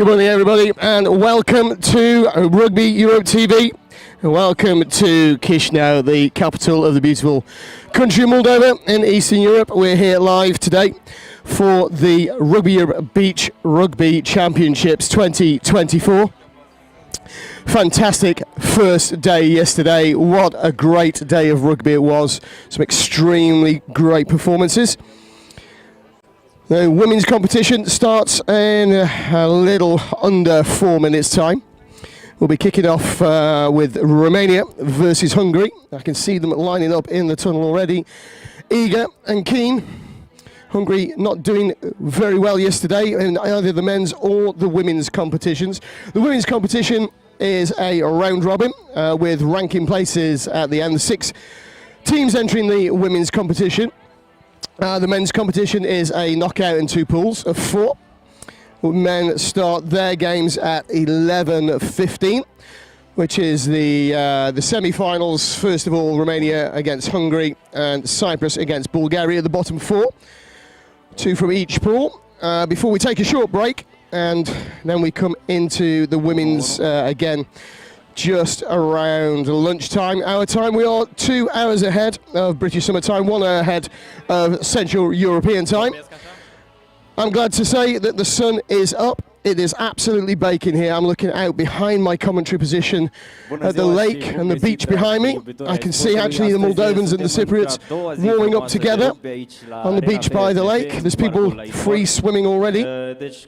Good morning, everybody, and welcome to Rugby Europe TV. And welcome to Chisinau, the capital of the beautiful country of Moldova in Eastern Europe. We're here live today for the Rugby Europe Beach Rugby Championships 2024. Fantastic first day yesterday. What a great day of rugby it was. Some extremely great performances. The women's competition starts in a little under 4 minutes' time. We'll be kicking off with Romania versus Hungary. I can see them lining up in the tunnel already, eager and keen. Hungary not doing very well yesterday in either the men's or the women's competitions. The women's competition is a round robin with ranking places at the end. 6 teams entering the women's competition. The men's competition is a knockout in 2 pools of 4. Men start their games at 11:15, which is the semi-finals. First of all, Romania against Hungary and Cyprus against Bulgaria, the bottom 4. 2 from each pool. Before we take a short break, and then we come into the women's again. Just around lunchtime, our time. We are 2 hours ahead of British summer time, 1 hour ahead of Central European time. I'm glad to say that the sun is up. It is absolutely baking here. I'm looking out behind my commentary position at the lake and the beach behind me. I can see actually the Moldovans and the Cypriots warming up together on the beach by the lake. There's people free swimming already. It's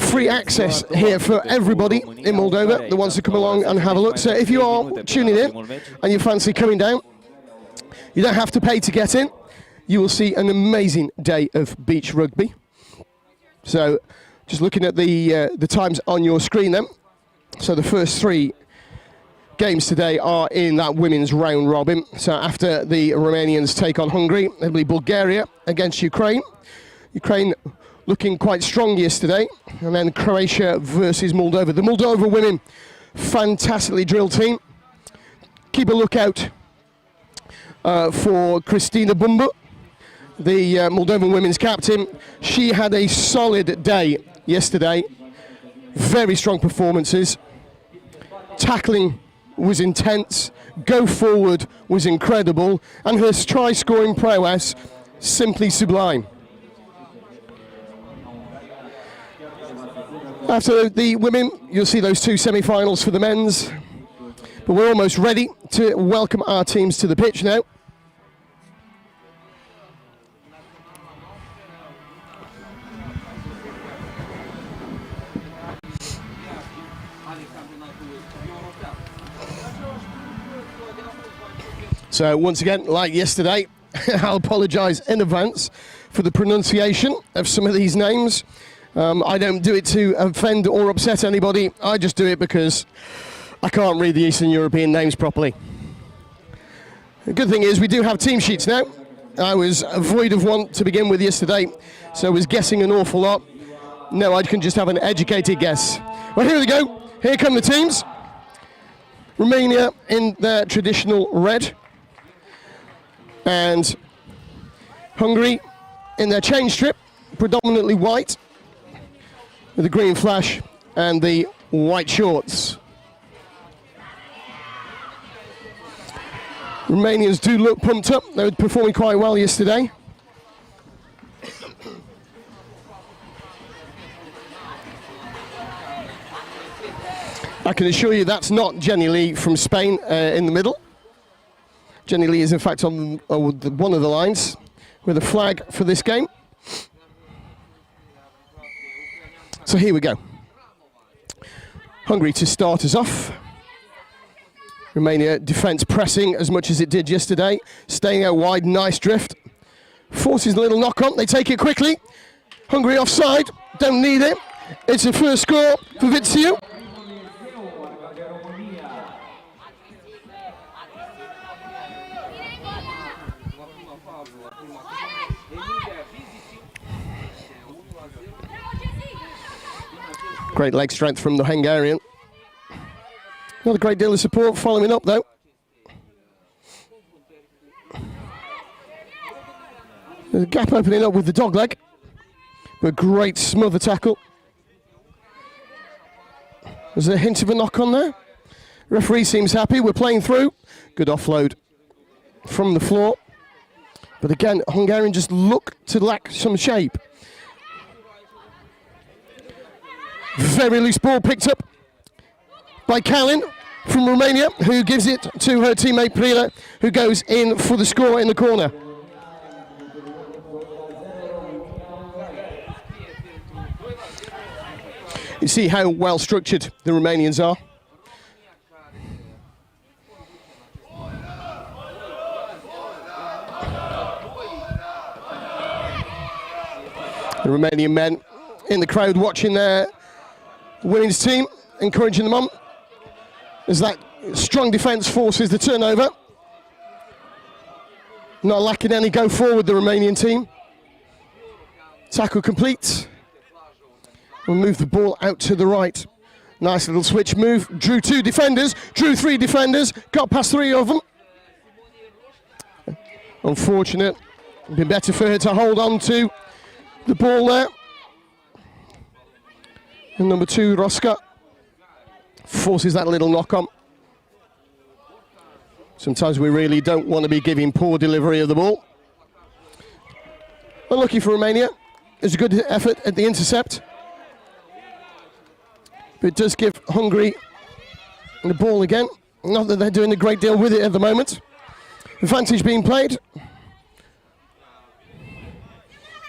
a free access here for everybody in Moldova that wants to come along and have a look. So if you are tuning in and you fancy coming down, you don't have to pay to get in. You will see an amazing day of beach rugby. So just looking at the times on your screen then. So the first 3 games today are in that women's round robin. So after the Romanians take on Hungary, it'll be Bulgaria against Ukraine. Ukraine looking quite strong yesterday. And then Croatia versus Moldova. The Moldova women, fantastically drilled team. Keep a lookout for Christina Bumbu, the Moldovan women's captain. She had a solid day yesterday. Very strong performances. Tackling was intense, go forward was incredible, and her try-scoring prowess simply sublime. After the women, you'll see those 2 semi-finals for the men's, but we're almost ready to welcome our teams to the pitch now. So once again, like yesterday, I'll apologise in advance for the pronunciation of some of these names. I don't do it to offend or upset anybody. I just do it because I can't read the Eastern European names properly. The good thing is we do have team sheets now. I was void of one to begin with yesterday, so I was guessing an awful lot. No, I can just have an educated guess. Well, here we go. Here come the teams. Romania in their traditional red. And Hungary in their chain strip, predominantly white, with the green flash and the white shorts. Romanians do look pumped up. They were performing quite well yesterday. I can assure you that's not Jenny Lee from Spain in the middle. Jenny Lee is in fact on one of the lines with a flag for this game. So here we go. Hungary to start us off. Romania defence pressing as much as it did yesterday. Staying out wide, nice drift. Forces a little knock on, they take it quickly. Hungary offside, don't need it. It's a first score for Vițiu. Great leg strength from the Hungarian. Not a great deal of support following up though. The gap opening up with the dog leg. But great smother tackle. There's a hint of a knock on there. Referee seems happy. We're playing through. Good offload from the floor. But again, Hungarian just look to lack some shape. Very loose ball picked up by Kalin from Romania, who gives it to her teammate Prila, who goes in for the score in the corner. You see how well structured the Romanians are. The Romanian men in the crowd watching their women's team, encouraging them on as that strong defence forces the turnover. Not lacking any go forward, the Romanian team. Tackle complete. We'll move the ball out to the right. Nice little switch move. Drew 2 defenders, drew 3 defenders, got past 3 of them. Unfortunate. It'd be better for her to hold on to the ball there. And number 2, Roska, forces that little knock on. Sometimes we really don't want to be giving poor delivery of the ball. Unlucky for Romania. It's a good effort at the intercept. But it does give Hungary the ball again. Not that they're doing a great deal with it at the moment. Advantage being played.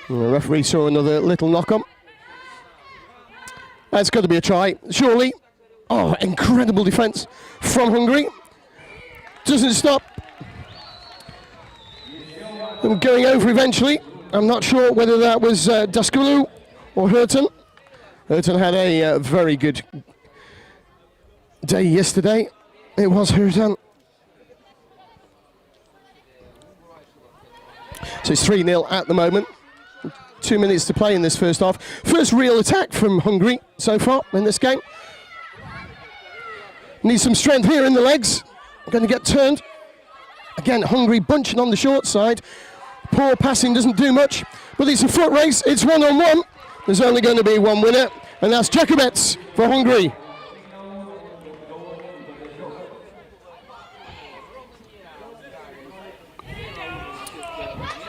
And the referee saw another little knock-on. That's got to be a try, surely. Oh, incredible defence from Hungary. Doesn't stop. And going over eventually. I'm not sure whether that was Daskulu or Hurton. Hurton had a very good day yesterday. It was Hurton. So it's 3-0 at the moment. 2 minutes to play in this first half. First real attack from Hungary so far in this game. Needs some strength here in the legs. Going to get turned. Again, Hungary bunching on the short side. Poor passing doesn't do much, but it's a foot race. It's 1-on-1. There's only going to be one winner, and that's Jakubets for Hungary.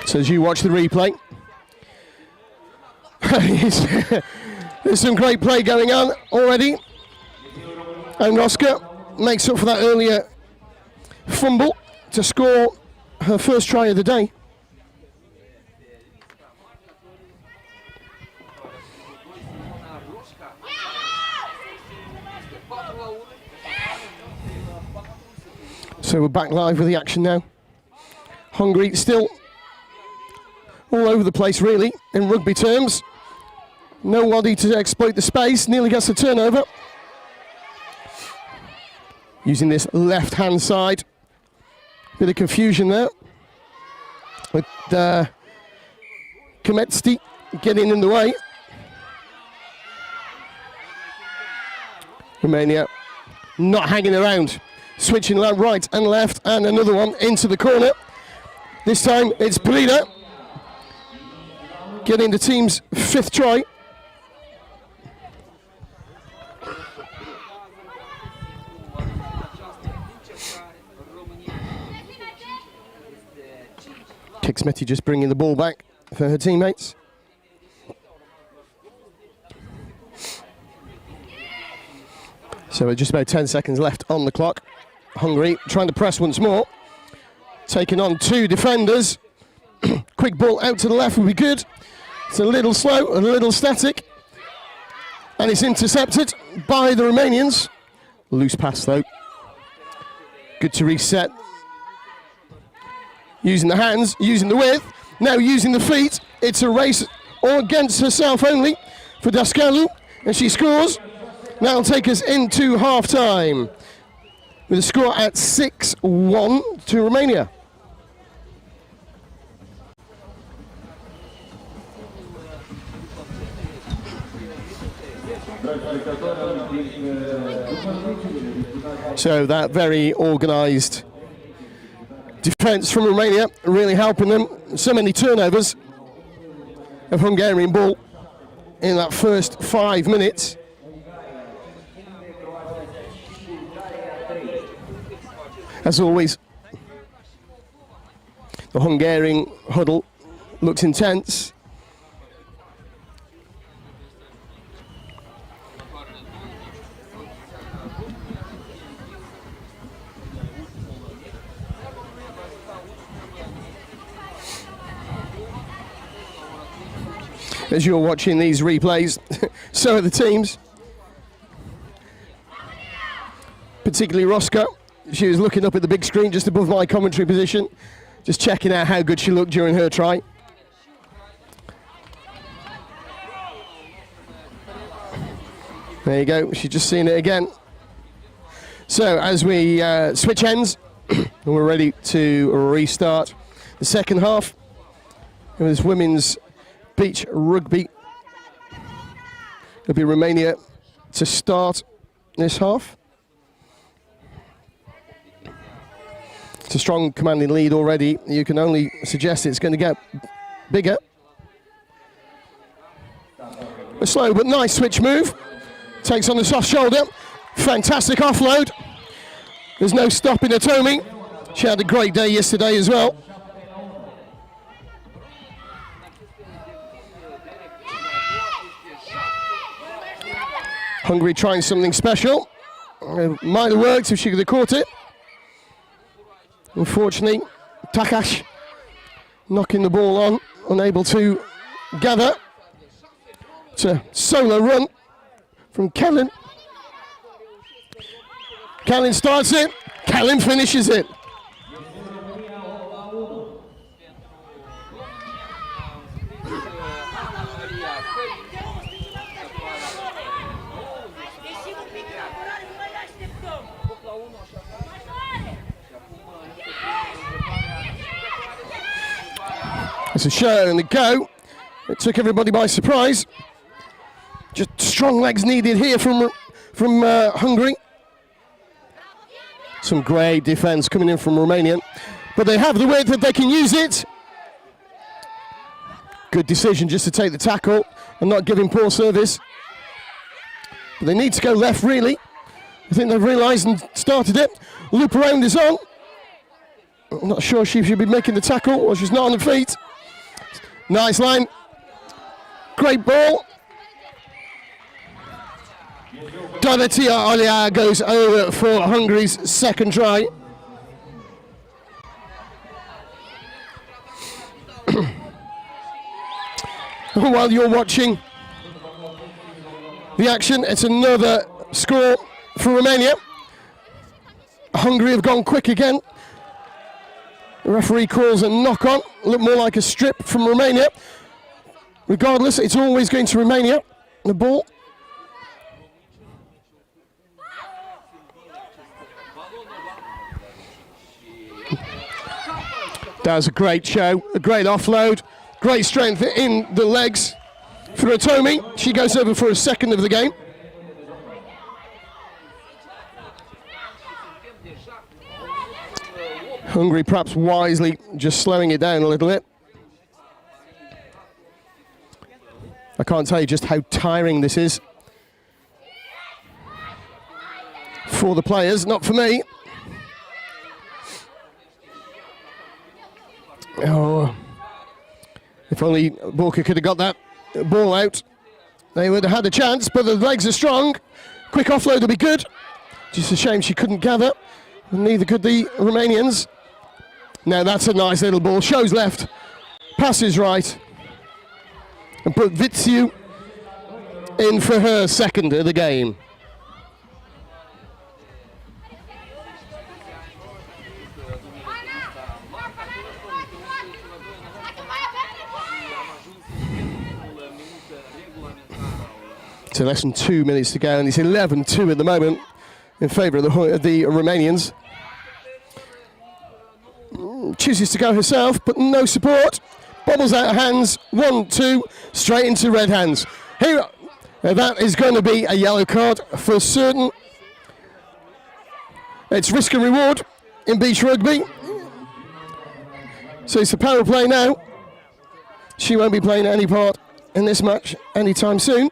So as you watch the replay, there's some great play going on already. And Roska makes up for that earlier fumble to score her first try of the day. So we're back live with the action now. Hungary still all over the place, really, in rugby terms. Nobody to exploit the space, nearly gets the turnover. Using this left-hand side. Bit of confusion there. With Kometsti getting in the way. Romania not hanging around. Switching right and left, and another one into the corner. This time it's Polina getting the team's 5th try. Kiksmeti just bringing the ball back for her teammates. So just about 10 seconds left on the clock. Hungary trying to press once more. Taking on 2 defenders. Quick ball out to the left would be good. It's a little slow, a little static. And it's intercepted by the Romanians. Loose pass though. Good to reset. Using the hands, using the width, now using the feet. It's a race all against herself only for Daskalu. And she scores. That'll take us into half-time with a score at 6-1 to Romania. So that very organised defence from Romania really helping them. So many turnovers of Hungarian ball in that first 5 minutes. As always, the Hungarian huddle looks intense. As you're watching these replays, so are the teams. Particularly Roscoe. She was looking up at the big screen just above my commentary position, just checking out how good she looked during her try. There you go, she's just seen it again. So as we switch ends, and we're ready to restart the second half of this women's beach rugby. It'll be Romania to start this half. It's a strong commanding lead already. You can only suggest it's going to get bigger. A slow but nice switch move. Takes on the soft shoulder. Fantastic offload. There's no stopping Atomi. She had a great day yesterday as well. Hungary trying something special. Might have worked if she could have caught it. Unfortunately, Takash knocking the ball on, unable to gather. It's a solo run from Kellen. Kellen starts it, Kellen finishes it. It's a show and a go. It took everybody by surprise. Just strong legs needed here from Hungary. Some great defense coming in from Romania, but they have the width that they can use it. Good decision just to take the tackle and not give him poor service. But they need to go left really. I think they've realised and started it. Loop around is on. I'm not sure she should be making the tackle or she's not on the feet. Nice line. Great ball. Donatia Olia goes over for Hungary's second try. While you're watching the action, it's another score for Romania. Hungary have gone quick again. The referee calls a knock-on, look more like a strip from Romania. Regardless, it's always going to Romania. The ball. That was a great show, a great offload, great strength in the legs for Atomi. She goes over for a second of the game. Hungary perhaps wisely just slowing it down a little bit. I can't tell you just how tiring this is for the players, not for me. Oh, if only Borka could have got that ball out, they would have had a chance, but the legs are strong. Quick offload will be good. Just a shame she couldn't gather, and neither could the Romanians. Now that's a nice little ball, shows left, passes right, and put Vitsiu in for her second of the game. So less than 2 minutes to go, and it's 11-2 at the moment in favour of the Romanians. Chooses to go herself, but no support. Bobbles out of hands, 1-2, straight into red hands. Here, that is going to be a yellow card for certain. It's risk and reward in beach rugby. So it's a power play now. She won't be playing any part in this match anytime soon,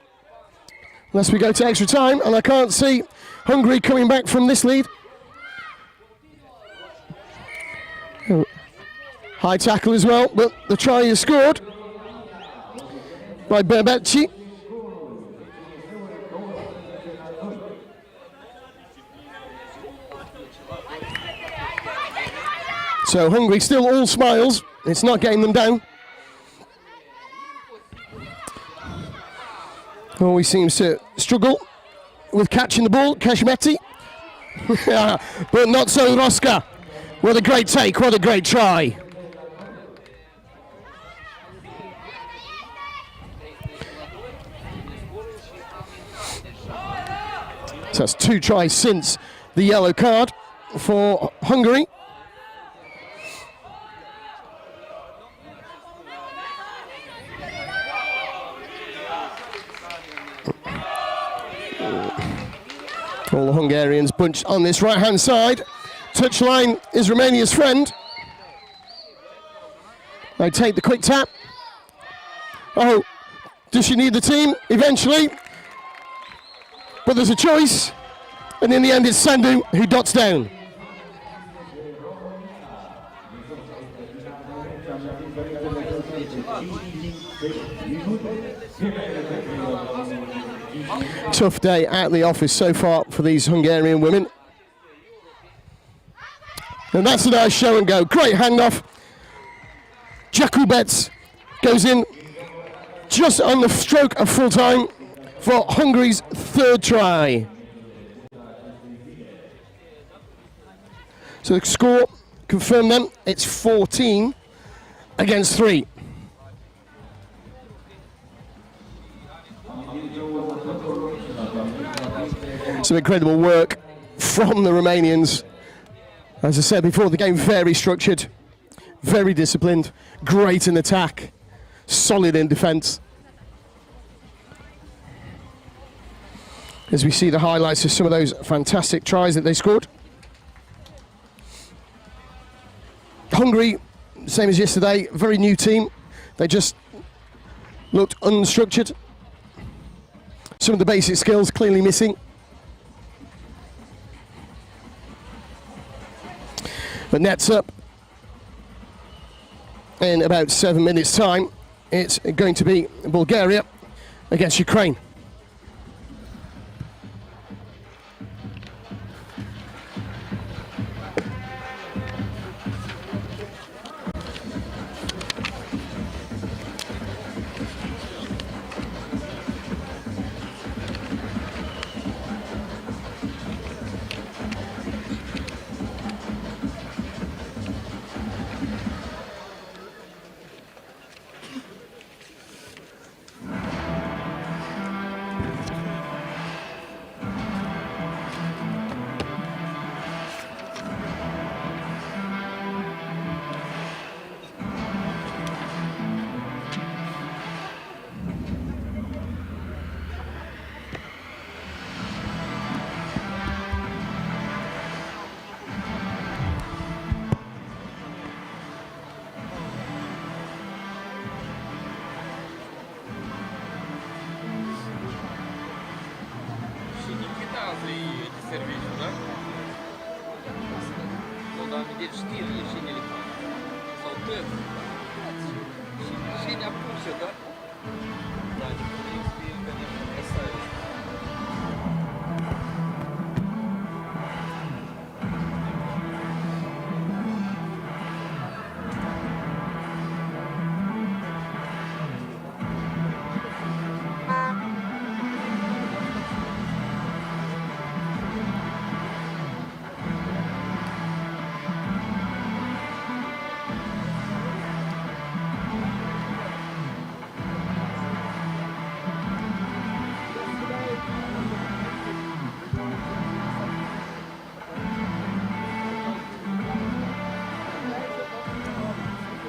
unless we go to extra time, and I can't see Hungary coming back from this lead. High tackle as well, but the try is scored by Berbeci. So Hungary still all smiles. It's not getting them down. Always seems to struggle with catching the ball, Keshmeti. But not so Roska. What a great take, what a great try. So that's 2 tries since the yellow card for Hungary. All the Hungarians bunched on this right-hand side. Touchline is Romania's friend. They take the quick tap. Oh, does she need the team? Eventually. But there's a choice. And in the end, it's Sandu who dots down. Tough day at the office so far for these Hungarian women. And that's a nice show and go. Great handoff. Jakubets goes in just on the stroke of full time for Hungary's 3rd try. So the score confirmed then, it's 14 against 3. Some incredible work from the Romanians. As I said before, the game very structured, very disciplined, great in attack, solid in defence. As we see the highlights of some of those fantastic tries that they scored. Hungary, same as yesterday, very new team. They just looked unstructured. Some of the basic skills clearly missing. But nets up in about 7 minutes' time. It's going to be Bulgaria against Ukraine.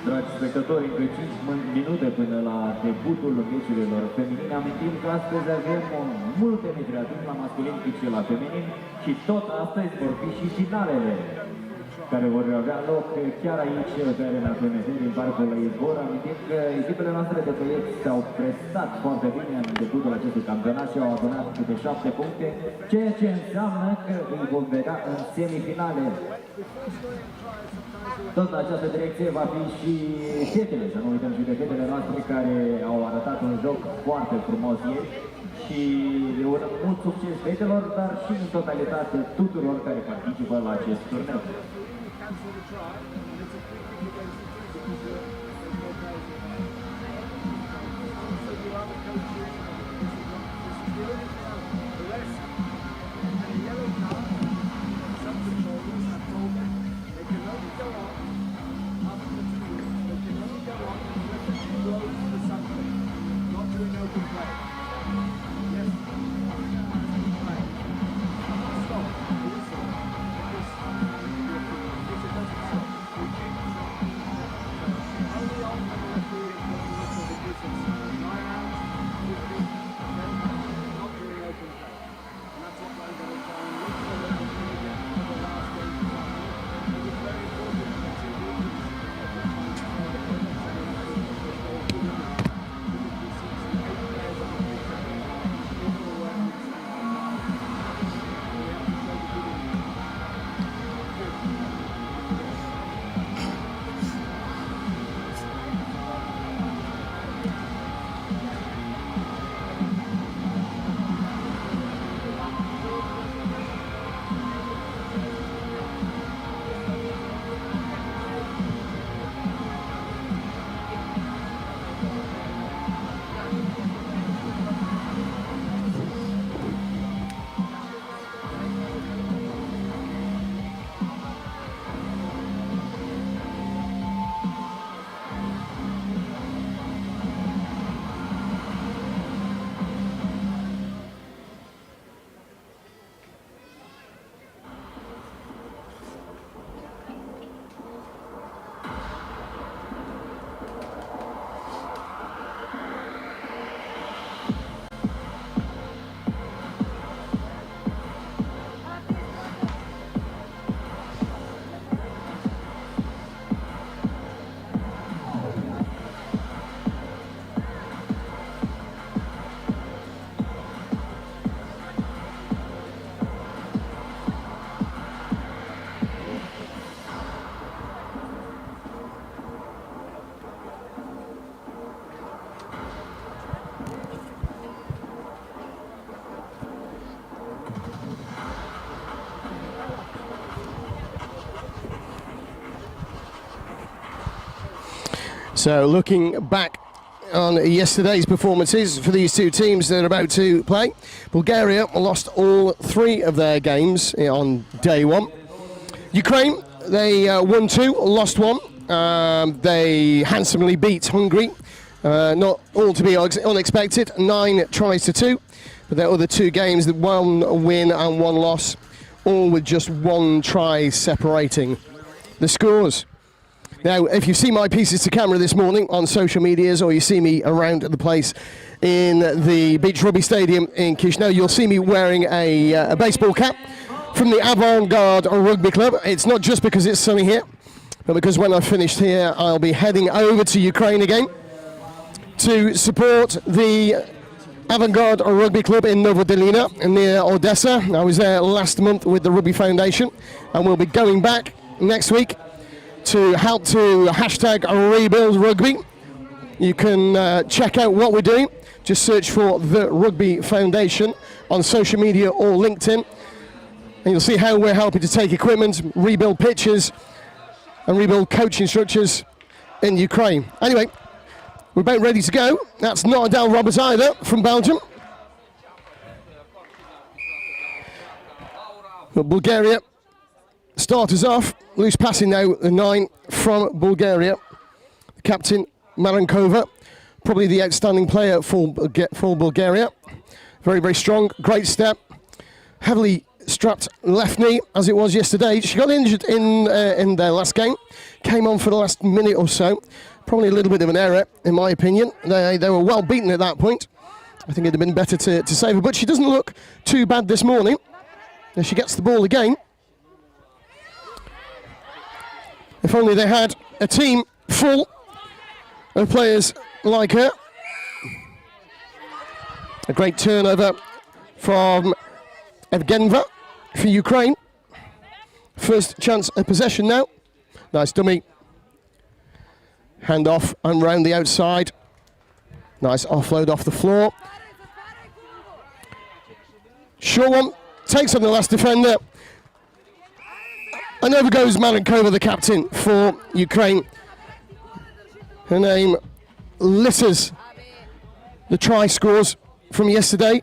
Dragi spectatori, încă 5 minute până la debutul meciurilor feminine. Amintim că astăzi avem multe meciuri, atât la masculin cât și la feminin, și tot astăzi vor fi și finalele. care vor avea loc chiar aici pe arena FMT din Parcul Izvor. Amintim că echipele noastre de proiect s-au prestat foarte bine în debutul acestui campionat și au adunat câte 7 puncte, ceea ce înseamnă că îi vom vedea în semifinale. Tot în această direcție va fi și fetele, să nu uităm și de fetele noastre care au arătat un joc foarte frumos ieri și le urăm mult succes fetelor, dar și în totalitate tuturor care participă la acest turneu. So looking back on yesterday's performances for these two teams that are about to play, Bulgaria lost all 3 of their games on day 1. Ukraine, they won 2, lost 1. They handsomely beat Hungary, not all to be unexpected, 9 tries to 2. But their other 2 games, 1 win and 1 loss, all with just 1 try separating the scores. Now, if you see my pieces to camera this morning on social medias, or you see me around the place in the Beach Rugby Stadium in Chisinau, you'll see me wearing a baseball cap from the Avant-Garde Rugby Club. It's not just because it's sunny here, but because when I've finished here, I'll be heading over to Ukraine again to support the Avant-Garde Rugby Club in Novodelina near Odessa. I was there last month with the Rugby Foundation, and we'll be going back next week to help to hashtag rebuild rugby. You can check out what we're doing. Just search for the Rugby Foundation on social media or LinkedIn, and you'll see how we're helping to take equipment, rebuild pitches, and rebuild coaching structures in Ukraine. Anyway, we're about ready to go. That's not Adele Roberts either from Belgium. But Bulgaria starters off. Loose passing now, the 9 from Bulgaria. The captain, Marankova, probably the outstanding player for Bulgaria. Very, very strong, great step. Heavily strapped left knee, as it was yesterday. She got injured in their last game. Came on for the last minute or so. Probably a little bit of an error, in my opinion. They were well beaten at that point. I think it'd have been better to save her, but she doesn't look too bad this morning. As she gets the ball again. If only they had a team full of players like her. A great turnover from Evgenova for Ukraine. First chance of possession now. Nice dummy. Hand off and round the outside. Nice offload off the floor. Short one. Takes on the last defender. And over goes Malenkova, the captain for Ukraine. Her name litters the try scores from yesterday.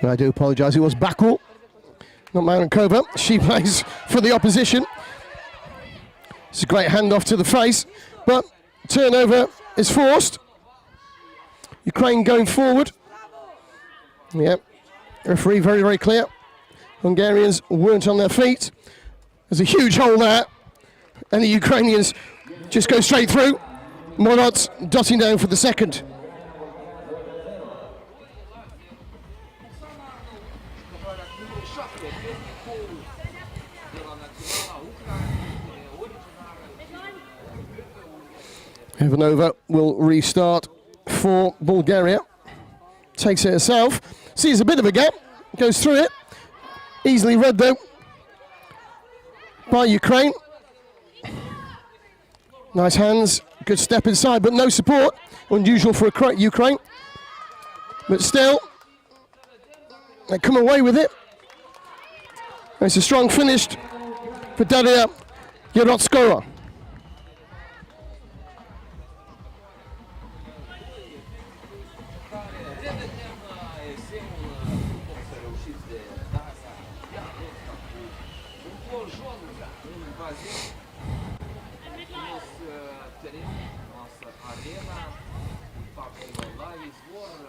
I do apologise, it was Bakul, not Malenkova. She plays for the opposition. It's a great handoff to the face, but turnover is forced. Ukraine going forward. Yep, referee very, very clear. Hungarians weren't on their feet. There's a huge hole there, and the Ukrainians just go straight through. Monot dotting down for the second. Ivanova will restart for Bulgaria. Takes it herself. Sees a bit of a gap. Goes through it. Easily read though by Ukraine. Nice hands. Good step inside, but no support. Unusual for Ukraine. But still, they come away with it. It's a strong finish for Daria Yerotskova.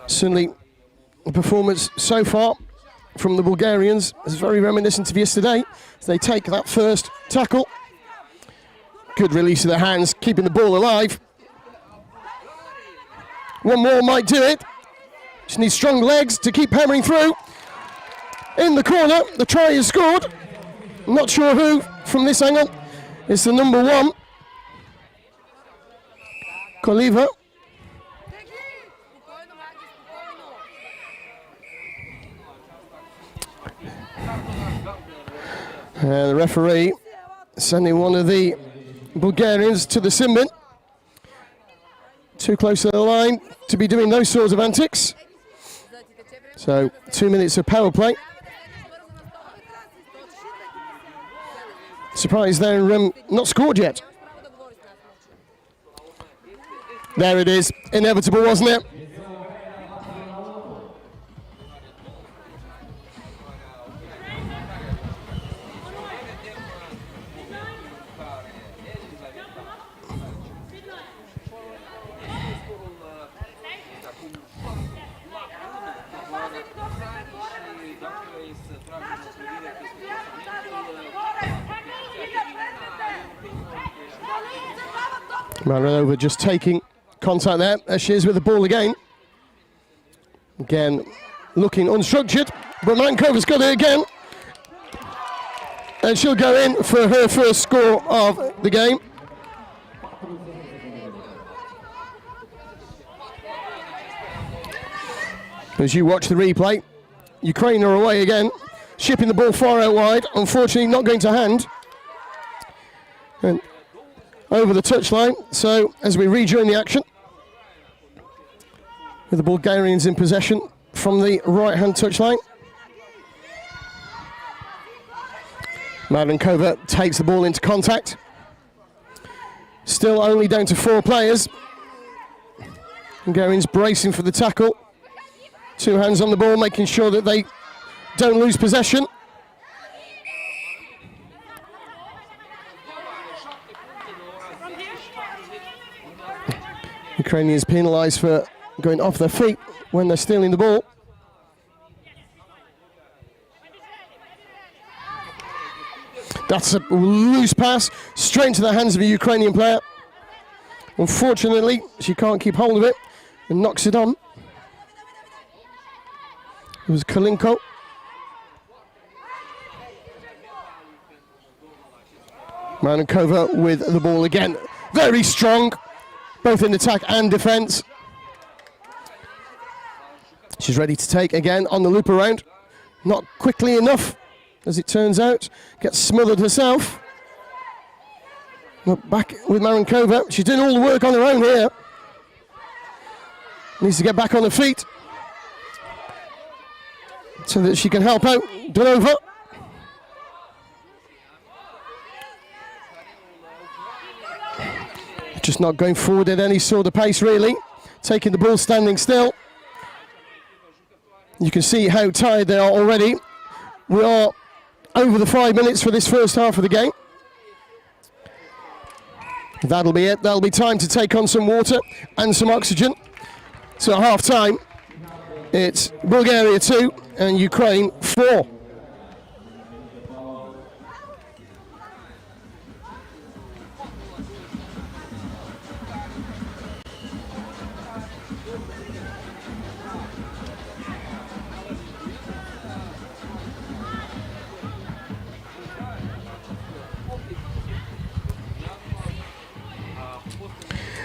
Certainly, the performance so far from the Bulgarians is very reminiscent of yesterday as they take that first tackle. Good release of the hands, keeping the ball alive. One more might do it. Just needs strong legs to keep hammering through. In the corner, the try is scored. I'm not sure who from this angle. It's the number 1. Koliva. And the referee sending one of the Bulgarians to the sin bin. Too close to the line to be doing those sorts of antics. So 2 minutes of power play. Surprised they're not scored yet. There it is. Inevitable, wasn't it? Maranova just taking contact there, as she is with the ball again. Again, looking unstructured, but Mankova's got it again. And she'll go in for her first score of the game. As you watch the replay, Ukraine are away again, shipping the ball far out wide, unfortunately not going to hand. And over the touchline, so as we rejoin the action, with the Bulgarians in possession from the right-hand touchline. Malenkova takes the ball into contact. Still only down to 4 players. Hungarians bracing for the tackle. 2 hands on the ball, making sure that they don't lose possession. Ukrainians penalised for going off their feet when they're stealing the ball. That's a loose pass, straight into the hands of a Ukrainian player. Unfortunately, she can't keep hold of it and knocks it on. It was Kalinko. Marankova with the ball again. Very strong, both in attack and defence. She's ready to take again on the loop around. Not quickly enough, as it turns out. Gets smothered herself. But back with Marankova. She's doing all the work on her own here. Needs to get back on her feet so that she can help out Donova. Just not going forward at any sort of pace, really. Taking the ball standing still. You can see how tired they are already. We are over the 5 minutes for this first half of the game. That'll be it. That'll be time to take on some water and some oxygen. So at half time, it's Bulgaria 2 and Ukraine 4.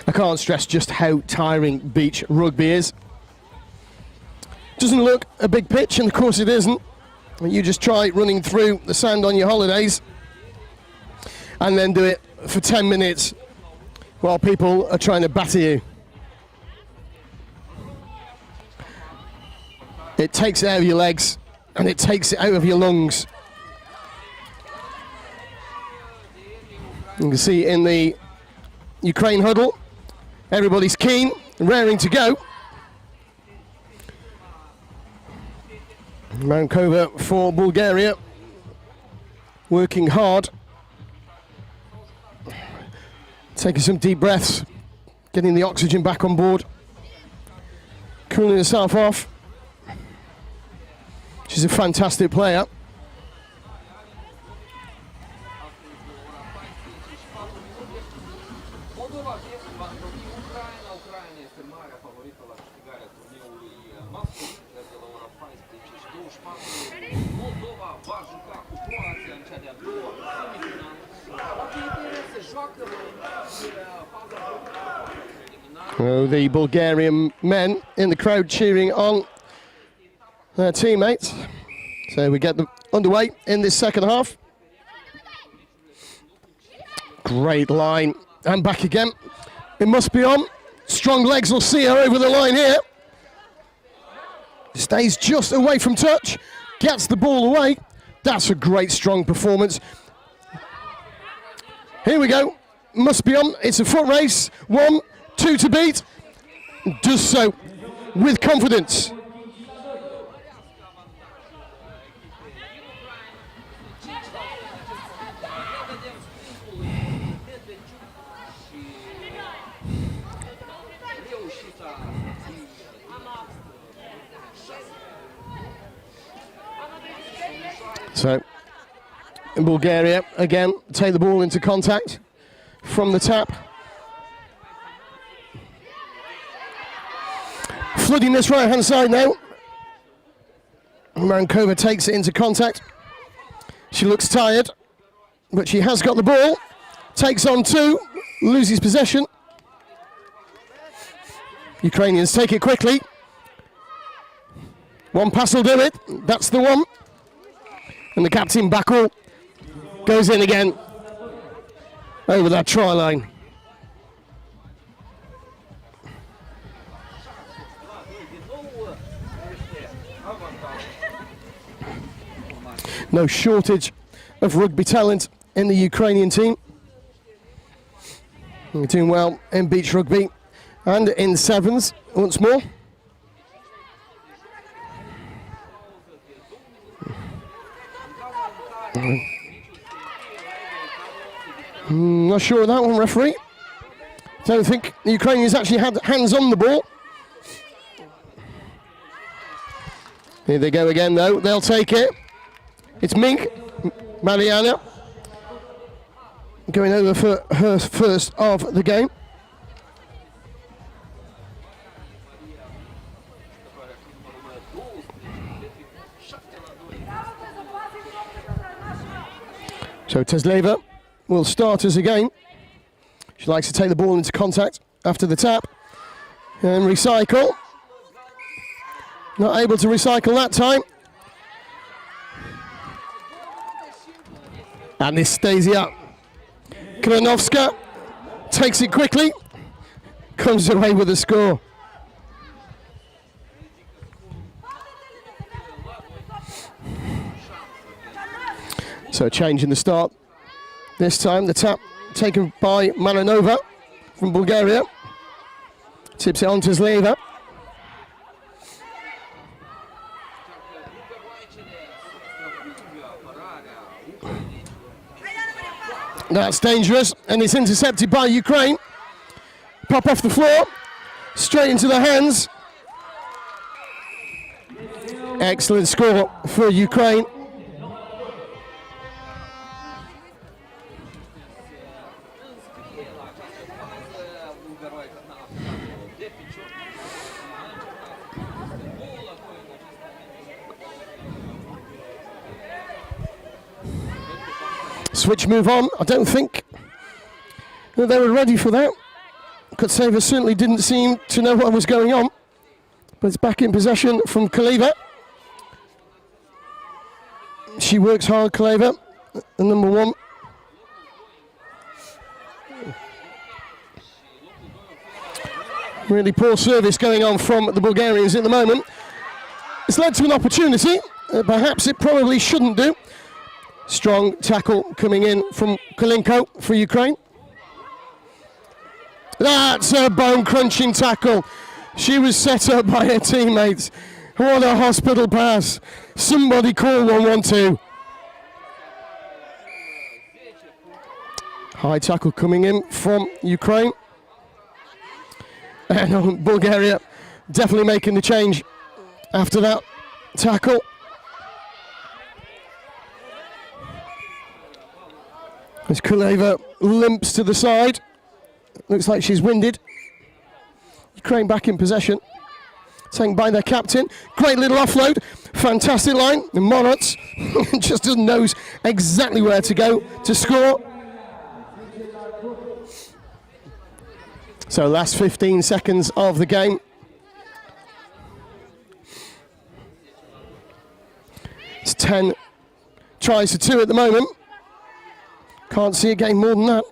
I can't stress just how tiring beach rugby is. Doesn't look a big pitch, and of course it isn't. You just try running through the sand on your holidays and then do it for 10 minutes while people are trying to batter you. It takes it out of your legs and it takes it out of your lungs. You can see in the Ukraine huddle, everybody's keen, raring to go. Marankova for Bulgaria, working hard. Taking some deep breaths, getting the oxygen back on board. Cooling herself off. She's a fantastic player. The Bulgarian men in the crowd cheering on their teammates. So we get them underway in this second half. Great line. And back again. It must be on. Strong legs will see her over the line here. Stays just away from touch. Gets the ball away. That's a great strong performance. Here we go. Must be on. It's a foot race. 1, 2 to beat. Does so with confidence. So, in Bulgaria, again, take the ball into contact from the tap. Flooding this right-hand side now. Marankova takes it into contact. She looks tired, but she has got the ball. Takes on 2, loses possession. Ukrainians take it quickly. One pass will do it. That's the one. And the captain, Bakul, goes in again over that try line. No shortage of rugby talent in the Ukrainian team. They're doing well in beach rugby and in sevens once more. Not sure of that one, referee. Don't think the Ukrainians actually had hands on the ball. Here they go again, though. They'll take it. It's Mink, Mariana, going over for her first of the game. So Tesleva will start us again. She likes to take the ball into contact after the tap and recycle. Not able to recycle that time. Anastasia Kranovska takes it quickly, comes away with a score. So a change in the start. This time the tap taken by Maranova from Bulgaria. Tips it on to Zleva. That's dangerous, and it's intercepted by Ukraine. Pop off the floor, straight into the hands. Excellent score for Ukraine. Switch move on. I don't think that they were ready for that. Kotseva certainly didn't seem to know what was going on. But it's back in possession from Kaleva. She works hard, Kaleva, the number one. Really poor service going on from the Bulgarians at the moment. It's led to an opportunity. Perhaps it probably shouldn't do. Strong tackle coming in from Kalinko for Ukraine. That's a bone-crunching tackle. She was set up by her teammates. What a hospital pass. Somebody call 112. High tackle coming in from Ukraine. And Bulgaria definitely making the change after that tackle. As Kuleva limps to the side. Looks like she's winded. Ukraine back in possession. Taken by their captain. Great little offload. Fantastic line. And Moritz just doesn't know exactly where to go to score. So last 15 seconds of the game. It's 10 tries to 2 at the moment. Can't see a game more than that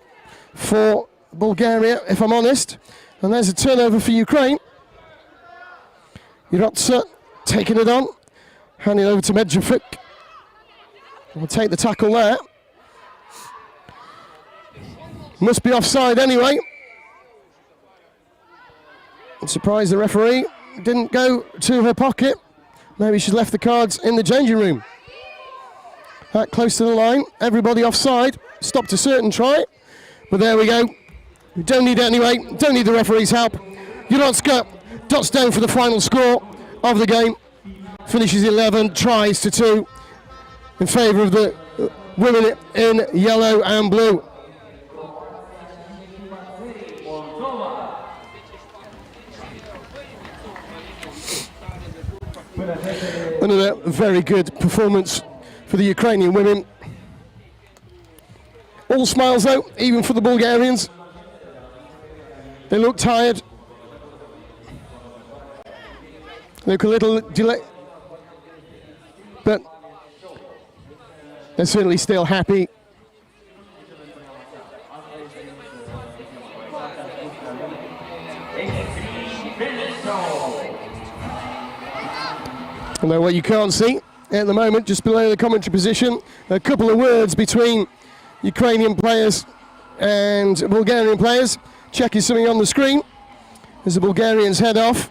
for Bulgaria, if I'm honest. And there's a turnover for Ukraine. Yurotsa taking it on. Handing over to Medjefik. We'll take the tackle there. Must be offside anyway. I'm surprised the referee didn't go to her pocket. Maybe she's left the cards in the changing room. That close to the line. Everybody offside. Stopped a certain try. But there we go. We don't need it anyway. Don't need the referee's help. Yurotska dots down for the final score of the game. Finishes 11 tries to 2 in favour of the women in yellow and blue. Another very good performance for the Ukrainian women. All smiles though, even for the Bulgarians. They look tired. They look a little delayed. But they're certainly still happy. Although what you can't see at the moment, just below the commentary position, a couple of words between Ukrainian players and Bulgarian players. Checking something on the screen as the Bulgarians head off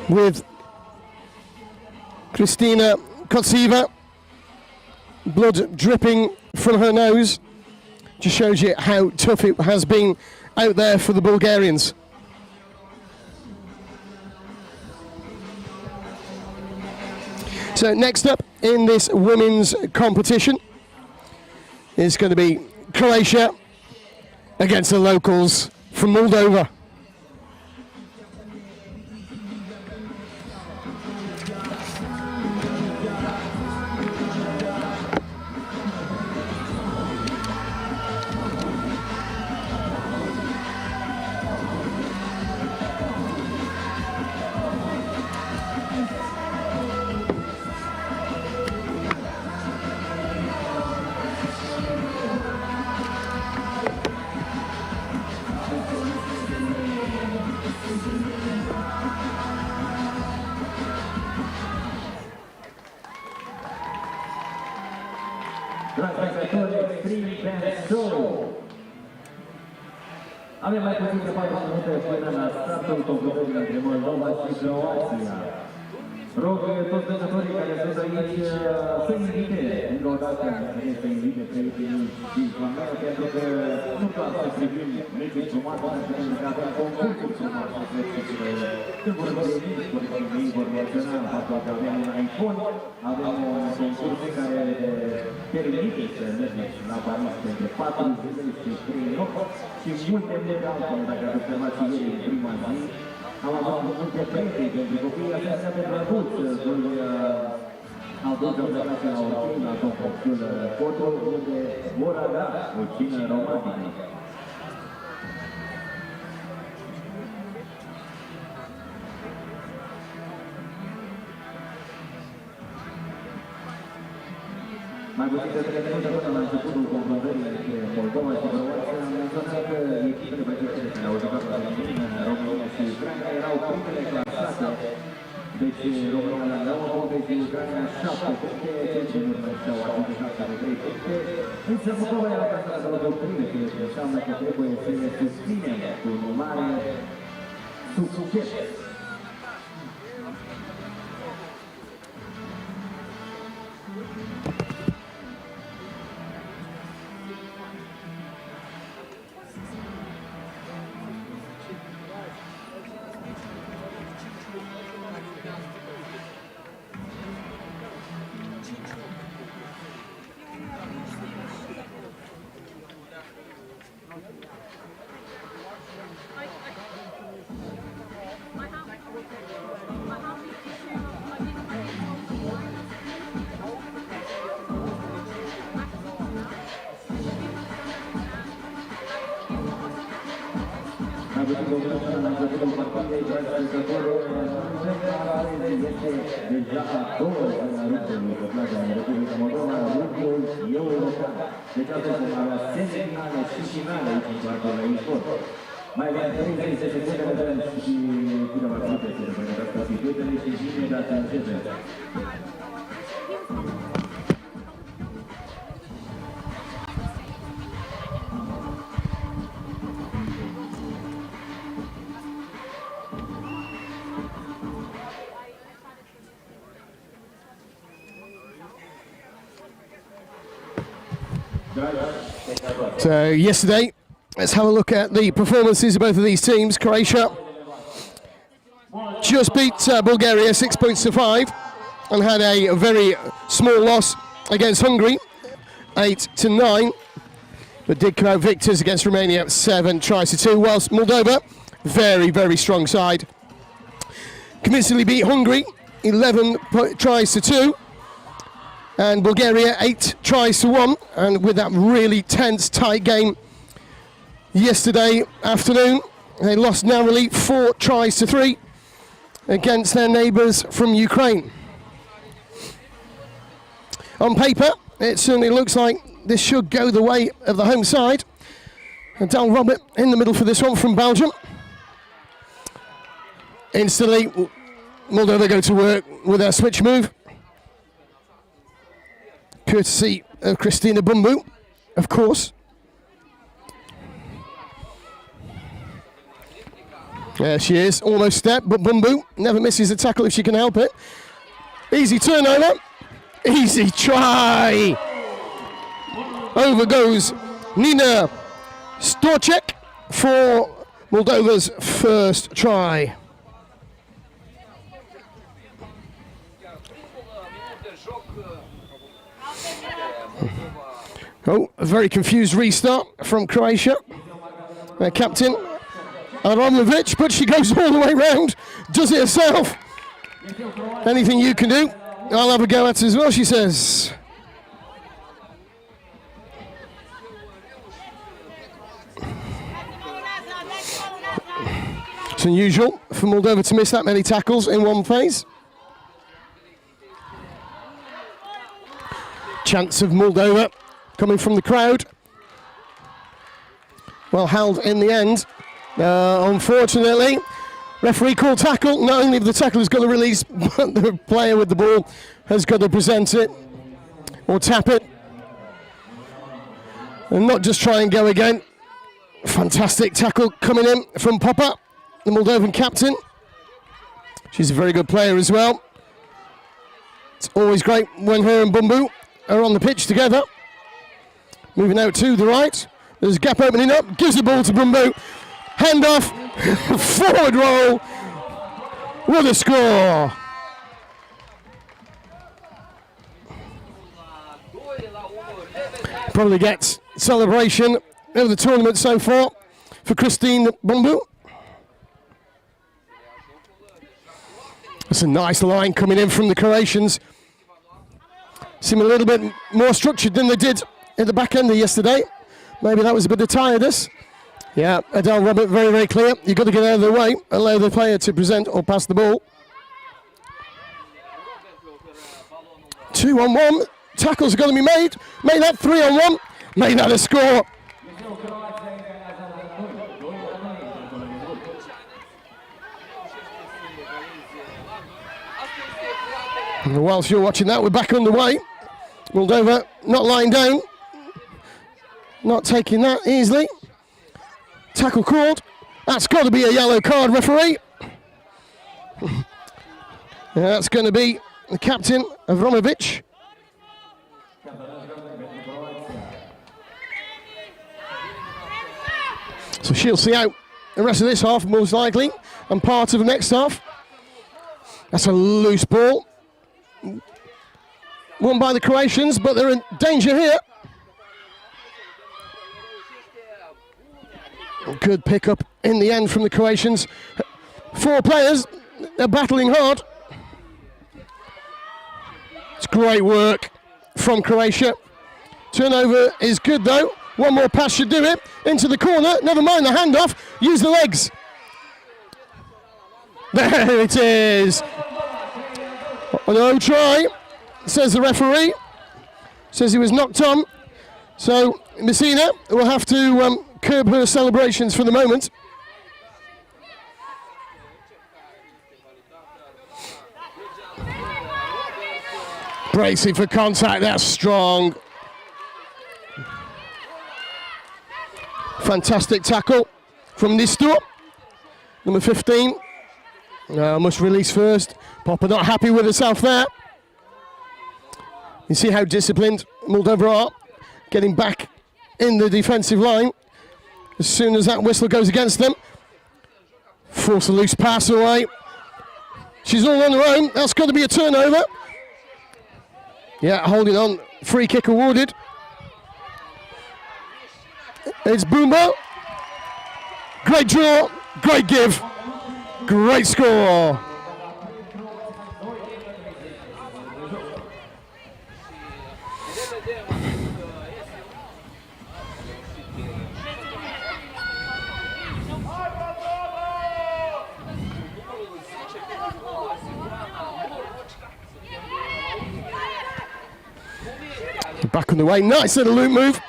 with Kristina Kotseva, blood dripping from her nose. Just shows you how tough it has been out there for the Bulgarians. So next up in this women's competition is going to be Croatia against the locals from Moldova. Transmisatori prin show. Avem mai puțin de 4 minute până la startul completării între Moldova și Croația. Rog toți jucătorii care sunt aici să invite încă o dată, să invite prietenii din familie, pentru că nu doar să privim meciuri frumoase, dar pentru că avem concursuri frumoase, când vor veni, colegii vor menționa faptul că avem un iPhone, avem un concurs care permite să mergeți la Paris între 4 zile și 3 nopți și multe altele, dacă ați observat și ieri în prima zi. Am avut multe premii pentru copiii, așa pentru adulți, au dus o operație la o cină, la concursul Foto, unde vor avea o cină romantică. Mai puțin de 3 minute până la începutul confruntării între Moldova și Croația, am menționat că echipele băiețele care au jucat la România și Ucraina erau primele clasate. Deci România la 9 puncte și Ucraina 7 puncte, cei în urmă și-au adjudicat de 3 puncte. Însă Moldova era clasată la doctrină, ceea ce înseamnă că trebuie să le susținem cu un mare succes. Deja a doua zi la Rugby, pe plaja în Republica Moldova, Rugby-ul european. Deci asta vom avea semifinale și finale aici în partea la e-sport. Mai avem 30 de secunde și câteva minute să pregătească asistentele și imediat începe. So yesterday, let's have a look at the performances of both of these teams. Croatia just beat Bulgaria 6 points to 5 and had a very small loss against Hungary, 8 to 9, but did come out victors against Romania 7 tries to 2, whilst Moldova, very strong side, convincingly beat Hungary 11 tries to 2. And Bulgaria 8 tries to 1, and with that really tense, tight game yesterday afternoon, they lost narrowly 4 tries to 3 against their neighbours from Ukraine. On paper, it certainly looks like this should go the way of the home side. And Dal Robert in the middle for this one from Belgium. Instantly, Moldova go to work with their switch move, courtesy of Christina Bumbu, of course. There she is, almost step, but Bumbu never misses a tackle if she can help it. Easy turnover, easy try. Over goes Nina Storcek for Moldova's first try. Oh, a very confused restart from Croatia. Their captain, Abramovic, but she goes all the way round, does it herself. Anything you can do, I'll have a go at it as well, she says. It's unusual for Moldova to miss that many tackles in one phase. Chance of Moldova coming from the crowd. Well held in the end. Unfortunately, referee called tackle. Not only the tackle has got to release, but the player with the ball has got to present it or tap it. And not just try and go again. Fantastic tackle coming in from Popper, the Moldovan captain. She's a very good player as well. It's always great when her and Bumbu are on the pitch together. Moving out to the right. There's a gap opening up. Gives the ball to Bumbu. Hand off. Forward roll. What a score. Probably gets celebration of the tournament so far for Christine Bumbu. That's a nice line coming in from the Croatians. Seem a little bit more structured than they did at the back end of yesterday. Maybe that was a bit of tiredness. Yeah, Adele Robert, very, very clear. You've got to get out of the way, allow the player to present or pass the ball. 2-on-1. Tackles are going to be made. Made that 3-on-1. Made that a score. And whilst you're watching that, we're back underway. Moldova not lying down. Not taking that easily. Tackle called. That's got to be a yellow card, referee. That's going to be the captain of Romovic. So she'll see out the rest of this half, most likely, and part of the next half. That's a loose ball. Won by the Croatians, but they're in danger here. Good pick-up in the end from the Croatians. 4 players, they're battling hard. It's great work from Croatia. Turnover is good though. One more pass should do it. Into the corner, never mind the handoff. Use the legs. There it is. No try, says the referee. Says he was knocked on. So Messina will have to curb her celebrations for the moment. Bracing for contact, that's strong. Fantastic tackle from Nistor, number 15. Must release first. Popper not happy with herself there. You see how disciplined Moldova are, getting back in the defensive line as soon as that whistle goes against them. Force a loose pass away. She's all on her own. That's got to be a turnover. Yeah, holding on. Free kick awarded. It's Bumbo. Great draw, great give, great score. Back on the way, nice little loop move.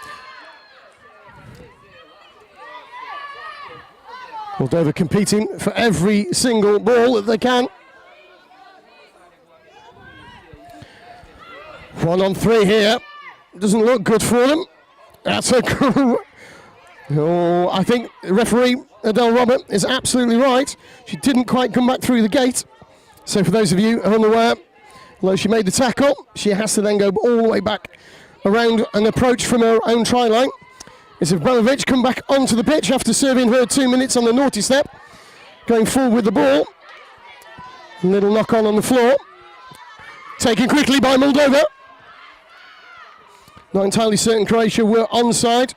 Moldova competing for every single ball that they can. 1 on 3 here. Doesn't look good for them. That's a I think referee Adele Robert is absolutely right. She didn't quite come back through the gate. So for those of you unaware, although she made the tackle, she has to then go all the way back around and approach from her own try line. It's Ibrahimovic come back onto the pitch after serving her 2 minutes on the naughty step. Going forward with the ball. A little knock on the floor. Taken quickly by Moldova. Not entirely certain Croatia were onside,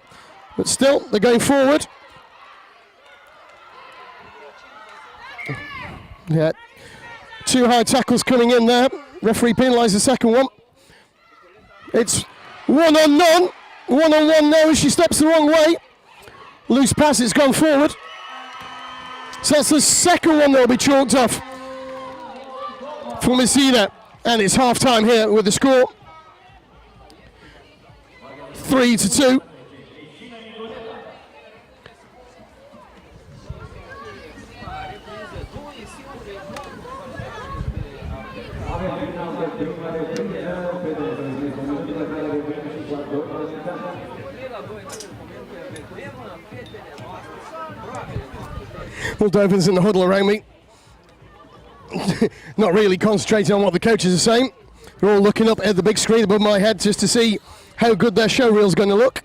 but still they're going forward. Yeah, 2 high tackles coming in there. Referee penalised the second one. It's 1 on none. 1 on 1 now as she steps the wrong way. Loose pass, it's gone forward. So that's the second one that'll be chalked off for Messina. And it's half time here with the score 3-2. Moldovans in the huddle around me. Not really concentrating on what the coaches are saying. They're all looking up at the big screen above my head just to see how good their show reel's going to look.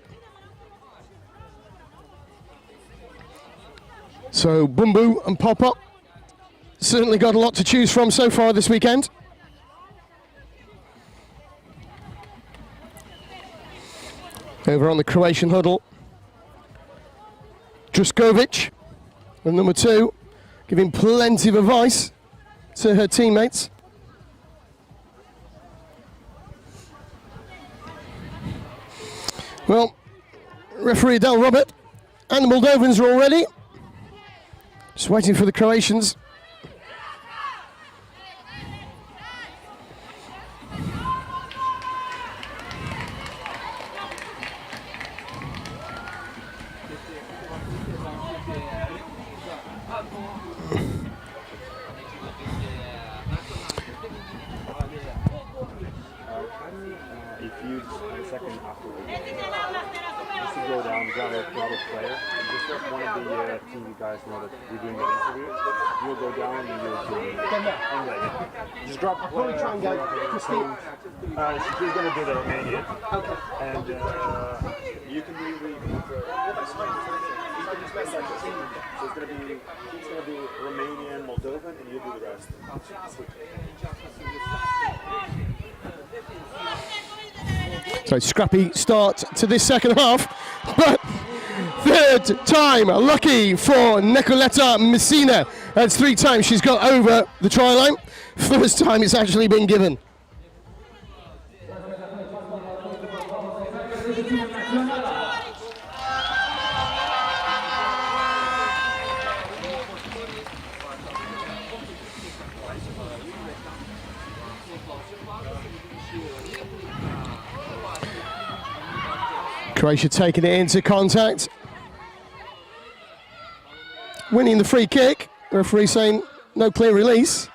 So Bumbu and Pop-Up certainly got a lot to choose from so far this weekend. Over on the Croatian huddle, Druskovic, and number 2, giving plenty of advice to her teammates. Well, referee Del Robert and the Moldovans are all ready. Just waiting for the Croatians. Guys know that we're doing an interview. You'll go down and you'll do just drop. I'll probably try and go. Christine. She's going to do the Romanian. Okay. And you can do the. So it's going to be. He's going to do Romanian, Moldovan, and you do the rest. So scrappy start to this second half, but third time lucky for Nicoletta Messina. That's 3 times she's got over the try line. First time it's actually been given. Croatia taking it into contact. Winning the free kick. The referee saying no clear release.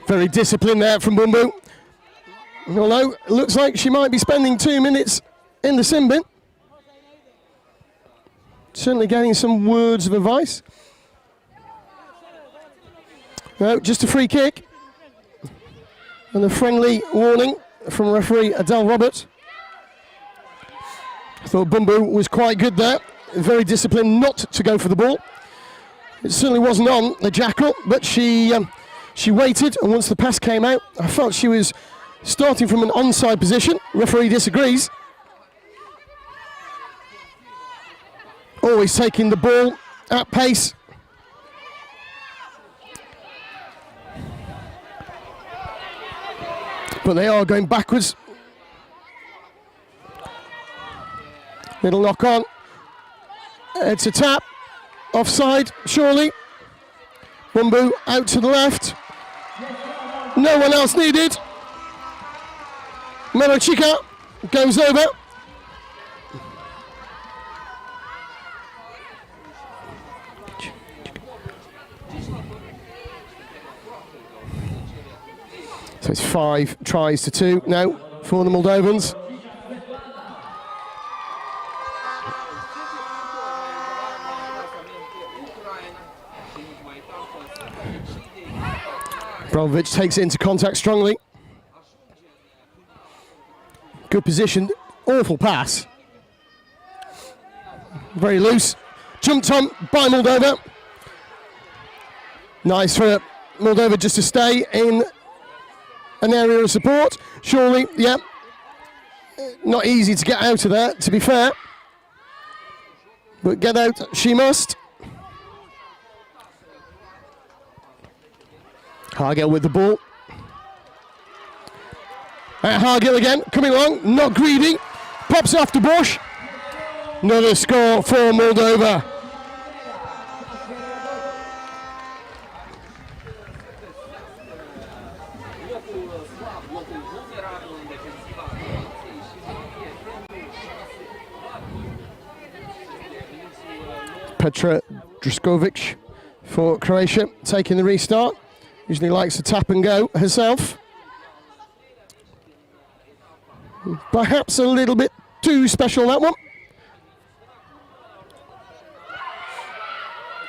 Very disciplined there from Bumbu. Although it looks like she might be spending 2 minutes in the sin bin. Certainly getting some words of advice. No, just a free kick. And a friendly warning from referee Adele Robert. I thought Bumbu was quite good there. Very disciplined not to go for the ball. It certainly wasn't on the jackal, but she waited, and once the pass came out, I felt she was starting from an onside position. Referee disagrees. Always taking the ball at pace. But they are going backwards. Little knock on. It's a tap. Offside, surely. Bumbu out to the left. No one else needed. Merochika goes over. So it's 5 tries to 2 now for the Moldovans. Brozovic takes it into contact strongly. Good position, awful pass. Very loose. Jumped on by Moldova. Nice for Moldova just to stay in an area of support. Surely, yeah. Not easy to get out of there, to be fair. But get out she must. Hargill with the ball. Hargill again, coming along, not greedy. Pops off the bush. Another score for Moldova. Petra Druskovic for Croatia, taking the restart. Usually likes to tap and go herself. Perhaps a little bit too special, that one.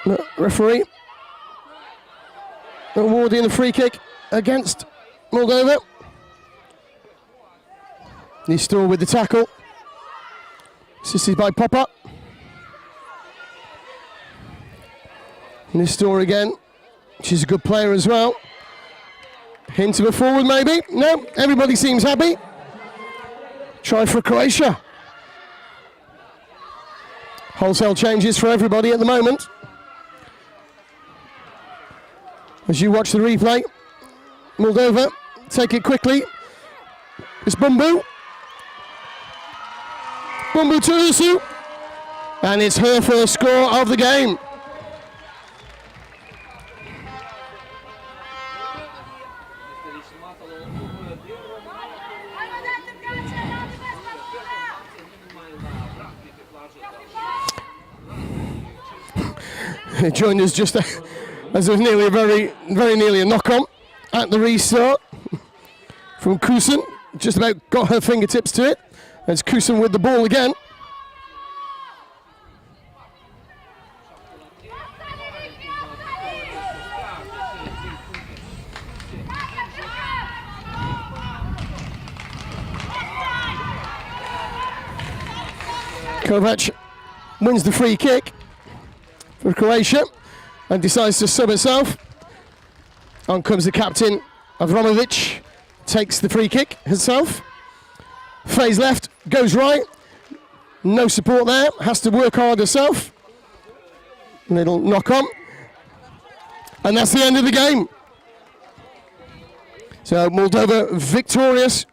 The referee awarding the free kick against Moldova. Nistor with the tackle. Assisted by Popper. Nistor again. She's a good player as well. Hint of a forward maybe. No, everybody seems happy. Try for Croatia. Wholesale changes for everybody at the moment. As you watch the replay, Moldova take it quickly. It's Bumbu. Bumbu to Usu. And it's her first score of the game. It joined us just as there was nearly very nearly a knock-on at the restart from Kusen. Just about got her fingertips to it. It's Kusen with the ball again. Kovac wins the free kick for Croatia and decides to sub herself. On comes the captain, Avramovic, takes the free kick herself. Phase left, goes right. No support there, has to work hard herself. Little knock on. And that's the end of the game. So Moldova victorious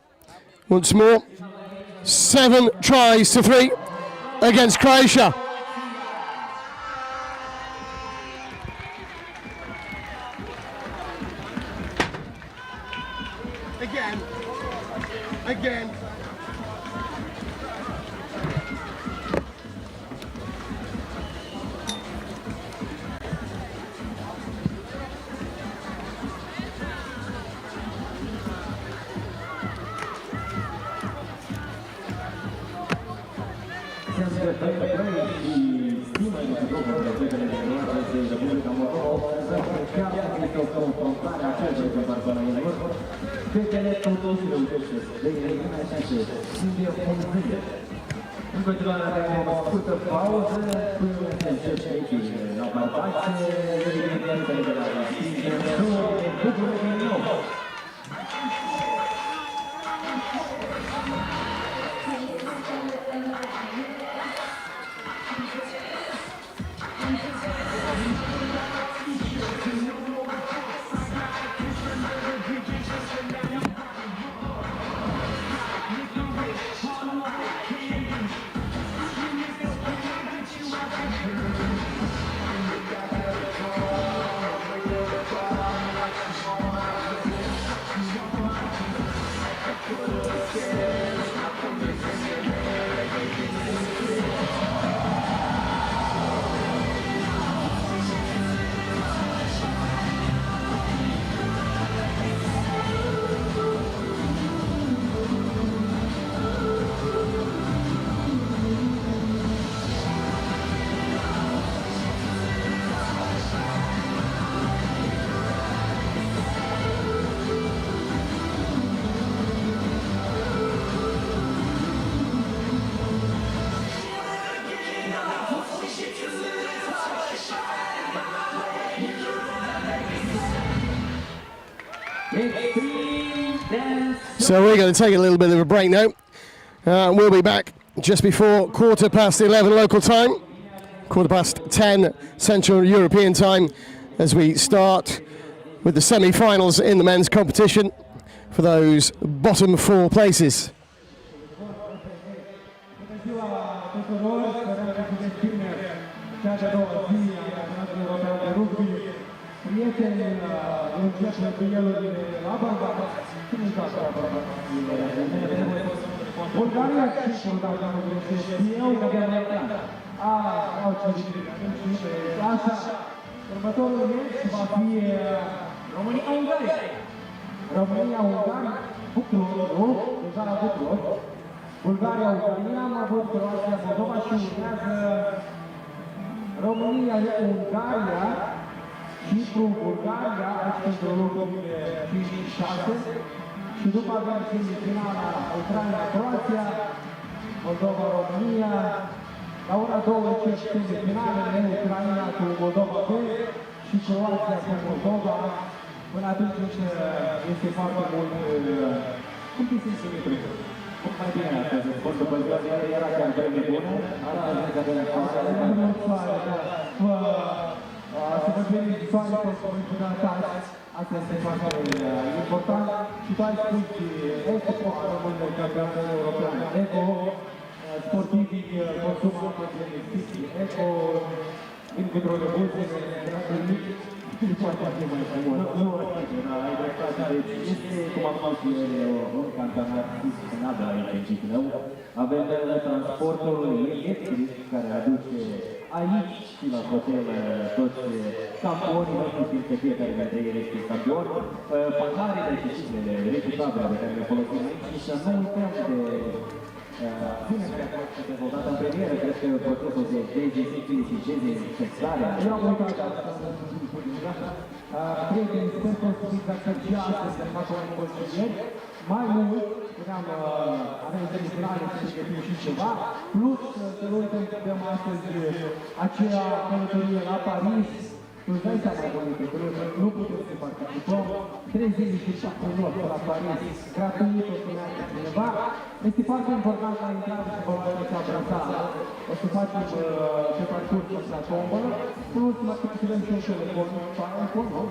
once more. 7 tries to 3 against Croatia. Again. În continuare avem o scurtă pauză până se încerce aici la barbace, evidențele de la București din nou. So we're going to take a little bit of a break now. We'll be back just before 11:15 local time, 10:15 Central European time, as we start with the semi-finals in the men's competition for those bottom 4 places. Bulgaria și Moldova au următorul meci va fi România-Ungaria. România-Ungaria, București, deja la București. Bulgaria, Ucraina, am avut Croația, Moldova și urmează România, Ungaria, Cipru, Bulgaria, aici pentru locurile 5-6 și după avem semifinala Ucraina, Croația, Moldova, România, la ora 2 încep semifinalele, Ucraina cu Moldova B și Croația cu Moldova. Până atunci este foarte mult, cum te simți, Dumitru? Cum mai bine astăzi? Spun că ziua de ieri era chiar vreme bună, astăzi încă de soare, să vă veni soare pe comunitatea, asta este foarte important și tu ai spus că ECO rămâne campionatul european, ECO, sportivii consumă de investiții, ECO, din Hidrorebuție, gratuit, și foarte mai frumos. Nu, ai dreptate, deci este, cum am spus ieri, un campionat sustenabil aici în Chisinau. Avem transportul electric care aduce aici și la hotel toți campionii, nu știu că fiecare dintre ei este campion, paharele și cifrele recutabile pe care le folosim aici și să nu uităm de punerea foarte dezvoltată în premieră, cred că procesul de dezinfecție și dezinfectare. Eu am uitat prieteni, sper că o să fiți acceptați să facă un consilier. Mai mult, avem semifinale să pregătim și ceva, plus să nu uităm că avem astăzi aceea călătorie la Paris. Îți dai seama, Dumitru, că nu putem să participăm 37 nopți la Paris, gratuit, o să meargă cineva. Este foarte important la intrare și vă luați abrățare. O să facem pe parcursul la tombolă, plus la cât să dăm și un telefon, nu?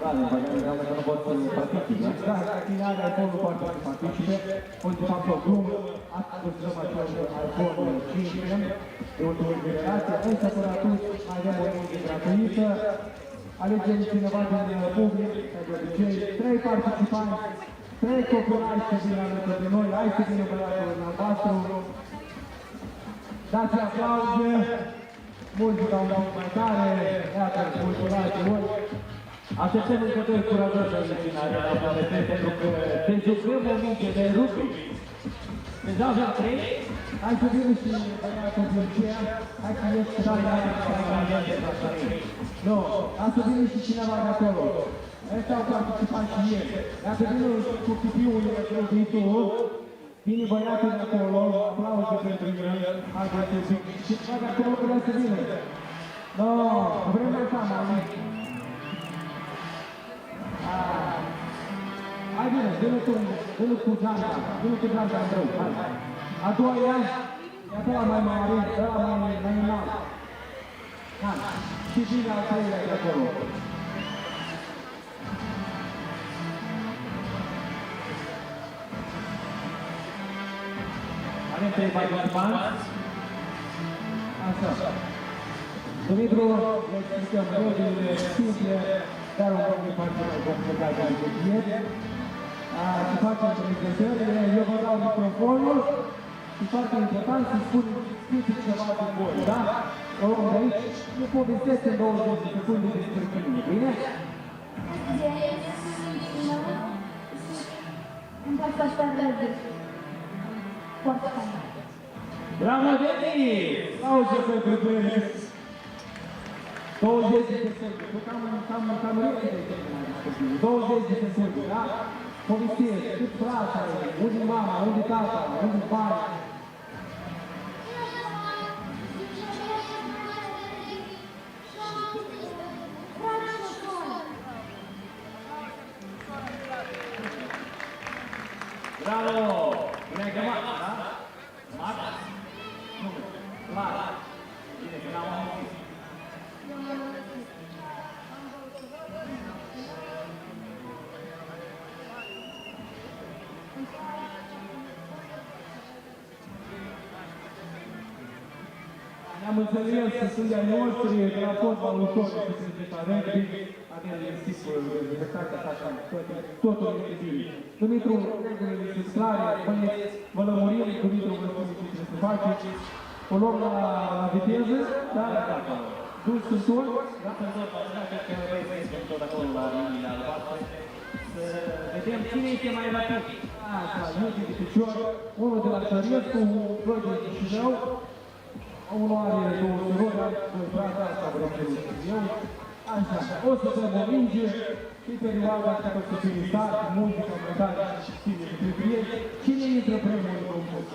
Da, din păcate înseamnă că nu pot să participe. Da, tine are iPhone-ul poate să participe. Poți de fapt o glumă, astăzi dăm acel iPhone 5 de ultimul generație, însă până atunci mai avem o emoție gratuită. Alegem cineva din public, ca de obicei, 3 participanți, 3 copilai să vină alături de noi, hai să vină băiatul în albastru. Dați aplauze, muzica un pic mai tare, iată, mulțumesc voi. Așteptăm încă doi curajoși aici în arena Planetei, pentru că te jucăm o minge de rugby. Deja avem 3, hai să vină și băiatul din ceea, hai să ieși tare la de transparent. Nu, hai să vină și cineva de acolo. Ăștia au participat și ieri. Dacă vină cu pipiul de viitor, vine băiatul de acolo, aplauze pentru el, hai să vină. Și cineva de acolo vrea să vină. Nu, vrem mai seama, amici. Hai bine, vine cu geanta, Andrei, hai. A doua e ăla mai mare, ăla mai înalt. Hai, și vine al treilea de acolo. Avem 3 participanți. Așa. Dumitru, vă explicăm regulile simple, dar un pic de parte mai complicată decât ieri. Și facem prezentările, eu vă dau microfonul și foarte important să spuneți ceva din voi, da? O luăm de aici, nu povestesc în 20 de secunde despre tine, bine? Îmi fac asta verde. Foarte fain. Bravo, Denis! Aplauze pentru Denis! 20 de secunde, cam repede terminat discuțiile, 20 de secunde, da? Povestesc, cât frate are, unde mama, unde tata, unde bani. Bravo! Bine ai chemat, da? Mat? Nu, Lara. Bine, că n-am auzit. Ne-am înțeles că sunt de-ai noștri, de la fotbal ușor, să se zice rugby, avem sticul, respectația așa, totul este bine. Dumitru, regulile sunt clare, băieți, vă lămurim, Dumitru vă spune ce trebuie să faceți. O luăm la viteză, da? Dus în tur, da? Pentru tot, cred că noi să tot acolo la liniile albastre. Vedem cine este mai rapid. Așa, iute de picior, unul de la Căriescu, doi de Chisinau, unul are două surori, doi frate, asta vreau să eu. Așa, o să dăm o minge, și perioada asta să fie start, muzica, mâncare și stile de privieri. Cine intră primul în concurs?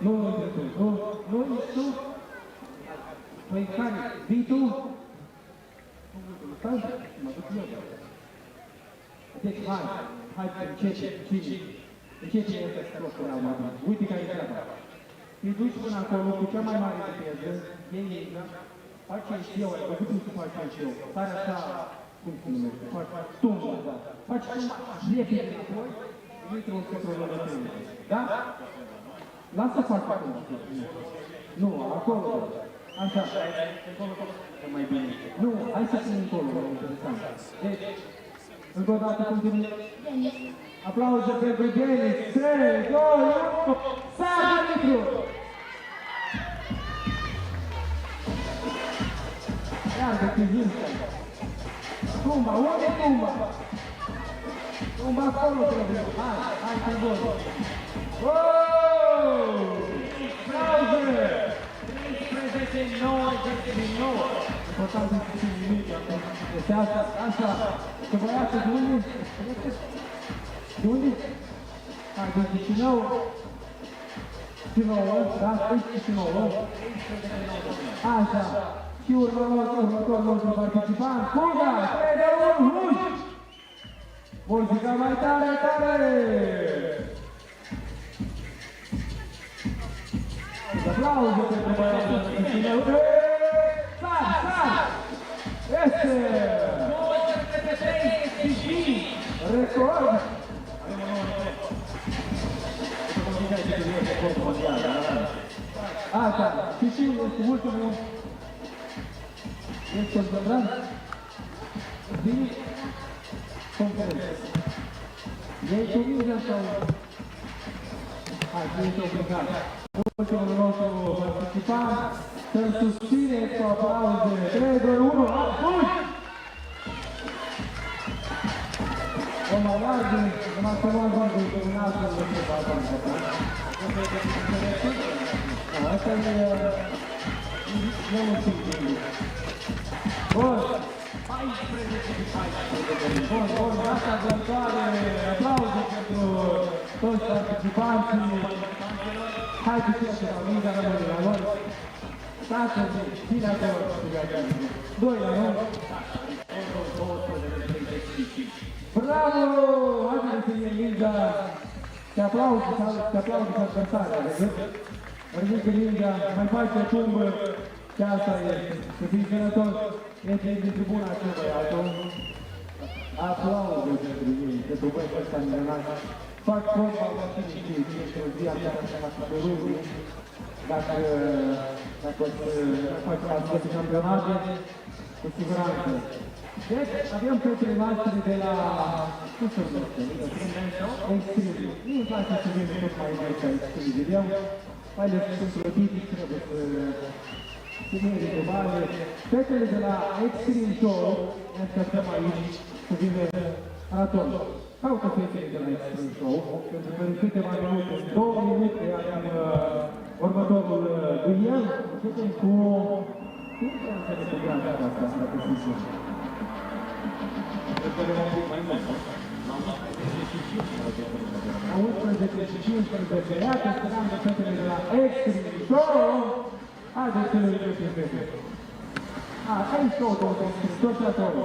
Nu intră tu, nu ești tu? Păi care, vii tu? Stai, mă duc eu. Deci, hai, încet, cine este scos până la urmă? Uite care e treaba. Te duci până acolo cu cea mai mare viteză, ei, faci și eu, ai văzut cum se face și eu. Pare așa, cum se numește, faci tumbă, da. Faci tumbă, repede înapoi, uite un controlor de tine. Da? Lasă fac acolo. Nu, acolo. Așa. Mai bine. Nu, hai să fim încolo, interesant. Deci, încă o dată continuăm. Aplauze pentru Denis. 3, 2, 1, sare litru! Iartă, Chisinau. Tumba, unde tumba? Tumba acolo trebuie. Hai, pe bun. Aplauze! 13, 9, 9. Important să fie nimic. Este asta. Să vă iasă de unde? De unde? Hai, de Chisinau. Chisinau, da? Chisinau. Așa. Și următorul nostru participant. Fuga! 3 de 1, huși! Muzica mai tare! Aplauze pentru băiatul Chisinau. Sar! Este! 935! Record! Așa, și este ultimul. Este Zăbran. Din conferență. Ei cu mingea sau... Hai, este obligat. Ultimul nostru participant. Să-l susțineți cu aplauze. 3, 2, 1, fugi! O mai largă, numai să luăm vândul de un astfel de balcon. Asta e... nu mă simt bine. Bun. 14. Bun, data viitoare. Aplauze pentru toți participanții. Haideți să la minga rămâne la lor. Stați-o, bine acolo. 2 la 1. Bravo! Haideți să iei minga. Te aplauzi adversarea, vezi? Ridică minga, mai faci o tumbă. Și asta este. Să fii sănătos. Este din tribuna aceea băiatul. Aplauze pentru ei, pentru băieții ăsta minunat. Fac fotbal, cine știe, este o zi aceea pe Rugby. Dacă faci astfel campionate, cu siguranță. Deci, avem prieteni noastre de la... cum se numește? Extreme. Nu îmi place să vin tot mai mult ca Extreme, vedeam. Mai ales sunt plătiți, trebuie să vină de bani. Fetele de la Extreme Show, ne așteptăm aici, să vină Anaton. Caută fetele de la Extreme Show, pentru că în câteva minute, 2 minute, avem următorul duel. Începem cu... cum trebuie să ne cugeam asta pe Sfântul? La 11 și 15, iată, spuneam de fetele de la Extreme Show. Haideți să le vedem pe fete. Aici toți acolo.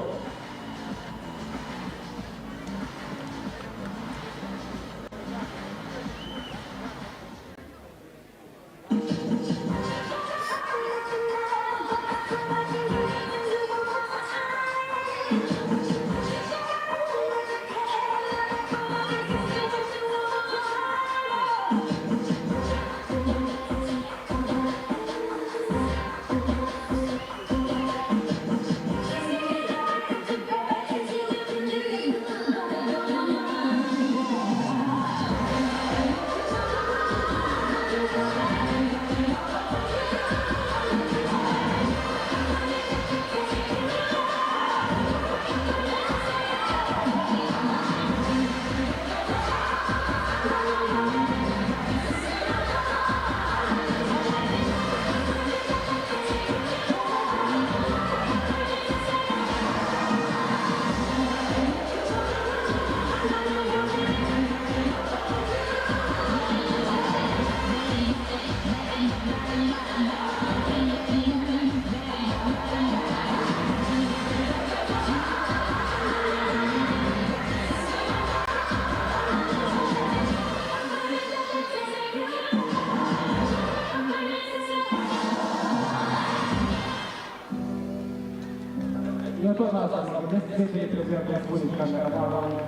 fetele trebuia să spuneți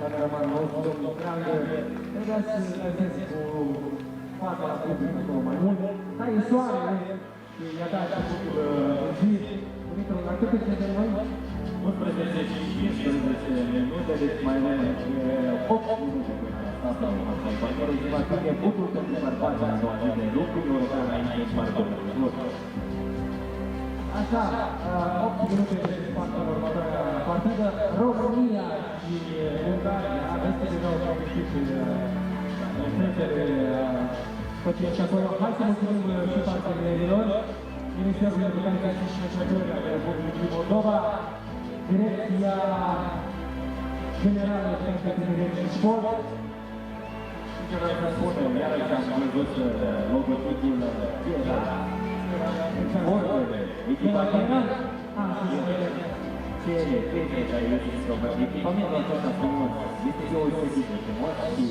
cameramanul nostru, domnul Creangă, trebuia să lăsați cu fața la public mai mult. Da, e soarele, i-a dat începutul zi. Dumitru, la câte de noi? 11 și 15 minute, deci mai mult 8 minute până la asta. Parcurul și va fi debutul pentru bărbații a doua zi de rugby european aici în parcurul. Așa, 8 minute de parcurul următoarea partidă. Romania și Bulgaria, este de nou pregătit trecere pătiți acolo. Hai să mulțumim și partenerilor. Ministerul de Educație și Cercetări al Republicii Moldova, Direcția Generală pentru Tineret și Sport. Și ce vreau să spun, iarăși am văzut logotipul Chiesa, echipa generală. Ce fete aici sunt echipamentul acesta frumos, este deosebit de frumos și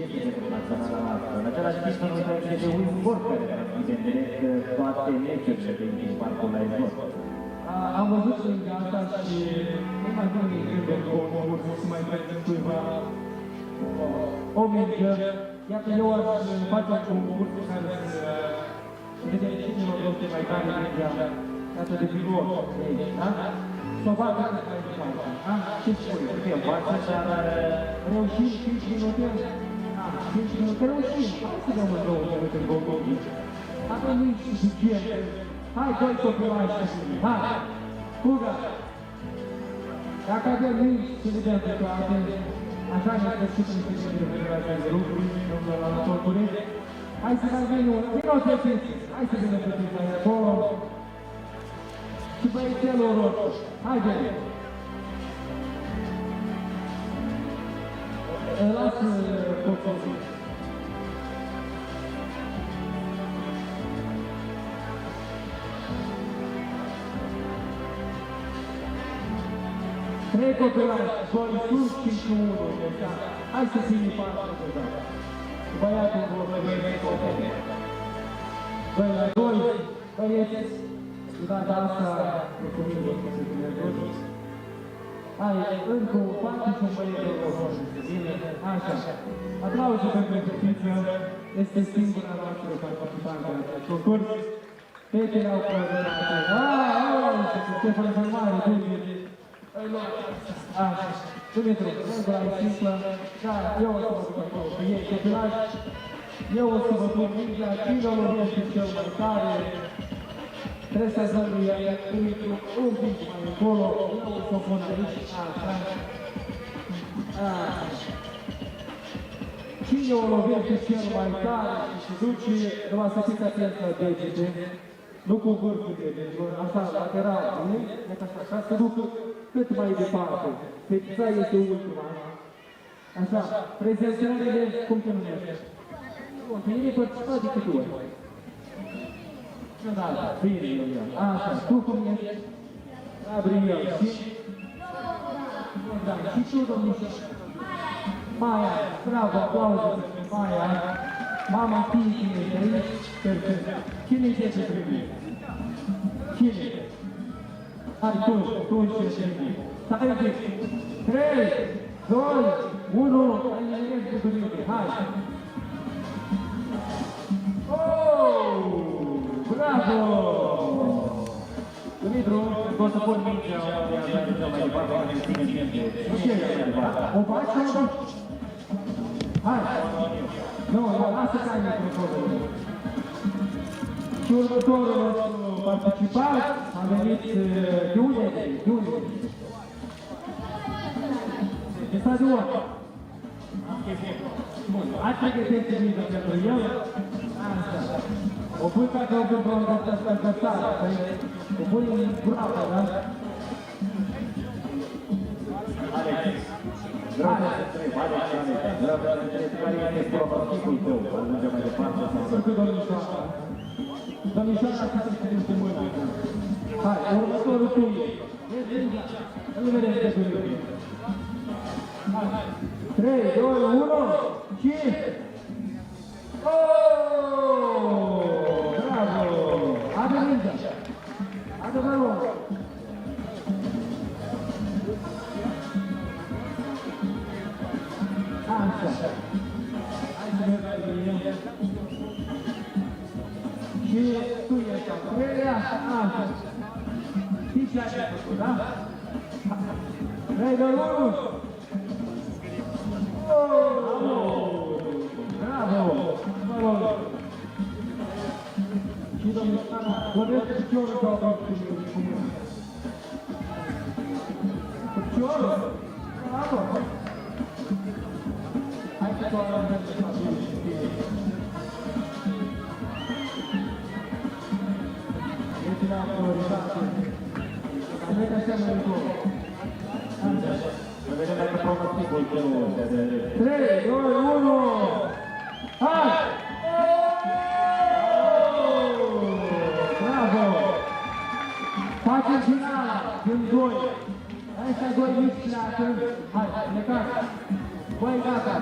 este pentru naționala noastră. În același timp, nu uităm și de un sport care transmite în direct toate meciurile din parcul la sport. Am văzut lângă asta și nu mai bine de concurs, să mai mergem cuiva o mingă. Iată, eu aș face un concurs care să vedem cine lovește mai tare mingea, iată de pilot aici, da? Să o bată mai departe, da? Ce spune? Putem face, dar reușim 5 minute? 5 minute reușim, hai să dăm în 2 minute în concurs. Dacă nu-i suficient, hai, doi copilași, hai, fugă! Dacă avem mingi, să le dăm pe toate, așa ne-a crescut în Chisinau de Federația de Rugby, domnul Anatol Curet. Hai să mai veni unul, vină-o fetiți, hai să vină fetiți mai acolo. Și băiețelul roșu, hai veni! Lasă copilul. Trei copilași, doi sus și unul. Hai să ținem partea deja. Băiatul vor veni copii. Doi la doi, băieți. Și data asta, mulțumim vă să fie toți. Hai, încă un parte și un băietul roșu. Așa. Aplauze pentru fetiță. Este singura noastră participantă la acest concurs. Fetele au prezentate. Ștefan cel Mare, Dumitru. Așa. Dumitru, regula e simplă. Da, eu o să vă duc acolo cu ei copilași. Eu o să vă duc mingea. Cine o lovește cel mai tare? Trebuie să zâmbie Dumitru un pic mai încolo. Eu o să o pun aici. Așa. Așa. Cine o lovește cel mai tare și se duce, numai să fiți atenți la degete, nu cu vârful degetelor, așa, lateral, nu? Așa, să ducă cât mai departe. Fetița este ultima. Așa, prezentările, cum te numești? Bun, pe ei participat decât tu. Da, bine, Iulian. Așa, tu cum ești? Gabriel, și? Da, și tu, domnișor? Maia, bravo, aplauze pentru Maia. Mama fiicii este aici, perfect. Cine este ce trebuie? Cine? Hai, tu ești ce trebuie. Stai de 3, 2, 1, hai, ești cu Dumitru, hai. Oh, bravo! Dumitru, o să pun mingea mai departe, o faci sau nu? Hai! Nu, lasă ca microfonul. Și următorul nostru participant a venit de unde? De stadion. Bun, ai pregătește mingea pentru el. Asta. O pui ca că o pentru adversară. O pui în groapă, da? Alex. Vreau să te întreb, Alex și Alex, vreau să te întreb care este pronosticul tău, să ajungem mai departe sau să... Pentru domnișoara. Domnișoara să se ținem cu mâna. Hai, următorul tu e. Nu vedem de Dumitru. Hai, 3, 2, 1 și... Oh! Bravo! Adă mingea! Adă balonul! Așa. Hai să merg pe linie. Și tu ești al treilea. Așa. Știi ce ai făcut, da? 3, 2, 1. Bravo! Bravo! Și domnul Stana, vorbește piciorul sau piciorul? Piciorul? Bravo! Hai să tu arătăm și ești la prioritate. Avem așa mai bun. Să vedem dacă pronosticul tău se vede. 3, 2, 1! Hai! Bravo! Facem finala, când 2. Ăștia 2 mici pleacă. Hai, plecați! Băi, gata!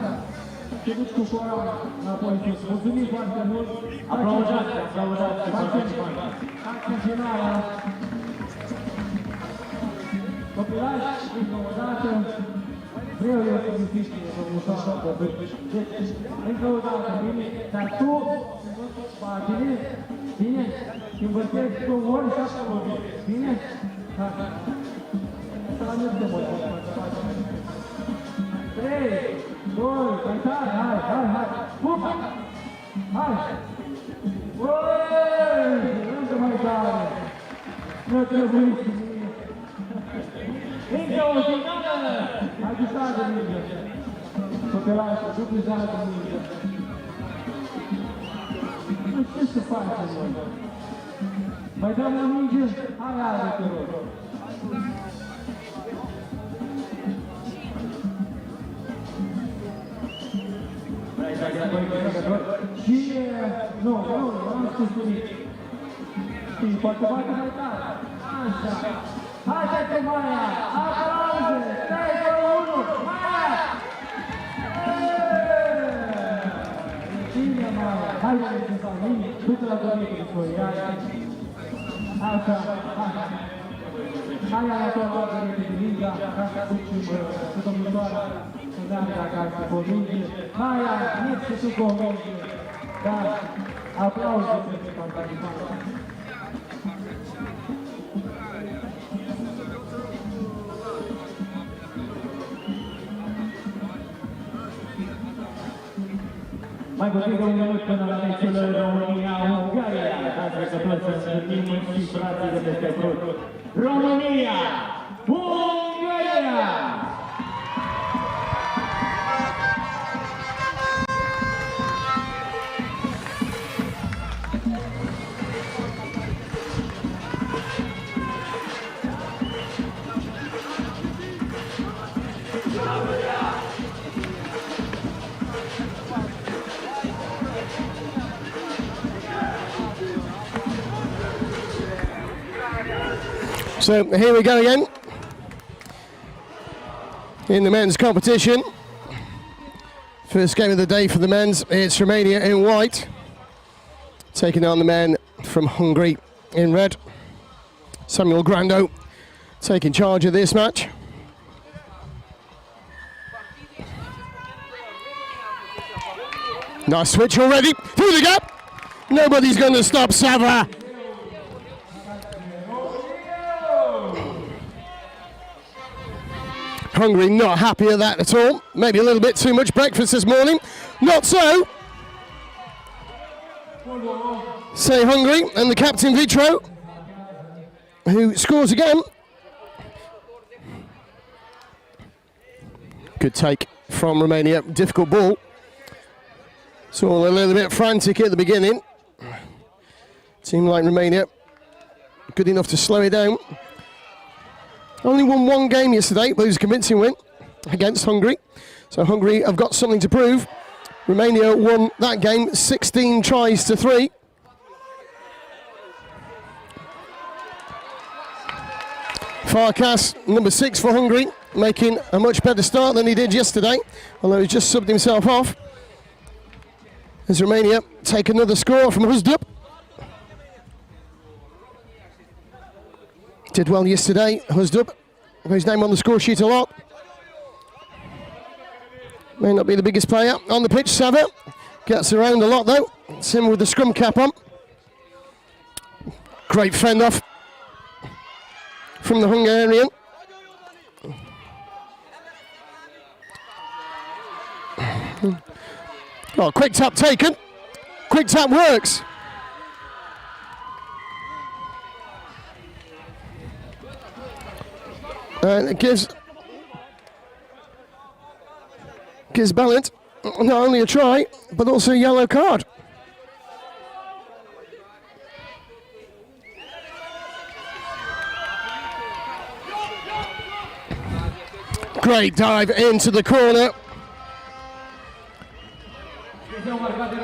Te duci cu coroana înapoi sus. Mulțumim foarte mult! Aplaudați, aplaudați! Facem finala! Copilași, încă o dată, vreau eu să nu fiți domnul Soșotă, deci, încă o dată, bine, dar tu, spatele, bine, învățești cu ori 7 ori, bine? Ha, asta la mine de mult, 3, 2, mai tare, hai, pupa, hai, oi, încă mai tare, nu trebuie să încă o finală! Hai cu stare de mingă! Copelașă, după zare de mingă! Nu știu ce facem noi! Mai dăm la mingă? Hai, te rog! Și... Nu, am spus nimic! Știi, poate bate mai tare! Așa! Haideți, Maia! Aplauze! 3, 2, 1! Maia! Bine, Maia! Haideți, Cezanini! Du-te la dormitul de voi! Așa! Hai la toată dormitul de Liga! Ca să ducem cu domnitoarea să dăm dacă ar fi convinge! Maia, nici să tu convinge! Dar aplauze pentru participanți! Mai puțin de un minut până la meciul România-Bulgaria. Dați trecători să întâlnim și frații de peste tot. România! Bulgaria! So here we go again in the men's competition. First game of the day for the men's. It's Romania in white, taking on the men from Hungary in red. Samuel Grando taking charge of this match. Nice switch already, through the gap. Nobody's going to stop Sava. Hungary not happy at that at all. Maybe a little bit too much breakfast this morning. Not so. Say Hungary and the captain Vitro, who scores again. Good take from Romania. Difficult ball. It's all a little bit frantic at the beginning. Seemed like Romania good enough to slow it down. Only won one game yesterday, but it was a convincing win against Hungary. So Hungary have got something to prove. Romania won that game 16 tries to 3. Farkas, number 6 for Hungary, making a much better start than he did yesterday, although he just subbed himself off. As Romania take another score from Huzdup. Did well yesterday, Huzdup. His name on the score sheet a lot. May not be the biggest player on the pitch, Sava. Gets around a lot though. It's him with the scrum cap on. Great fend off from the Hungarian. Oh, quick tap taken. Quick tap works. And it gives Ballant not only a try, but also a yellow card. Great dive into the corner.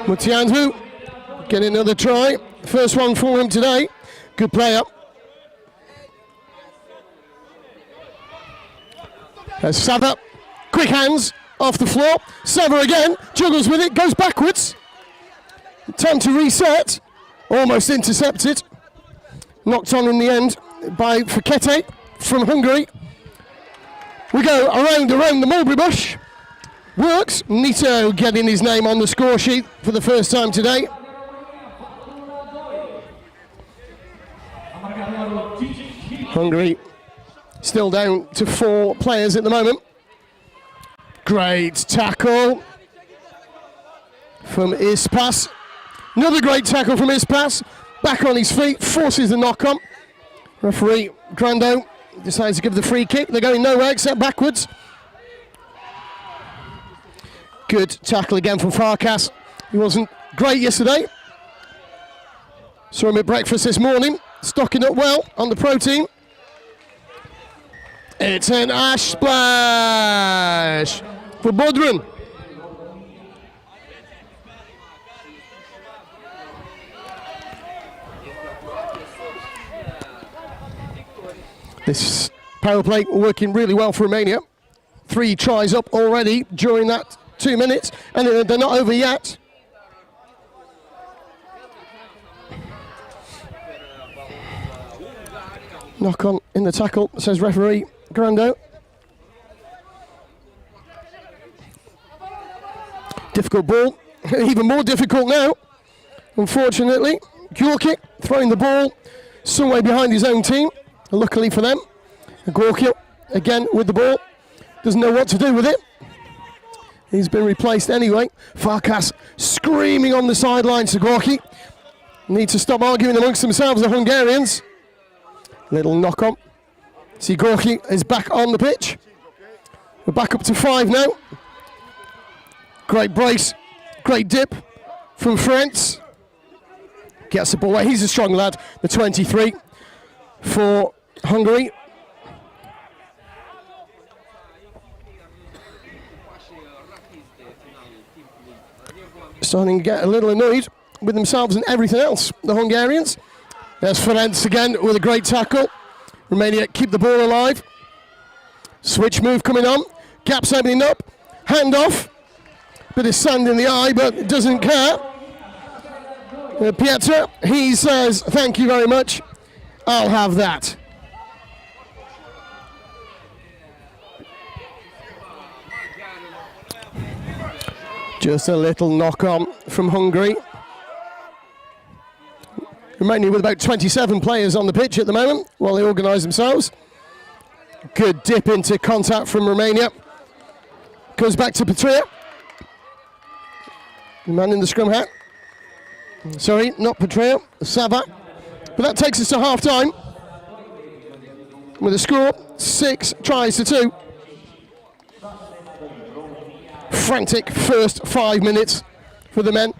Mutianzu getting another try. First one for him today. Good player. There's Sava. Quick hands off the floor. Sava again. Juggles with it. Goes backwards. Time to reset. Almost intercepted. Knocked on in the end by Fekete from Hungary. We go around the mulberry bush. Works. Nito getting his name on the score sheet for the first time today. Hungary still down to 4 players at the moment. Great tackle from Ispas. Another great tackle from Ispas. Back on his feet, forces the knock on. Referee Grando decides to give the free kick. They're going nowhere except backwards. Good tackle again from Farkas. He wasn't great yesterday. Saw him at breakfast this morning, stocking up well on the protein. It's an ash splash for Bodrum. This power play working really well for Romania. 3 tries up already during that 2 minutes, and they're not over yet. Knock on in the tackle, says referee Grando. Difficult ball, even more difficult now. Unfortunately, Gorky throwing the ball some way behind his own team. Luckily for them, Gorky again with the ball, doesn't know what to do with it. He's been replaced anyway. Farkas screaming on the sidelines to Gorky. Need to stop arguing amongst themselves, the Hungarians. Little knock on. See, Gorky is back on the pitch. We're back up to 5 now. Great brace, great dip from France. Gets the ball away. He's a strong lad, the 23 for Hungary. Starting to get a little annoyed with themselves and everything else, the Hungarians. There's Ferenc again with a great tackle. Romania keep the ball alive. Switch move coming on. Gaps opening up. Hand off. Bit of sand in the eye, but doesn't care. Pietra, he says, thank you very much. I'll have that. Just a little knock on from Hungary. Romania with about 27 players on the pitch at the moment while they organise themselves. Good dip into contact from Romania. Goes back to Petria. The man in the scrum hat. Sorry, not Petria, Sava. But that takes us to half time. With a score, 6 tries to 2. Frantic first 5 minutes for the men.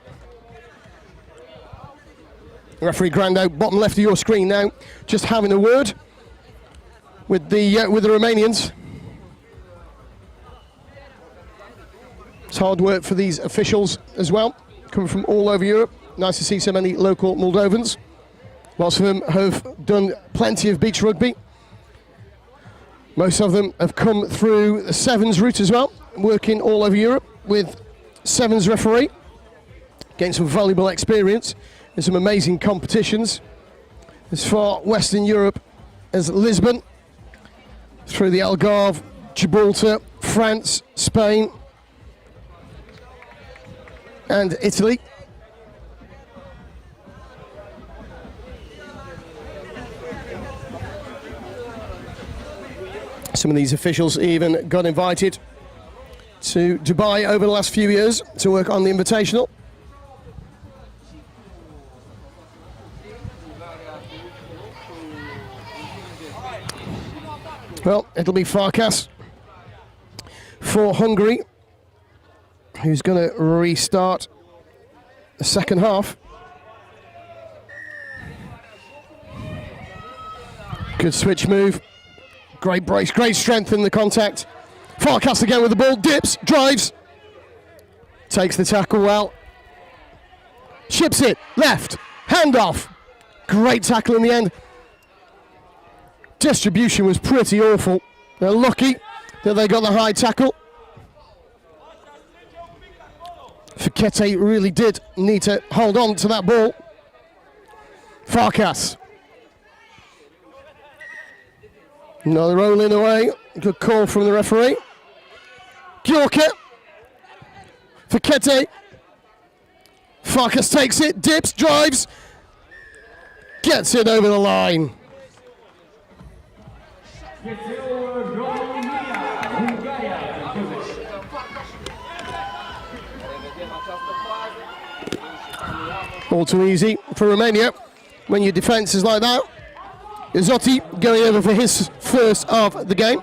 Referee Grando, bottom left of your screen now, just having a word with the Romanians. It's hard work for these officials as well, coming from all over Europe. Nice to see so many local Moldovans. Lots of them have done plenty of beach rugby. Most of them have come through the Sevens route as well, working all over Europe with Sevens referee, getting some valuable experience in some amazing competitions as far Western Europe as Lisbon, through the Algarve, Gibraltar, France, Spain, and Italy. Some of these officials even got invited to Dubai over the last few years to work on the Invitational. Well, it'll be Farkas for Hungary, who's going to restart the second half. Good switch move. Great brace, great strength in the contact. Farkas again with the ball, dips, drives. Takes the tackle well. Ships it, left, handoff. Great tackle in the end. Distribution was pretty awful. They're lucky that they got the high tackle. Fikete really did need to hold on to that ball. Farkas. Another rolling away. Good call from the referee. Gjorka. Fikete. Farkas takes it, dips, drives. Gets it over the line. All too easy for Romania when your defence is like that. Zotti going over for his first of the game.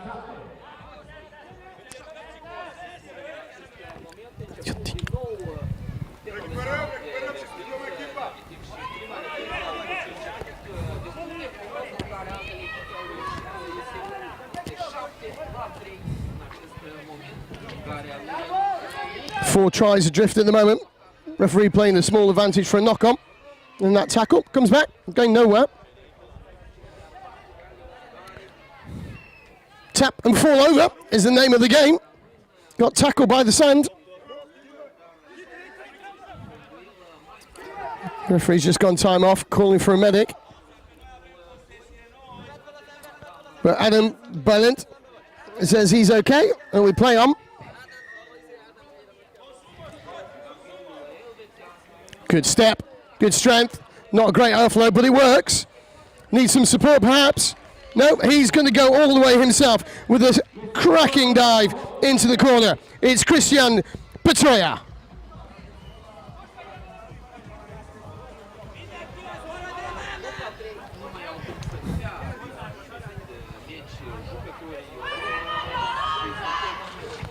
Four tries adrift at the moment. Referee playing a small advantage for a knock-on. And that tackle comes back, going nowhere. Tap and fall over is the name of the game. Got tackled by the sand. Referee's just gone time off, calling for a medic. But Adam Balint says he's okay, and we play on. Good step, good strength. Not a great offload, but it works. Needs some support, perhaps. No, he's going to go all the way himself with a cracking dive into the corner. It's Christian Petroia.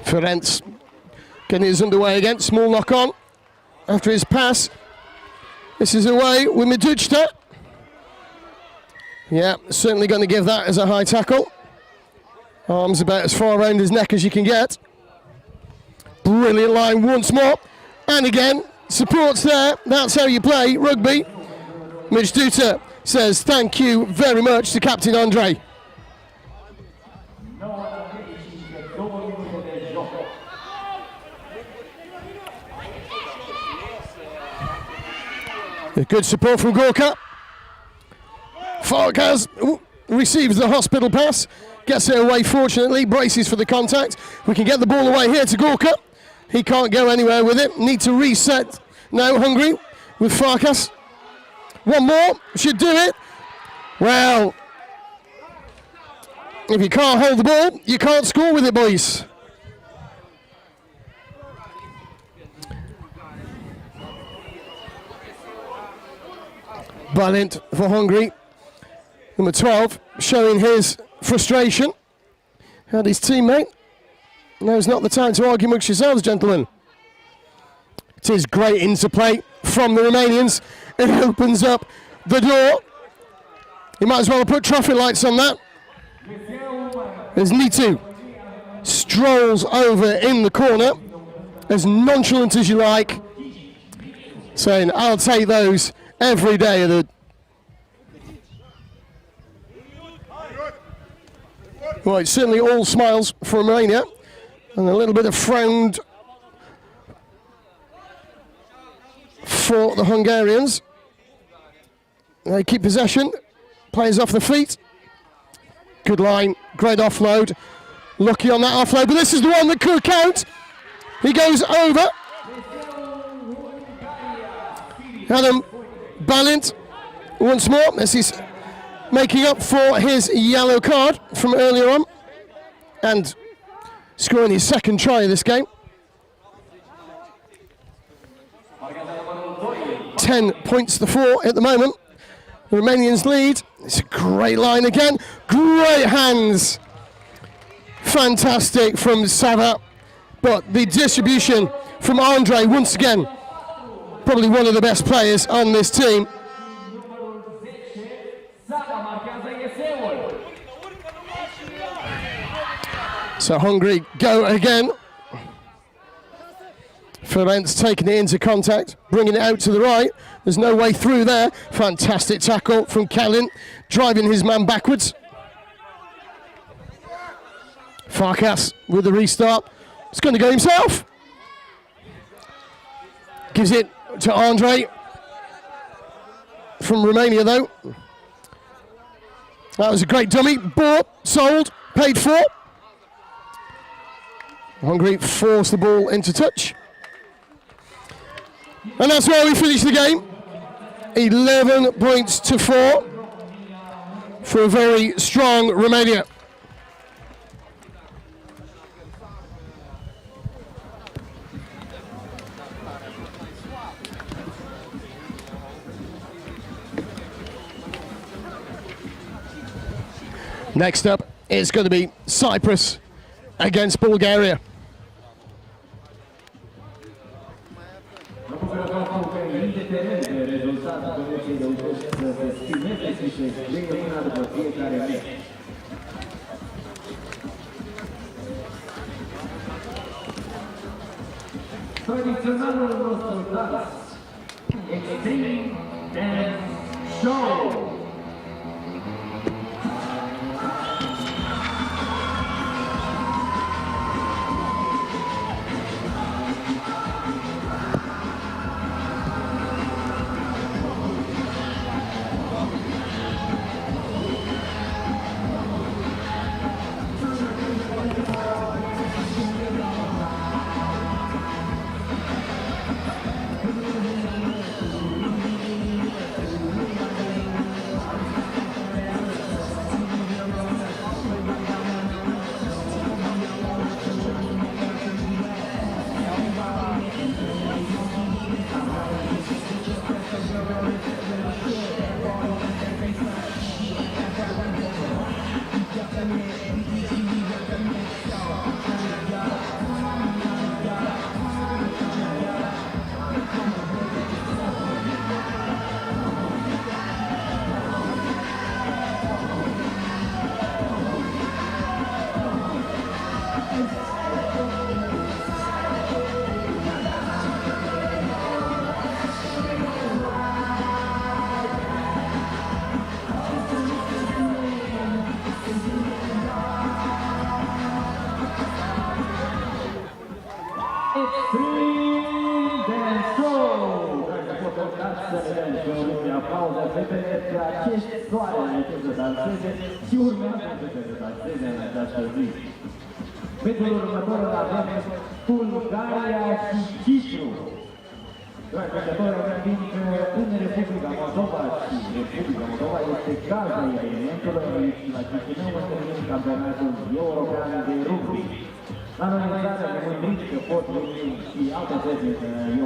Ferenc getting his underway again. Small knock on after his pass. This is away with Medujta. Yeah, certainly going to give that as a high tackle. Arms about as far around his neck as you can get. Brilliant line once more. And again, support's there. That's how you play rugby. Medujta says thank you very much to Captain Andre. Good support from Gorka. Farkas receives the hospital pass, gets it away fortunately, braces for the contact. We can get the ball away here to Gorka. He can't go anywhere with it. Need to reset now, Hungary, with Farkas. One more, should do it. Well, if you can't hold the ball, you can't score with it, boys. Balint for Hungary. Number 12, showing his frustration. Had his teammate. Now's not the time to argue amongst yourselves, gentlemen. It is great interplay from the Romanians. It opens up the door. You might as well put traffic lights on that. As Nitu strolls over in the corner, as nonchalant as you like, saying, I'll take those every day of the... Well, it's certainly all smiles for Romania, and a little bit of frown for the Hungarians. They keep possession, players off the feet. Good line, great offload. Lucky on that offload, but this is the one that could count. He goes over. Adam Balint once more. This is making up for his yellow card from earlier on and scoring his second try of this game. 10 points to 4 at the moment. The Romanians lead. It's a great line again. Great hands. Fantastic from Sava. But the distribution from Andre, once again, probably one of the best players on this team. So Hungary go again. Ferenc's taking it into contact, bringing it out to the right. There's no way through there. Fantastic tackle from Kalin, driving his man backwards. Farkas with the restart. He's going to go himself. Gives it to Andre. From Romania, though. That was a great dummy. Bought, sold, paid for. Hungary forced the ball into touch. And that's where we finish the game. 11 points to 4 for a very strong Romania. Next up, it's going to be Cyprus against Bulgaria. Tradiționalul nostru dans, Extreme Dance Show. Pentru următorul avem Bulgaria și Chisinau. Dragi jucători, amintim că în Republica Moldova și Republica Moldova este gazda evenimentului la Chisinau întâlnim campionatul european de rugby. La organizarea ne mândrim că pot veni și alte țări din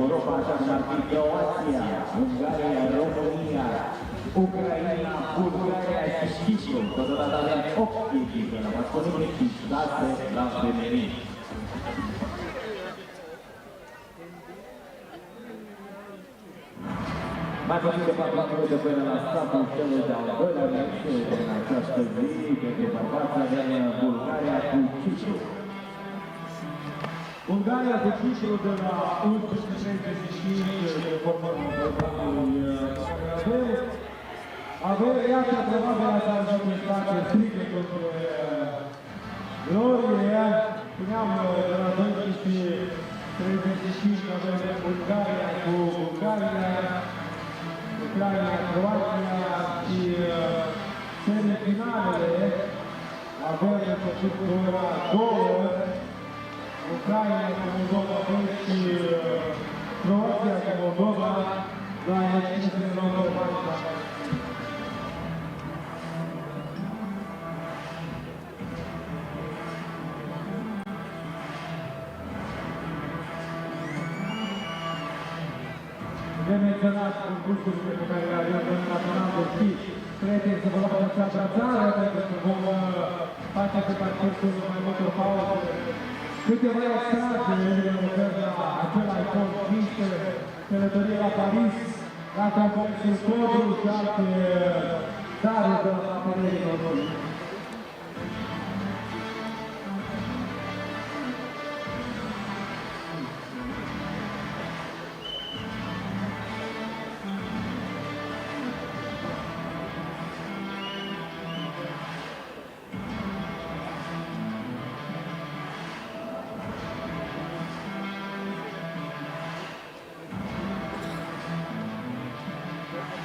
Europa, așa cum ar fi Croația, Ungaria, România, Ucraina, Bulgaria și Cyprus. Totodată avem 8 echipe la masculini și 6 la feminin. Mai puțin de 4 minute până la startul celui de-al doilea meci în această zi, pentru bărbați avem Bulgaria cu Cyprus. Bulgaria cu Cyprus de la 11:35 de formătul programului avem, iată, probabil ați ajuns în spațiu stricte pentru glorie. Spuneam de la 12:35 avem Bulgaria cu Bulgaria, Ucraina, Croația și semifinalele avem început cu ora 2, Ucraina cu Moldova și Croația cu Moldova. De menționat concursurile pe care le avem în campionatul și prieteni să vă luați această țară pentru că vom face pe parcursul mai multor pauze câteva extragere de refer la acela iPhone 15, călătorie la Paris, la complexul Codru și alte daruri de la partenerii noștri.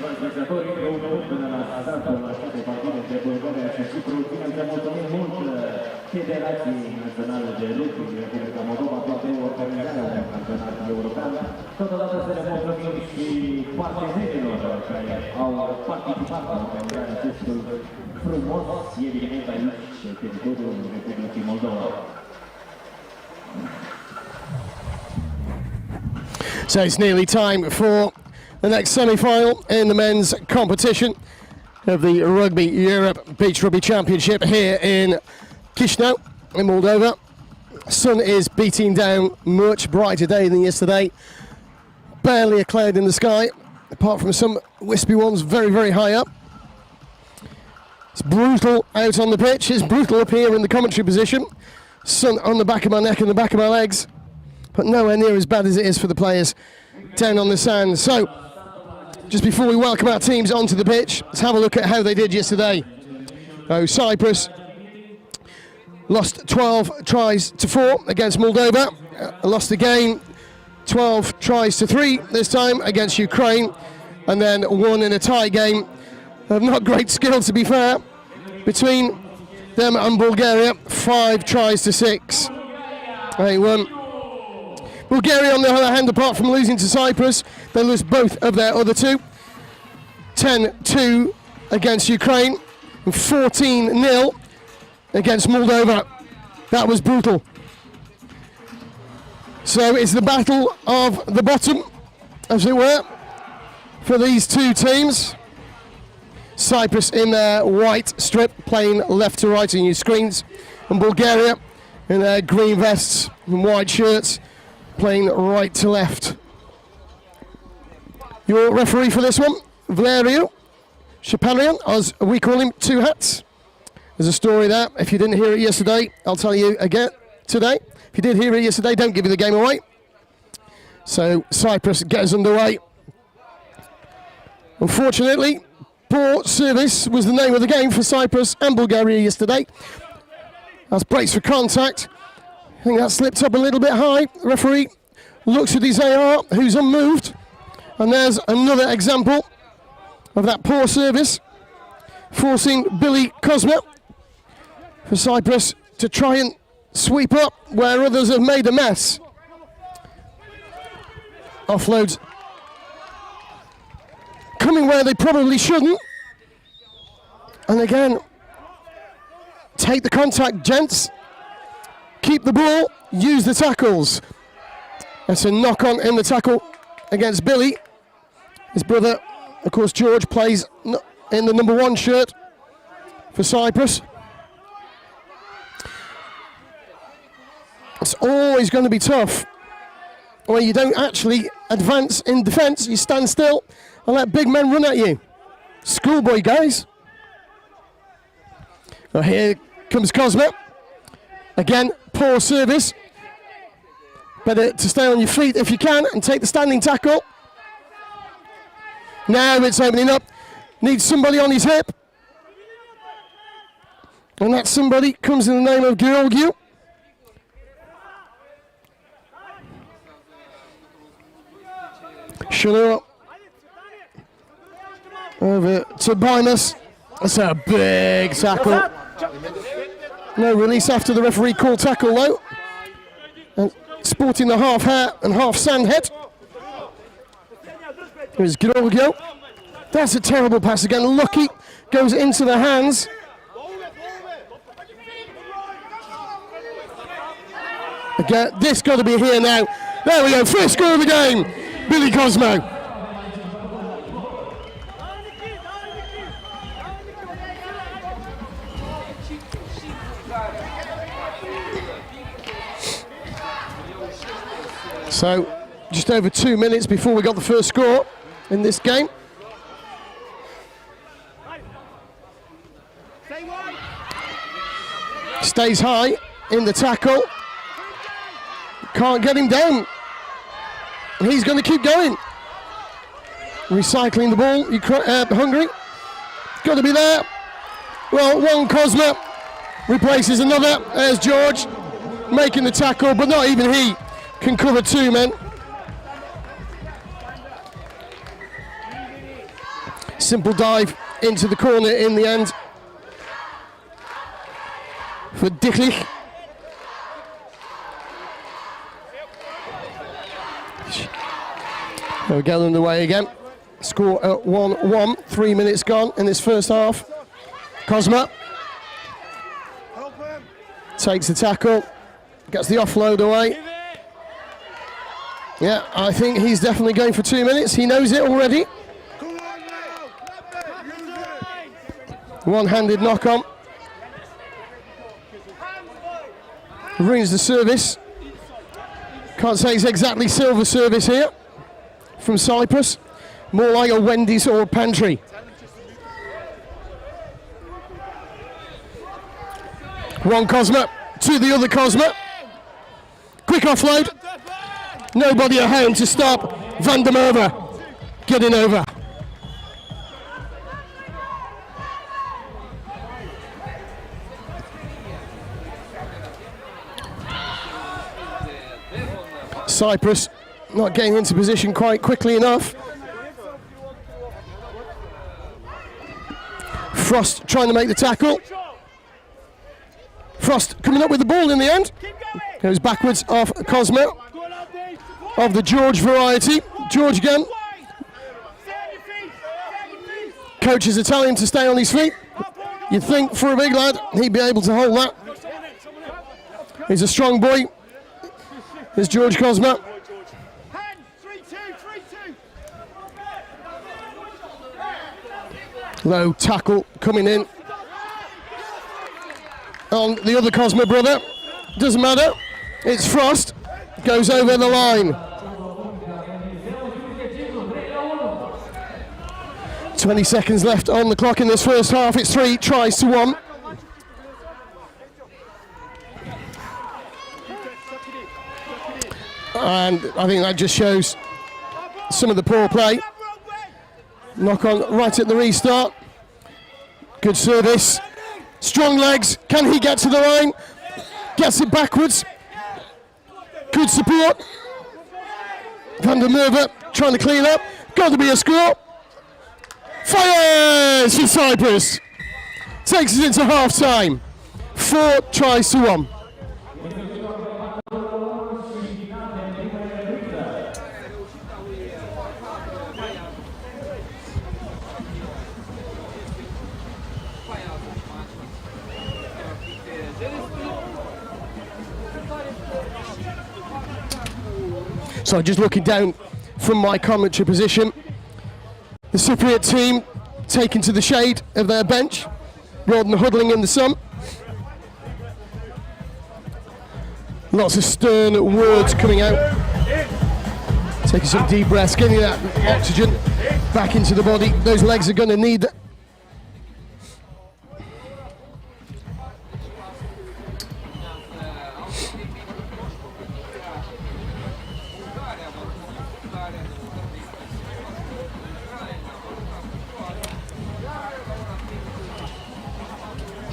Organizatorii împreună până la startul acestei partide de Bulgaria și Cyprus. Ținem să mulțumim mult Federației Naționale de Rugby din Republica Moldova pentru organizarea unui campionat european. Totodată să le mulțumim și partenerilor care au participat la organizarea acestui frumos eveniment aici pe teritoriul Republicii Moldova. So it's nearly time for the next semi-final in the men's competition of the Rugby Europe Beach Rugby Championship here in Chisinau in Moldova. Sun is beating down, much brighter day than yesterday. Barely a cloud in the sky, apart from some wispy ones very, very high up. It's brutal out on the pitch, it's brutal up here in the commentary position. Sun on the back of my neck and the back of my legs, but nowhere near as bad as it is for the players down on the sand. So, just before we welcome our teams onto the pitch, let's have a look at how they did yesterday. So Cyprus lost 12 tries to 4 against Moldova. Lost again 12 tries to 3 this time against Ukraine, and then won in a tie game of not great skill, to be fair, between them and Bulgaria. 5 tries to 6. They won. Bulgaria, on the other hand, apart from losing to Cyprus, they lost both of their other 2. 10-2 against Ukraine and 14-0 against Moldova. That was brutal. So it's the battle of the bottom, as it were, for these two teams. Cyprus in their white strip, playing left to right on your screens, and Bulgaria in their green vests and white shirts, playing right to left. Your referee for this one, Valerio Shaparian, as we call him, 2 hats. There's a story there. If you didn't hear it yesterday, I'll tell you again today. If you did hear it yesterday, don't give you the game away. So Cyprus gets underway. Unfortunately, poor service was the name of the game for Cyprus and Bulgaria yesterday. That's breaks for contact. I think that slipped up a little bit high. The referee looks at his AR, who's unmoved. And there's another example of that poor service, forcing Billy Cosma for Cyprus to try and sweep up where others have made a mess. Offloads coming where they probably shouldn't. And again, take the contact, gents. Keep the ball, use the tackles. That's a knock-on in the tackle against Billy. His brother, of course, George, plays in the number 1 shirt for Cyprus. It's always going to be tough when you don't actually advance in defence. You stand still and let big men run at you. Schoolboy guys. Well, here comes Cosma. Again, poor service. Better to stay on your feet if you can and take the standing tackle. Now it's opening up. Needs somebody on his hip. And that somebody comes in the name of Georgiou. Shalua. Over to Bimus. That's a big tackle. No release after the referee called tackle though. And sporting the half hair and half sand head. Here's Georgio. That's a terrible pass again. Lucky goes into the hands. Again, this got to be here now. There we go, first score of the game. Billy Cosmo. So, just over 2 minutes before we got the first score in this game. Stays high in the tackle. Can't get him down. He's going to keep going. Recycling the ball, Hungary. Got to be there. Well, one Cosma replaces another. There's George making the tackle, but not even he can cover two men. Simple dive into the corner in the end for Dicklich. We're getting underway again. Score at 1-1. 3 minutes gone in this first half. Cosma takes the tackle, gets the offload away. Yeah, I think he's definitely going for 2 minutes. He knows it already. One-handed knock on. Ruins the service. Can't say it's exactly silver service here from Cyprus. More like a Wendy's or a pantry. One Cosma to the other Cosma. Quick offload. Nobody at home to stop Van der Merwe getting over. Cyprus not getting into position quite quickly enough. Frost trying to make the tackle. Frost coming up with the ball in the end. Goes backwards off Cosmo of the George variety. George again. Coaches are telling him to stay on his feet. You'd think for a big lad he'd be able to hold that. He's a strong boy. There's George Cosmo. Low tackle coming in on the other Cosmo brother. Doesn't matter. It's Frost. Goes over the line. 20 seconds left on the clock in this first half. It's 3 tries to 1. And I think that just shows some of the poor play. Knock on right at the restart. Good service. Strong legs. Can he get to the line? Gets it backwards. Good support. Van der Merwe trying to clean up. Got to be a score. Fires for Cyprus. Takes us into half time. 4 tries to 1. So just looking down from my commentary position, the Cypriot team taken to the shade of their bench rather than huddling in the sun. Lots of stern words coming out. Taking some deep breaths, getting that oxygen back into the body. Those legs are going to need that.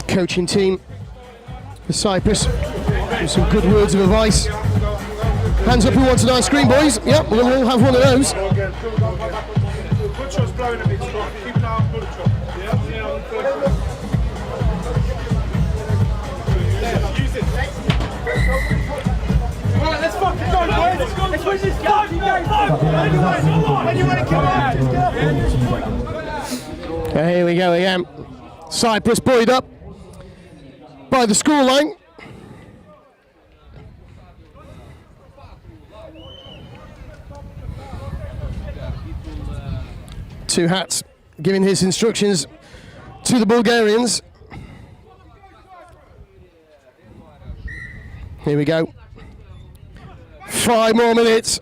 Coaching team for Cyprus with some good words of advice. Hands up who wants an ice cream, boys. Yep, we'll all have one of those. Let's fucking go, boys. Let's win this fucking game. Anyone come out? Here we go again. Cyprus buoyed up by the scoreline. Two Hats giving his instructions to the Bulgarians. Here we go. 5 more minutes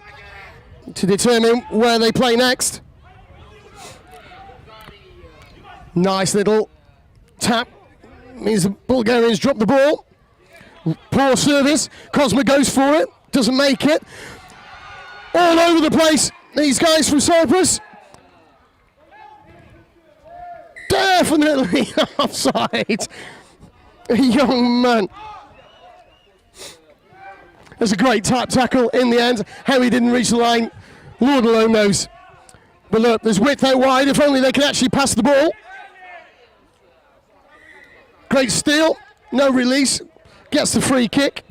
to determine where they play next. Nice little tap. Means the Bulgarians drop the ball. Poor service. Cosma goes for it. Doesn't make it. All over the place. These guys from Cyprus. Definitely offside. A young man. That's a great tap tackle in the end. How he didn't reach the line, Lord alone knows. But look, there's width out wide. If only they can actually pass the ball. Great steal. No release. Gets the free kick.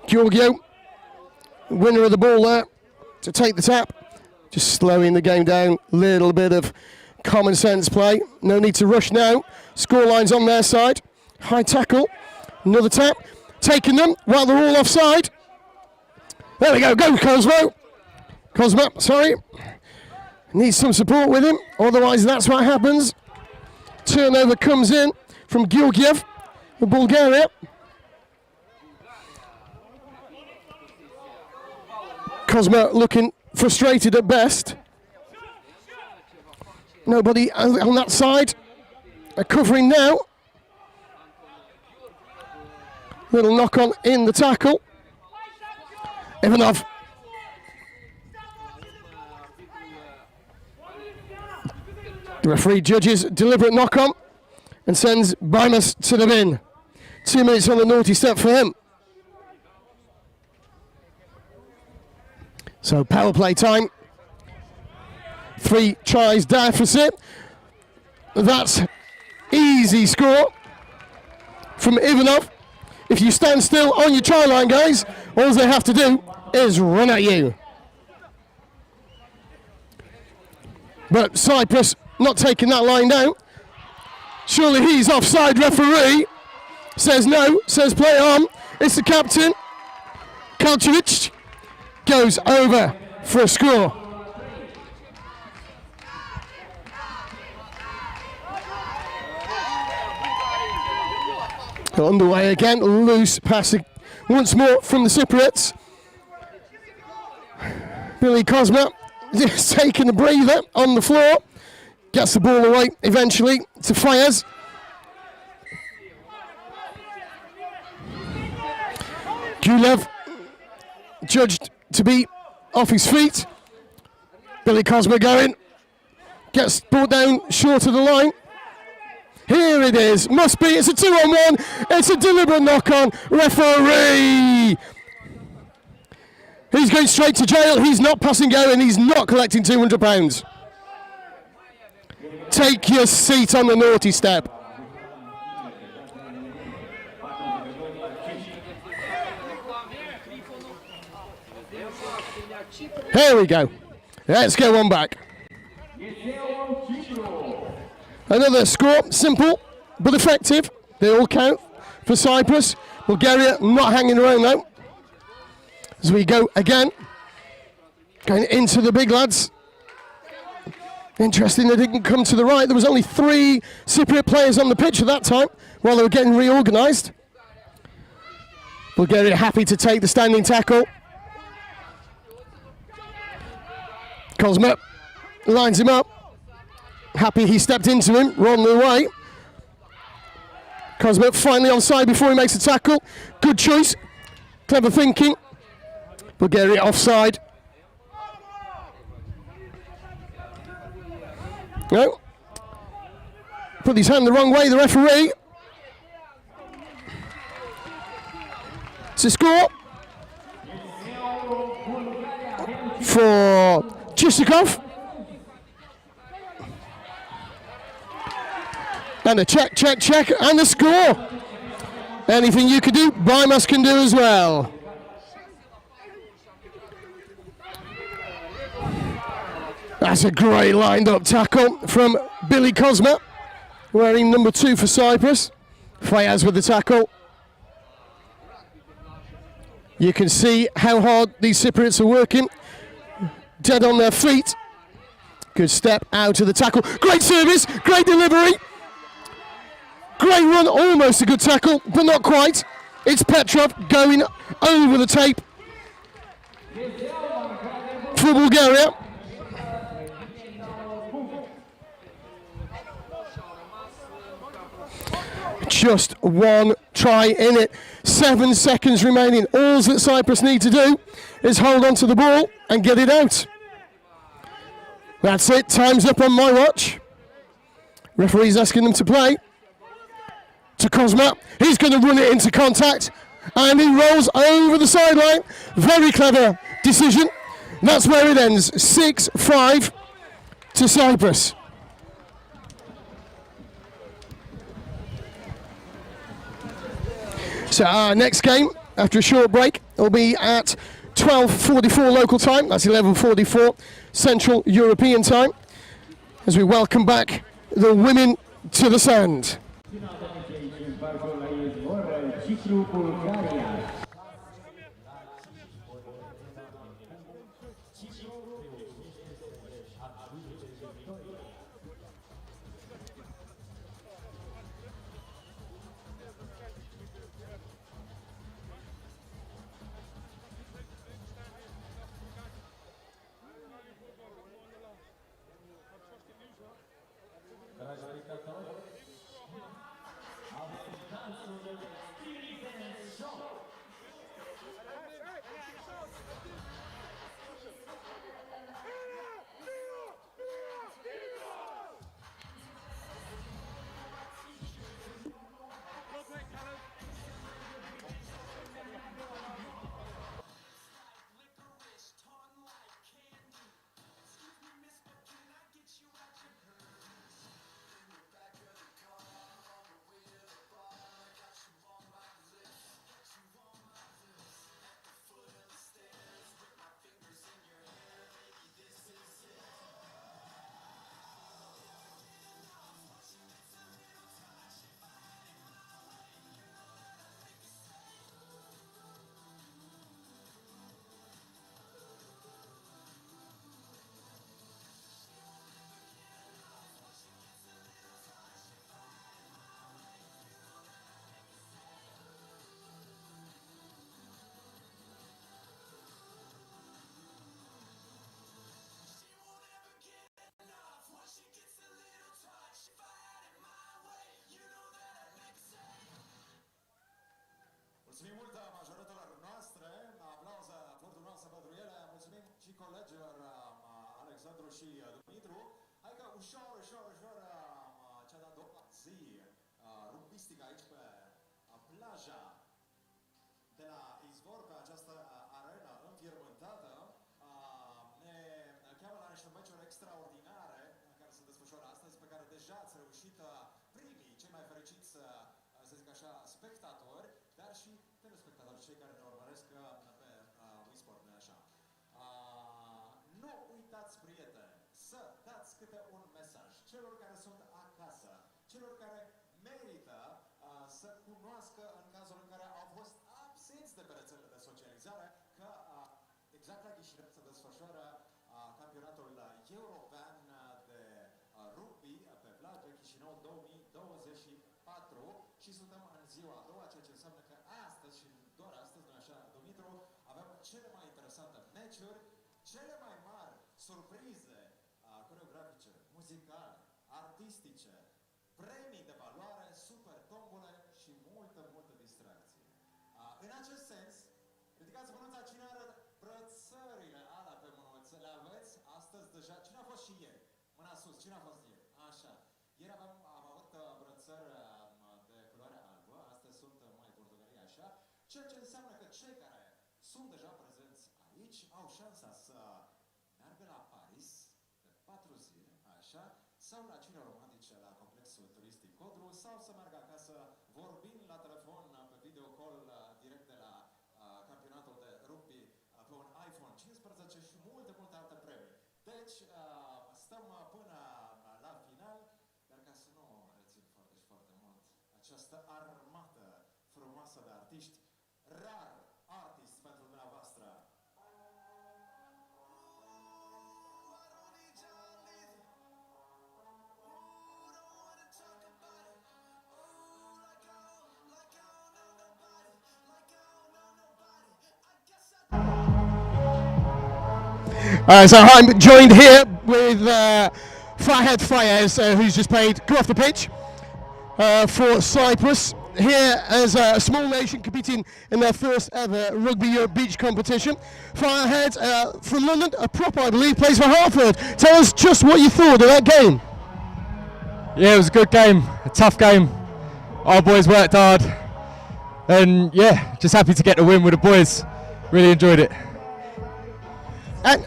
Giorgio, winner of the ball there, to take the tap. Just slowing the game down, little bit of common sense play. No need to rush now. Scoreline's on their side. High tackle, another tap. Taking them while they're all offside. There we go, go Cosmo. Cosmo, sorry. Needs some support with him, otherwise that's what happens. Turnover comes in from Georgiev of Bulgaria. Cosmo looking frustrated at best. Nobody on that side. They're covering now. Little knock on in the tackle. Ivanov. The referee judges deliberate knock on and sends Bimus to the bin. 2 minutes on the naughty step for him. So power play time. 3 tries deficit. That's easy score from Ivanov. If you stand still on your try line, guys, all they have to do is run at you. But Cyprus not taking that line down. Surely he's offside. Referee says no, says play on. It's the captain. Kalcevic goes over for a score. Underway again, loose passing once more from the Cypriots. Billy Cosma just taking a breather on the floor. Gets the ball away eventually to Fayez. Gulev judged to be off his feet. Billy Cosma going. Gets brought down short of the line. Here it is. Must be. It's a 2-on-1. It's a deliberate knock-on. Referee. He's going straight to jail. He's not passing go and he's not collecting £200. Take your seat on the naughty step. Here we go. Let's go one back. Another score, simple but effective. They all count for Cyprus. Bulgaria not hanging around though. As we go again, going into the big lads. Interesting, they didn't come to the right. There was only 3 Cypriot players on the pitch at that time while they were getting reorganised. Bulgaria happy to take the standing tackle. Cosma lines him up. Happy he stepped into him, wrong the way. Cosma finally onside before he makes a tackle. Good choice, clever thinking. Bulgaria offside. No. Put his hand the wrong way, the referee. It's a score for Chisinau. And a check, check, check, and a score. Anything you could do, Bimus can do as well. That's a great lined up tackle from Billy Cosma, wearing number 2 for Cyprus. Fayaz with the tackle. You can see how hard these Cypriots are working. Dead on their feet. Good step out of the tackle. Great service, great delivery. Great run, almost a good tackle, but not quite. It's Petrov going over the tape for Bulgaria. Just one try in it. 7 seconds remaining. All that Cyprus need to do is hold on to the ball and get it out. That's it. Time's up on my watch. Referee's asking them to play. To Cosma. He's going to run it into contact. And he rolls over the sideline. Very clever decision. That's where it ends. 6-5 to Cyprus. So our next game, after a short break, will be at 12:44 local time. That's 11:44 Central European time. As we welcome back the women to the sand. Mulțumim mult majoratelor noastre, aplauze pentru noastră pentru ele, mulțumim și colegilor Alexandru și Dumitru. Hai că ușor, cea de-a doua zi rugbistică aici pe plaja de la Izvor, pe această arenă înfierbântată, ne cheamă la niște meciuri extraordinare care se desfășoară astăzi, pe care deja ați reușit primii, cei mai fericiți, să zic așa, spectatori, dar și telespectatori, cei care ne urmăresc pe Wisport, nu așa. Nu uitați, prieteni, să dați câte un mesaj celor care sunt acasă, celor care merită să cunoască în cazul în care au fost absenți de pe rețelele de socializare că exact la Chisinau se desfășoară campionatul european de rugby pe plajă Chisinau 2024 și suntem în ziua a doua, ceea ce înseamnă că astăzi și doar astăzi, nu așa, Dumitru, avem cele mai interesante meciuri, cele mai mari surprize coreografice, muzicale, artistice, premii de valoare, super tombole și multă distracție. În acest sens, ridicați mânuța cine are brățările alea pe mânuțe, le aveți astăzi deja. Cine a fost și ieri? Mâna sus, cine a fost ieri? Așa. Ieri am avut brățări de culoare albă, astăzi sunt mai portocalii, așa. Ceea ce înseamnă că cei care sunt deja prezenți aici au șansa să meargă la Paris de 4 zile, așa, sau la cine romantice la complexul turistic Codru, sau să meargă acasă vorbind la telefon pe video call direct de la campionatul de rugby pe un iPhone 15 și multe alte premii. Deci, această armată frumoasă de artiști, rar artist pentru dumneavoastră. So I'm joined here with Farhad Fayez, who's just got off the pitch for Cyprus. Here as a small nation competing in their first ever Rugby Europe beach competition. Farhad from London, a prop I believe, plays for Hartford. Tell us just what you thought of that game. Yeah, it was a good game, a tough game. Our boys worked hard, and yeah, just happy to get the win with the boys. Really enjoyed it. And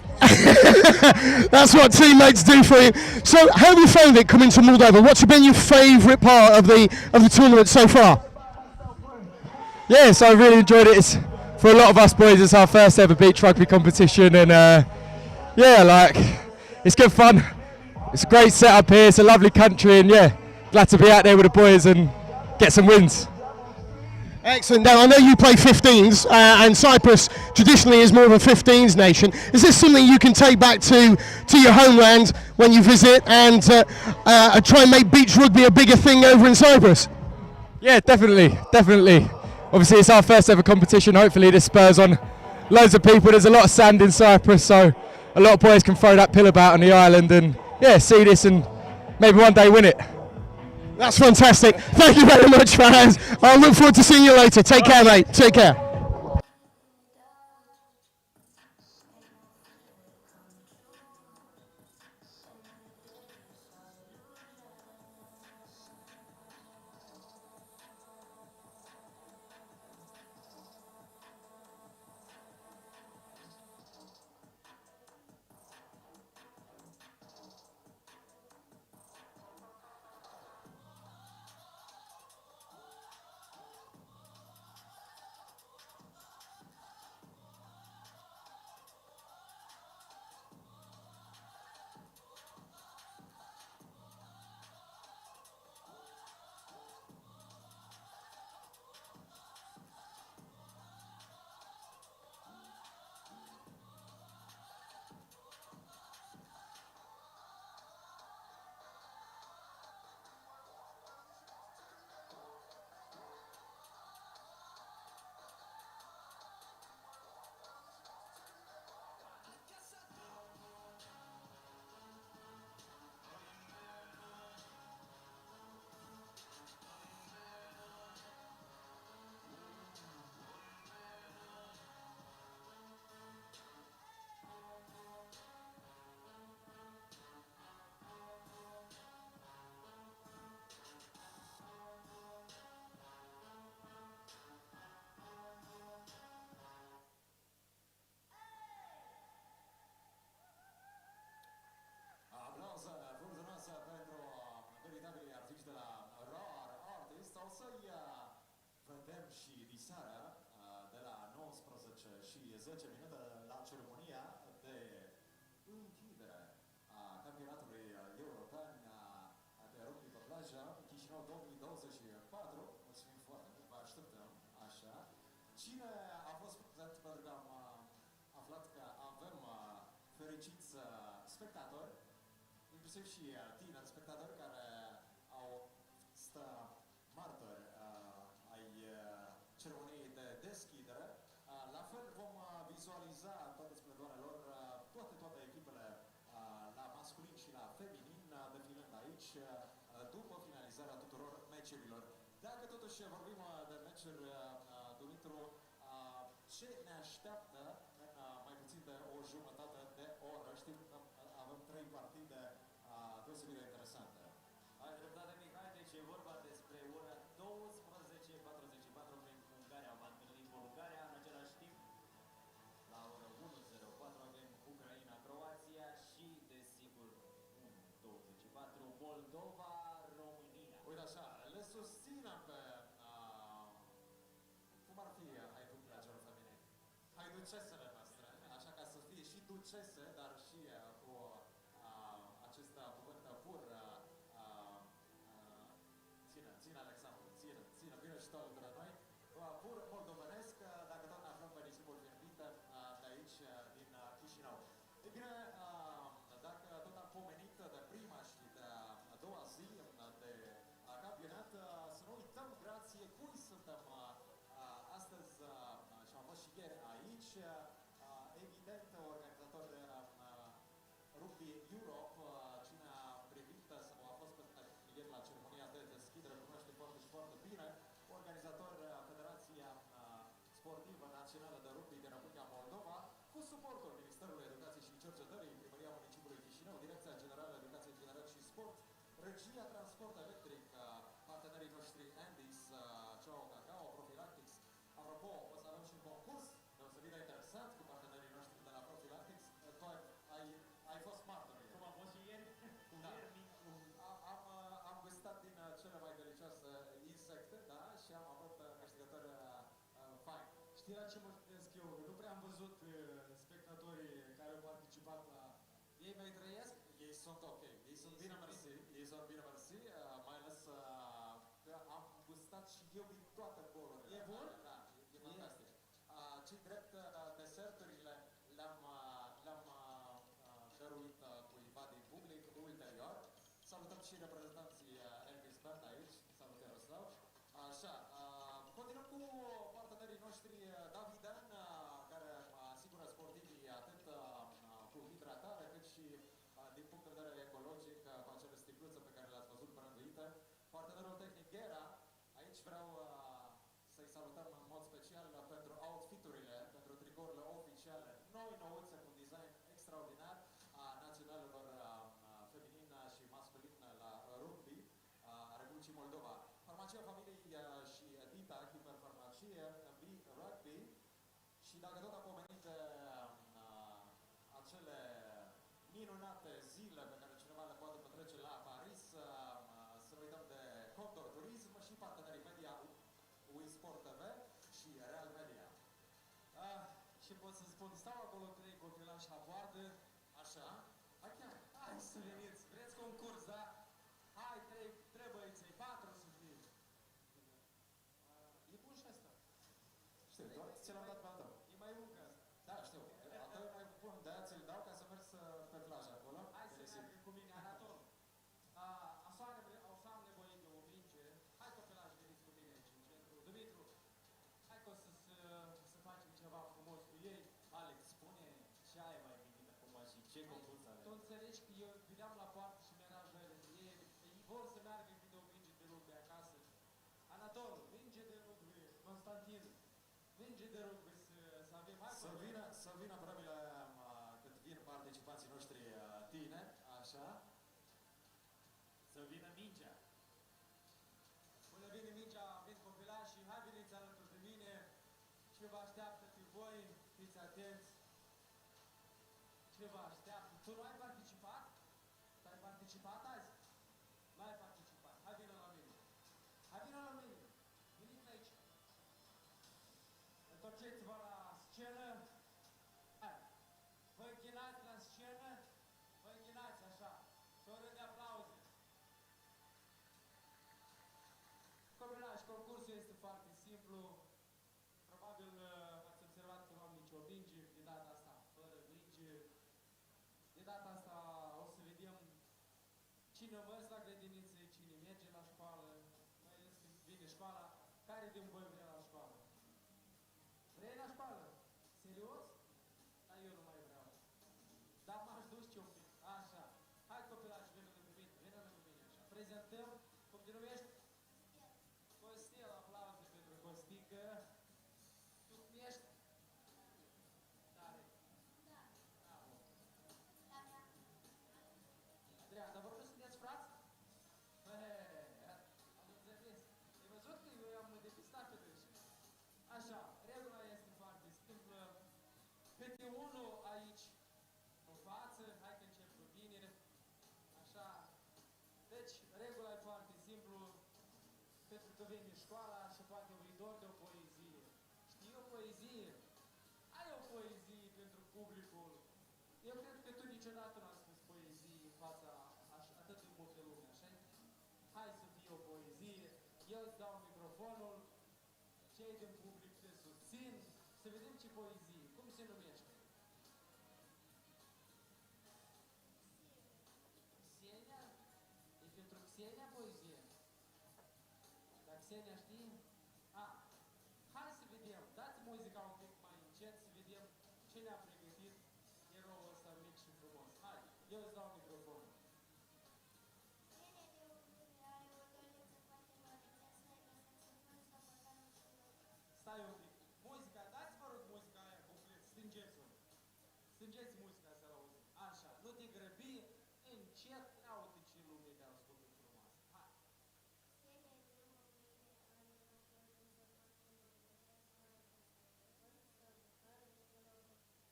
that's what teammates do for you. So, how have you found it coming to Moldova? What's been your favourite part of the tournament so far? Yeah, so I really enjoyed it. It's, for a lot of us boys, it's our first ever beach rugby competition, and yeah, like it's good fun. It's a great setup here. It's a lovely country, and yeah, glad to be out there with the boys and get some wins. Excellent. Now, I know you play 15s, and Cyprus traditionally is more of a 15s nation. Is this something you can take back to your homeland when you visit and try and make beach rugby a bigger thing over in Cyprus? Yeah, definitely, definitely. Obviously, it's our first ever competition. Hopefully, this spurs on loads of people. There's a lot of sand in Cyprus, so a lot of boys can throw that pill about on the island and yeah, see this and maybe one day win it. That's fantastic. Thank you very much, fans. I look forward to seeing you later. Take care, mate. Take care. Vedem și diseară de la 19 și 10 minute la ceremonia de închidere a campionatului european de rugby pe plajă Chisinau 2024. Mulțumim foarte mult, vă așteptăm așa. Cine a fost prezent, pentru că am aflat că avem fericiți spectatori, inclusiv și tineri spectatori care au stă martori ai ceremoniei de deschidere. La fel vom vizualiza toate splendoarele lor, toate echipele la masculin și la feminin defilând aici după finalizarea tuturor meciurilor. Dacă totuși vorbim de meciuri, Dumitru, ce ne așteaptă în mai puțin de o jumătate de oră? Știm că avem 3 partide deosebit de interesante. Ai dreptate, Mihai, deci e vorba despre ora 12:44 prin Ungaria. Va întâlni Bulgaria în același timp. La ora 1:04 avem Ucraina, Croația și, desigur, 1:24 Moldova, România. Uite așa, le susținem pe cum ar fi haiducilor feminin, haiducesele noastre, așa ca să fie și ducese, dar și cu acest cuvânt pur. Ține, Alexandru, ține. alături de noi, pur moldovenesc, dacă tot ne aflăm pe nisipul fierbinte de aici, din Chisinau. E bine, dacă tot am pomenit de prima și de a doua zi de campionat, să nu uităm grație cui suntem astăzi și am fost și ieri aici. Evident, organizator de Rugby Europe, cine a privit sau a fost ieri la ceremonia de deschidere, cunoaște foarte și foarte bine, organizator Federația Sportivă Națională de Rugby din Republica Moldova, cu suportul Ministerului Educației și Cercetării, Primăria Municipiului Chisinau, Direcția Generală Educație Generală și Sport, Regia Transport Electric, partenerii noștri Andis, Ciao Cacao, Profilactics. Apropo, o să avem și un concurs deosebit de interesant cu partenerii noștri de la Profilactics. Tu ai fost martor. Cum a fost și ieri? Da. Am gustat din cele mai delicioase insecte, da, și am avut câștigători faini. Știi la ce mă gândesc eu? Nu prea am văzut spectatorii care au participat la... Ei mai trăiesc? Ei sunt ok. Ei sunt bine mersi. Ei sunt bine mersi, mai ales că am gustat și eu din toate bolurile. E bun? Da, e fantastic. Cei drept, deserturile le-am dăruit cuiva din public ulterior. Salutăm și reprezentanții Expert aici. Salut, Iaroslav. Așa, continuăm cu partenerii noștri Davidan, care asigură sportivii atât cu hidratare, cât și din punct de vedere ecologic, cu acele sticluțe pe care le-ați văzut branduite. Partenerul tehnic Ghera, aici vreau să-i salutăm în mod special pentru outfiturile, pentru tricourile oficiale, noi nouțe cu design extraordinar a naționalelor feminin și masculin la rugby, Republicii Moldova. Farmacia familiei și Dita, hiperfarmacie, Rugby. Și dacă tot am pomenit acele minunate zile pe care cineva le poate petrece la Paris, să nu uităm de Condor Turism și partenerii media UI Sport TV și Real Media. Și pot să spun, stau acolo 3 copilași la poartă, Așa? hai să veniți, vreți concurs, da? Hai, 3 băieței, 4 să fie. E bun și asta. Știu, doar ți l-am dat pe al tău. E mai bun ca asta. Da, știu. Al tău e mai bun, de-aia ți-l dau ca să mergi pe plajă acolo. Hai să meargă cu mine, Anatol. Așa am nevoie de o minge. Hai copilași, veniți cu mine aici în centru. Dumitru, hai că o să facem ceva frumos cu ei. Alex, spune ce ai mai gândit acum și ce concurs avem? Tu înțelegi că eu veneam la poartă și mi-era jale. Ei vor să meargă câte o minge de rugby acasă. Anatol, minge de rugby, Constantin, minge de rugby să avem. Hai să vină probabil cât vin participanții noștri tineri, așa. Să vină mingea. Până vine mingea, vin copilașii, hai veniți alături de mine. Ce vă așteaptă pe voi, fiți atenți. Ce vă așteaptă? Tu nu ai participat? Tu ai participat azi? Nu ai participat. Hai vină la mine. Hai vină la mine. Veniți aici. Întorceți-vă la scenă. Hai. Vă închinați la scenă. Vă închinați așa. Și o rând de aplauze. Copilași, concursul este foarte simplu. Probabil ați observat că nu am nicio minge, de data asta fără minge. De data asta o să vedem cine învăț la grădiniță, cine merge la școală, mai ales când vine școala. Care din voi vrea la școală? Vrei la școală? Serios? Dar eu nu mai vreau. Dar m-aș duce un pic. Așa. Hai copilași, vină lângă mine, vină lângă mine așa. Prezentăm, cum te numești? Costel, aplauze pentru Costică. Tu cum ești? Tare. Da. Bravo. Da. Adrian, dar vă nu sunteți frați? Am înțeles. Ai văzut că eu am depistat pe dânsii. Așa, regula este foarte simplă. Câte unul aici în față, hai că încep cu bine. Așa. Deci, regula e foarte simplu. Pentru că vine școala și poate un dor de o poezie. Știi o poezie? Ai o poezie pentru publicul. Eu cred că tu niciodată nu ai spus poezie în fața atât de multe lume, așa? Hai să fie o poezie. Eu îți dau microfonul poezie. Cum se numește? Xenia? E pentru Xenia poezie? Dar Xenia știe? Hai să vedem. Dați muzica un pic mai încet să vedem ce ne-a pregătit eroul ăsta mic și frumos. Hai, eu îți dau microfonul. Bine de urmări are o doleță foarte mare, de să ai găsesc să pun să băgăm și noi. Stai un pic. Muzica, dați vă rog muzica aia complet, stângeți-o. Stângeți muzica să-l auzim. Așa, nu te grăbi, încet, ia uite ce lume de ascultă frumoasă. Hai. Bine de urmări are o doleță foarte mare, de să ai găsesc să băgăm și noi.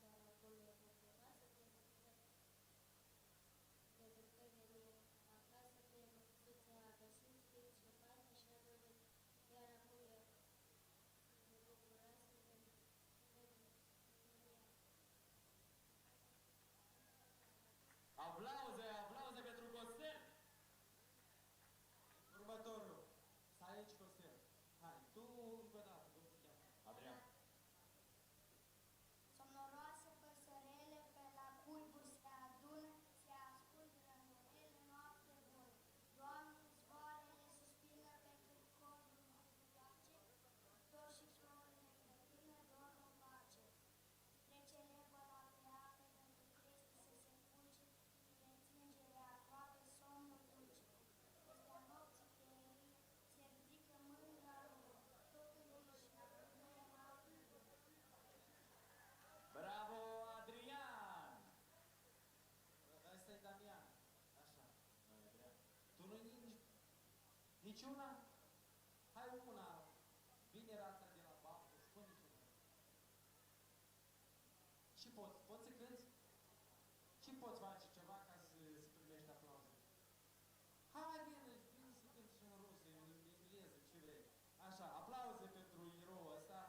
Dar acolo e o frumoasă de bucăți. De bucăți acasă pe măsuță a găsit fric și faină și a dorit. Iar acum e bucuroasă de Aplauze, aplauze pentru Costel! Următorul. Stai aici, Costel. Hai, tu încă o dată, cum te cheamă? Adrian. Somnoroase păsărele pe la culburi se adună, se ascund rămurele noapte bună. Doamne, zvoarele suspină pe cârcodul măsurace, dor și florile grăbină, dor în pace. Trece lebă la pe ape, pentru crește să se culce, de înțingere aproape somnul dulce. Peste-a nopții ferii se ridică mândra lumă, totul își apădăie noapte. Bravo, Adrian! Asta e Damian. Așa. Adrian. Tu nu niciuna? Hai una. Vine rata de la baftă, spune ceva. Și poți să cânti? Și poți face ceva ca să primești aplauze? Hai, vine să cânti și în rusă, în engleză, ce vrei. Așa, aplauze pentru eroul ăsta.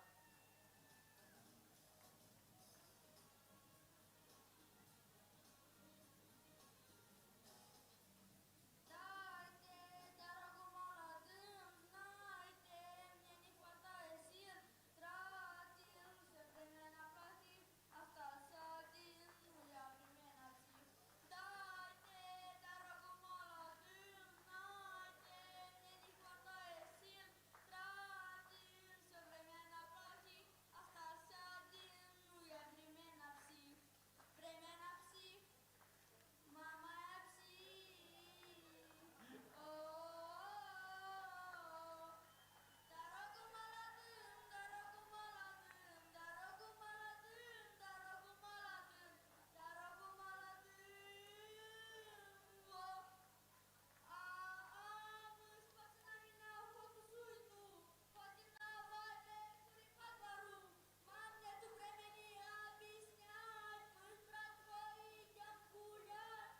Dайте, дорогу молодым, знайте, мне не хватает сил, тратил все время на плохих, остался один, ну я примерно псих. Дайте, дорогу молодым, знайте, мне не хватает сил, тратил все время на плохих, остался один, ну я примерно псих. Примерно псих, мама я псих. Дорогу молодым, дорогу молодым, дорогу молодым, дорогу молодым, дорогу молодым. Мы с пацанами на охоту суету, ходим на вале, курим по двору. Мам, нету времени объяснять, мы с братвой идем гулять.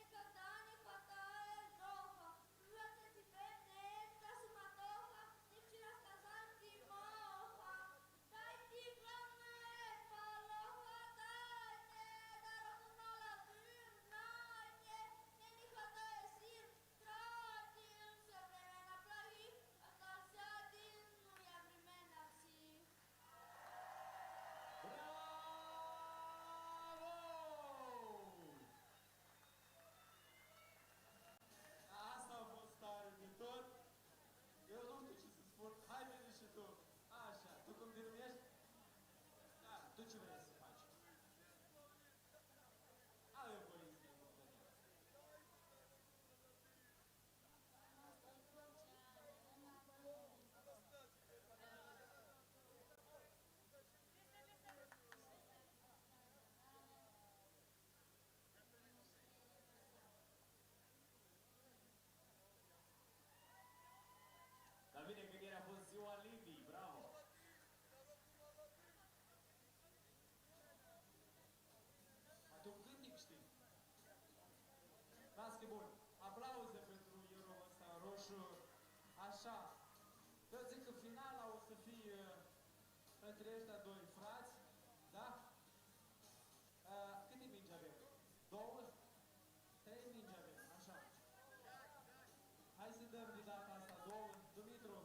Никогда не хватает дрова, рвется степенная эта суматоха, не вчера сказал Тимоха. Дайте, главное, полоха, дайте, дорогу молодым, знайте, мне не хватает сил, тратил все время на плохих, остался один, ну я примерно псих. Bravo! Asta a fost tare de tot. Eu nu știu ce să spun. Hai, vine și tu. Așa, tu cum te numești? Da, tu ce vrei să faci? Ai o poezie. Dar bine că ieri a fost ziua Libii, bravo! Tu cântec știi? Las că bun. Aplauze pentru eroul ăsta roșu. Așa. Eu zic că finala o să fie între ăștia doi frați. Da? Câte mingi avem? 2? 3 mingi avem, așa. Hai să dăm de data asta 2. Dumitru,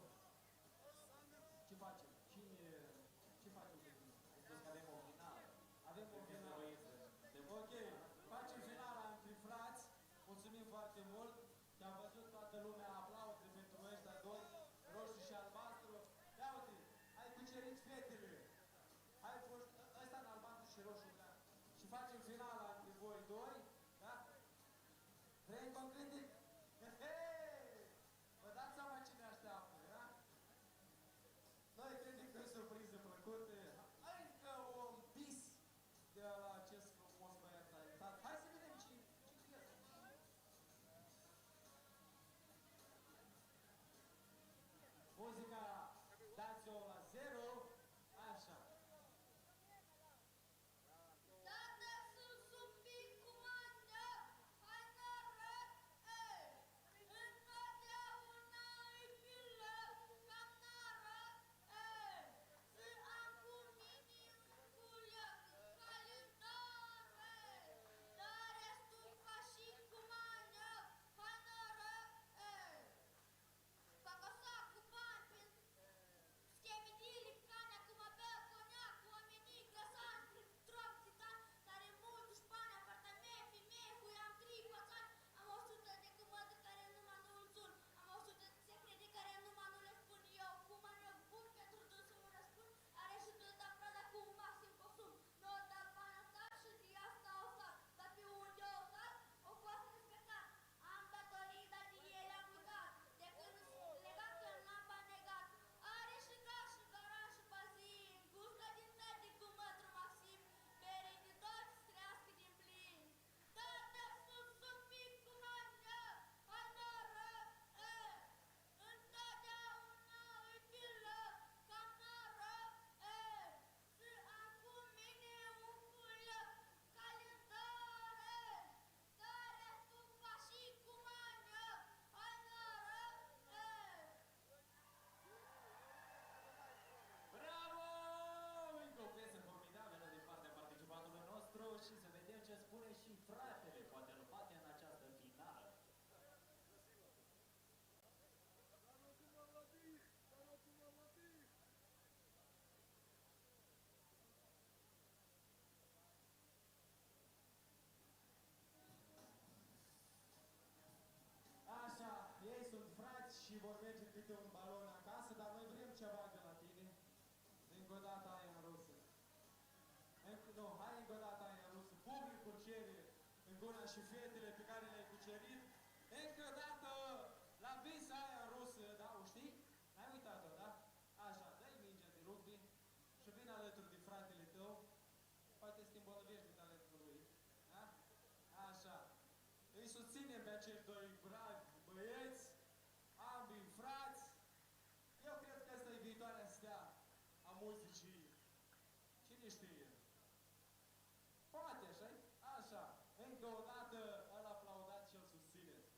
ce facem? Ce facem? câte un balon acasă, dar noi vrem ceva de la tine. Încă o dată aia în rusă. Nu, hai încă o dată aia în rusă. Publicul cere Înguna și fetele pe care le-ai cucerit. Încă o dată la vis aia în rusă, da? O știi? N-ai uitat-o, da? Așa, dă-i mingea de rugby și vine alături de fratele tău. Poate să te îmbolnăvești de talentul lui. Da? Așa. Îi susținem pe acești doi bravi băieți, ambii frați. Eu cred că asta e viitoarea stea a muzicii. Cine știe? Poate, așa? Așa. Încă o dată îl aplaudați și îl susțineți.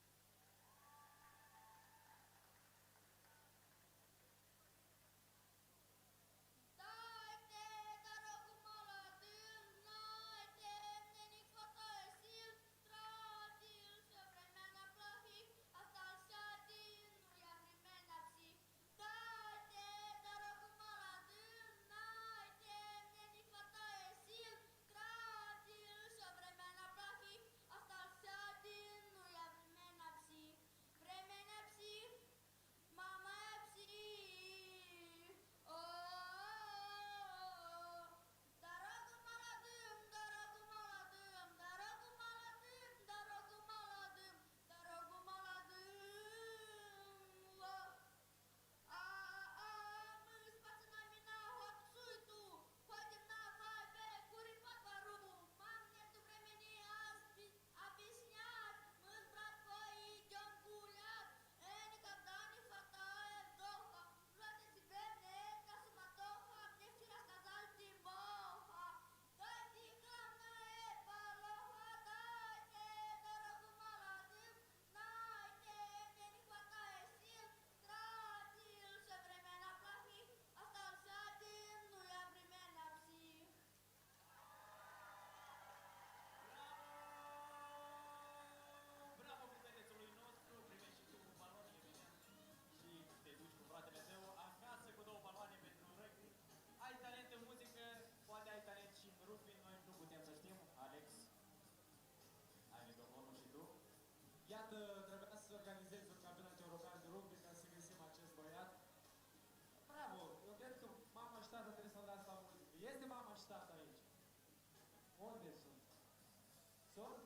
fratele tău acasă cu 2 baloane pentru rugby. Ai talent în muzică, poate ai talent și în rugby, noi nu putem să știm. Alex, ai microfonul și tu. Iată, trebuia să organizezi un campionat european de rugby ca să găsim acest băiat. Bravo! Eu cred că mama și tata trebuie să-l dați la muzică. Este mama și tata aici? Unde sunt? Sunt?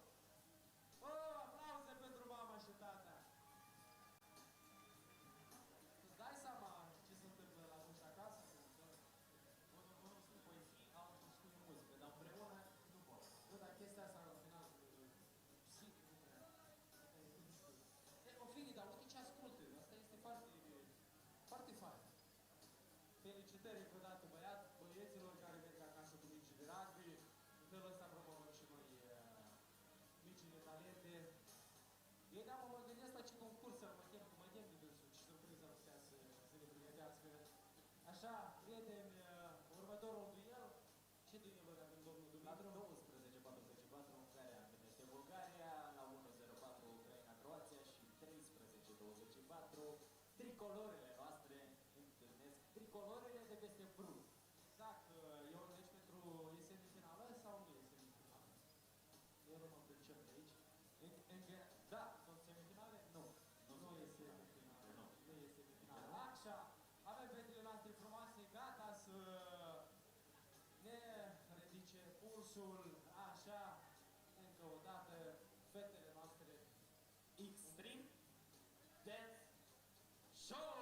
Oh, aplauze pentru mama și tata! Îți dai seama ce se întâmplă la voi acasă? Unul spune poezii, altul spune muzică, dar împreună nu pot. Nu, dar chestia asta la final... O fine, dar uite ce ascultă. Asta este foarte, foarte fain. Felicitări încă o dată băieților care merg acasă cu mici de rugby. În felul ăsta promovăm și noi micile talente. Eu da, mă gândesc la ce concurs să mă tem de dânsul, ce surpriză ar putea să ne pregătească. Așa, prieteni, următorul duel. Ce dueluri avem, domnul Dumitru? La 12:44 Ungaria întâlnește Bulgaria, la 1:04 Ucraina, Croația și 13:24 tricolorele noastre întâlnesc tricolorele de peste Brus. Exact, e un meci pentru semifinală sau nu e semifinală? Eu nu mă pricep de aici. Da, sunt semifinale? Nu. Nu e semifinală. Nu e semifinală. Așa, avem fetele noastre frumoase gata să ne ridice pulsul, așa, încă o dată, fetele noastre Extreme Dance Show!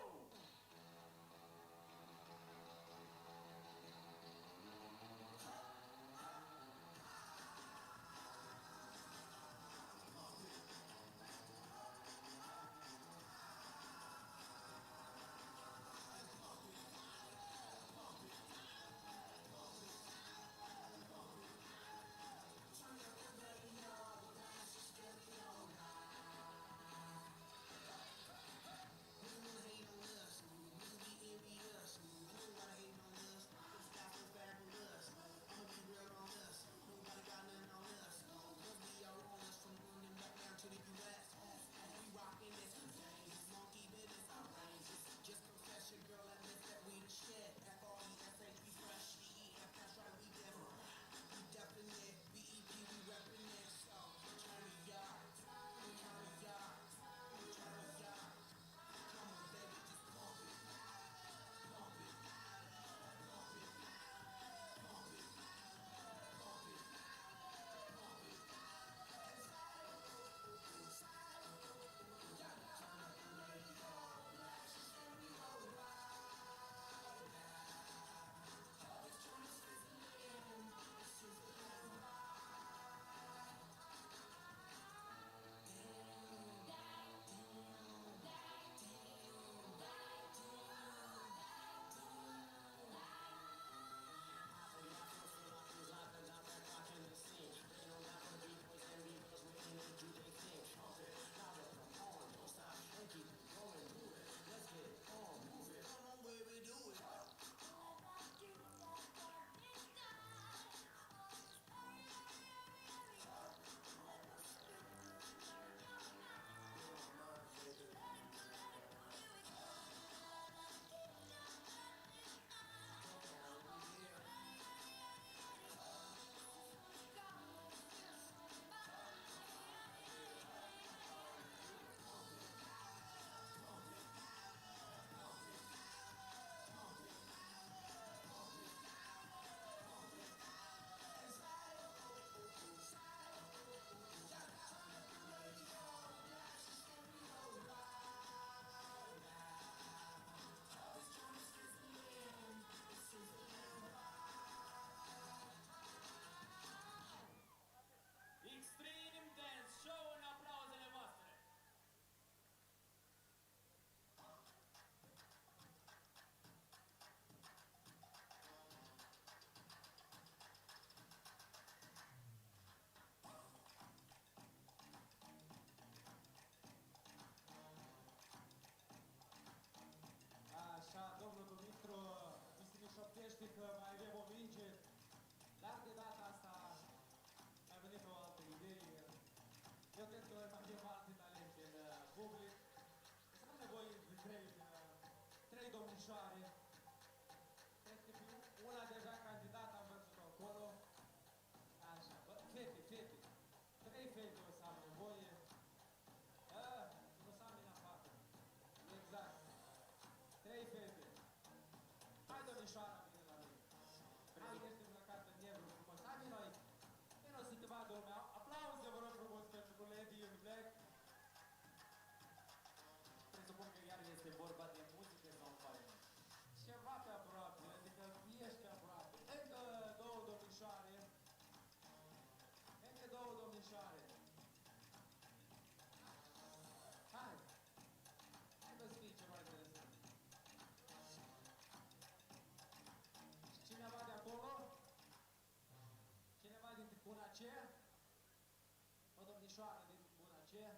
domnișoară din buna aceea.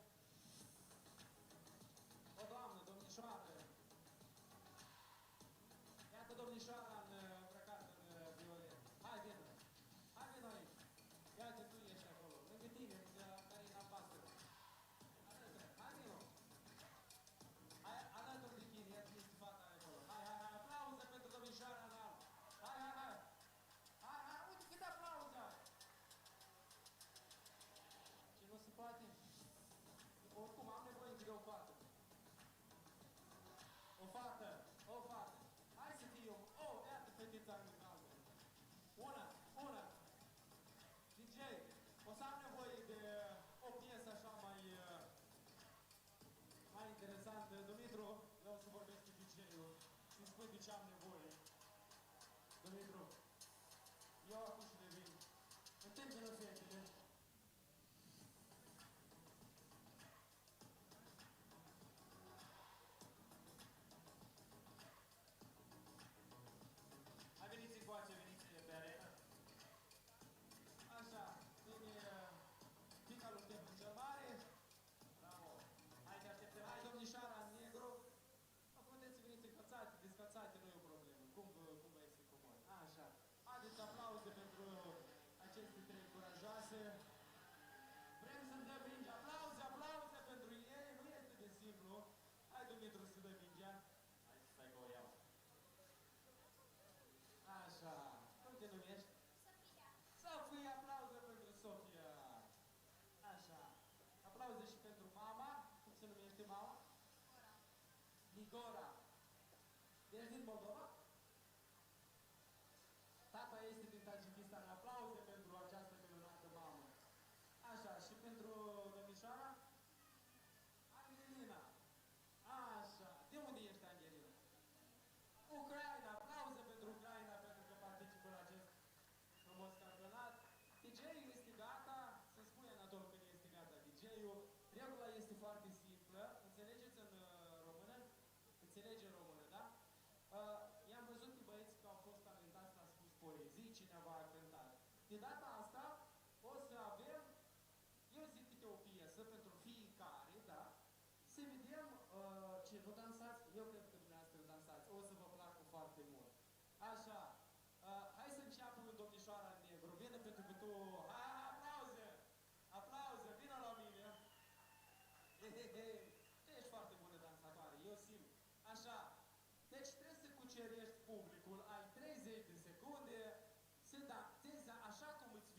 O doamnă, domnișoară. Iată domnișoara îmbrăcată în violet. Hai, vină! Hai, vină aici! Iată, tu ești acolo, lângă tine, care e în albastru. Arată, hai, vină! Hai, alături de tine, iată, este fata acolo. Hai, hai, hai, aplauze pentru domnișoara în alb! Hai, hai, hai! Hai, hai, uite câte aplauze ai! Ce nu se poate? Oricum, am nevoie de o fată. O fată, o fată. Hai să fie eu. Oh, iată fetița în altă. Una. DJ, o să am nevoie de o piesă așa mai interesantă. Dumitru, vreau să vorbesc cu DJ-ul și îmi spui de ce am nevoie. Dumitru, eu acum și devin. Întâmpină fetele. Hai, veniți încoace, veniți pe arenă. Așa, vine picalul templu cel mare. Bravo. Hai, te așteptăm. Hai, domnișoara în negru. Puteți să veniți încălțate, descălțate, nu e o problemă. Cum vă este comod. Așa. Haideți aplauze pentru aceste trei curajoase. Vrem să-mi dăm mingea. Aplauze pentru ei. Nu este de simplu. Hai, Dumitru, să dă mingea. Hai, stai că o iau. Așa. Cum te numești? Sofia. Sofia, aplauze pentru Sofia. Așa. Aplauze și pentru mama. Cum se numește mama? Nigora. Ești din Moldova? Tata este din Tajikistan. Aplauze pentru această minunată mamă. Așa, și pentru domnișoara? Angelina. Așa. De unde ești, Angelina? Ucraina. Aplauze pentru Ucraina pentru că participă la acest frumos campionat. DJ-ul este gata. Să spune Anatol când este gata DJ-ul. Regula este foarte simplă. Înțelegeți în română? Înțelege în română, da? I-am văzut pe băieți că au fost talentați, a spus poezii, cineva a cântat. De data asta o să avem, eu zic câte o piesă pentru fiecare, da? Să vedem ce nu dansați, eu cred că dumneavoastră dansați, o să vă placă foarte mult. Așa, hai să înceapă domnișoara în negru, vină pentru că tu, hai, aplauze! Aplauze, vină la mine! Tu ești foarte bună dansatoare, eu simt. Așa, deci trebuie să cucerești publicul, ai 30 de secunde, să dansezi așa cum îți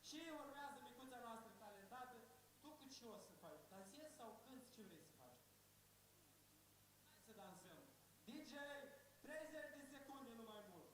Și urmează micuța noastră talentată. Tu cu ce o să faci? Dansezi sau cânti? Ce vrei să faci? Hai să dansăm. DJ, 30 de secunde, nu mai mult.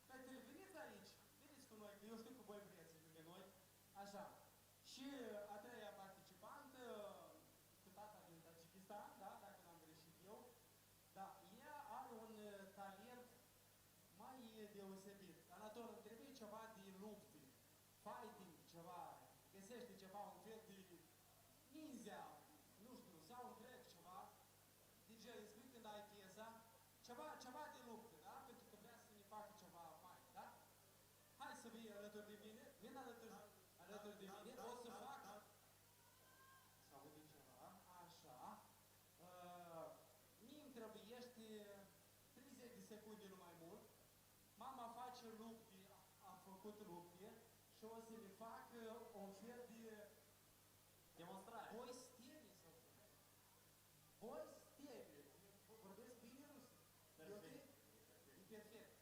Fetele, veniți aici, veniți cu noi, că eu știu că voi vreți lângă noi. Așa. Și a treia participantă, cu tata din Tajikistan, da, dacă n-am greșit eu, da, ea are un talent mai deosebit. Anatol, îmi trebuie ceva de lupte, fighting, ceva, găsește ceva, un fel de ninja, nu știu, sau un grec, ceva. DJ, îmi spui când ai piesa, ceva de luptă, da? Pentru că vrea să ne facă ceva mai, da? Hai să vii alături de mine, vin alături de mine, o să fac... Să audem ceva, așa. Mie îmi trebuiește 30 de secunde, nu mai mult. Mama face lupte, a făcut lupte și o să ne facă un fel de... Demonstrare. Voi stele sau... Voi stele. Vorbesc bine rusă? Perfect. E perfect.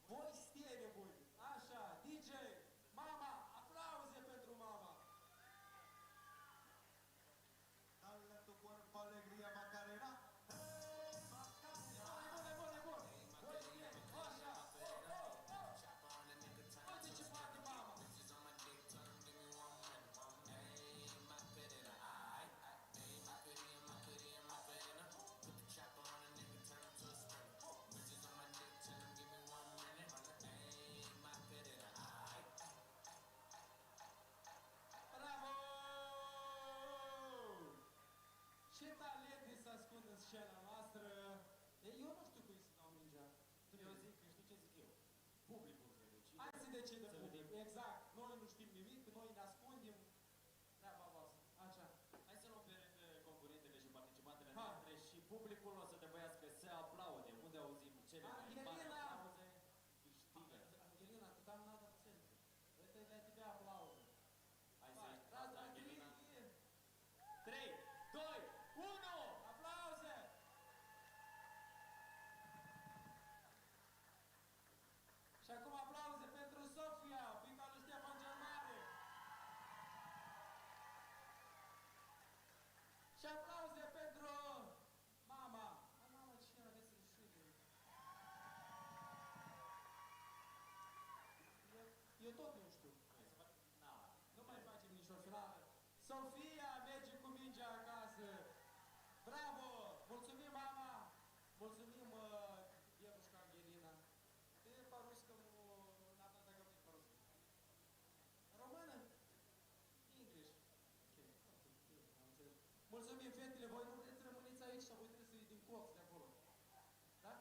Voi stele buni. Așa, DJ, mama, aplauze pentru mama. Dale tu cuerpo alegría Macarena. Bun. Voi stele, așa. Uite ce face mama. Bravo! Ce talente se ascund în scena noastră. Eu nu știu cui să dau mingea. Eu zic că știi ce zic eu? Publicul crede. Hai să decide public. Exact. Noi nu știm nimic, noi ne ascundem. Treaba voastră. Așa. Hai să luăm pe rând concurentele și participantele noastre și publicul o să trebuiască să aplaude. Unde auzim cele mai mari aplauze, câștigă. Angelina, tu tam надо в центре. Это для тебя аплаузы. Hai să ieși. Раз, два, три. 3, 2, 1! Aplauze! Și acum aplauze pentru Sofia, fiica lui Ștefan cel Mare. Și aplauze pentru mama. Mama, cine aveți rușine? Eu tot nu știu. Nu mai facem nicio finală. Sofia merge cu mingea acasă. Bravo! Mulțumim, mama! Mulțumim, dedușca Angelina. Ты по-русскому надо говорить по-русски. Română? English. Mulțumim, fetele, voi nu vreți să rămâneți aici sau voi trebuie să iei din colț de acolo. Da?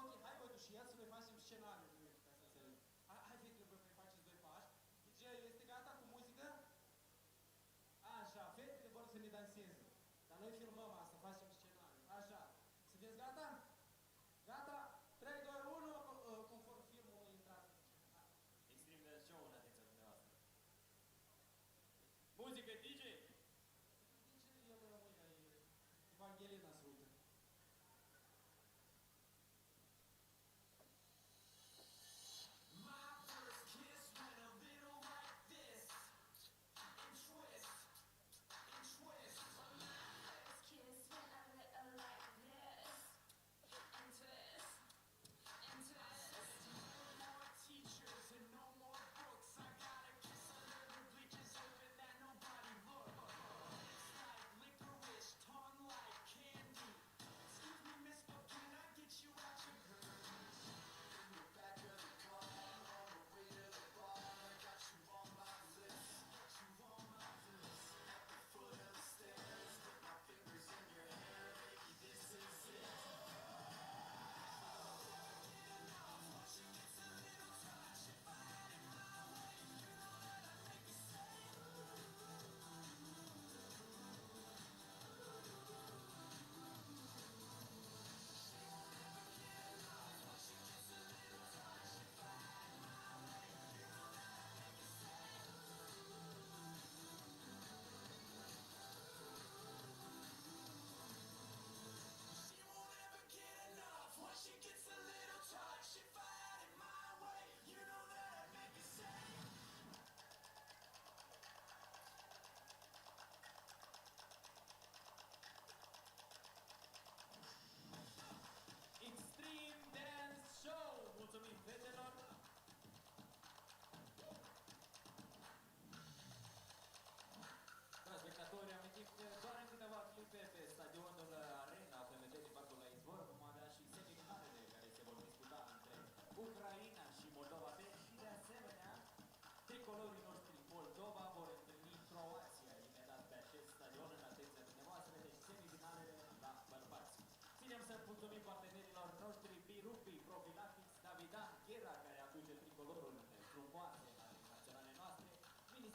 Ok, hai voi dușiați să noi facem scenariul. Ca să înțeleg. Hai, fetele, voi faceți doi pași. DJ este gata cu muzică? Așa, fetele vor să ne danseze. Dar noi filmăm asta, facem scenariu. Așa. Sunteți gata? Gata? 3, 2, 1, conform filmului intrați. Extrem de show în atenția dumneavoastră. Muzică, DJ! DJ, el rămâne, Evangelina se uită. My first kiss went a little like this, and twist, and twist. My first kiss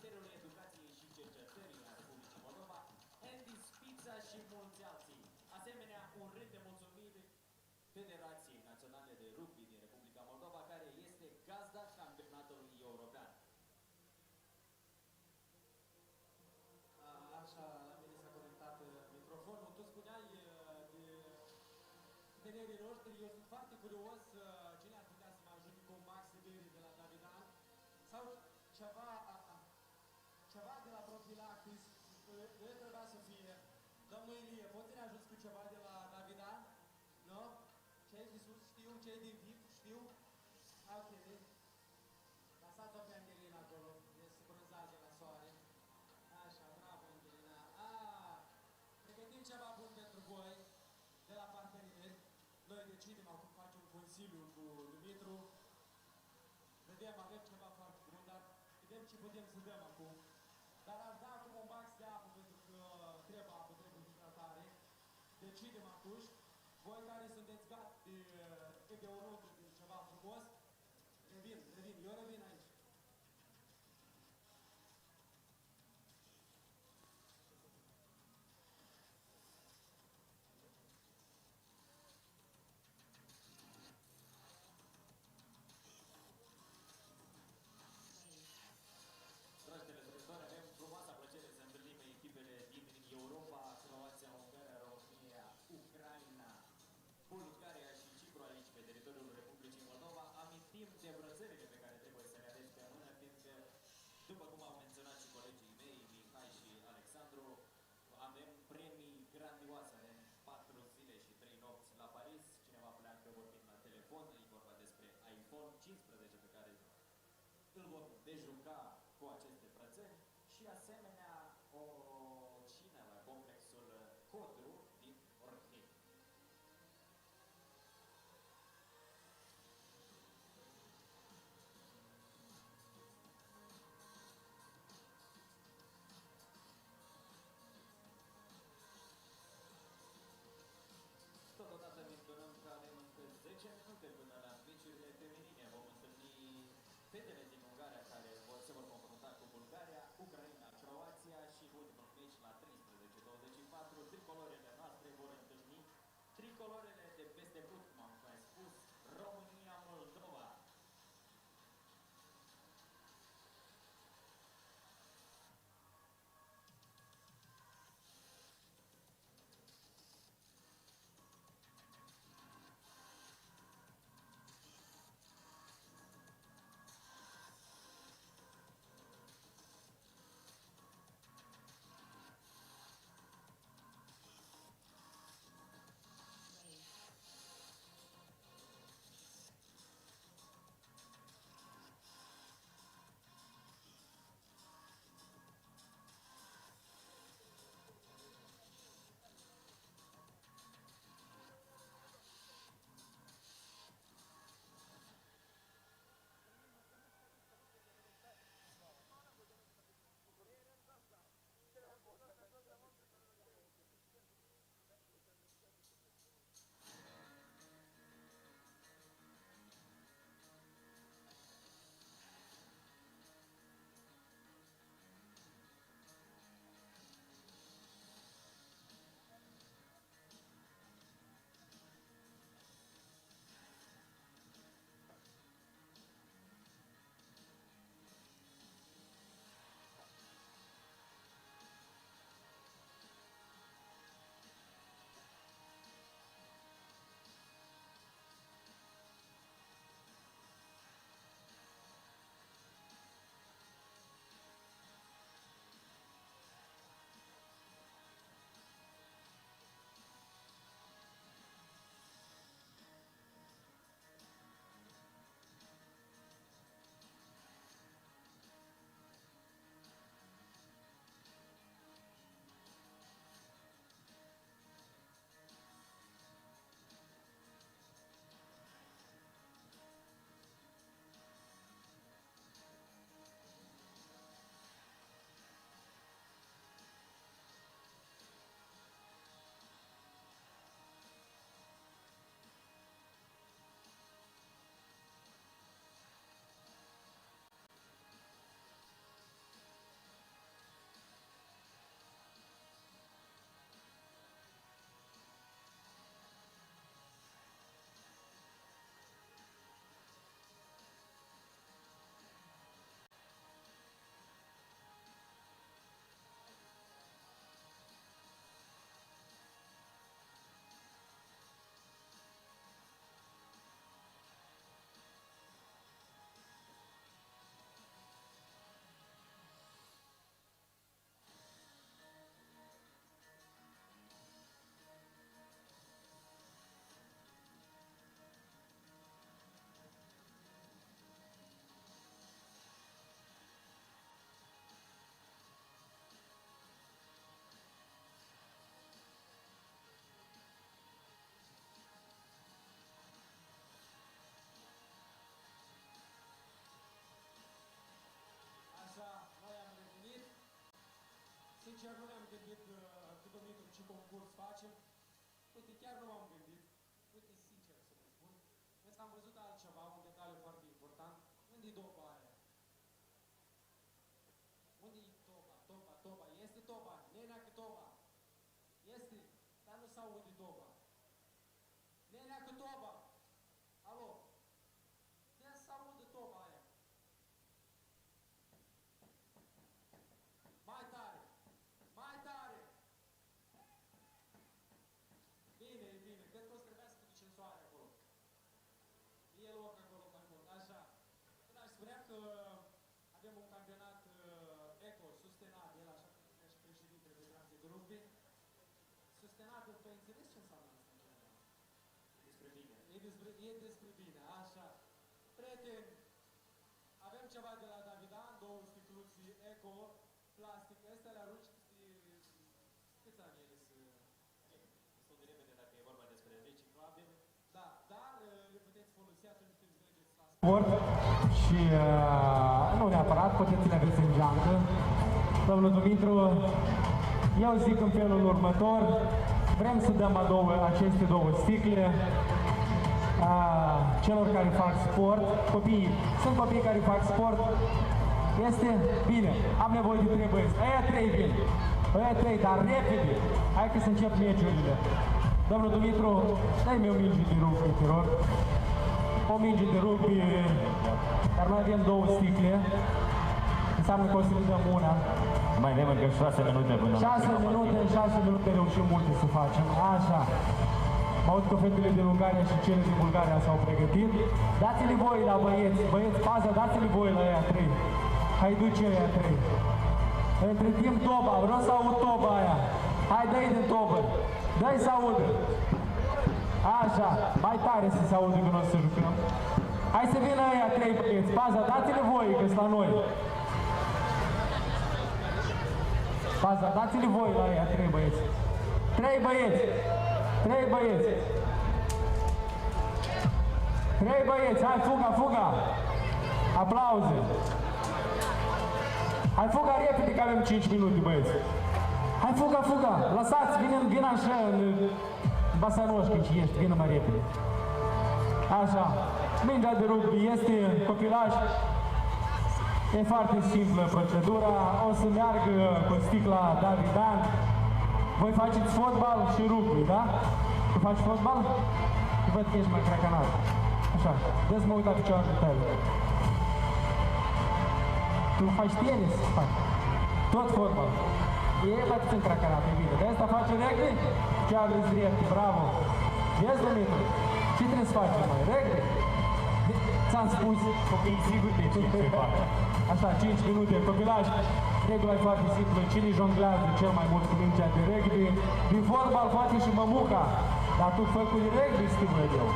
Ministerul Educației și Cercetării a Republicii Moldova, Andy Spița și mulți alții. Asemenea, un rând de mulțumiri Federației Naționale de Rugby din Republica Moldova, care este gazda campionatului european. Așa, la mine s-a conectat microfonul. Tu spuneai de tinerii noștri. Eu sunt foarte curios cine ar putea să mă ajute cu Max Siberi de la Davidan sau ceva de la Profilactis. El trebuia să fie. Domnul Ilie, poți să ne ajuți cu ceva de la Davidan? Nu? Cei de sus știu, cei din VIP știu? Ok. Lăsați-o pe Angelina acolo, se bronzează la soare. Așa, bravo Angelina. Pregătim ceva bun pentru voi, de la parteneri. Noi decidem acum, facem un consiliu cu Dumitru. Vedem, avem ceva foarte bun, dar vedem ce putem să dăm acum. Dar aș da acum un bax de apă, pentru că trebuie apă, trebuie hidratare. Decidem atunci. Voi care sunteți gata de o rundă, de ceva frumos, revin, eu revin aici. Dragi telespectatori, avem frumoasa plăcere să întâlnim echipele din Europa, Croația, Ungaria, Romania, Ucraina, Bulgaria și Cipru aici pe teritoriul Republicii Moldova. Amintim de brățările pe care trebuie să le aveți pe mână, fiindcă, după cum au menționat și colegii mei, Mihai și Alexandru, avem premii grandioase, avem 4 zile și 3 nopți la Paris. Cineva pleacă vorbind la telefon, e vorba despre iPhone 15 pe care îl vom dejuca cu aceste brățări și asemenea o cină la complexul Codru din Orhei. Totodată menționăm că avem încă 10 minute până la meciurile feminine. Vom întâlni fetele din Ungaria care se vor confrunta cu Bulgaria, Ucraina, Croația și ultimul meci la 13:24. Tricolorele noastre vor întâlni tricolorele de peste tot, cum am mai spus, România, Moldova. sincer, nu ne-am gândit cât o metru ce concurs facem. Uite, chiar nu m-am gândit. Uite, sincer să vă spun. Însă am văzut altceva, un detaliu foarte important. Unde-i doba aia? Unde-i toba? Toba. Este toba. Neneacă toba. Este. Dar nu s-aude toba. Neneacă toba. Alo. De s-aude toba aia. Mai tare. Mai tare. Bine. Cred că o să trebuia să ducem soare acolo. E loc acolo, așa. Da, și spuneam că avem un campionat eco-sustenabil, așa cum spunea și președintele Federației de Rugby. Sustenabil, tu ai înțeles ce înseamnă asta? Despre bine. E despre bine, așa. Prieteni, avem ceva de la Davidan, 2 sticluți eco, plastic. Astea le arunci câți ani ele să... Destul de repede dacă e vorba despre reciclabil. Da, dar le puteți folosi atunci când mergeți la sport. Și nu neapărat, puteți să le aveți în geantă. Domnul Dumitru, eu zic în felul următor, vrem să dăm aceste 2 sticle celor care fac sport, copiii. Sunt copii care fac sport, este bine, am nevoie de 3 băieți. Aia 3 vin, aia 3, dar repede. Hai că să încep meciurile. Domnul Dumitru, dai-mi o minge de rugby, te rog. O minge de rugby, dar noi avem 2 sticle. Înseamnă că o să ne dăm una. Mai avem încă 6 minute până 6 minute, în 6 minute reușim multe să facem. Așa. Mă aud că fetele din Ungaria și cele din Bulgaria s-au pregătit. Dați-le voi la băieți. Băieți, pază, dați-le voi la aia 3. Hai, duce aia 3. Între timp toba, vreau să aud toba aia. Hai, dă-i din tobă. Dă-i să audă. Așa, mai tare să se audă când o să jucăm. Hai să vină aia 3 băieți. Paza, dați-le voi, că-s la noi. Paza, dați-le voi la aia 3 băieți. 3 băieți. 3 băieți. 3 băieți, hai, fuga. Aplauze. Hai, fuga repede că avem 5 minute, băieți. Hai, fuga. Lăsați, vină așa în basanoșcă ce ești, vină mai repede. Așa. Mingea de rugby este copilaj. E foarte simplă procedura. O să meargă cu sticla Davidan. Voi faceți fotbal și rugby, da? Tu faci fotbal? Văd că ești mai cracanat. Așa, dă-ți mă uita picioarele tale. Tu faci tenis? Faci. Tot fotbal. E mai puțin cracanat, e bine. De asta face rugby? Picioarele drepte, bravo. Vezi, Dumitru? Ce trebuie să facem mai? Rugby? Ți-am spus. Copiii sigur de ce se fac. Așa, 5 minute copilaj. Regula e foarte simplă. Cine jonglează cel mai mult cu mingea de rugby? Din fotbal poate și mămuca. Dar tu fă cu rugby, stimă eu.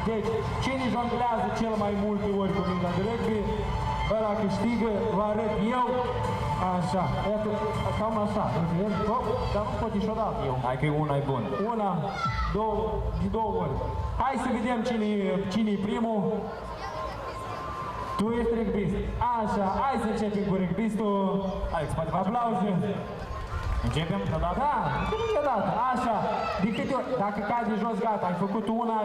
Deci, cine jonglează cel mai multe ori cu mingea de rugby, ăla câștigă, vă arăt eu. Așa, iată, cam așa. Dar nu poate și odată eu. Hai că una e bun. Una, de 2 ori. Hai să vedem cine e primul. Tu ești rugbist. Așa, hai să începem cu rugbistul. Aplauze. Începem odată? Da, odată. Așa. De câte ori? Dacă cai de jos, gata. Ai făcut una,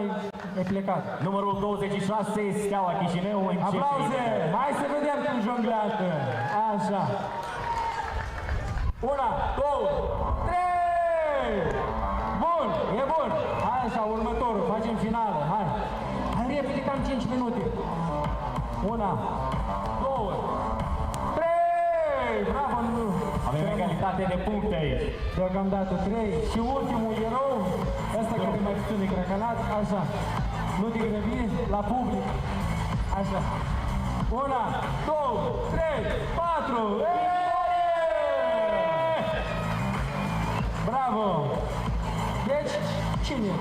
ai plecat. Numărul 26, Steaua Chisinau. Aplauze. Hai să vedem cum jonglează. Așa. 1, 2, 3. Bun, e bun. Hai așa, următorul. Facem finală. Hai. Hai repede, cam 5 minute. 1, 2, 3! Bravo! Avem egalitate de puncte aici. Deocamdată 3. Și ultimul erou, ăsta care mai puțin e cracanat, așa. Nu te grăbi, la public. Așa. 1, 2, 3, 4! Bravo! Deci, cine?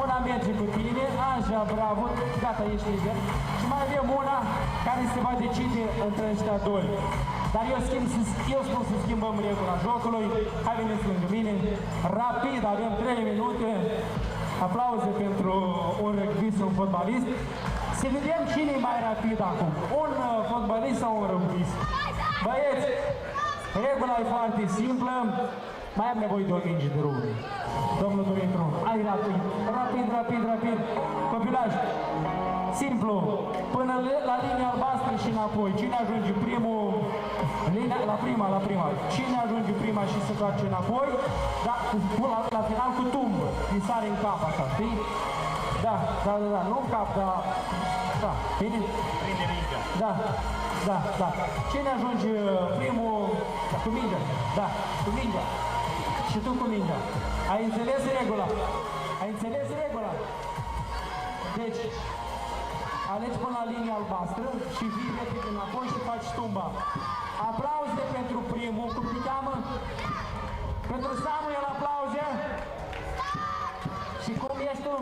Una merge cu tine, așa, bravo, gata, ești liber. Și mai avem una care se va decide între ăștia 2. Dar eu spun să schimbăm regula jocului. Hai, veniți lângă mine. Rapid, avem 3 minute. Aplauze pentru un rugbyist și un fotbalist. Să vedem cine e mai rapid acum. Un fotbalist sau un rugbyist. Băieți, Regula e foarte simplă. Mai am nevoie de o minge de rugby. Domnul Dumitru, hai rapid, rapid, rapid, rapid. Copilaj, simplu, până la linia albastră și înapoi. Cine ajunge primul, la prima. Cine ajunge prima și se toarce înapoi, da, la final cu tumbă, îi sare în cap așa, știi? Da, nu în cap, dar, da, bine? Prinde mingea. Da. Cine ajunge primul, cu mingea, da, cu mingea. Și tu cu mingea. Ai înțeles regula? Deci, alegi până la linia albastră și vii repede înapoi și faci tumba. Aplauze pentru primul, cum te cheamă? Pentru Samuel, aplauze. Și cum ești tu?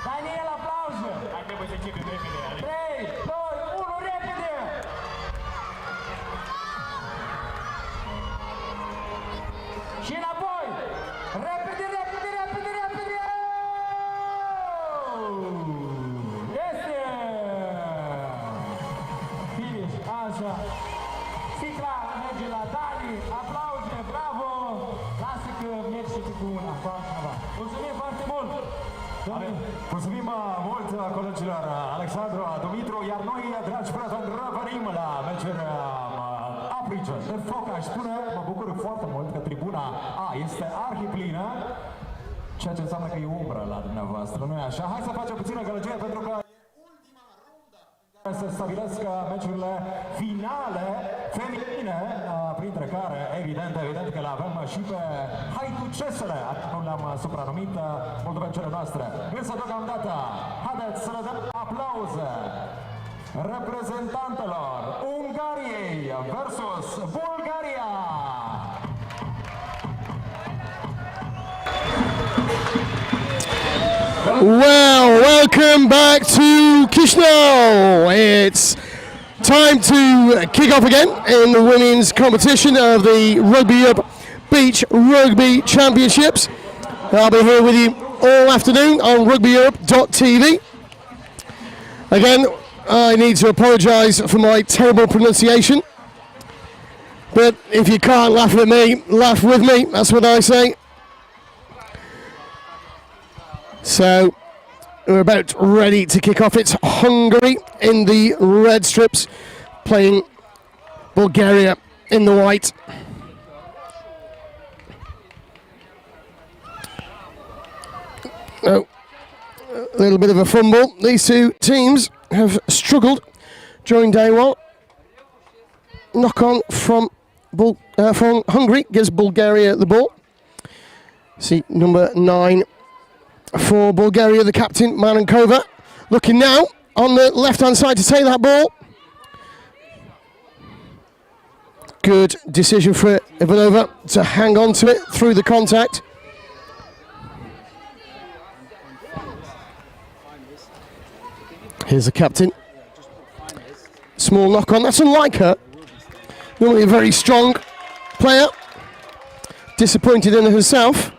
Daniel, aplauze. Hai, trebuie să începem repede. 3, 2, 1, repede! Și înapoi! Repede! Este! Finish, așa. Sticla merge la Dani, aplauze, bravo! Lasă că mergi și cu una, așa. Mulțumim foarte mult! Mulțumim mult colegilor Alexandru, Dumitru, iar noi, dragi prieteni, revenim la meciuri aprice de foc, aș spune. Mă bucur foarte mult că tribuna A este arhiplină, ceea ce înseamnă că e umbră la dumneavoastră, nu-i așa? Hai să facem puțină gălăgie pentru că se stabilesc meciurile finale feminine, printre care, evident că le avem și pe haiducesele, atât cum le-am supranumit moldovencele noastre. Însă, deocamdată, haideți să le dăm aplauze reprezentantelor Ungariei versus Bulgaria! Well, welcome back to Chisinau. It's time to kick off again in the women's competition of the Rugby Europe Beach Rugby Championships. I'll be here with you all afternoon on rugbyeurope.tv. Again, I need to apologise for my terrible pronunciation. But if you can't laugh at me, laugh with me. That's what I say. So, we're about ready to kick off. It's Hungary in the red strips, playing Bulgaria in the white. Oh, a little bit of a fumble. These two teams have struggled during day one. Knock on from Hungary gives Bulgaria the ball. See number 9. For Bulgaria, the captain, Manankova, looking now on the left-hand side to take that ball. Good decision for Ivanova to hang on to it through the contact. Here's the captain. Small knock-on, that's unlike her. Normally a very strong player. Disappointed in herself.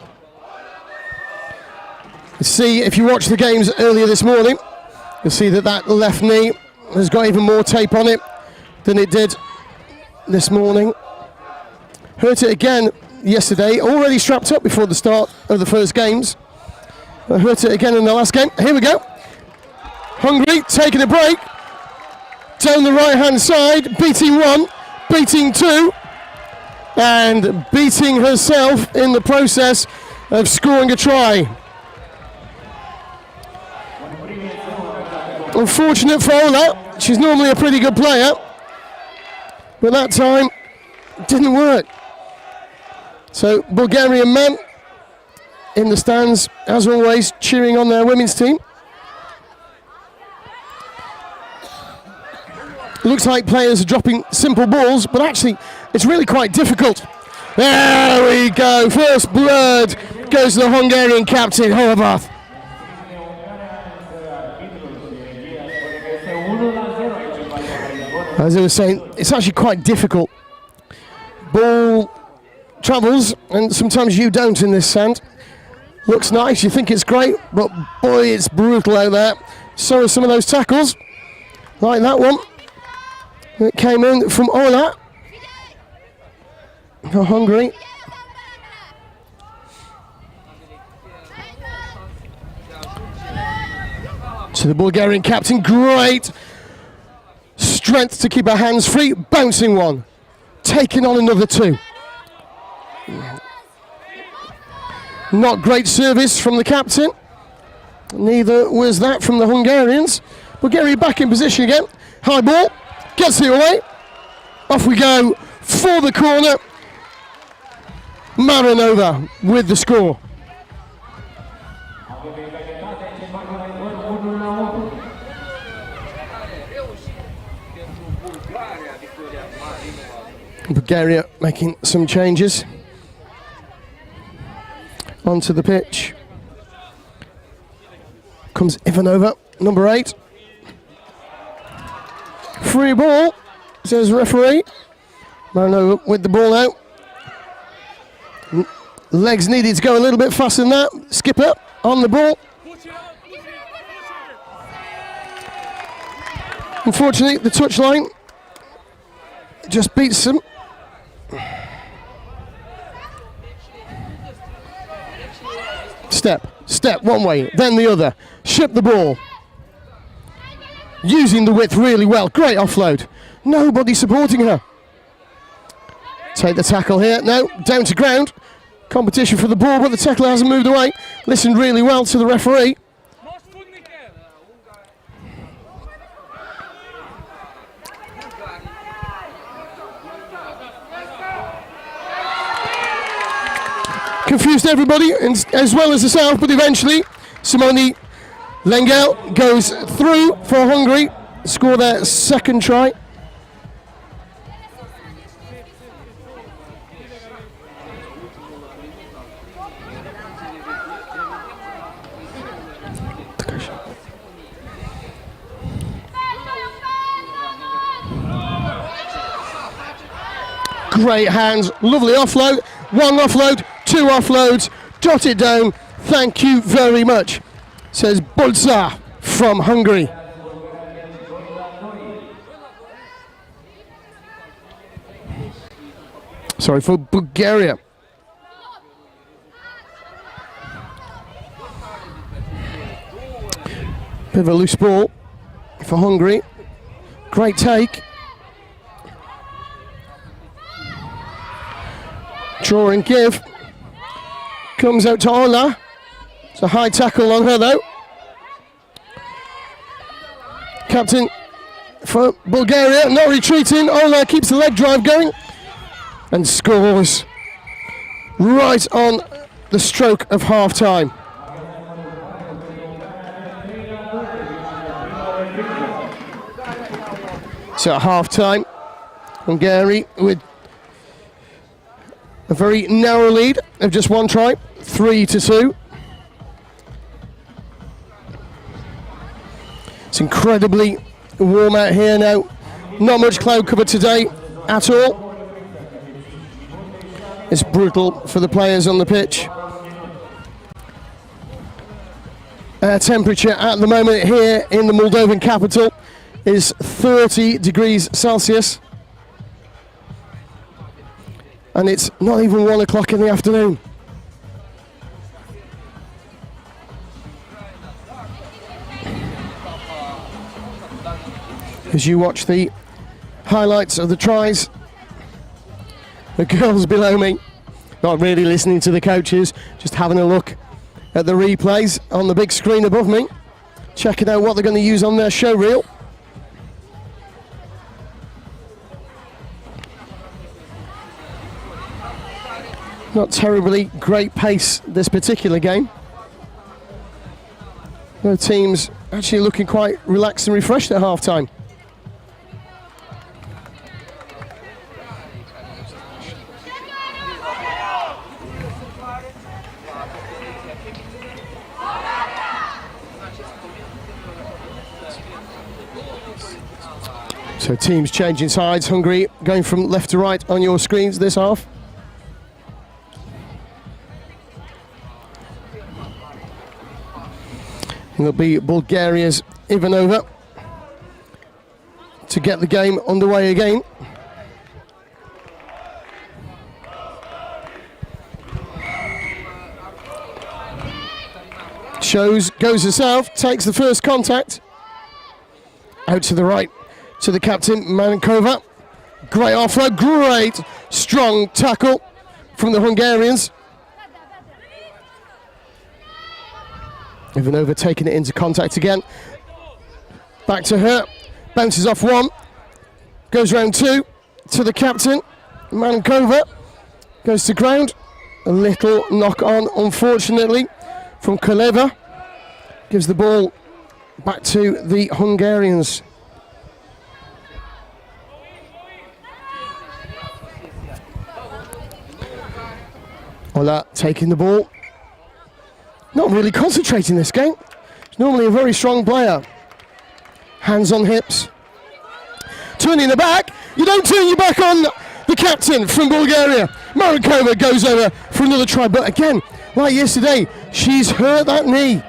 See, if you watch the games earlier this morning, you'll see that that left knee has got even more tape on it than it did this morning. Hurt it again yesterday, already strapped up before the start of the first games. Hurt it again in the last game. Here we go. Hungary taking a break. Down the right-hand side, beating 1, beating 2, and beating herself in the process of scoring a try. Unfortunate for Ola, she's normally a pretty good player, but that time didn't work. So Bulgarian men in the stands, as always, cheering on their women's team. Looks like players are dropping simple balls, but actually it's really quite difficult. There we go, first blood goes to the Hungarian captain, Horvath. As I was saying, it's actually quite difficult. Ball travels, and sometimes you don't in this sand. Looks nice, you think it's great, but boy, it's brutal out there. So are some of those tackles, like that one. It came in from Ola. for Hungary. To the Bulgarian captain, great strength to keep her hands free, bouncing one, taking on another two. Not great service from the captain, neither was that from the Hungarians. Bulgaria back in position again, high ball, gets it away, off we go for the corner. Marinova with the score. Bulgaria making some changes onto the pitch. Comes Ivanova, number 8. Free ball, says referee. Marinova with the ball out. Legs needed to go a little bit faster than that. Skipper on the ball. Unfortunately, the touchline just beats them. Step one way, then the other. Ship the ball. Using the width really well. Great offload. Nobody supporting her. Take the tackle here. No, down to ground. Competition for the ball, but the tackler hasn't moved away. Listened really well to the referee. Confused everybody, as well as herself, but eventually Simone Lengel goes through for Hungary, score their second try. Great hands, lovely offload, one offload, two offloads, jot it down, thank you very much, says Bulca from Hungary. Sorry, for Bulgaria. Bit of a loose ball for Hungary. Great take. Draw and give. Comes out to Ola. It's a high tackle on her though. Captain for Bulgaria, not retreating. Ola keeps the leg drive going and scores right on the stroke of half time. So at half time, Hungary with a very narrow lead of just one try, 3-2. It's incredibly warm out here now. Not much cloud cover today at all. It's brutal for the players on the pitch. Temperature at the moment here in the Moldovan capital is 30 degrees Celsius. And it's not even 1 o'clock in the afternoon. As you watch the highlights of the tries, the girls below me, not really listening to the coaches, just having a look at the replays on the big screen above me, checking out what they're going to use on their show reel. Not terribly great pace this particular game. The team's actually looking quite relaxed and refreshed at half time. So teams changing sides. Hungary going from left to right on your screens this half. It'll be Bulgaria's Ivanova to get the game underway again. goes herself, takes the first contact. Out to the right to the captain, Mankova. Great offload, great strong tackle from the Hungarians. Ivanova taking it into contact again. Back to her, bounces off one, goes round two to the captain, Mankova. Goes to ground, a little knock on unfortunately from Koleva. Gives the ball back to the Hungarians. Ola taking the ball. Not really concentrating this game. He's normally a very strong player. Hands on hips. Turning the back. You don't turn your back on the captain from Bulgaria. Marikova goes over for another try. But again, like yesterday, she's hurt that knee.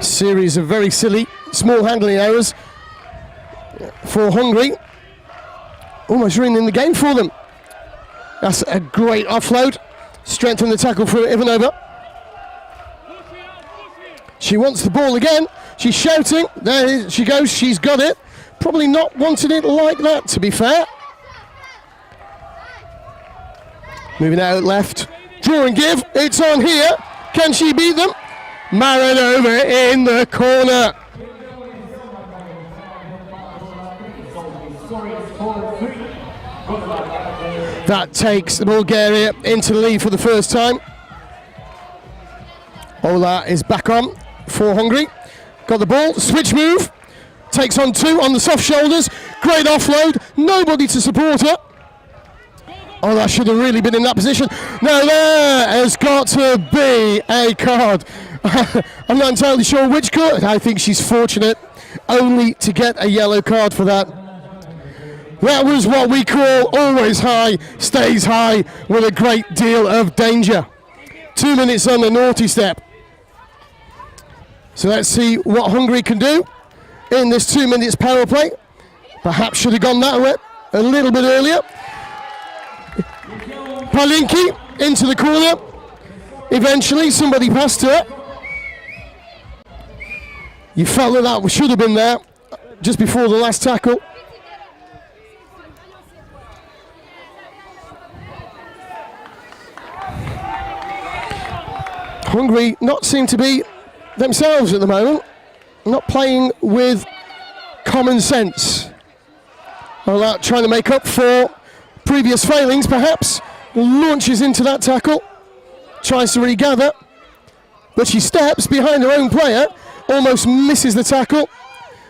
Series of very silly, small handling errors for Hungary. Almost ruining the game for them. That's a great offload. Strengthen the tackle for Ivanova. She wants the ball again. She's shouting. There she goes. She's got it. Probably not wanted it like that, to be fair. Moving out left. Draw and give. It's on here. Can she beat them? Marinova in the corner. That takes Bulgaria into the lead for the first time. Ola is back on for Hungary. Got the ball, switch move. Takes on two on the soft shoulders. Great offload, nobody to support her. Ola should have really been in that position. Now there has got to be a card. I'm not entirely sure which card. I think she's fortunate only to get a yellow card for that. That was what we call always high, stays high with a great deal of danger. 2 minutes on the naughty step. So let's see what Hungary can do in this 2 minutes power play. Perhaps should have gone that way a little bit earlier. Palinki into the corner. Eventually somebody passed her. You felt that should have been there just before the last tackle. Hungary not seem to be themselves at the moment. Not playing with common sense. Well, trying to make up for previous failings perhaps. Launches into that tackle. Tries to regather. But she steps behind her own player. Almost misses the tackle.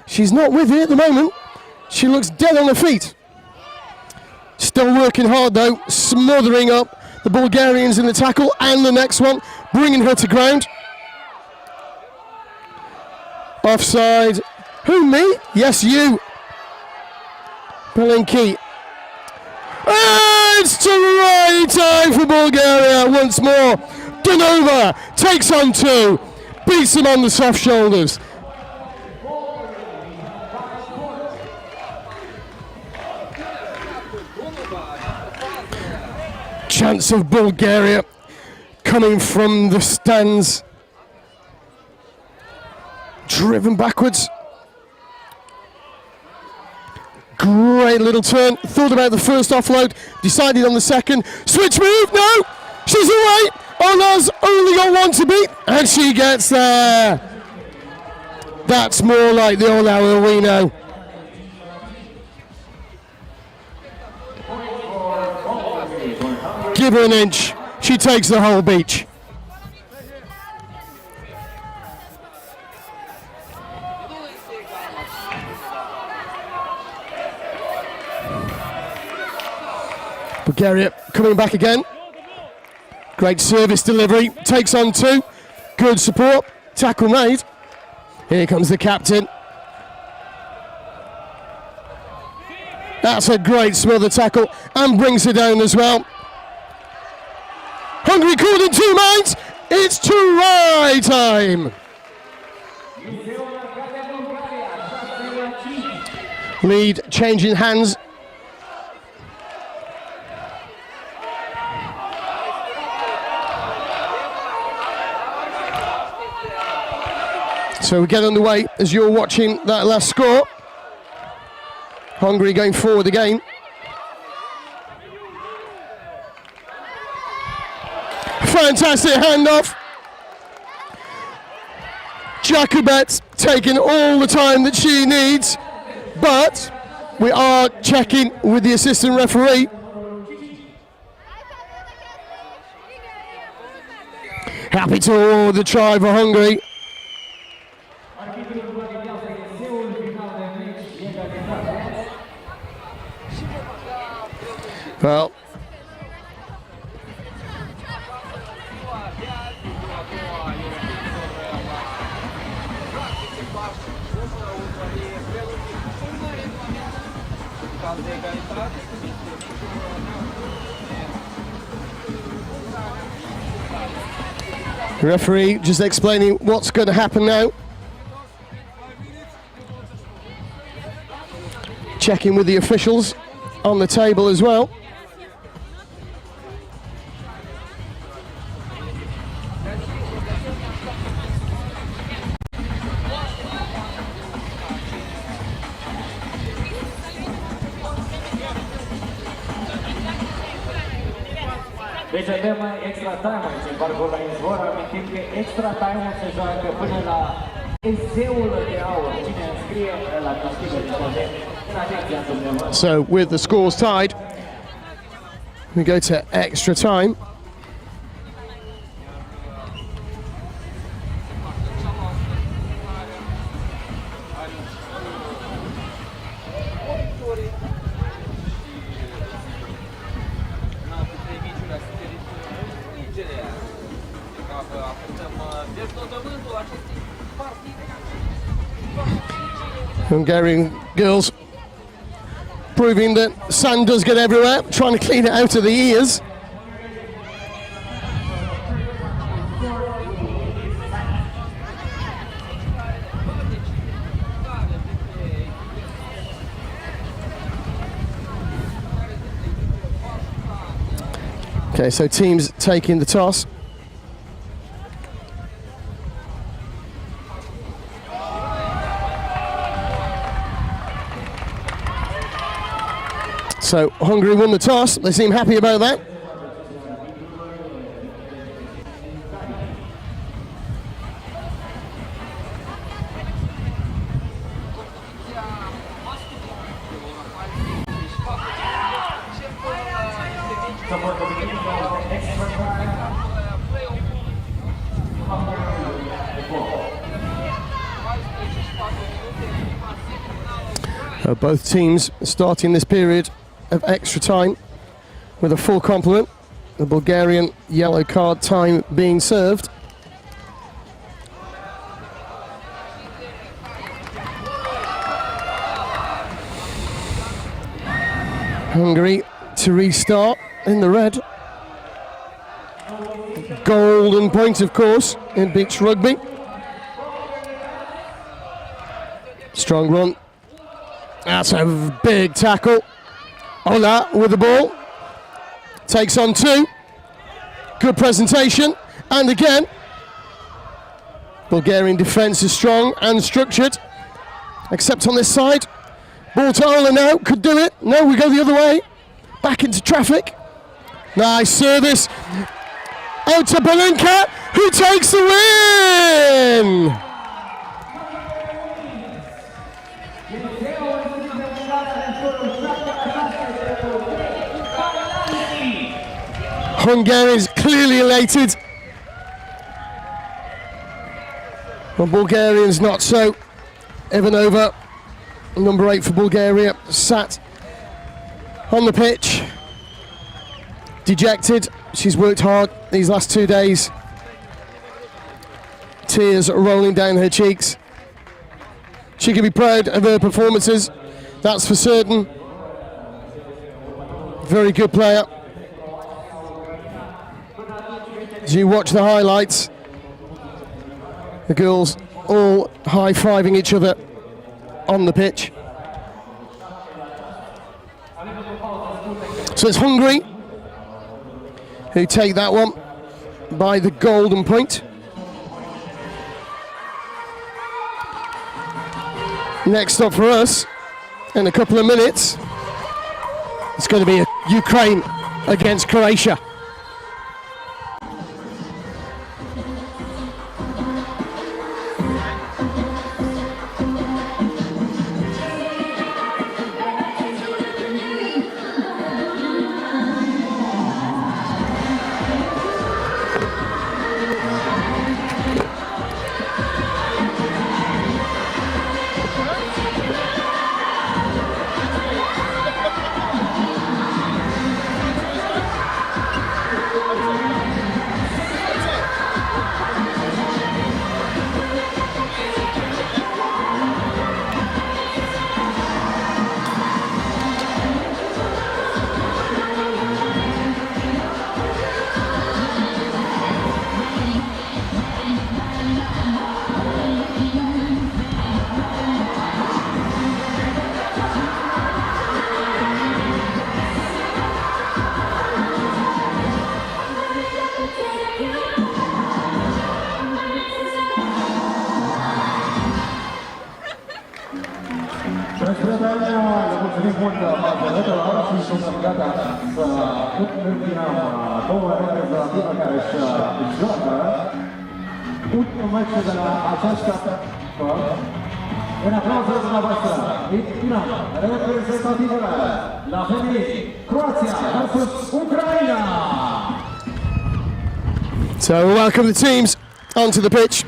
She's not with it at the moment. She looks dead on her feet. Still working hard though, smothering up the Bulgarians in the tackle and the next one, bringing her to ground. Offside. Who, me? Yes, you. Palinki. And it's the right time for Bulgaria once more. Danova takes on two. Beats him on the soft shoulders. Chance of Bulgaria coming from the stands. Driven backwards. Great little turn. Thought about the first offload. Decided on the second. Switch move. No. She's away. Ola's only got one to beat, and she gets there. That's more like the Ola we know. Give her an inch, she takes the whole beach. Bulgaria coming back again. Great service delivery, takes on two. Good support, tackle made. Here comes the captain. That's a great smother tackle and brings her down as well. Hungary corner It's try time. Lead changing hands. So we get underway as you're watching that last score. Hungary going forward again. Fantastic handoff. Jacobet taking all the time that she needs, but we are checking with the assistant referee. Happy to award the try for Hungary. Well, referee just explaining what's going to happen now. Checking with the officials on the table as well. Deci avem extra time aici în parcul la izvor, amintim că extra time-ul se joacă până la eseul de aur. Cine înscrie la câștigă de toate în atenția dumneavoastră. So with the scores tied, we go to extra time. Hungarian girls proving that sand does get everywhere, trying to clean it out of the ears. Okay, so teams taking the toss. So Hungary won the toss. They seem happy about that. Both teams starting this period of extra time with a full complement. The Bulgarian yellow card time being served. Hungary to restart in the red. Golden point, of course, in beach rugby. Strong run. That's a big tackle. Ola with the ball. Takes on two. Good presentation. And again, Bulgarian defence is strong and structured. Except on this side. Ball to Ola now. Could do it. No, we go the other way. Back into traffic. Nice service. Out to Belinka, who takes the win! Hungary is clearly elated. Well, Bulgarians not so. Ivanova, number 8 for Bulgaria, sat on the pitch, dejected. She's worked hard these last 2 days. Tears rolling down her cheeks. She can be proud of her performances, that's for certain. Very good player. As you watch the highlights, The girls all high-fiving each other on the pitch. So it's Hungary who take that one by the golden point. Next up for us, in a couple of minutes, it's going to be Ukraine against Croatia. Mulțumim mult patriotelor și suntem gata să întâmpinăm două reprezentative care își joacă ultimul meci de la această în aplauzul dumneavoastră. Intrăm reprezentativele la femei Croația versus Ucraina. So we'll welcome the teams onto the pitch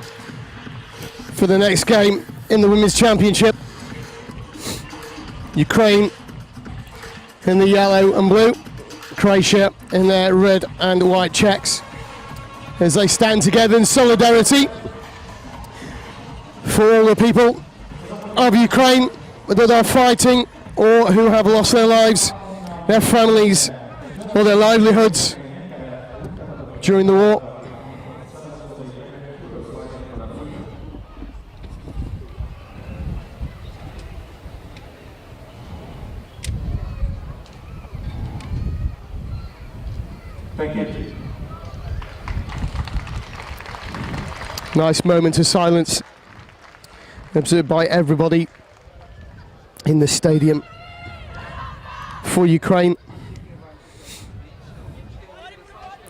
for the next game in the Women's Championship. Ukraine in the yellow and blue, Croatia in their red and white checks, as they stand together in solidarity for all the people of Ukraine that are fighting or who have lost their lives, their families or their livelihoods during the war. Thank you. Nice moment of silence observed by everybody in the stadium for Ukraine.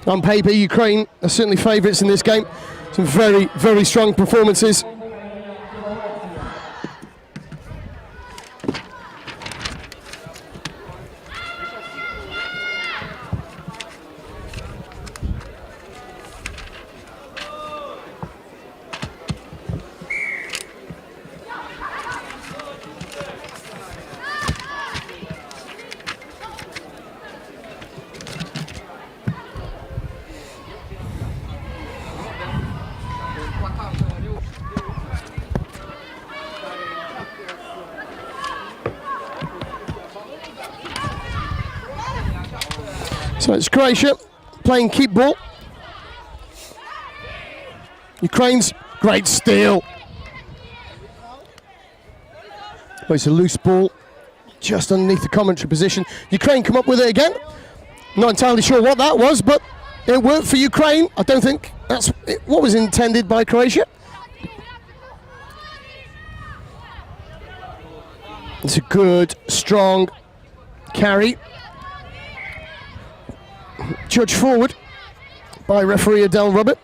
On paper, Ukraine are certainly favourites in this game. Some very, very strong performances. So it's Croatia playing keep ball. Ukraine's great steal. Oh, it's a loose ball just underneath the commentary position. Ukraine come up with it again. Not entirely sure what that was, but it worked for Ukraine. I don't think that's what was intended by Croatia. It's a good, strong carry. Judged forward by referee Adele Robert.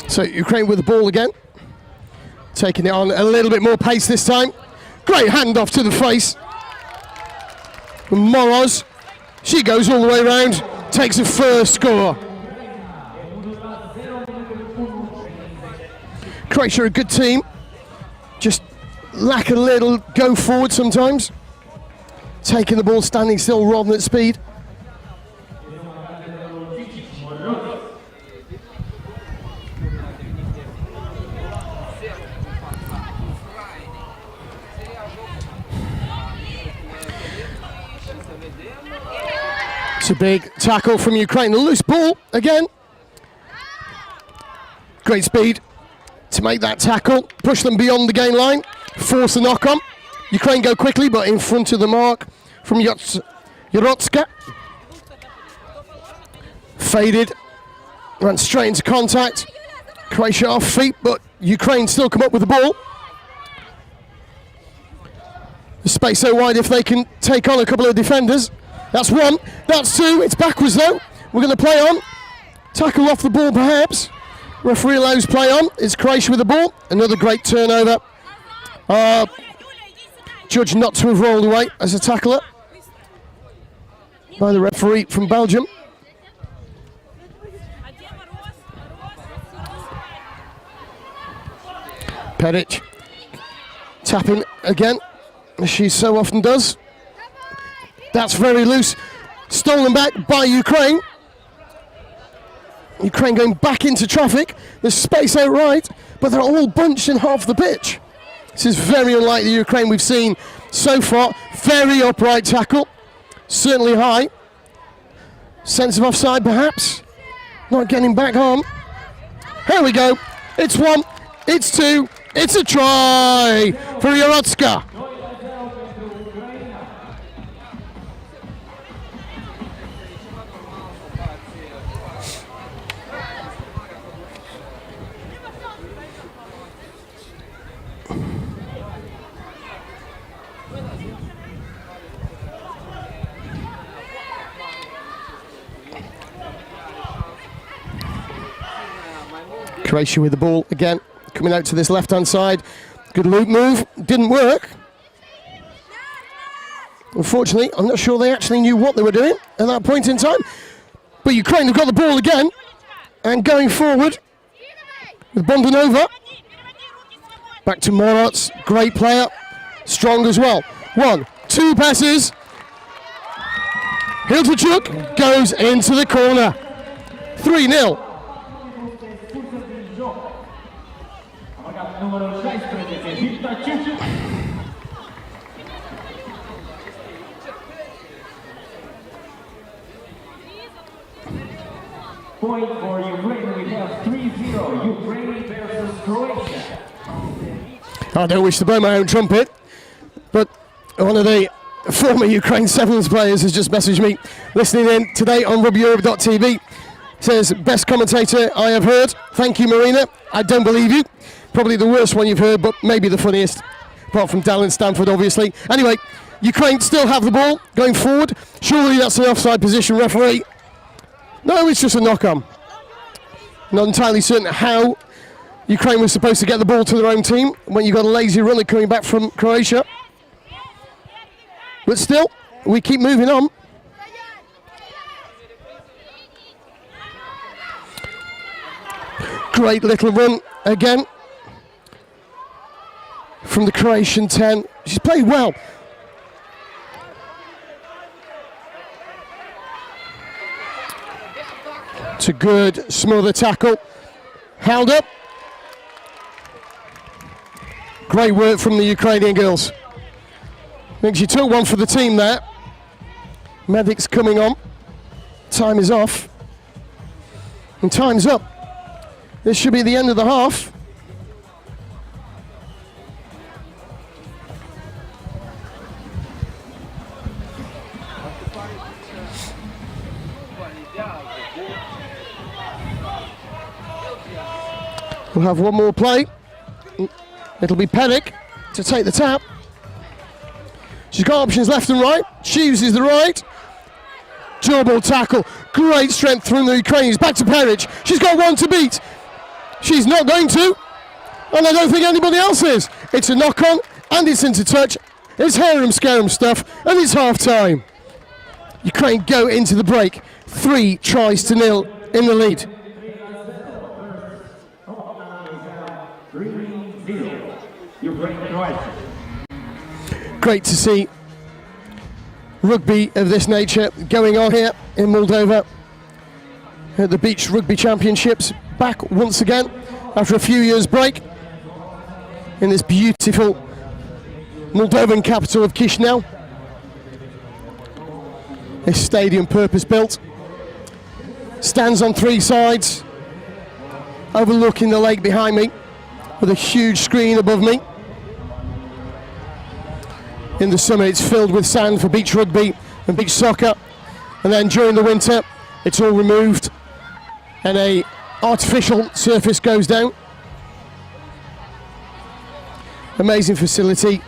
So Ukraine with the ball again, taking it on a little bit more pace this time. Great handoff to the face. Moroz, she goes all the way around, takes a first score. Croatia are a good team, just lack a little go forward sometimes. Taking the ball, standing still rather than at speed. It's a big tackle from Ukraine. A loose ball again. Great speed to make that tackle, push them beyond the gain line, force a knock on. Ukraine go quickly, but in front of the mark from Yorotska. Faded, ran straight into contact. Croatia off feet, but Ukraine still come up with the ball. The space so wide if they can take on a couple of defenders. That's one, that's two, it's backwards though. We're going to play on. Tackle off the ball perhaps. Referee allows play on. It's Croatia with the ball. Another great turnover. Judged not to have rolled away as a tackler by the referee from Belgium. Peric tapping again, as she so often does. That's very loose. Stolen back by Ukraine. Ukraine going back into traffic. There's space out right, but they're all bunched in half the pitch. This is very unlike the Ukraine we've seen so far. Very upright tackle, certainly high. Sense of offside perhaps. Not getting back on. Here we go. It's one, it's two, it's a try for Yorotska. Croatia with the ball again, coming out to this left-hand side. Good loop move, didn't work. Unfortunately, I'm not sure they actually knew what they were doing at that point in time. But Ukraine have got the ball again, and going forward with Bondanova. Back to Morots, great player, strong as well. 1, 2 passes. Hilterchuk goes into the corner. 3-0. Point for Ukraine, we have 3-0, Ukraine versus Croatia. I don't wish to blow my own trumpet, but one of the former Ukraine Sevens players has just messaged me, listening in today on rugbyeurope.tv. Says, best commentator I have heard. Thank you, Marina. I don't believe you. Probably the worst one you've heard, but maybe the funniest, apart from Dallin Stanford, obviously. Anyway, Ukraine still have the ball going forward. Surely that's an offside position, referee. No, it's just a knock-on. Not entirely certain how Ukraine was supposed to get the ball to their own team when you've got a lazy runner coming back from Croatia. But still, we keep moving on. Great little run again from the Croatian 10. She's played well. It's a good smother tackle. Held up. Great work from the Ukrainian girls. I think she took one for the team there. Medic's coming on. Time is off. And time's up. This should be the end of the half. We'll have one more play. It'll be Peric to take the tap. She's got options left and right. Chooses the right. Double tackle. Great strength from the Ukrainians. Back to Peric. She's got one to beat. She's not going to. And I don't think anybody else is. It's a knock-on and it's into touch. It's harem-scarum stuff and it's half-time. Ukraine go into the break. 3-0 in the lead. 3-0, Ukraine Croatia. Great to see rugby of this nature going on here in Moldova at the Beach Rugby Championships, back once again after a few years break in this beautiful Moldovan capital of Chisinau. This stadium purpose-built. Stands on 3 sides, overlooking the lake behind me, with a huge screen above me. In the summer it's filled with sand for beach rugby and beach soccer, and then during the winter it's all removed and a artificial surface goes down. Amazing facility.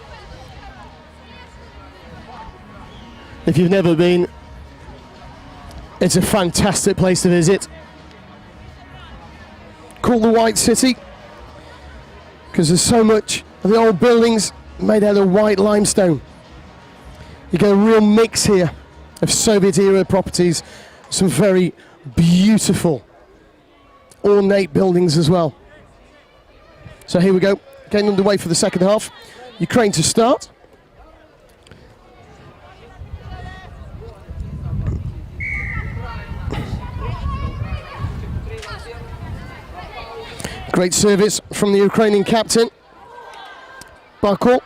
If you've never been, it's a fantastic place to visit. Called the White City because there's so much of the old buildings made out of white limestone. You get a real mix here of Soviet era properties, some very beautiful ornate buildings as well. So here we go, getting underway for the second half. Ukraine to start. Great service from the Ukrainian captain, Bakul.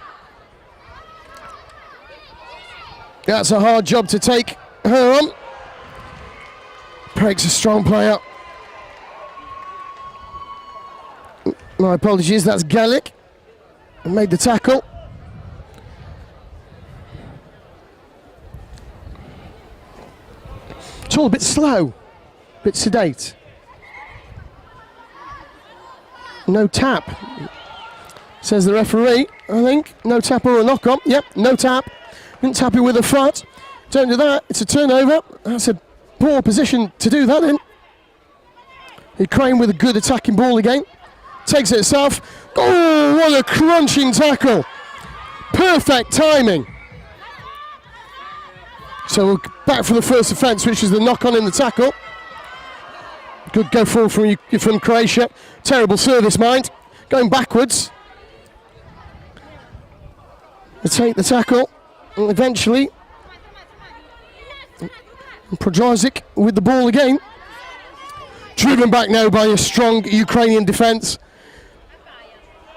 That's a hard job to take her on. Breaks a strong player. My apologies, that's Gallic. Made the tackle. It's all a bit slow, a bit sedate. No tap, says the referee, I think. No tap or a knock on. Yep, no tap. Didn't tap it with a foot. Don't do that, it's a turnover. That's a poor position to do that in. Ukraine with a good attacking ball again. Takes it itself. Oh, what a crunching tackle. Perfect timing. So we're back for the first offence, which is the knock on in the tackle. Good go forward from Croatia. Terrible service, mind. Going backwards. They take the tackle, and eventually Prodrazic with the ball again. Driven back now by a strong Ukrainian defence.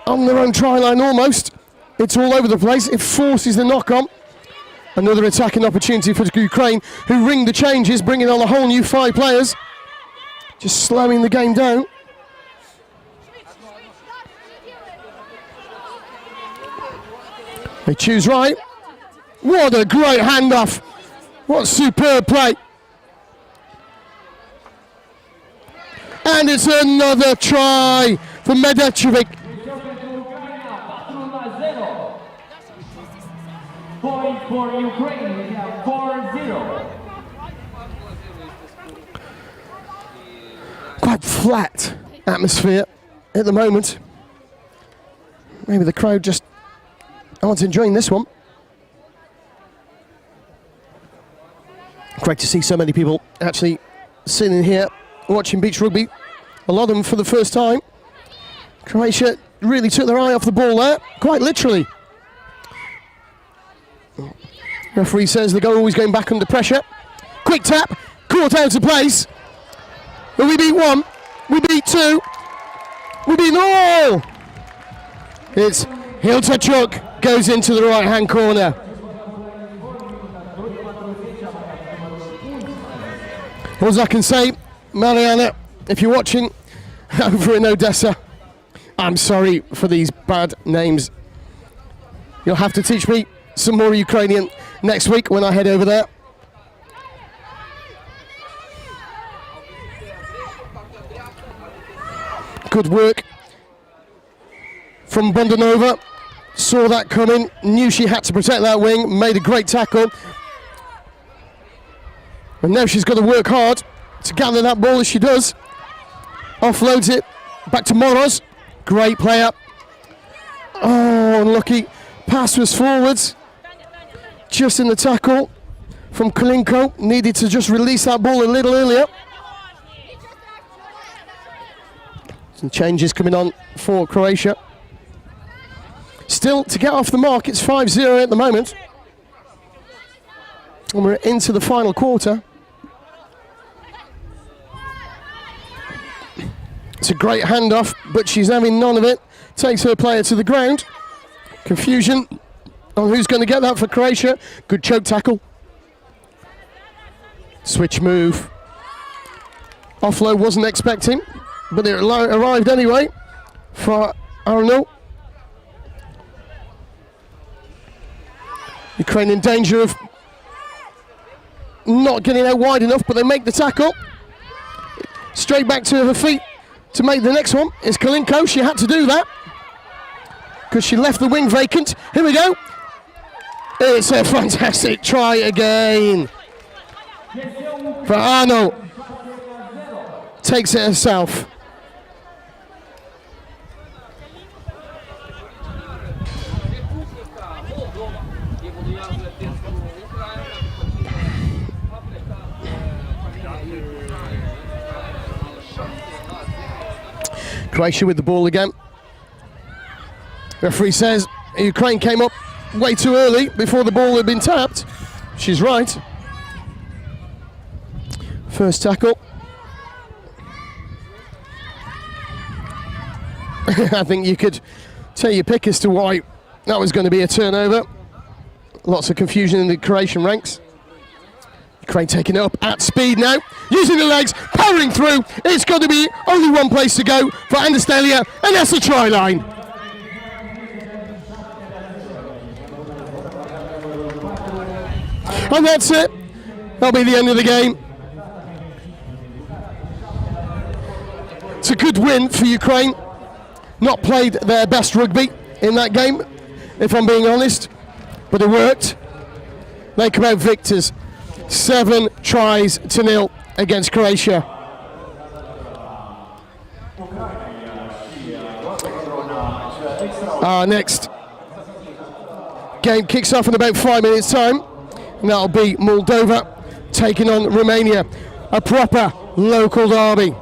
On their own try line almost. It's all over the place. It forces the knock on. Another attacking opportunity for Ukraine, who ring the changes, bringing on a whole new 5 players. Just slowing the game down. They choose right. What a great handoff. What superb play. And it's another try for Medacevic. Point for Ukraine, we have 4-0. Quite flat atmosphere at the moment. Maybe the crowd just aren't enjoying this one. Great to see so many people actually sitting here watching beach rugby. A lot of them for the first time. Croatia really took their eye off the ball there, quite literally. Referee says the goal is going back under pressure. Quick tap, caught out of place. But we beat 1, we beat 2, we beat all. It's Hiltachuk, goes into the right hand corner. All I can say, Mariana, if you're watching over in Odessa, I'm sorry for these bad names. You'll have to teach me some more Ukrainian next week when I head over there. Good work from Bondanova. Saw that coming, knew she had to protect that wing, made a great tackle. And now she's got to work hard to gather that ball as she does. Offloads it, back to Moroz. Great player. Oh, unlucky. Pass was forwards. Just in the tackle from Kalinko. Needed to just release that ball a little earlier. Some changes coming on for Croatia. Still to get off the mark, it's 5-0 at the moment. And we're into the final quarter. It's a great handoff, but she's having none of it. Takes her player to the ground. Confusion on who's going to get that for Croatia. Good choke tackle. Switch move. Offload wasn't expecting, but it arrived anyway for Arno. Ukraine in danger of not getting out wide enough, but they make the tackle. Straight back to her feet to make the next one. It's Kalinko. She had to do that because she left the wing vacant. Here we go. It's a fantastic try again for Arno. Takes it herself. Croatia with the ball again. Referee says Ukraine came up way too early before the ball had been tapped. She's right. First tackle. I think you could take your pick as to why that was going to be a turnover. Lots of confusion in the Croatian ranks. Ukraine taking it up at speed now, using the legs, powering through. It's got to be only one place to go for Anderstelia, and that's the try line. And that's it. That'll be the end of the game. It's a good win for Ukraine. Not played their best rugby in that game, if I'm being honest, but it worked. They come out victors. 7-0 against Croatia. Our next game kicks off in about 5 minutes' time, and that'll be Moldova taking on Romania. A proper local derby.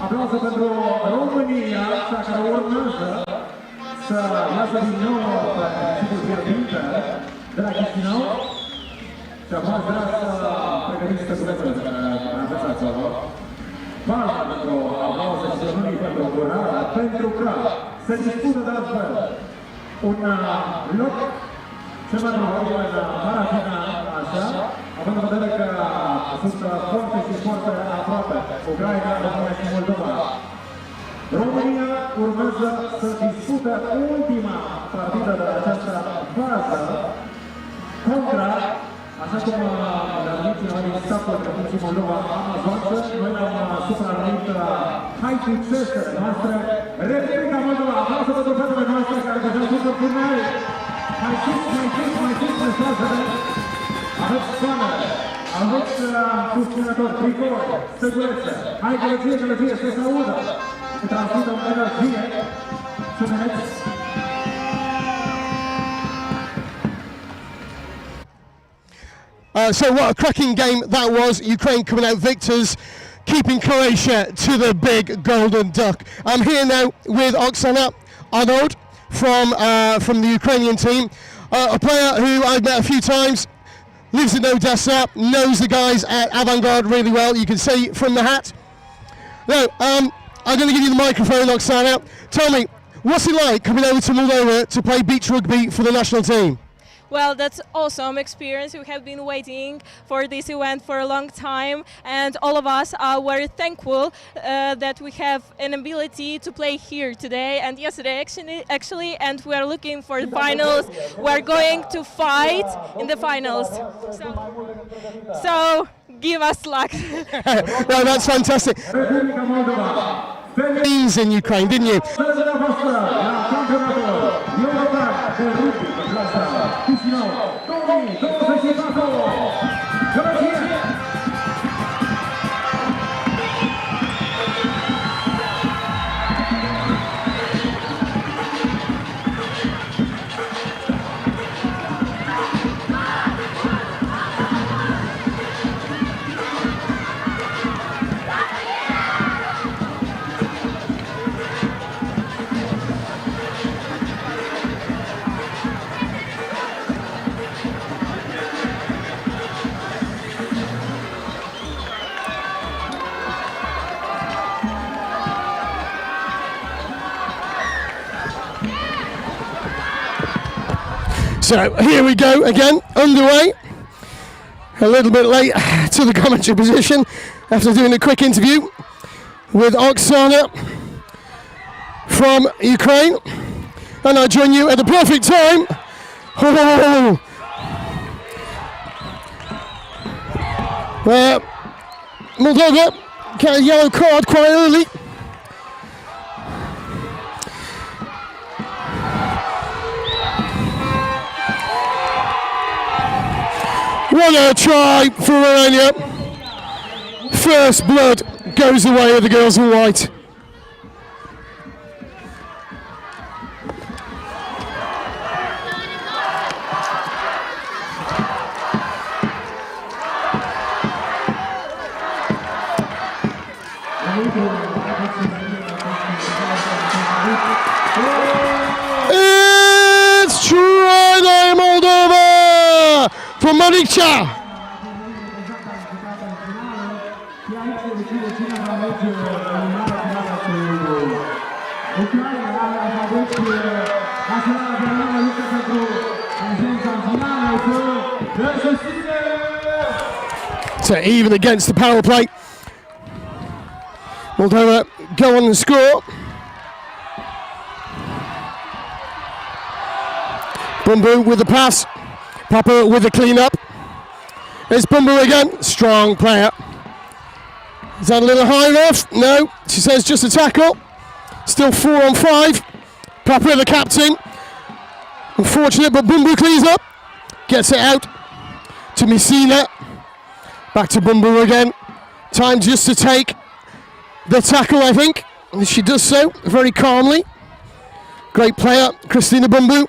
Aplauze pentru România, cea care urmează să iasă din nou pe echipul pierdinte de la Chisinau. Și acum aș vrea să pregătiți stătulețele pe care aveți acolo. Palma pentru aplauze și ceremonies pentru urare, pentru că se dispută de altfel un loc cel mai probabil în maratina, așa, având în vedere că sunt foarte și foarte aproape Ucraina, România și Moldova. România urmează să dispute ultima partidă de această fază contra, așa cum le-am numit cineva din statul Republicii Moldova, Amazonță. Noi le-am supranumit haituțesele noastre, Republica Moldova. Aplauze pentru fetele noastre care deja sunt în turneu. Mai sus, mai sus, mai sus mesajele. Aveți soanele. Aveți susținător tricou, stăgulețe. Hai gălăgie, gălăgie, să se audă. Să transmită o energie. Să vedeți. So what a cracking game that was. Ukraine coming out victors, keeping Croatia to the big golden duck. I'm here now with Oksana Arnold from the Ukrainian team, a player who I've met a few times, lives in Odessa, knows the guys at Avantgarde really well. You can see from the hat. Now, I'm going to give you the microphone, Oksana. Tell me, what's it like coming over to Moldova to play beach rugby for the national team? Well, that's awesome experience. We have been waiting for this event for a long time, and all of us are very thankful that we have an ability to play here today and yesterday actually, and we are looking for the finals. We are going to fight in the finals. So give us luck. No, that's fantastic. Teams in Ukraine, didn't you? Chisinau, 2024. Gălăgie! So here we go again, underway. A little bit late to the commentary position after doing a quick interview with Oksana from Ukraine. And I join you at the perfect time. Oh. Moldova got a yellow card quite early. What a try for Romania. First blood goes the way of the girls in white. It's try Moldova from Marica. So even against the power play, Moldova go on and score. Bumbu with the pass, Papa with the clean up. There's Bumbu again, strong player. Is that a little high enough? No, she says just a tackle. Still 4 on 5. Papa the captain. Unfortunate, but Bumbu cleans up. Gets it out to Messina. Back to Bumbu again. Time just to take the tackle, I think. And she does so very calmly. Great player, Christina Bumbu.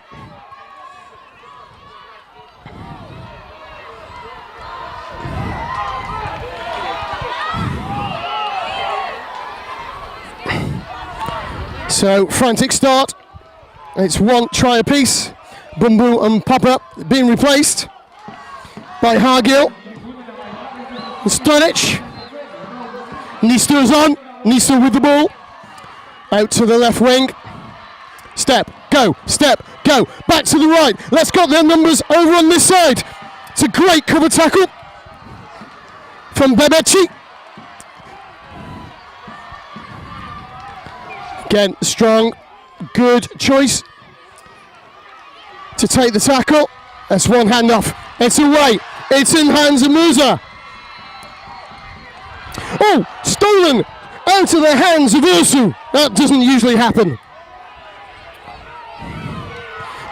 So frantic start. It's one try apiece. Bumbu and Papa being replaced by Hargil. Stonic. Nister's on. Nister with the ball. Out to the left wing. Step, go, back to the right. Let's get their numbers over on this side. It's a great cover tackle from Bebechi. Again, strong, good choice to take the tackle. That's one hand off. It's away. It's in hands of Musa. Oh, stolen out of the hands of Ursu. That doesn't usually happen.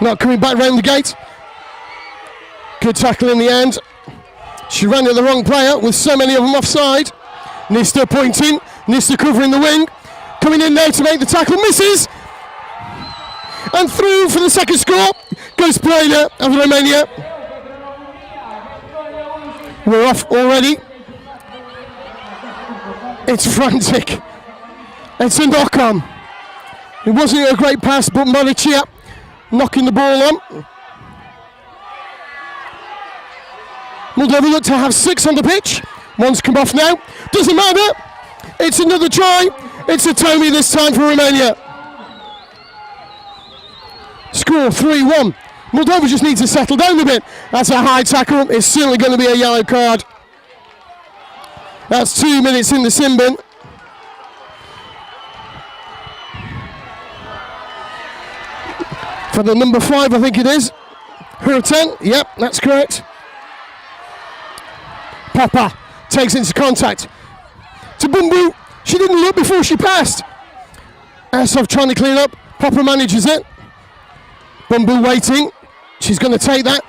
Not coming back round the gate. Good tackle in the end. She ran at the wrong player with so many of them offside. Nista pointing, Nista covering the wing. Coming in there to make the tackle, misses. And through for the second score goes Plana of Romania. We're off already. It's frantic. It's a knock-on. It wasn't a great pass, but Maricia knocking the ball on. Moldova look to have 6 on the pitch. One's come off now. Doesn't matter. It's another try. It's a Tommy this time for Romania. Score 3-1. Moldova just needs to settle down a bit. That's a high tackle. It's certainly going to be a yellow card. That's 2 minutes in the sin bin. For the number 5, I think it is. Her 10. Yep, that's correct. Papa takes into contact. To Bumbu. She didn't look before she passed. Asov trying to clean up. Papa manages it. Bumbu waiting. She's going to take that.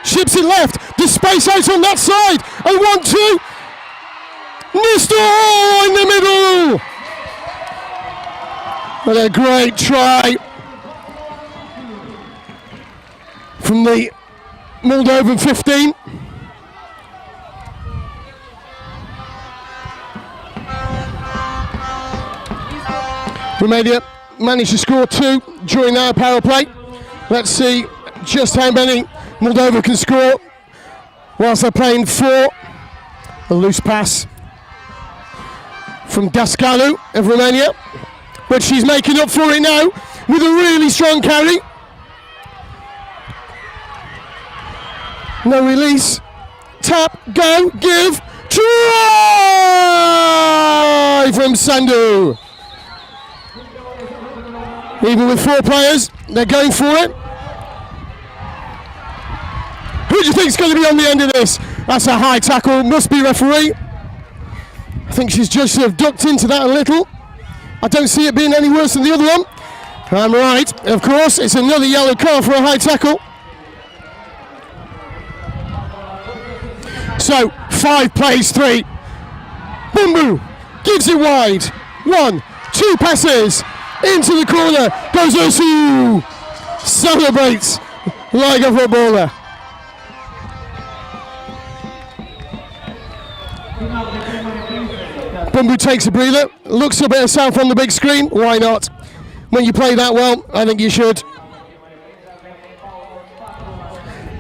Ships it left. The space out on that side. And 1-2. Nista in the middle. What a great try from the Moldovan 15. Romania managed to score 2 during our power play. Let's see just how many Moldova can score whilst they're playing 4. A loose pass from Dascalu of Romania, but she's making up for it now with a really strong carry. No release. Tap, go, give, try from Sandu. Even with 4 players, they're going for it. Who do you think is going to be on the end of this? That's a high tackle, must be referee. I think she's just sort of ducked into that a little. I don't see it being any worse than the other one. I'm right, of course, it's another yellow card for a high tackle. So, 5 plays 3. Bumbu gives it wide. 1, 2 passes. Into the corner goes Osu. Celebrates like a footballer. Bumbu takes a breather, looks up at herself on the big screen. Why not? When you play that well, I think you should.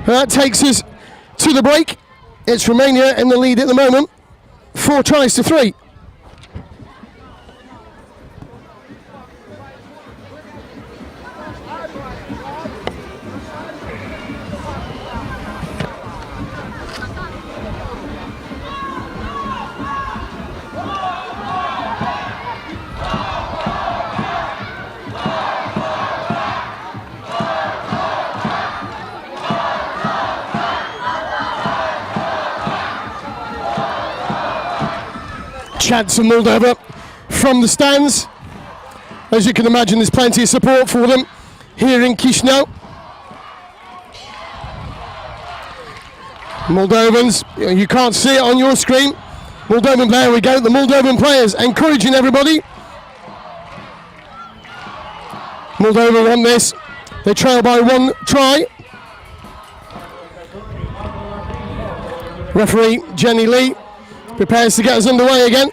That takes us to the break. It's Romania in the lead at the moment. 4 tries to 3. Chants of Moldova from the stands. As you can imagine, there's plenty of support for them here in Chisinau. Moldovans, you can't see it on your screen. Moldovan, there we go, the Moldovan players encouraging everybody. Moldova won this. They trail by 1 try. Referee Jenny Lee prepares to get us underway again.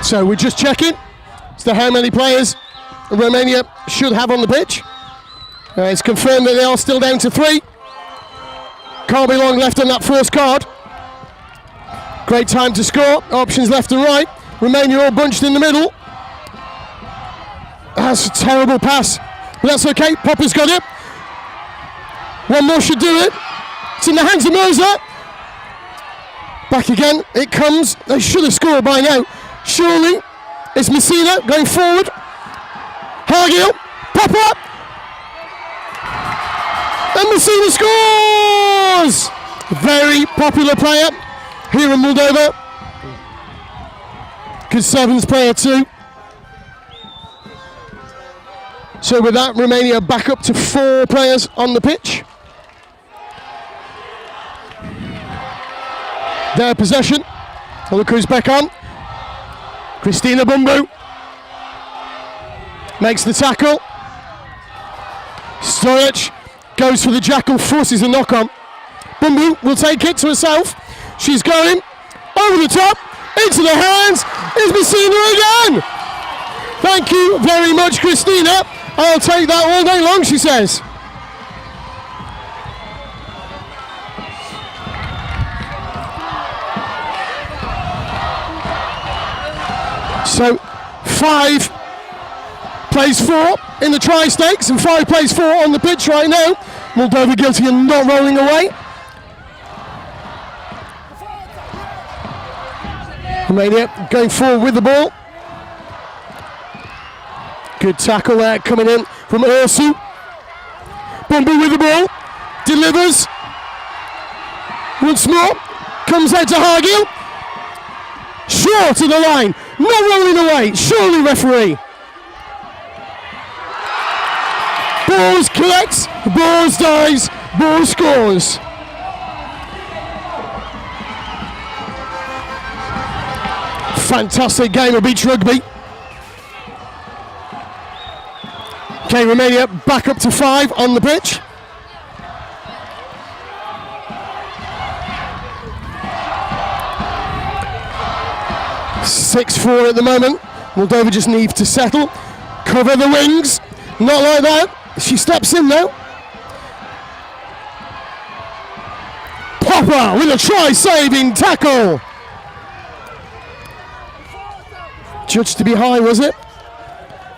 So we're just checking as to how many players Romania should have on the pitch. It's confirmed that they are still down to 3. Can't be long left on that first card. Great time to score, options left and right. Romania all bunched in the middle. That's a terrible pass, but that's okay, Popper's got it. One more should do it. It's in the hands of Mirza. Back again, it comes. They should have scored by now. Surely, it's Messina going forward. Hargill, Popper. And Messina scores! Very popular player here in Moldova. Good sevens player too. So with that, Romania back up to 4 players on the pitch. Their possession. Look who's back on. Christina Bumbu makes the tackle. Sturridge goes for the jackal, forces a knock on. Bumbu will take it to herself. She's going over the top, into the hands. It's Messina again. Thank you very much, Christina. I'll take that all day long, she says. So 5 plays 4 in the tri-stakes and 5 plays 4 on the pitch right now. Moldova guilty of not rolling away. Romania going forward with the ball. Good tackle there coming in from Ursu. Bumbu with the ball. Delivers. Once more. Comes out to Hargill. Short of the line. Not rolling away. Surely referee. Balls collects. Balls dies. Ball scores. Fantastic game of beach rugby. Okay, Romania back up to 5 on the pitch. (6-4) at the moment. Moldova just needs to settle. Cover the wings. Not like that. She steps in now. Popper with a try-saving tackle. Judged to be high, was it?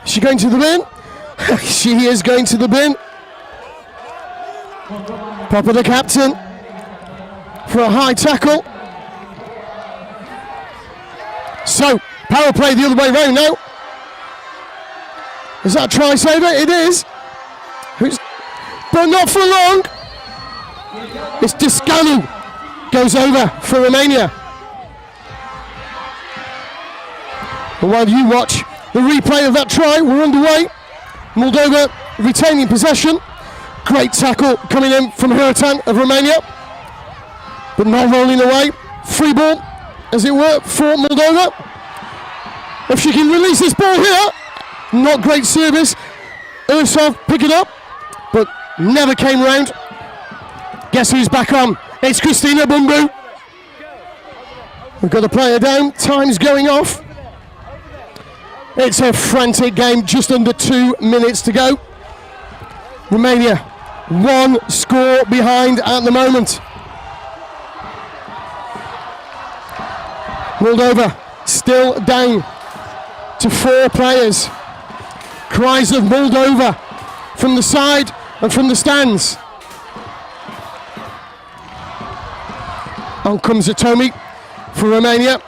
Is she going to the bin? She is going to the bin. Popper the captain for a high tackle. So, power play the other way round now. Is that a try saver? It is. But not for long. It's Discanu. Goes over for Romania. And while you watch the replay of that try, we're underway. Moldova retaining possession. Great tackle coming in from Hurtan of Romania. But not rolling away. Free ball, as it were, for Moldova. If she can release this ball here, not great service. Ursov pick it up, but never came round. Guess who's back on? It's Christina Bumbu. We've got the player down, time's going off. It's a frantic game, just under 2 minutes to go. Romania, 1 score behind at the moment. Moldova still down to 4 players. Cries of Moldova from the side and from the stands. On comes Atomi for Romania.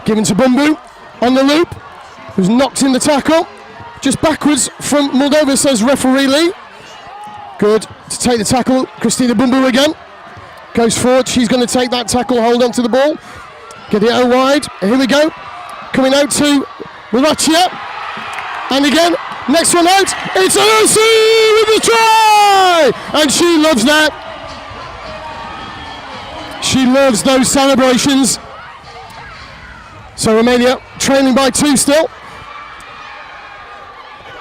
Given to Bumbu on the loop, who's knocked in the tackle. Just backwards from Moldova, says referee Lee. Good to take the tackle. Christina Bumbu again. Goes forward, she's going to take that tackle, hold on to the ball. Get it out wide, here we go. Coming out to Morachia. And again, next one out, it's Ursu with the try! And she loves that. She loves those celebrations. So Romania trailing by 2 still.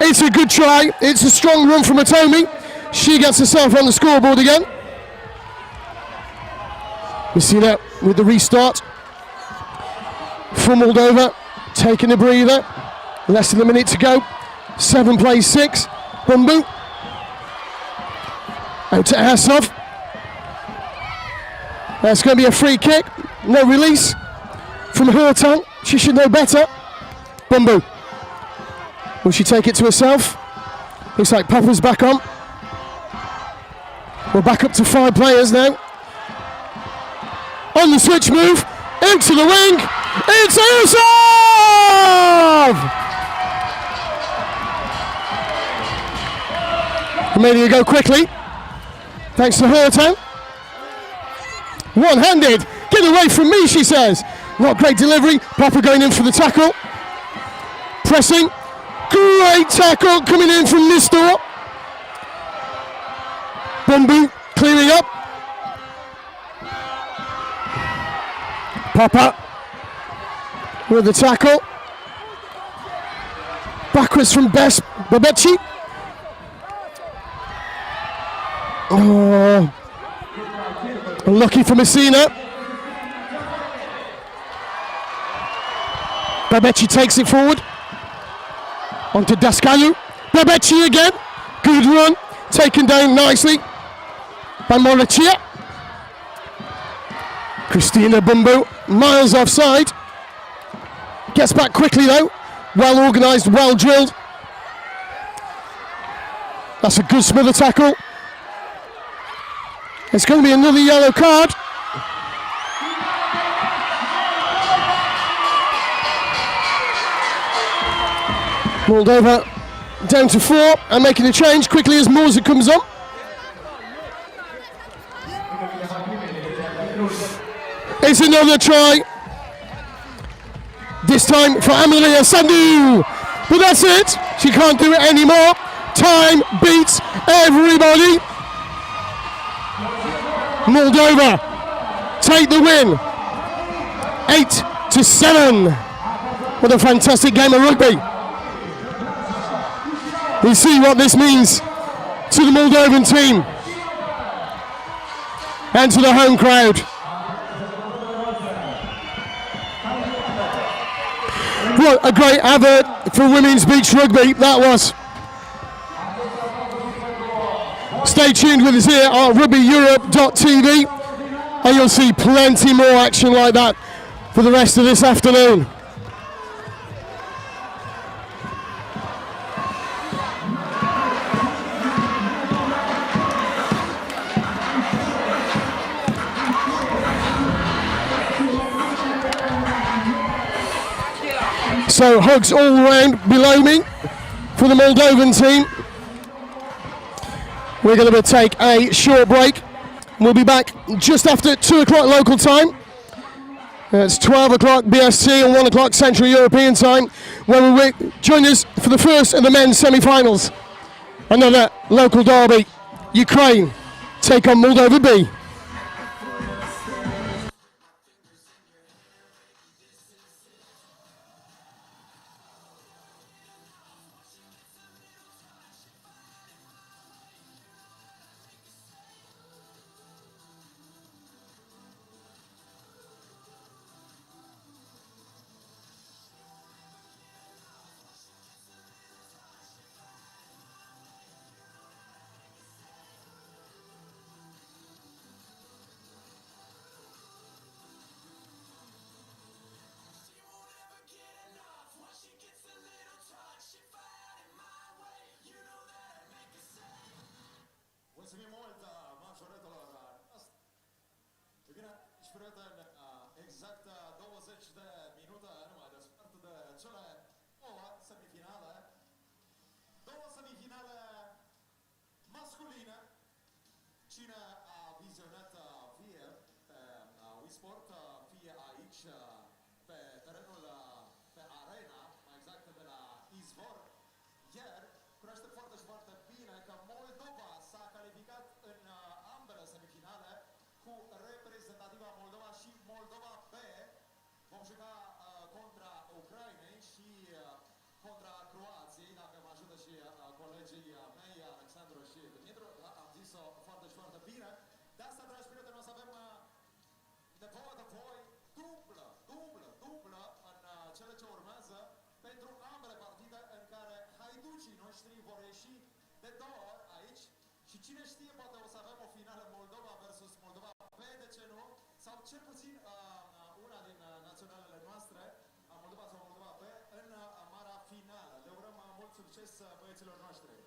It's a good try. It's a strong run from Atomi. She gets herself on the scoreboard again. We see that with the restart from Moldova, taking a breather. Less than a minute to go. 7 plays 6. Bumbu out to Asov. That's going to be a free kick. No release from Hurtan. She should know better. Bumbu. Will she take it to herself? Looks like Popper's back on. We're back up to 5 players now. On the switch move. Into the wing. It's Asov! Romania go quickly. Thanks to Hurtan. One-handed. Get away from me, she says. Not great delivery. Papa going in for the tackle. Pressing. Great tackle coming in from Nistor. Bumbu clearing up. Papa with the tackle. Backwards from Best Babecci. Oh, unlucky for Messina. Babecci takes it forward. Onto Dascalu. Babecci again. Good run. Taken down nicely by Morachia. Christina Bumbu, miles offside. Gets back quickly though. Well organised, well drilled. That's a good smother tackle. It's going to be another yellow card. Moldova down to 4 and making a change quickly as Morza comes on. It's another try. This time for Amelia Sandu. But that's it. She can't do it anymore. Time beats everybody. Moldova take the win. 8-7. What a fantastic game of rugby. We see what this means to the Moldovan team and to the home crowd. What a great advert for women's beach rugby that was. Stay tuned with us here on rugbyeurope.tv and you'll see plenty more action like that for the rest of this afternoon. So hugs all round below me for the Moldovan team. We're going to take a short break. We'll be back just after 2 o'clock local time. It's 12 o'clock BST and 1 o'clock Central European time, where we will join us for the first of the men's semi-finals. Another local derby. Ukraine take on Moldova B. Mulțumim mult majoretelor noastre. E bine, și prieten, exact 20 de minute numai despart de cele 9 semifinale. 2 semifinale masculine. Cine a vizionat fie pe Wisport, fie aici pe terenul, pe arena, mai exact de la Izvor, ieri, cunoaște foarte bine că Moldova s-a calificat în ambele semifinale cu reprezentativa Moldova și Moldova B. Vom juca contra Ucrainei și contra Croației, dacă mă ajută și colegii mei, Alexandru și Dumitru. Da, am zis-o foarte bine. De asta, dragi prieteni, o să avem nevoie de voi dublă în cele ce urmează pentru ambele partide în care haiducii noștri vor ieși de 2 ori aici și cine știe, poate o să avem o finală Moldova versus Moldova B, de ce nu? Sau cel puțin una din naționalele noastre, Moldova sau Moldova B, în marea finală. Le urăm mult succes băieților noștri!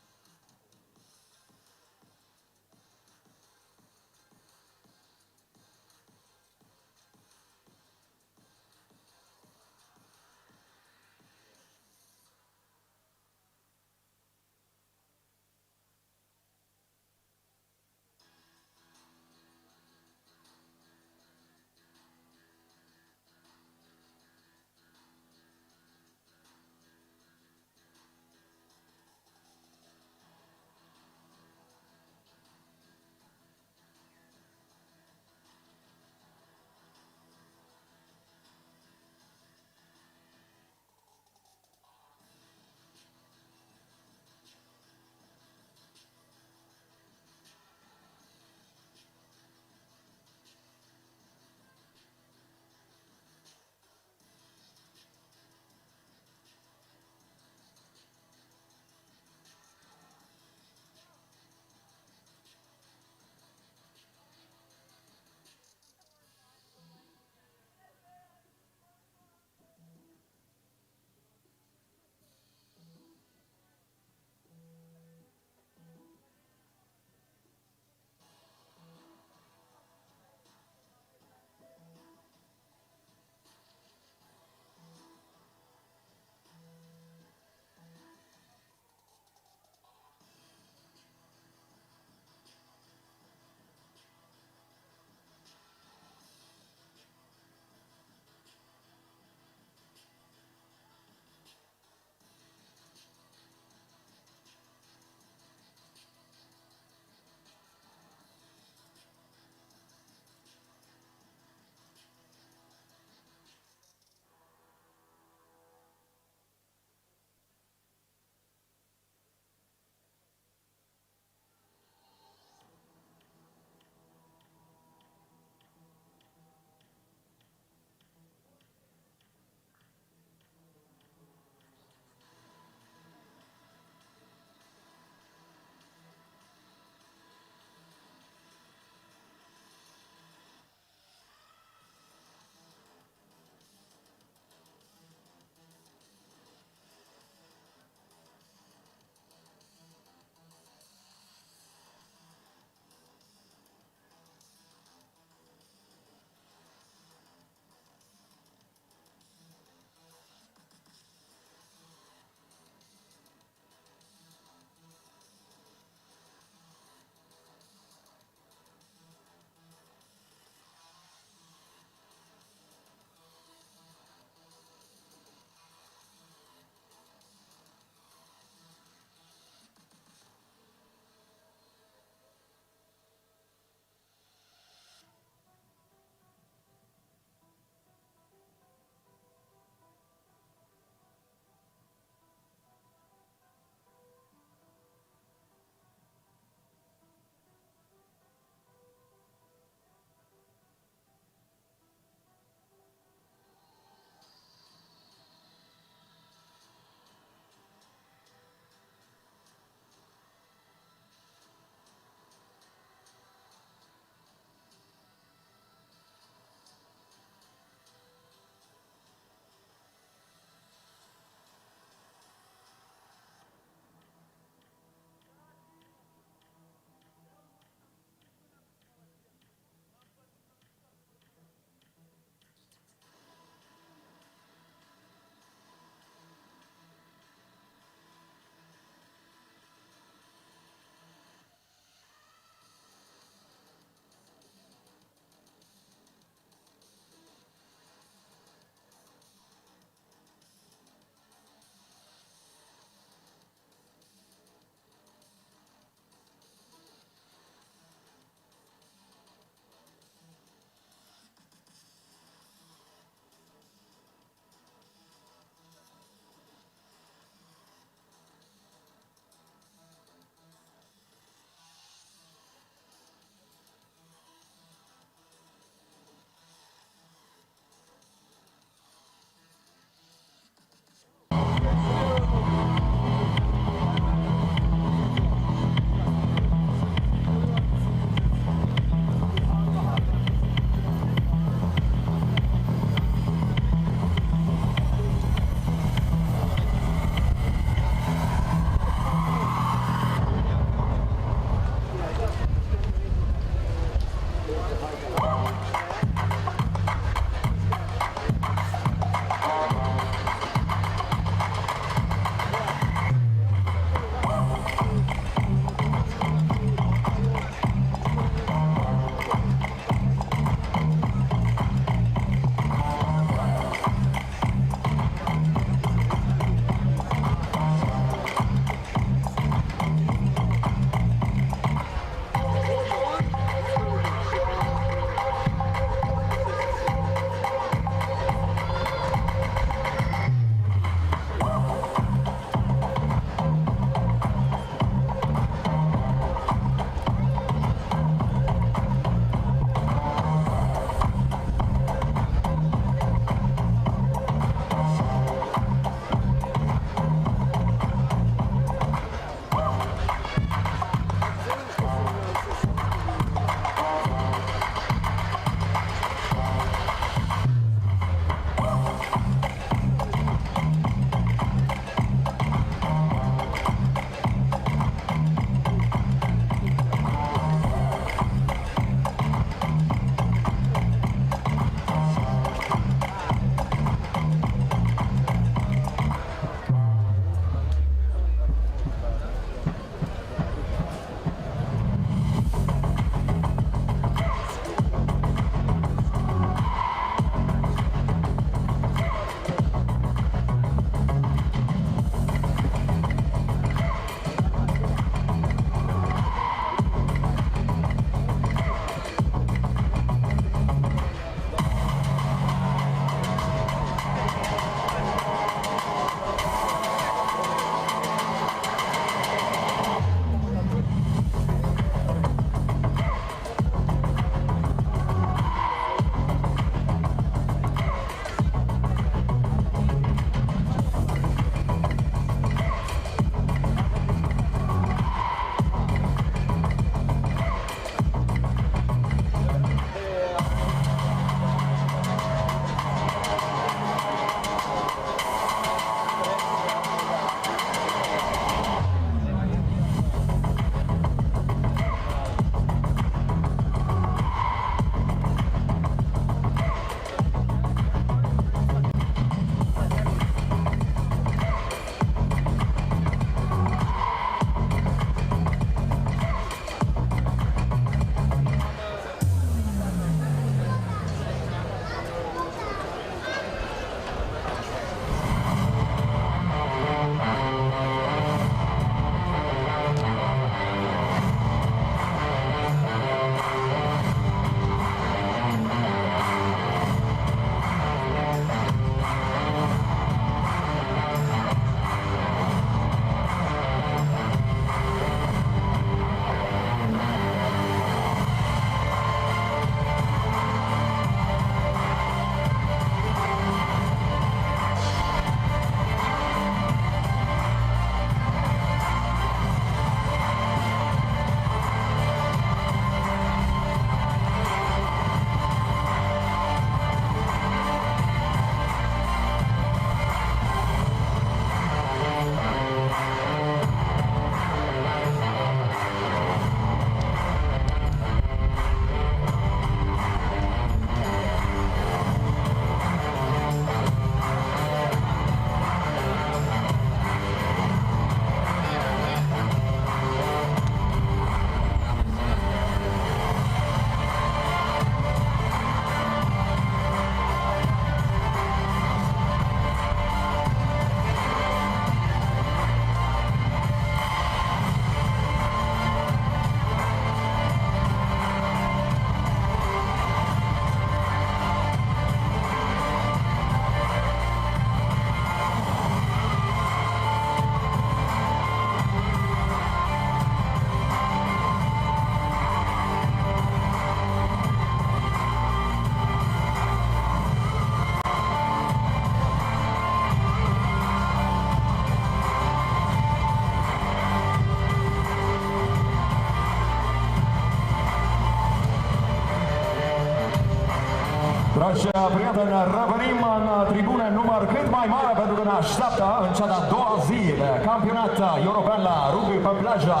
Dragi prieteni, revenim în tribune număr cât mai mare pentru că ne așteaptă în cea de-a doua zi de campionat european la rugby pe plajă.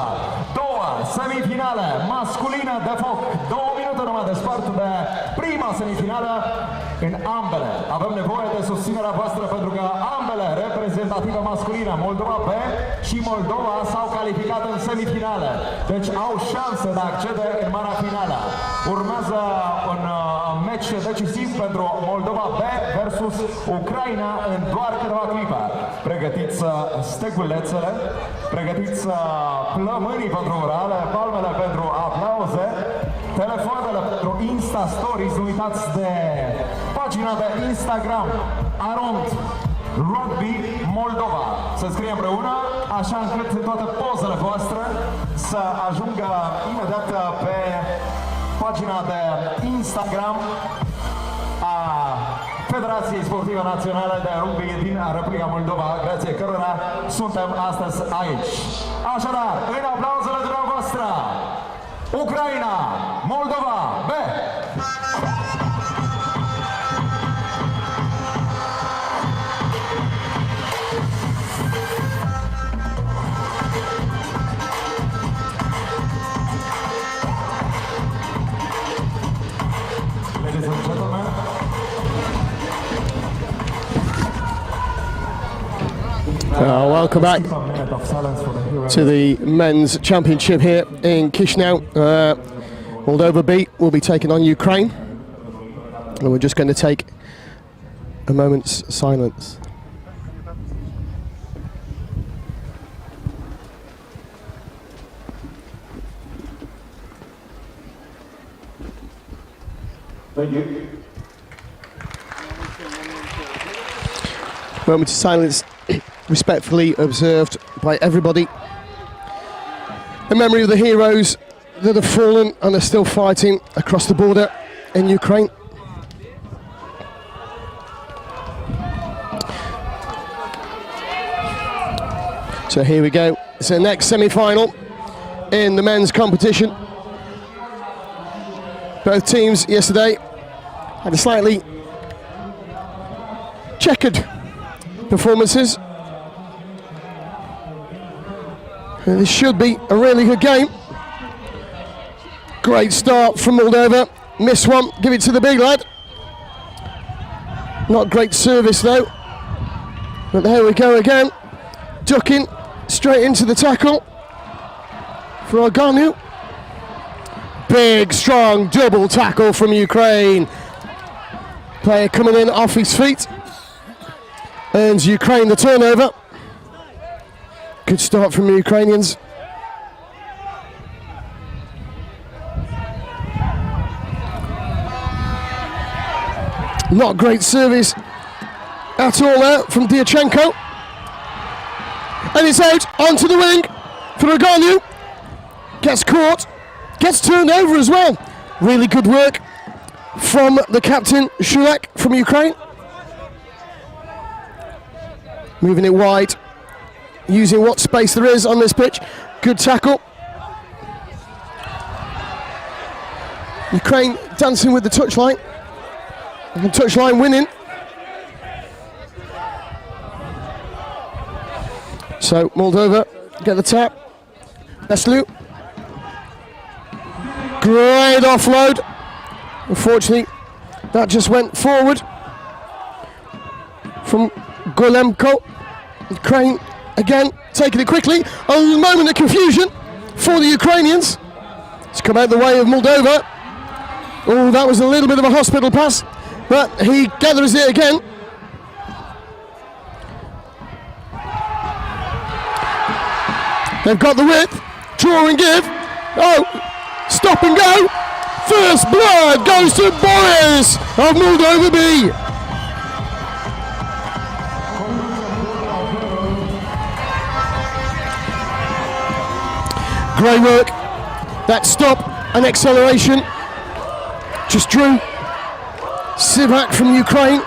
Două semifinale masculine de foc, 2 minute numai de spart de prima semifinală în ambele. Avem nevoie de susținerea voastră pentru că ambele reprezentative masculine, Moldova B și Moldova, s-au calificat în semifinale. Deci au șanse de a accede în marea finală. Urmează un meci decisiv pentru Moldova B versus Ucraina în doar câteva clipe. Pregătiți stegulețele, pregătiți plămânii pentru urale, palmele pentru aplauze, telefoanele pentru Insta Stories, nu uitați de pagina de Instagram Arond Rugby Moldova. Să scrie împreună, așa încât toate pozele voastre să ajungă imediat pe pagina de Instagram a Federației Sportive Naționale de Rugby din Republica Moldova, grație cărora suntem astăzi aici. Așadar, în aplauzele dumneavoastră, Ucraina, Moldova, B! Ladies and gentlemen, welcome back to the men's championship here in Chisinau. Moldova B will be taking on Ukraine, and we're just going to take a moment's silence. thank you. Moment of silence respectfully observed by everybody. In memory of the heroes that have fallen and are still fighting across the border in Ukraine. So here we go. It's the next semi-final in the men's competition. Both teams yesterday had a slightly checkered performances. And this should be a really good game. Great start from Moldova. Miss one, give it to the big lad. Not great service though. But there we go again. Ducking straight into the tackle for Oganu. Big, strong double tackle from Ukraine. Player coming in off his feet. Earns Ukraine the turnover. Good start from the Ukrainians. Not great service at all there from Diachenko. And it's out onto the wing for Oganu. Gets caught, gets turned over as well. Really good work from the captain, Shulek from Ukraine. Moving it wide, using what space there is on this pitch. Good tackle. Ukraine dancing with the touchline. And the touchline winning. So Moldova get the tap. Neslu. Great offload. Unfortunately, that just went forward from Golemko. Ukraine again taking it quickly. A moment of confusion for the Ukrainians. It's come out the way of Moldova. Oh, that was a little bit of a hospital pass, but he gathers it again. They've got the width. Draw and give. Oh, stop and go. First blood goes to Boris of Moldova B. Great work. That stop and acceleration just drew Sivak from Ukraine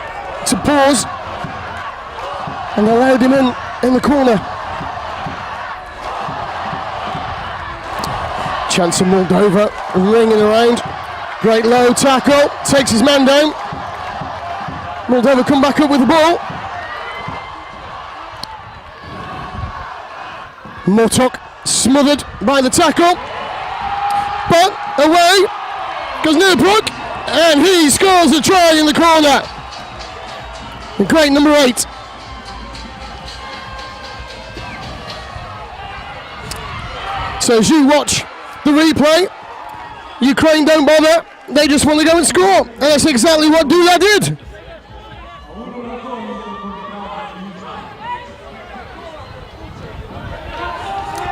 to pause and allowed him in the corner. Chance of Moldova ringing around. Great low tackle, takes his man down. Moldova come back up with the ball. Motok smothered by the tackle. But away goes Newbrook, and he scores a try in the corner. The great number 8. So as you watch the replay, Ukraine don't bother, they just want to go and score. And that's exactly what Dula did.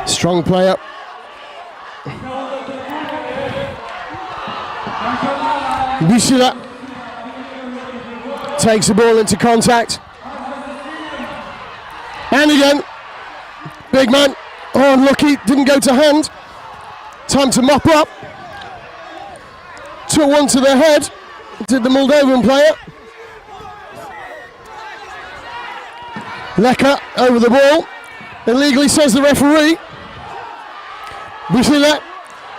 Strong player. Bisila takes the ball into contact. And again, big man. Oh, unlucky, didn't go to hand. Time to mop up. Took one to the head, did the Moldovan player. Leka over the ball. Illegally, says the referee. Bisila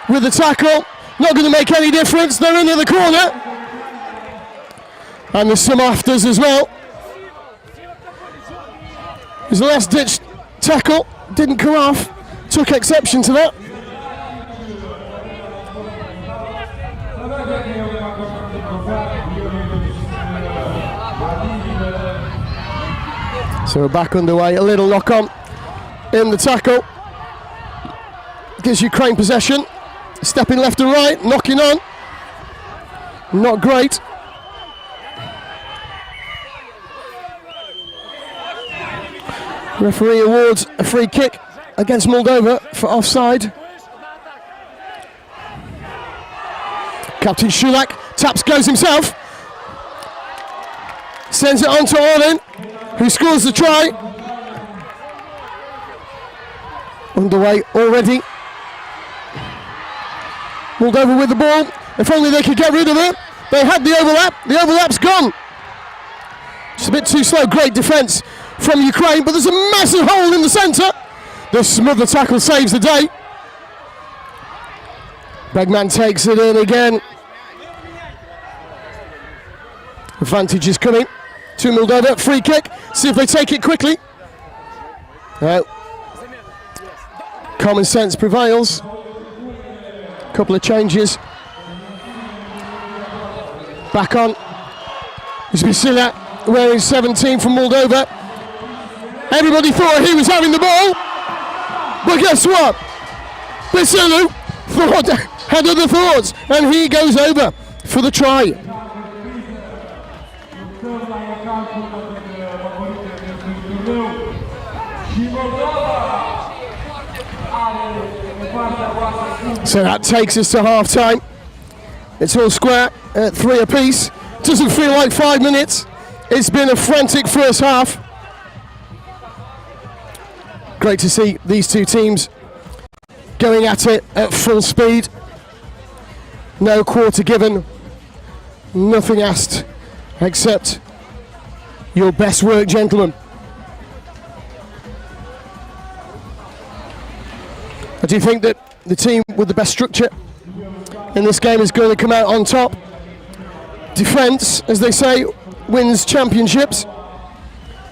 with the tackle. Not going to make any difference. They're into the corner. And there's some afters as well. His last ditch tackle didn't come off. Took exception to that. So we're back underway. A little lock on in the tackle. Gives Ukraine possession. Stepping left and right, knocking on. Not great. Referee awards a free kick against Moldova for offside. Captain Shulak taps, goes himself. Sends it on to Orlin, who scores the try. Underway already. Moldova with the ball. If only they could get rid of it. They had the overlap. The overlap's gone. Just a bit too slow. Great defence from Ukraine, but there's a massive hole in the centre. The smother tackle saves the day. Begman takes it in again. Advantage is coming to Moldova. Free kick. See if they take it quickly. No. Common sense prevails. Couple of changes. Back on. It's Bisila wearing 17 from Moldova. Everybody thought he was having the ball. But guess what? Bisila had other thoughts. And he goes over for the try. So that takes us to half time. It's all square at 3 apiece. Doesn't feel like 5 minutes. It's been a frantic first half. Great to see these two teams going at it at full speed. No quarter given. Nothing asked except your best work, gentlemen. I do think that the team with the best structure in this game is going to come out on top. Defence, as they say, wins championships.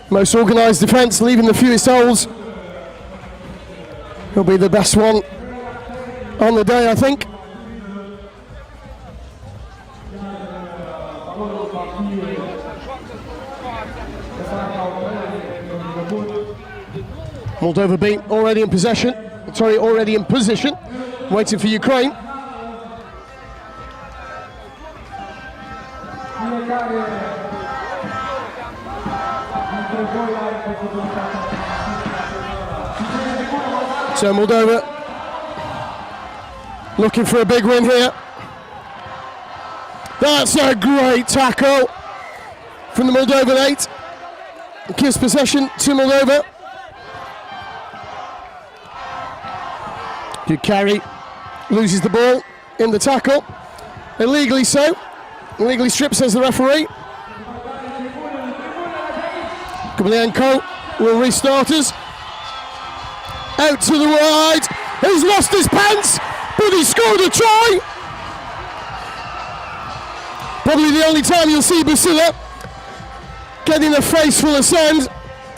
Most organised defence, leaving the fewest holes. Will be the best one on the day, I think. Moldova beat, already in possession. Sorry, already in position, waiting for Ukraine. So Moldova looking for a big win here. That's a great tackle from the Moldovan 8. Gives possession to Moldova. Good carry, loses the ball in the tackle. Illegally so. Illegally stripped, says the referee. Kublienko will restart us. Out to the right. He's lost his pants, but he scored a try. Probably the only time you'll see Basila getting a face full of sand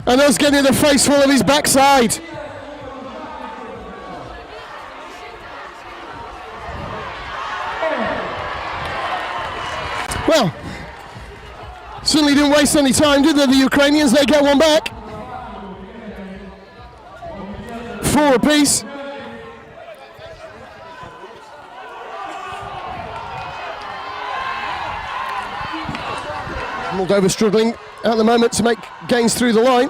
and us getting a face full of his backside. Well, certainly didn't waste any time, did they, the Ukrainians? They get one back. 4 apiece. Moldova struggling at the moment to make gains through the line.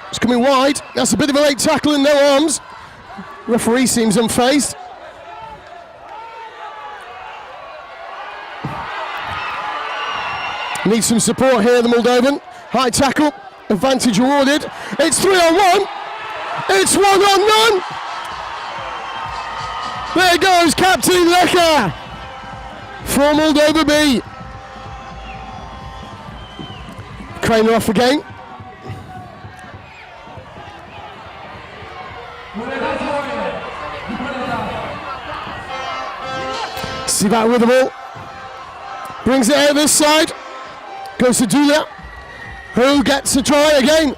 It's coming wide. That's a bit of a late tackle and no arms. Referee seems unfazed. Needs some support here, the Moldovan. High tackle, advantage awarded. It's 3-on-1. It's 1-on-1. There goes Captain Leka for Moldova B. Crane off again. See that with the ball. Brings it out this side. Goes to Dulia, who gets a try again.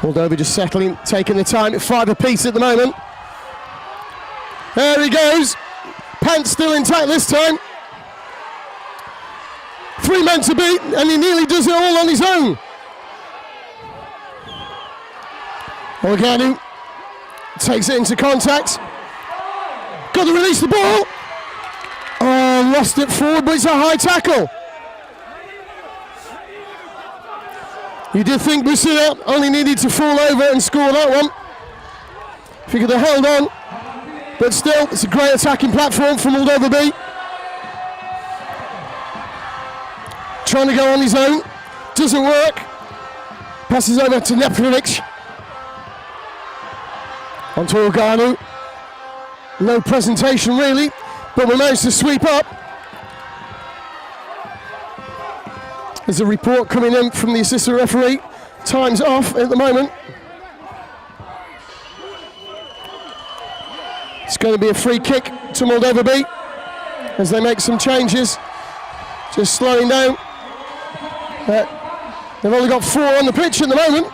Moldova just settling, taking the time at 5 apiece at the moment. There he goes. Pants still intact this time. 3 men to beat, and he nearly does it all on his own. Organu takes it into contact. Got to release the ball. Oh, lost it forward, but it's a high tackle. You did think Busina only needed to fall over and score that one. If he could have held on. But still, it's a great attacking platform for Moldova B. Trying to go on his own. Doesn't work. Passes over to Neprovic. Onto Organu. No presentation really, but we managed to sweep up. There's a report coming in from the assistant referee. Time's off at the moment. It's going to be a free kick to Moldova B as they make some changes. Just slowing down. They've only got 4 on the pitch at the moment.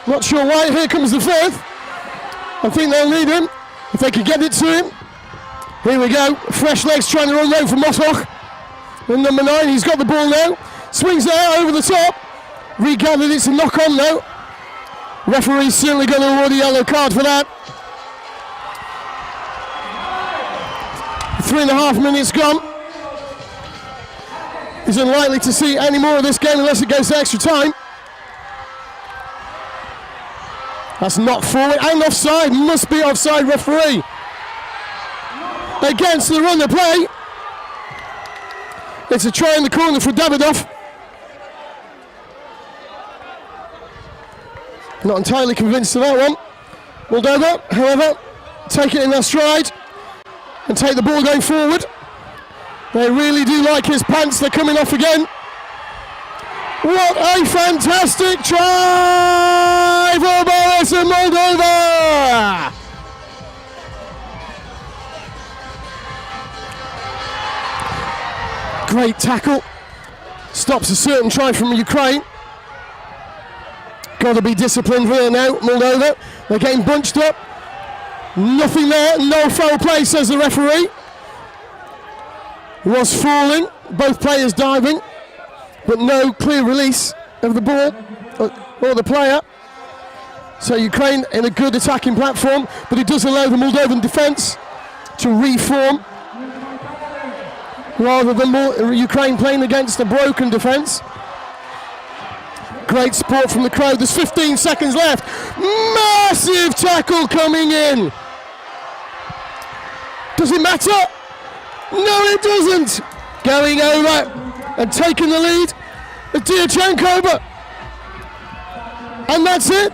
Not sure why. Here comes the 5th. I think they'll need him, if they can get it to him. Here we go, fresh legs trying to run low for Motok. And number 9, he's got the ball now. Swings it out over the top. Regathered, it's a knock on though. Referee's certainly going to award a yellow card for that. 3.5 minutes gone. He's unlikely to see any more of this game unless it goes to extra time. That's not forward and offside. Must be offside, referee. Against the run of play. It's a try in the corner for Davidov. Not entirely convinced of that one. Moldova, however, take it in their stride and take the ball going forward. They really do like his pants. They're coming off again. What a fantastic try for Boris in Moldova! Great tackle. Stops a certain try from Ukraine. Got to be disciplined here now, Moldova. They're getting bunched up. Nothing there, no foul play, says the referee. Was falling, both players diving. But no clear release of the ball or the player. So Ukraine in a good attacking platform, but it does allow the Moldovan defence to reform rather than Ukraine playing against a broken defence. Great support from the crowd. There's 15 seconds left. Massive tackle coming in. Does it matter? No, it doesn't. Going over and taking the lead, Diachenko, but and that's it.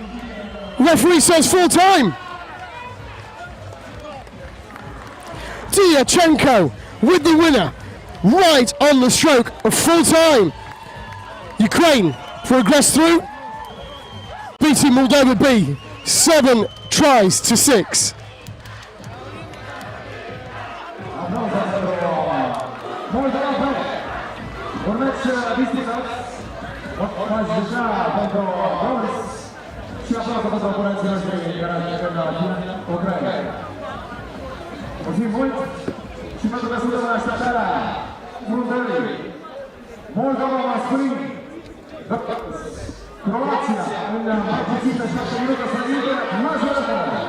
Referee says full time. Diachenko with the winner, right on the stroke of full time. Ukraine progress through, beating Moldova B 7 tries to 6. Moldova, un meci disputat, ați deja pentru bronz și aplauze pentru oponenții noștri care au jucat în Ucraina. Mulțumim mult și pentru că suntem în așteptarea fruntarii. Moldova masculin, Croația în mai puțin de 7 minute să intre majoritatea.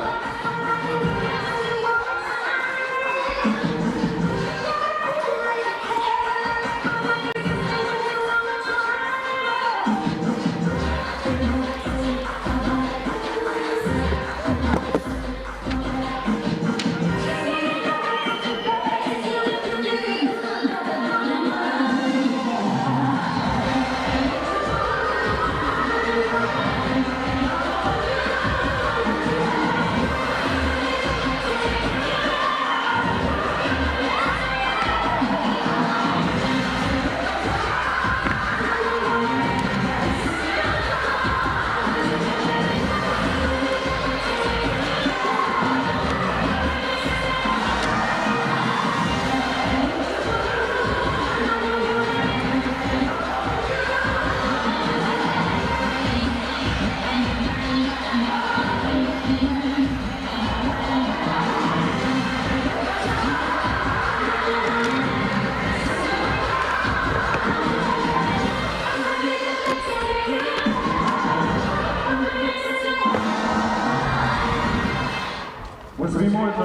Mulțumim mult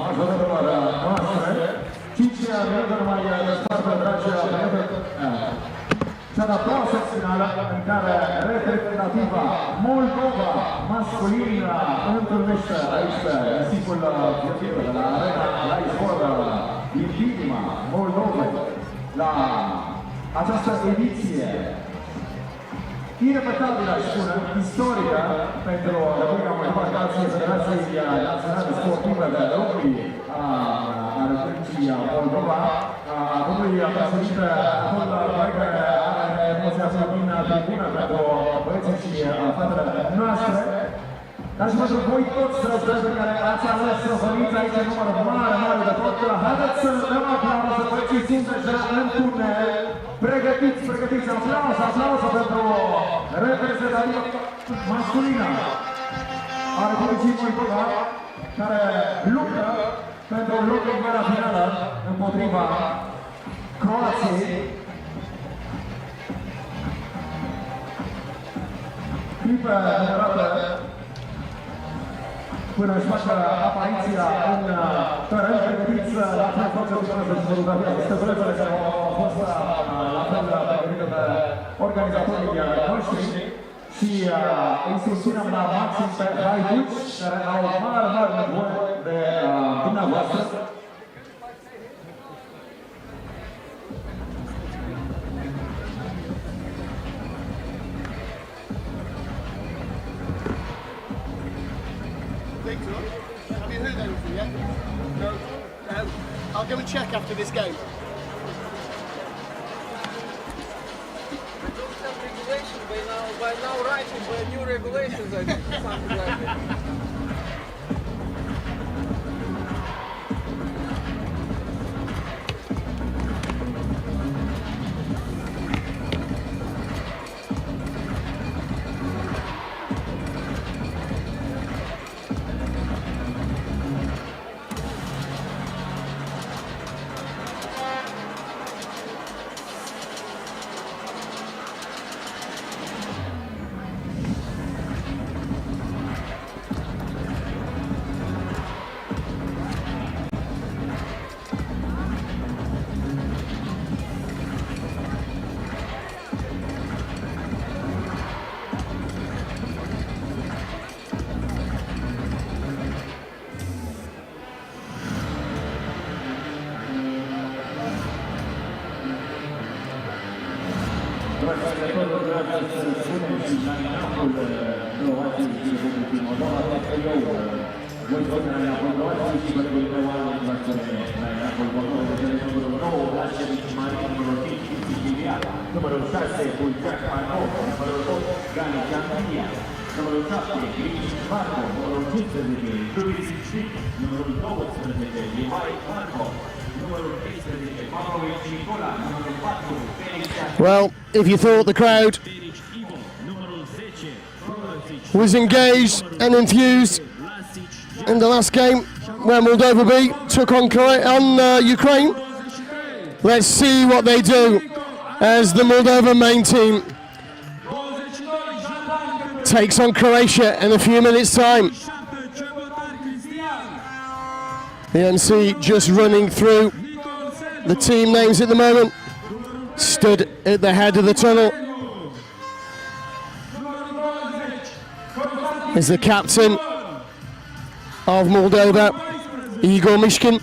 majoritelor noastre. 5 minute numai desparte, dragi prieteni. Cea de-a doua secțională în care reprezentativa Moldova masculin întâlnește aici pe nisipul vieților de la arena la izvor din inima Moldovei la această ediție irepetabilă, aș spune, istorică pentru Republica Moldova, grație Federației Naționale Sportive de Rugby a Republicii Moldova, a domnului președinte, acolo care are emoția asta din tribună pentru băieții și fetele noastre, dar și pentru voi toți, dragi prieteni, care ați ales să veniți aici în număr mare de tot. Haideți să dăm aplauze, băieții sunt deja în tunel, pregătiți, aplauze pentru reprezentativa masculină a Republicii Moldova, care luptă pentru locul în gara finală împotriva Croației. Clipe numerate până își facă apariția în teren, pregătiți la fel față de fotografia. Stăpânețele care au fost la fel pregătite de organizatorii noștri și îi susținem la maxim pe haiduci care au mare nevoie de dumneavoastră. Have you heard anything yet? No. I'll go and check after this game. I don't have regulation by now writing by new regulations, I think something like it. Numărul 6, Bulgaria, numărul 8, Bulgaria, numărul 7, Grigi Marco, numărul 15, Rugby, numărul 12, Lihai Marco, numărul 13, Pavlovic Nicola, numărul 4, Felix. Well, if you thought the crowd was engaged and enthused in the last game where Moldova B took on Ukraine, let's see what they do as the Moldova main team takes on Croatia in a few minutes' time. The MC just running through the team names at the moment, stood at the head of the tunnel is the captain of Moldova, Igor Mishkin.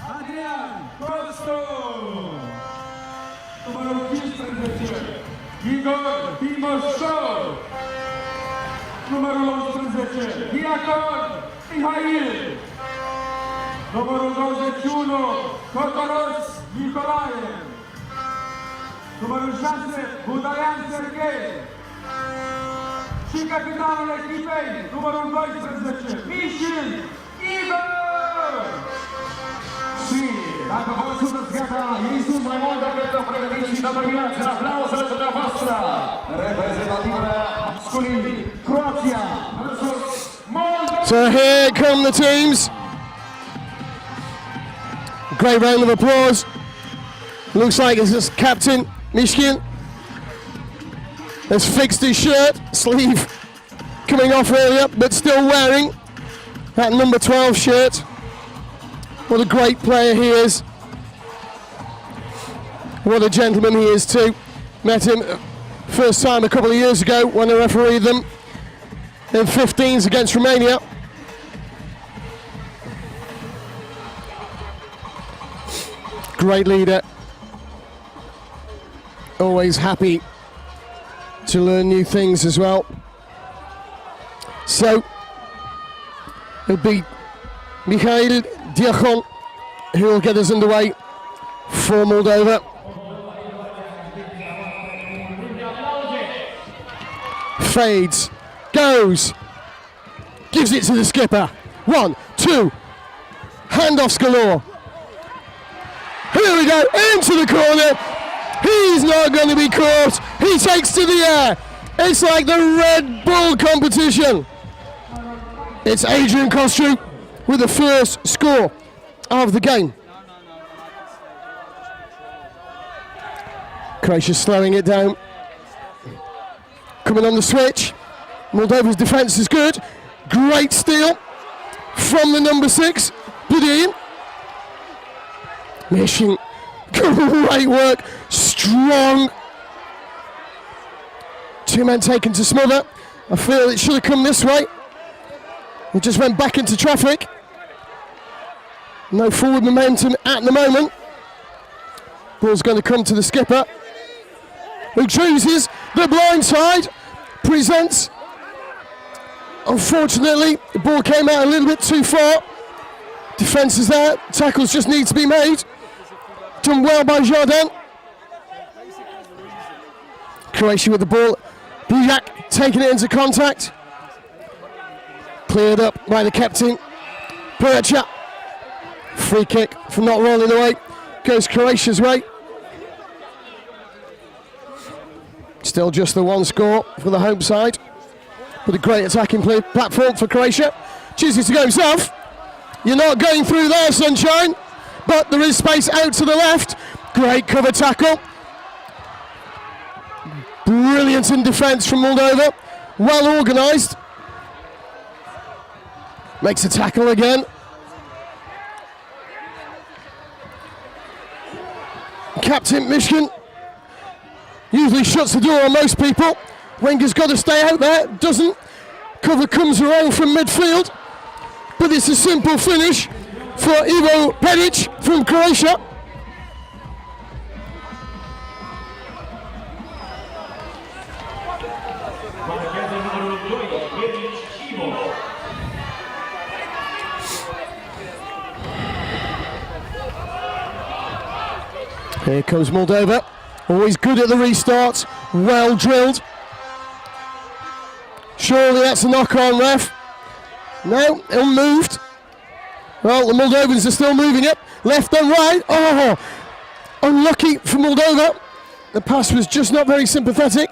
Numărul 11, Diacon Mihail. Numărul 21, Cotoros Nicolae. Numărul 6, Budaian Serghei. Și capitanul echipei, numărul 12, Mișin Igor. Și dacă vă sunteți gata, ei sunt mai mult decât pregătiți și determinați în aplauzele dumneavoastră. Reprezentativele masculini, Croatia versus Moldova. So here come the teams. Great round of applause. Looks like it's this captain, Mishkin, has fixed his shirt, sleeve coming off earlier, but still wearing that number 12 shirt. What a great player he is. What a gentleman he is too. Met him first time a couple of years ago when I refereed them in 15s against Romania. Great leader. Always happy to learn new things as well. So it'll be Mikhail Diacon who will get us underway for Moldova. Fades, goes, gives it to the skipper. 1, 2, handoffs galore. Here we go, into the corner. He's not going to be caught. He takes to the air. It's like the Red Bull competition. It's Adrian Kostru with the first score of the game. Croatia slowing it down. Coming on the switch. Moldova's defence is good. Great steal from the number 6, Budin. Mission. Great work. Strong. 2 men taken to smother. I feel it should have come this way. It just went back into traffic. No forward momentum at the moment. Ball's going to come to the skipper, who chooses the blind side. Presents. Unfortunately, the ball came out a little bit too far. Defence is there. Tackles just need to be made. Done well by Jardin. Croatia with the ball. Bujak taking it into contact. Cleared up by the captain. Percha. Free kick from not rolling away. Goes Croatia's way. Still just the 1 score for the home side. But a great attacking play platform for Croatia. Chooses to go himself. You're not going through there, sunshine. But there is space out to the left. Great cover tackle. Brilliant in defence from Moldova. Well organised. Makes a tackle again. Captain Mishkin usually shuts the door on most people. Wenger's got to stay out there. Doesn't. Cover comes around from midfield. But it's a simple finish for Ivo Peric from Croatia. Here comes Moldova, always good at the restarts, well drilled. Surely that's a knock-on, ref. No, unmoved. Well, the Moldovans are still moving it. Left and right. Oh, unlucky for Moldova. The pass was just not very sympathetic.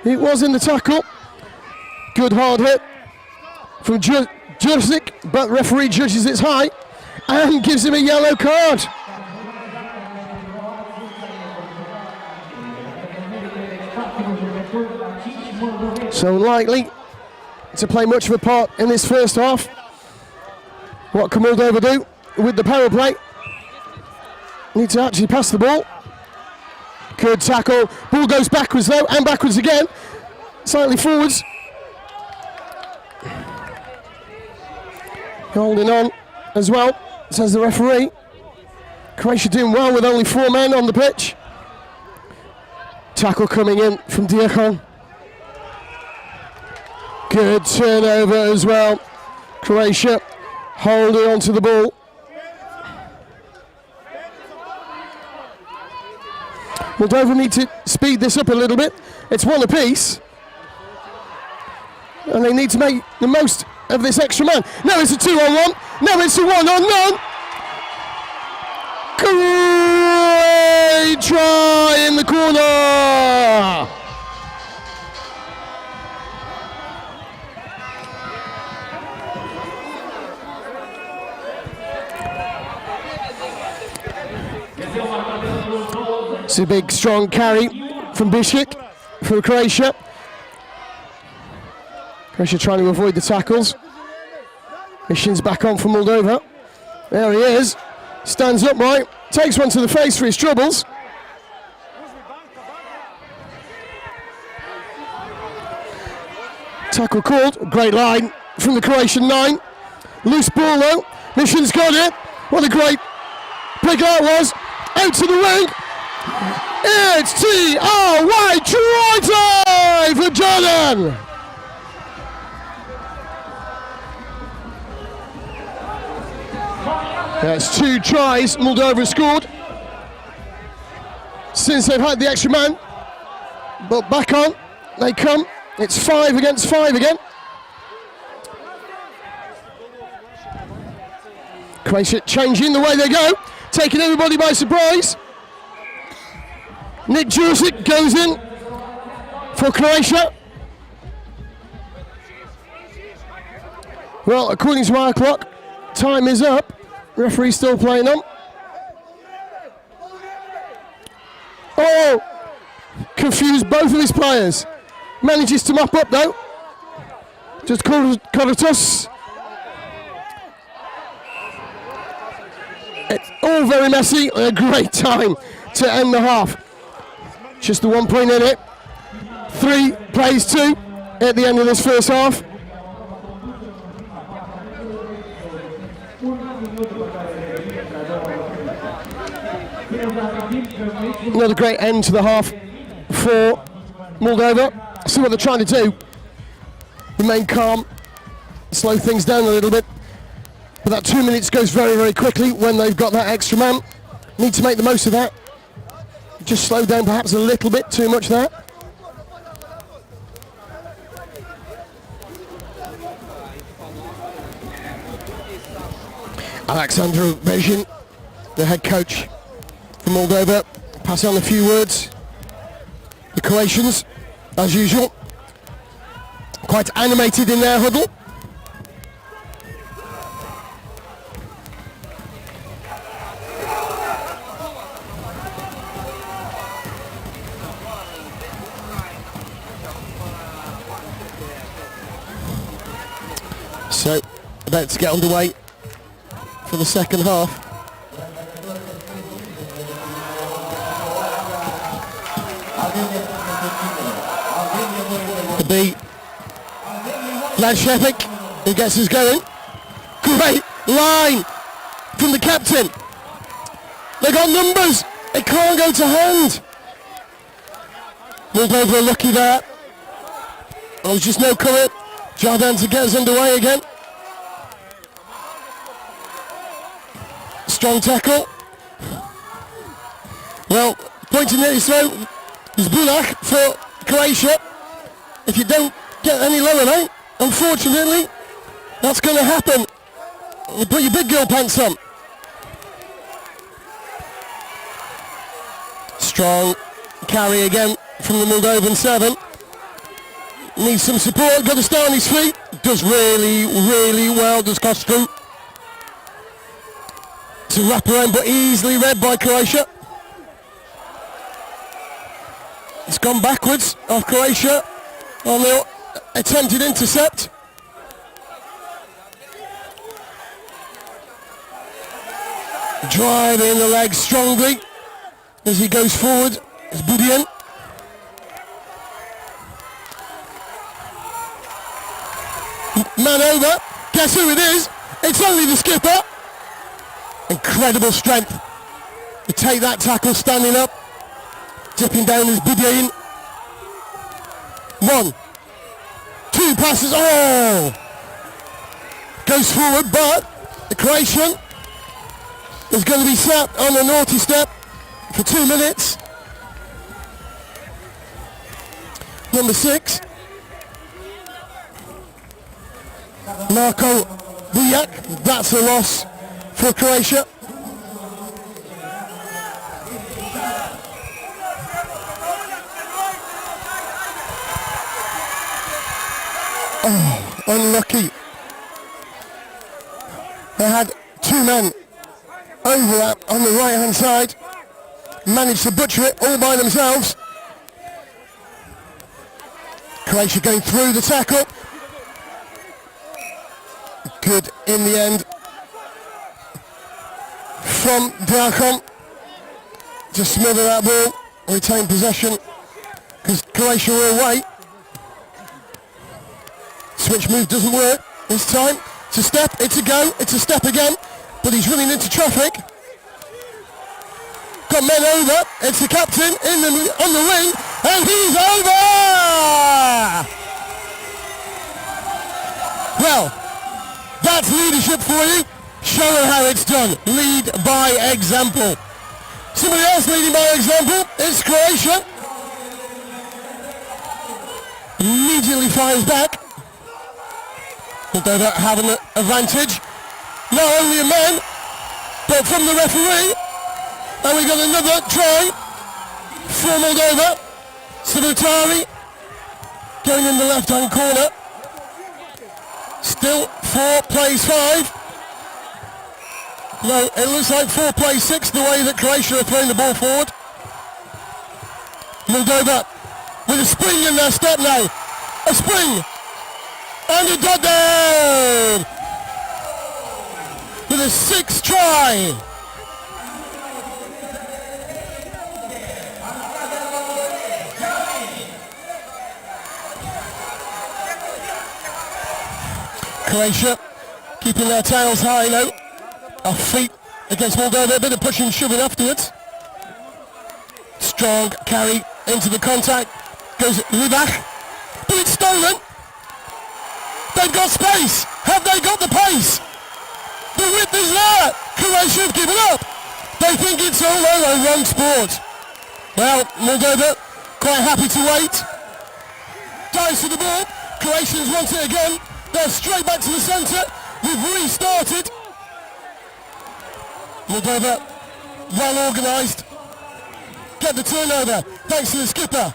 It was in the tackle. Good hard hit from Jursic, but referee judges its high and gives him a yellow card. So unlikely to play much of a part in this first half. What can Moldova do with the power play? Need to actually pass the ball. Good tackle. Ball goes backwards though, and backwards again. Slightly forwards. Holding on as well, says the referee. Croatia doing well with only 4 men on the pitch. Tackle coming in from Diakon. Good turnover as well. Croatia holding on to the ball. Moldova need to speed this up a little bit. It's 1 apiece. And they need to make the most of this extra man. No, it's a 2-on-1. No, it's a 1-on-none. Great try in the corner. It's a big, strong carry from Bishik for Croatia. Croatia trying to avoid the tackles. Mishin's back on for Moldova. There he is. Stands upright. Takes one to the face for his troubles. Tackle called. Great line from the Croatian 9. Loose ball though. Mishin's got it. What a great pick that was. Out to the wing. It's T.R.Y. try for Jordan. That's 2 tries Moldova scored since they've had the extra man. But back on, they come. It's 5 against 5 again. Croatia changing the way they go, taking everybody by surprise. Nick Jursic goes in for Croatia. Well, according to our clock, time is up. Referee still playing on. Oh! Confused both of his players. Manages to mop up though. Just Korotos. It's all very messy. A great time to end the half. Just the 1 point in it. 3 plays 2 at the end of this first half. Another great end to the half for Moldova. See what they're trying to do. Remain calm, slow things down a little bit. But that 2 minutes goes very, very quickly when they've got that extra man. Need to make the most of that. Just slow down perhaps a little bit too much there. Alexandru Bejin, the head coach from Moldova, pass on a few words. The Croatians, as usual, quite animated in their huddle. So, about to get underway for the second half. To be Vlad Shepik who gets us going. Great line from the captain. They got numbers. It can't go to hand. Moldova are lucky there. There was just no cover. Jordan to get us underway again. Strong tackle. Well, pointing at his throat is Bulak for Croatia. If you don't get any lower, mate, unfortunately, that's going to happen. You put your big girl pants on. Strong carry again from the Moldovan 7. Needs some support, got to stay on his feet. Does really, really well, does Kostru. It's a wraparound, but easily read by Croatia. It's gone backwards off Croatia on the attempted intercept. Driving the legs strongly as he goes forward. It's Budian. Man over. Guess who it is? It's only the skipper. Incredible strength to take that tackle standing up. Dipping down is Budian. 1, 2 passes. Oh! Goes forward, but the Croatian is going to be sat on the naughty step for 2 minutes. Number 6. Marko Bujak. That's a loss for Croatia. Oh, unlucky. They had 2 men overlap on the right hand side. Managed to butcher it all by themselves. Croatia going through the tackle. Good in the end from Diakon to smother that ball, retain possession because Croatia were away. Switch move doesn't work this time. It's a step, it's a go, it's a step again, but he's running into traffic. Got men over, it's the captain on the wing, and he's over! Well, that's leadership for you. Show her how it's done. Lead by example. Somebody else leading by example is Croatia. Immediately fires back. Moldova having an advantage. Not only a man, but from the referee. And we got another try for Moldova. Sabutari going in the left-hand corner. Still 4 plays 5. No, it looks like 4 plays 6 the way that Croatia are throwing the ball forward. Moldova with a spring in their step now. A spring. And it got down. With a 6th try. Croatia keeping their tails high now. Off feet against Moldova, a bit of pushing and shoving afterwards. Strong carry into the contact, goes Libach, but it's stolen. They've got space, have they got the pace? The width is there, Croatia have given up. They think it's all over, wrong sport. Well, Moldova quite happy to wait. Dives for the ball, Croatians want it again. They're straight back to the centre. We've restarted. Moldova, well organised. Get the turnover, thanks to the skipper.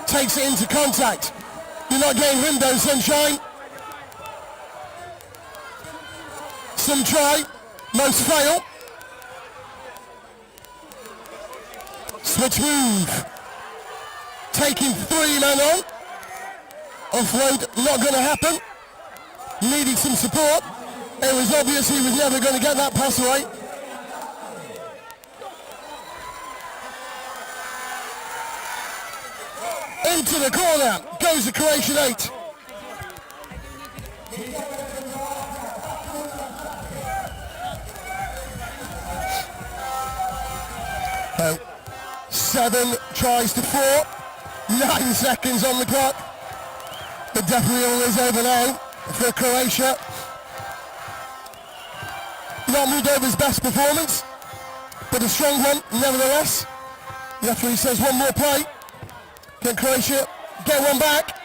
Takes it into contact. You're not getting window sunshine. Some try, most fail. Switch move. Taking 3 men on. Offload not going to happen. Needed some support. It was obvious he was never going to get that pass away. Into the corner goes the Croatian 8. So 7 tries to 4. 9 seconds on the clock. But definitely all is over now for Croatia. Not Moldova's best performance, but a strong one nevertheless. The referee says one more play. Can Croatia get one back?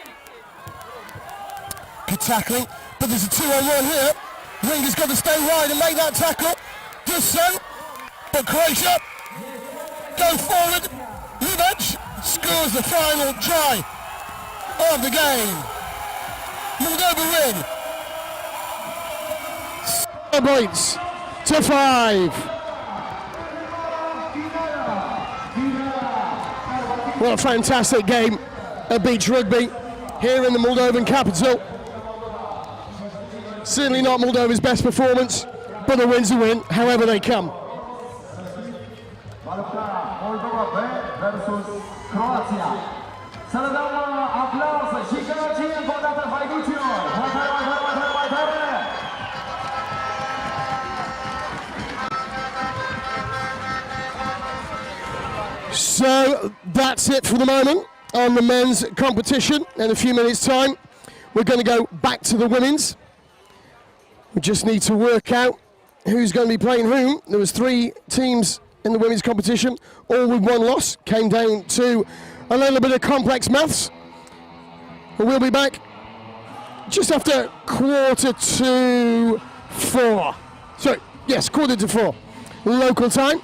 Good tackling, but there's a 2-on-1 here. Ringer's got to stay wide and make that tackle. Does so, but Croatia go forward. Livac scores the final try of the game. Moldova win. Celebrates to 5. What a fantastic game at beach rugby here in the Moldovan capital. Certainly not Moldova's best performance, but the win's a win, however they come. Moldova versus Croatia. Să le dăm aplauze și gălăgie încă o dată haiducilor. Mai tare! So that's it for the moment on the men's competition. In a few minutes' time, we're going to go back to the women's. We just need to work out who's going to be playing whom. There was 3 teams in the women's competition, all with 1 loss. Came down to a little bit of complex maths. But we'll be back just after 4:45. So, yes, 4:45 local time.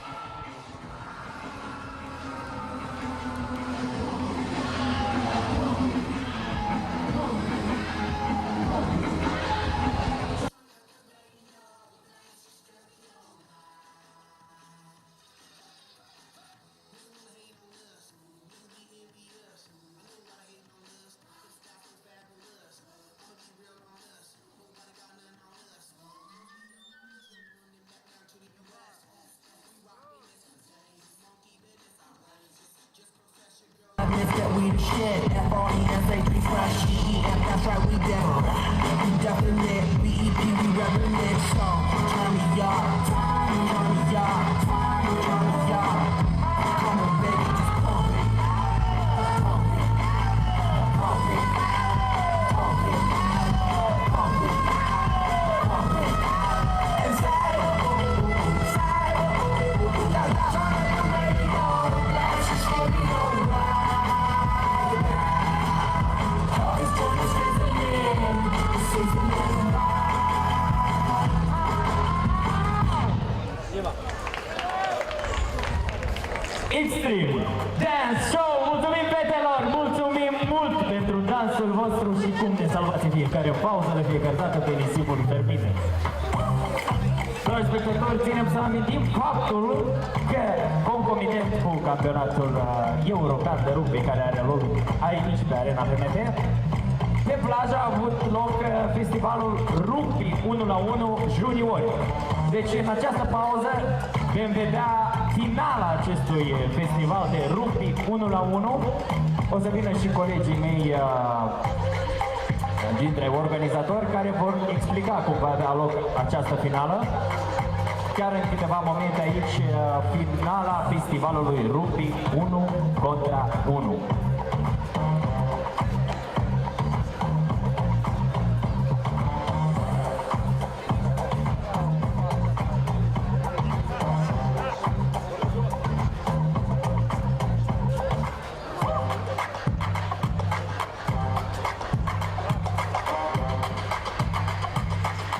Extreme Dance Show! Mulțumim fetelor! Mulțumim mult pentru dansul vostru și cum ne salvați fiecare pauză de fiecare dată pe nisipul permite. Dragi spectatori, ținem să amintim faptul că concomitent cu campionatul european de rugby care are loc aici pe arena PMT, pe plajă a avut loc festivalul Rugby 1-1 juniori. Deci în această pauză vom vedea finala acestui festival de rugby 1-1. O să vină și colegii mei dintre organizatori care vor explica cum va avea loc această finală. Chiar în câteva momente aici, finala festivalului Rugby 1-1.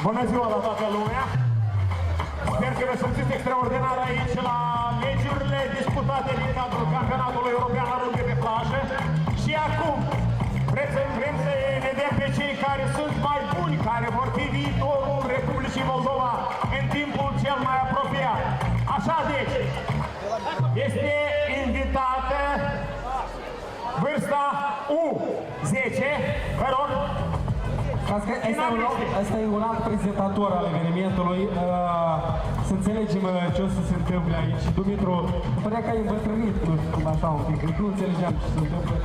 Bună ziua la toată lumea! Sper că vă simțiți extraordinar aici la meciurile disputate din cadrul campionatului european la rugby pe plajă. Și acum vrem să vedem pe cei care sunt mai buni, care vor fi viitorul Republicii Moldova în timpul cel mai apropiat. Așa deci, este invitată vârsta U10, vă rog. Asta e un alt prezentator al evenimentului. Să înțelegem ce o să se întâmple aici. Dumitru, părea că ai îmbătrânit, nu știu cum așa un pic, nu înțelegeam ce se întâmplă.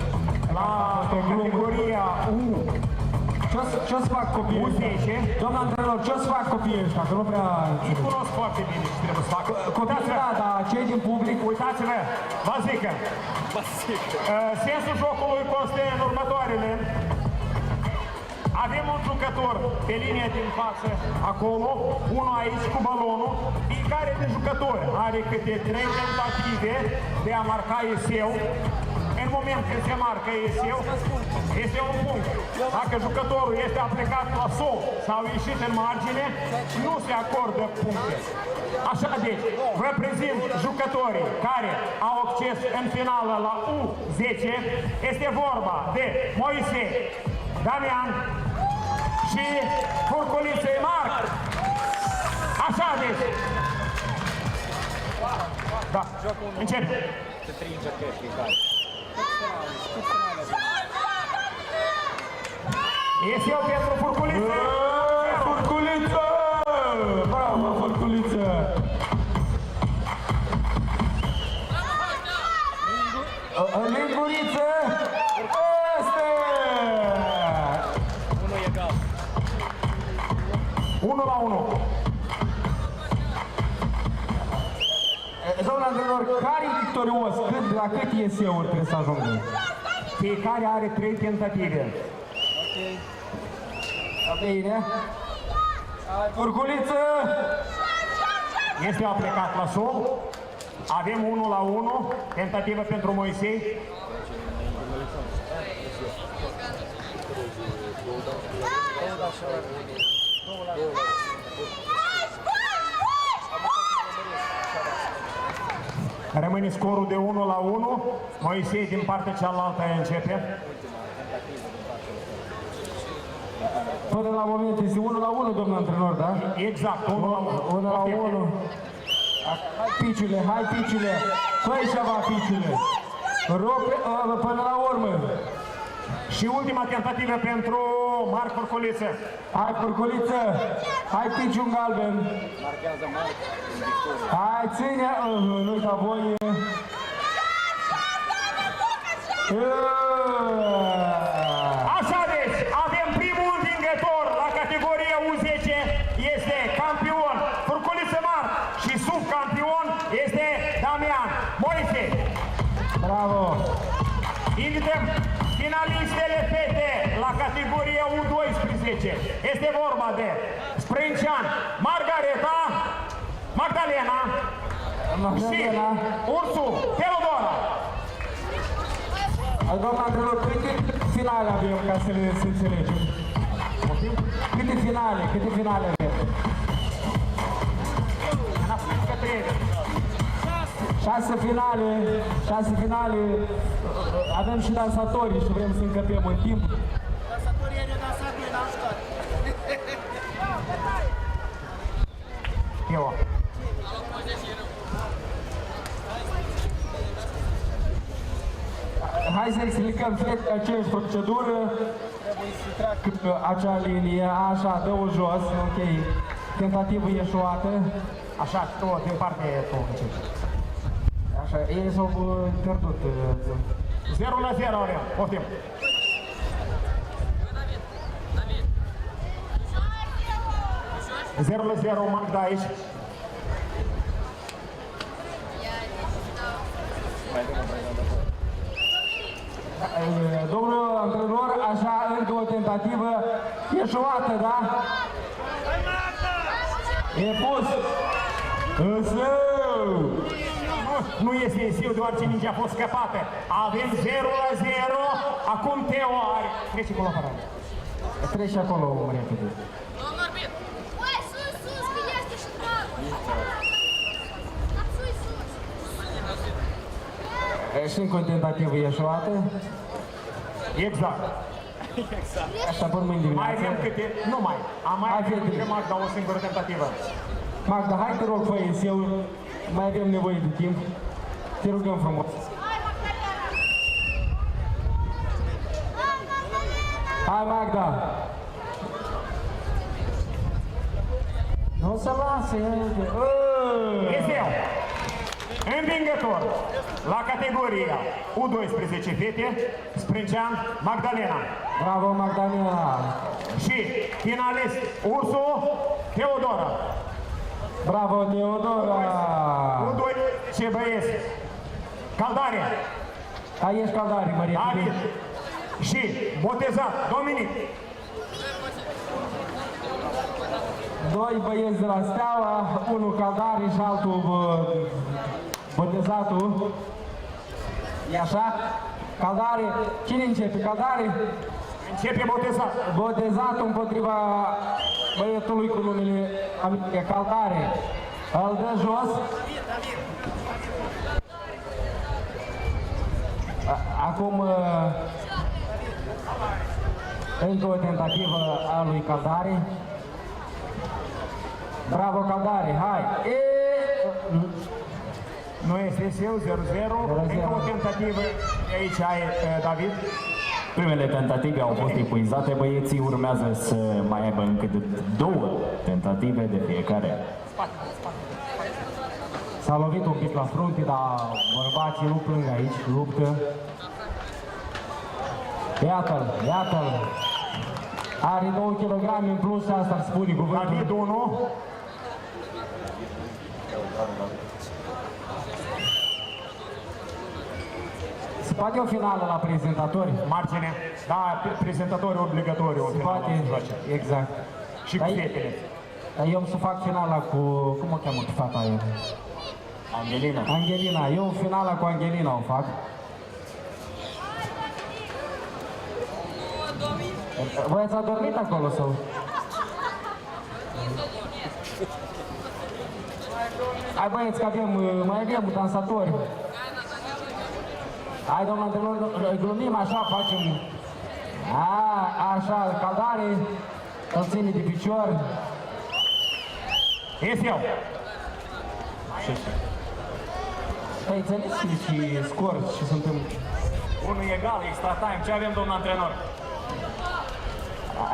La categoria U. Ce o să fac copiii ăștia? Doamna antrenor, ce o să fac copiii ăștia? Că nu prea... Îi cunosc foarte bine ce trebuie să facă. Copiii, da, dar cei din public... Uitați-vă, vă zic că sensul jocului constă în următoarele. Avem un jucător pe linia din față, acolo, unul aici cu balonul. Fiecare de jucători are câte 3 tentative de a marca eseu. În în moment când se marcă eseu, este un punct. Dacă jucătorul este aplicat la sol sau ieșit în margine, nu se acordă puncte. Așa deci, vă prezint jucătorii care au acces în finală la U10. Este vorba de Moise, Damian și Furculiță Marc. Așa deci. Da, începe. Este eu pentru Furculiță. Furculiță! Bravo, Furculiță! Linguriță! Este! 1-1. Domnul antrenor, care e victorios? La cât eseuri trebuie să ajungă? Fiecare are 3 tentative. Bine. Furculiță! Este aplicat la sol. Avem 1-1. Tentativă pentru Moisei. Rămâne scorul de 1-1. Moisei din partea cealaltă începe. Până la moment este 1-1, domnul antrenor, da? Exact, 1-1. 1-1. Hai, piciule, hai, piciule! Fă-i ceva, piciule! Până la urmă! Și ultima tentativă pentru Marc Furculiță. Hai, Furculiță! Hai, piciul galben! Hai, ține! Nu-i ca voi! Așa deci, avem primul învingător la categoria U10, este campion Furculiță Marc și subcampion este Damian Moise. Bravo! Invităm finalistele fete la categoria U12. Este vorba de Sprâncean, Magdalena și Ursu Teodora. Doamna antrenor, câte finale avem ca să le înțelegem? Câte finale avem? 6 finale. Avem și dansatorii și vrem să încăpem în timp. Dansatorii ne-au dansat, noi n-am jucat. Eu. Hai să explicăm fiecare aceeași procedură. Acea linie, așa, dă-o jos, ok. Tentativă ieșuată. Așa, tu, din partea tu începi. Așa, ei s-au pierdut. 0-0 avem, poftim. Zero la 0, Magda aici. Domnul antrenor, așa, încă o tentativă ieșuată, da? E pus! Însă! Nu este esiu, deoarece mingea a fost scăpată. Avem 0-0, acum Teo are. Trece acolo, apărare. Trece acolo, repede. Domnul arbitru! Ui, sus, că este și dragul! Sus, sus! Și încă o tentativă ieșuată. Exact. Asta până mâine dimineață. Mai avem câte? Nu mai. Am mai avem câte Magda o singură tentativă. Magda, hai te rog, fă eu. Mai avem nevoie de timp. Te rugăm frumos. Hai, Magda! Nu se lasă! Este eu! Învingător la categoria U12 fete, Sprâncean Magdalena. Bravo, Magdalena! Și finalist Ursu Teodora. Bravo, Teodora! U12 băieți. Caldare. Aici ești Caldare, Maria. David. Și botezat Dominic. Doi băieți de la Steaua, unul Caldare și altul botezatul. E așa? Caldare, cine începe? Caldare? Începe Botezat. Botezatul împotriva băiatului cu numele Caldare. Îl dă jos. Acum încă o tentativă a lui Caldare. Bravo Caldare, hai! Nu este seu, 0-0. Încă o tentativă. Aici ai David. Primele tentative au fost epuizate, băieții urmează să mai aibă încă de 2 tentative de fiecare. S-a lovit un pic la frunte, dar bărbații nu plâng aici, luptă. Iată-l, iată-l. Are 2 kg în plus și asta îmi spune cuvântul. David 1. Se poate o finală la prezentatori? Margine. Da, prezentatori obligatoriu. Se poate, exact. Și cu fetele. Eu să fac finala cu, cum o cheamă fata aia? Angelina. Angelina, eu finala cu Angelina o fac. Voi ați adormit acolo sau? Hai băieți că avem, mai avem dansatori. Hai domnul antrenor, glumim așa, facem. Așa, Caldare, îl ține de picior. Ies eu. Păi înțeles și scor și suntem... Unul egal, extra time. Ce avem, domnul antrenor?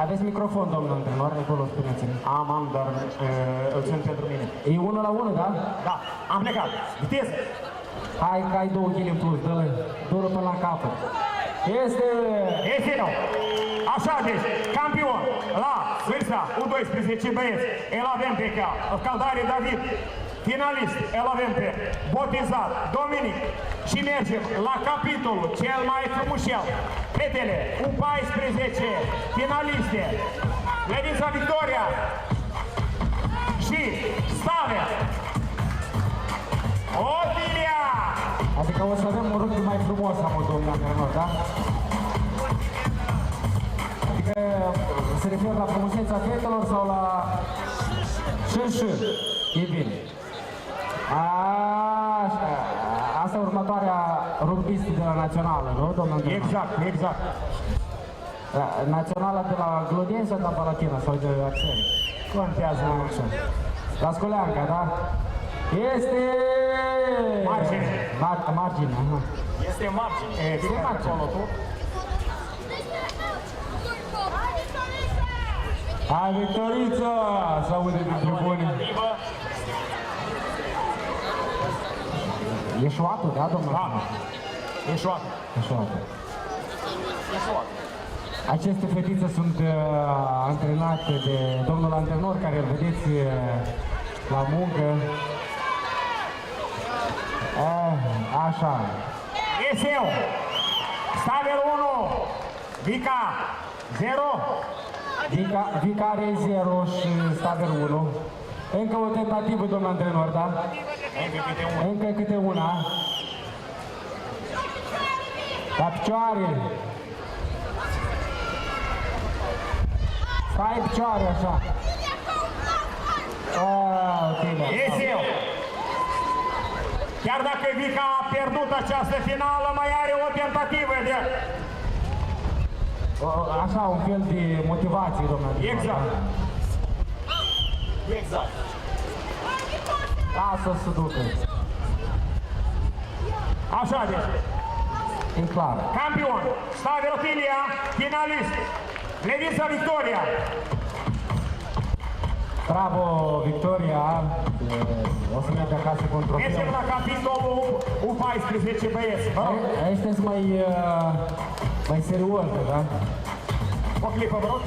Aveți microfon, domnul antrenor, acolo spuneți-mi. Am, dar îl țin pentru mine. E 1 la 1, da? Da, am plecat. Viteză. Hai că ai 2 kg în plus, dă-l până la capăt. Este... Este nou. Așa deci, campion la vârsta U12 băieți, îl avem pe Caldare David. Finalist, îl avem pe Botezat Dominic. Și mergem la capitolul cel mai frumușel. Fetele, U14, finaliste, Ledița Victoria și Stave. Otilia! Adică o să avem un rugby mai frumos, am domnul antrenor, da? Adică se referă la frumusețea fetelor sau la... Și. E bine. Așa. Asta e următoarea rugbistă de la națională, nu, domnul antrenor? Exact. Naționala de la Glodien sau de la Palatina sau de Arțeni? Contează așa. La Scoleanca, da? Este... Margine. Margine, aha. Este margine. Este margine. Hai, Victorița! S-aude din tribune. E șoatul, da, domnul? Da, e șoatul. Aceste fetițe sunt antrenate de domnul antrenor, care îl vedeți la muncă. Așa. Ies eu. Stavel 1. Vica 0. Vica are 0 și Stavel 1. Încă o tentativă, domnul antrenor, da? Încă câte una. La picioare. Stai picioare așa. Ies eu. Chiar dacă Vica a pierdut această finală, mai are o tentativă de... Așa, un fel de motivație, domnule. Exact. Lasă-o să ducă. Așa deci. E clar. Campion, Stave Otilia, finalist, Ledița Victoria. Bravo, Victoria. O să merg acasă cu un trofeu. Mergem la capitolul U14, băieți. Sunteți mai serios, da? O clipă, vă rog.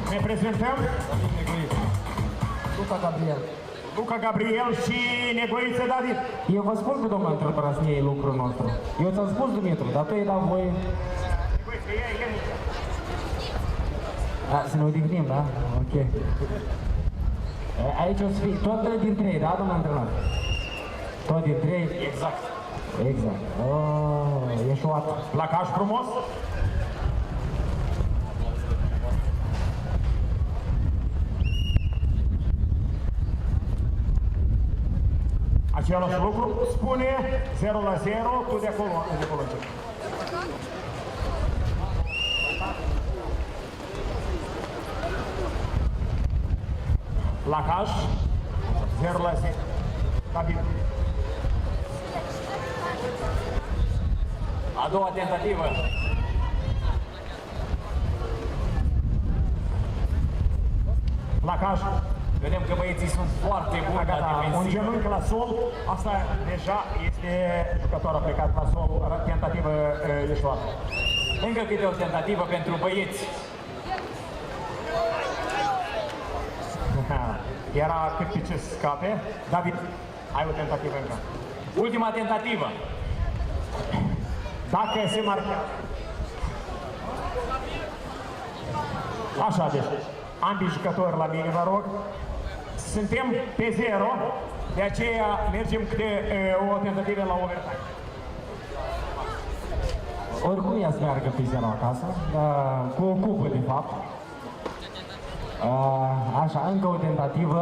Ne prezentăm. Luca Gabriel și Negoiță David. Eu vă spun că domnul antrenor să ne iei lucrul nostru. Eu ți-am spus, Dumitru, dar tu îi dau voie. Să ne odihnim, da? Ok. Aici o să fie tot din 3, da, domnul antrenor? Tot din 3? Exact. Oh, e luat. Placaj frumos. Același lucru spune 0-0, tu de acolo începi. Placaj 0-0. David. A doua tentativă. Placaj. Vedem că băieții sunt foarte buni la Un defensivă. genunchi la sol, asta deja este jucătorul plecat la sol, tentativă ieșoară. Încă câte o tentativă pentru băieți. Era cât pe ce scape. David, ai o tentativă încă. Ultima tentativă. Dacă se marchează. Așa, deci, ambii jucători la mine, vă rog. Suntem pe 0, de aceea mergem câte o tentativă la overtime. Oricum ea să meargă pe 0 acasă, cu o cupă de fapt. Așa, încă o tentativă.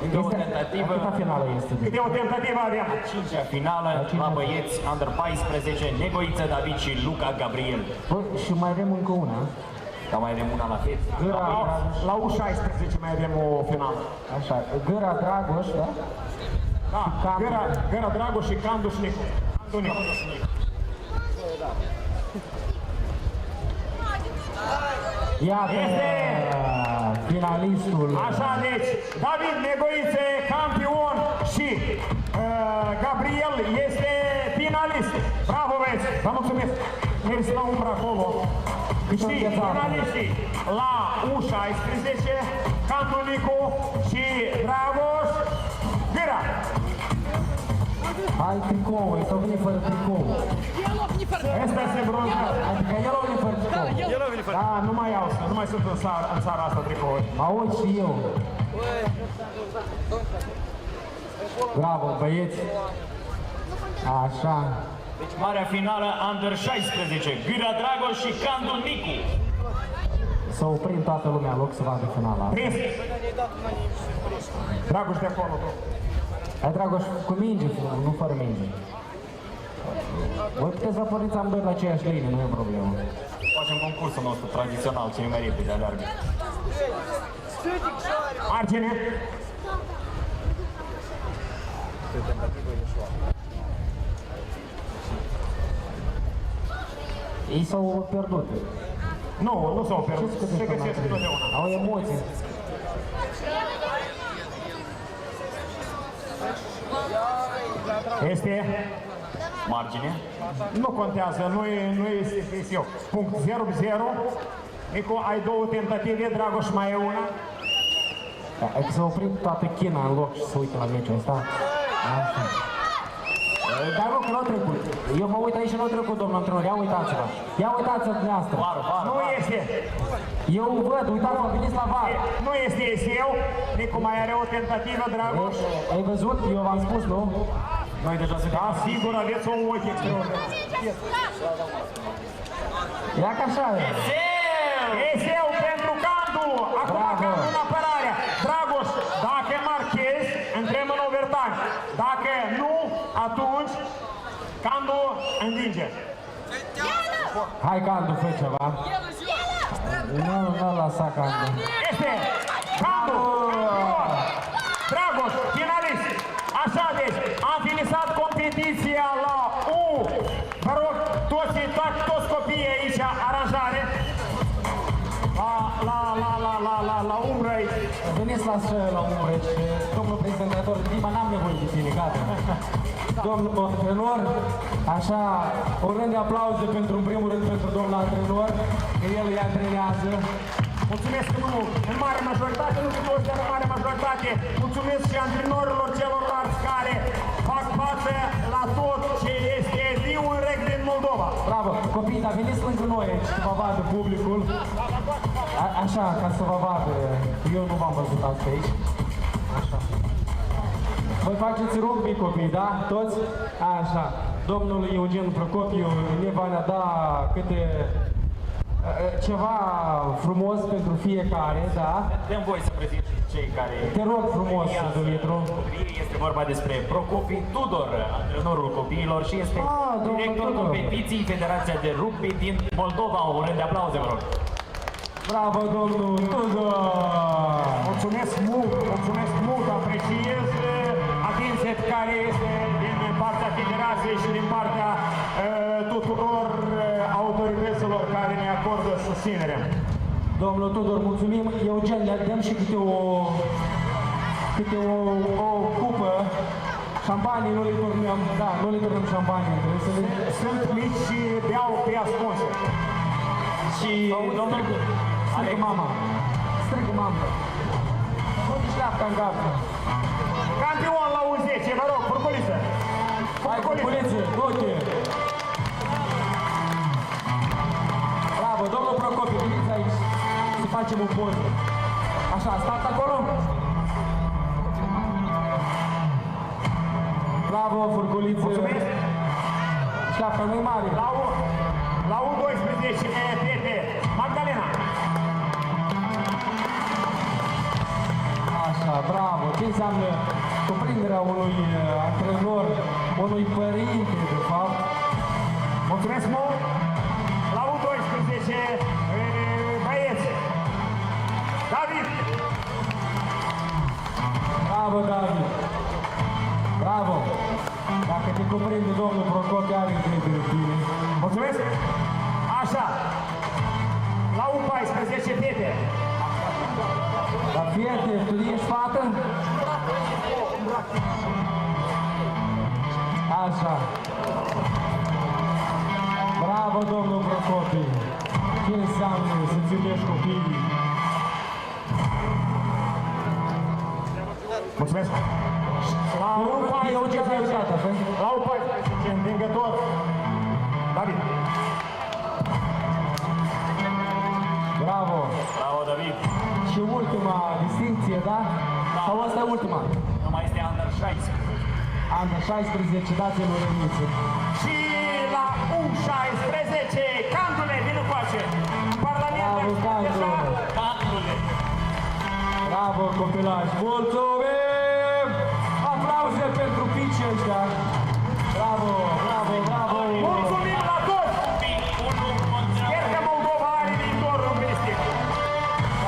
Încă o tentativă. Câta finală este? Câte o tentativă avem? 5-a finală la băieți Under 14, Negoiță David și Luca Gabriel. Bă, și mai avem încă una. Dar mai avem una la fete. La U16 mai avem o finală. Așa, Gâra Dragoș, da? Da, Gâra Dragoș și Candu și Nicu. Candu Nicu. Iată finalistul. Așa, deci, David Negoiță, campion și Gabriel este finalist. Bravo, băieți! Vă mulțumesc! Mersi la umbră acolo. Și finaliștii la U16, Candu Nicu și Dragoș Gâra. Hai tricou, e s-au venit fără tricou. Asta se bronzează. Adică el a venit fără tricou. Da, nu mai sunt în țara asta tricouri. Aud și eu. Bravo, băieți. Așa. Deci marea finală Under 16, Gâra Dragoș și Candu Nicu. S-a oprit toată lumea în loc să vadă finala. Prins! Dragoș de acolo. Hai, Dragoș, cu minge, nu fără minge. Voi puteți să porniți amândoi la aceeași linie, nu e o problemă. Facem concursul nostru tradițional, cine mai repede aleargă. Margine! Ei s-au pierdut. Nu s-au pierdut. Se găsesc totdeauna. Au emoții. Este margine. Nu contează, nu este eu. Punct 0-0. Nicu, ai două tentative, Dragoș mai e una. Da, să oprim toată China în loc și să uite la meciul ăsta. Așa. Dar nu, că n-au trecut. Eu mă uit aici și n-au trecut, domnul antrenor. Ia uitați-vă. Ia uitați-vă dumneavoastră. Nu este. Eu văd, uitați-vă, veniți la var. Nu este eu. Nicu mai are o tentativă, Dragoș. Ai văzut? Eu v-am spus, nu? Noi deja suntem. Da, sigur, aveți un ochi extraordinar. Ia ca așa e. Eseu pentru Candu. Acum Candu în apărare. Dragoș, dacă marchezi, intrăm în overtime. Dacă nu, atunci Candu învinge. Hai, Candu, fă ceva. Nu lăsa Candu. Este Candu. Dragoș, finalist. Așa, deci, am finisat competiția la U. Vă rog, toți copiii aici, aranjare. La umbră aici. Veniți la umbră aici. Domnul prezentator, Dima, n-am nevoie de tine, gata. Domnul antrenor, așa, o rând de aplauze pentru, în primul rând, pentru domnul antrenor, că el îi antrenează. Mulțumesc mult, în mare majoritate, nu cu toți, dar în mare majoritate. Mulțumesc și antrenorilor celorlalți care fac față la tot ce este viu în rugby în Moldova. Bravo! Copii, dar veniți lângă noi aici, să vă vadă publicul. Așa, ca să vă vadă. Eu nu v-am văzut asta aici. Așa. Voi faceți rugby, copii, da? Toți? Așa. Domnul Eugen Procopiu ne va da câte ceva frumos pentru fiecare, da? Dăm voi să prezint cei care... Te rog frumos, Dumitru. Este vorba despre Procopi Tudor, antrenorul copiilor și este directorul competiției Federația de Rugby din Moldova. Un rând de aplauze, vă rog. Bravo, domnul Tudor! Mulțumesc mult, apreciez atenția care este din partea Federației și din partea tuturor autorităților care ne acordă susținere. Domnul Tudor, mulțumim. Eugen, le dăm și câte o cupă. Șampanii nu le turnăm, da, nu le turnăm șampanii. Sunt mici și beau pe ascunse. Și domnul, strigă mama. Nu-i șleapta în gafă. Campion la U10, vă rog, furculiță. Hai, furculiță, du-te. Bravo, domnul Procopiu, veniți aici să facem o poză. Așa, stați acolo. Bravo, furculiță. Mulțumesc. Șleapta nu-i mare. La U12, fete, Magdalena. Așa, bravo. Ce înseamnă cuprinderea unui antrenor, unui părinte, de fapt. Mulțumesc mult. La U12, băieți. David. Bravo, David. Bravo. Dacă te cuprinde domnul Procopi, are încredere în tine. Mulțumesc. Așa. La U14, fete. La fete, tu ești fată? Așa. Bravo, domnul Procopi. Ce înseamnă să-ți iubești copiii? Mulțumesc. La U14, învingător. David. Bravo. Bravo, David. Și ultima distincție, da? Sau asta e ultima? Nu mai este Under 16. Under 16, dați-l o răniță. Și la U16, Candule, vină coace. Bravo, Candule. Bravo, copilași. Mulțumim! Aplauze pentru pici ăștia. Bravo, bravo, bravo. Mulțumim la toți! Sper că Moldova are viitor rugbistic.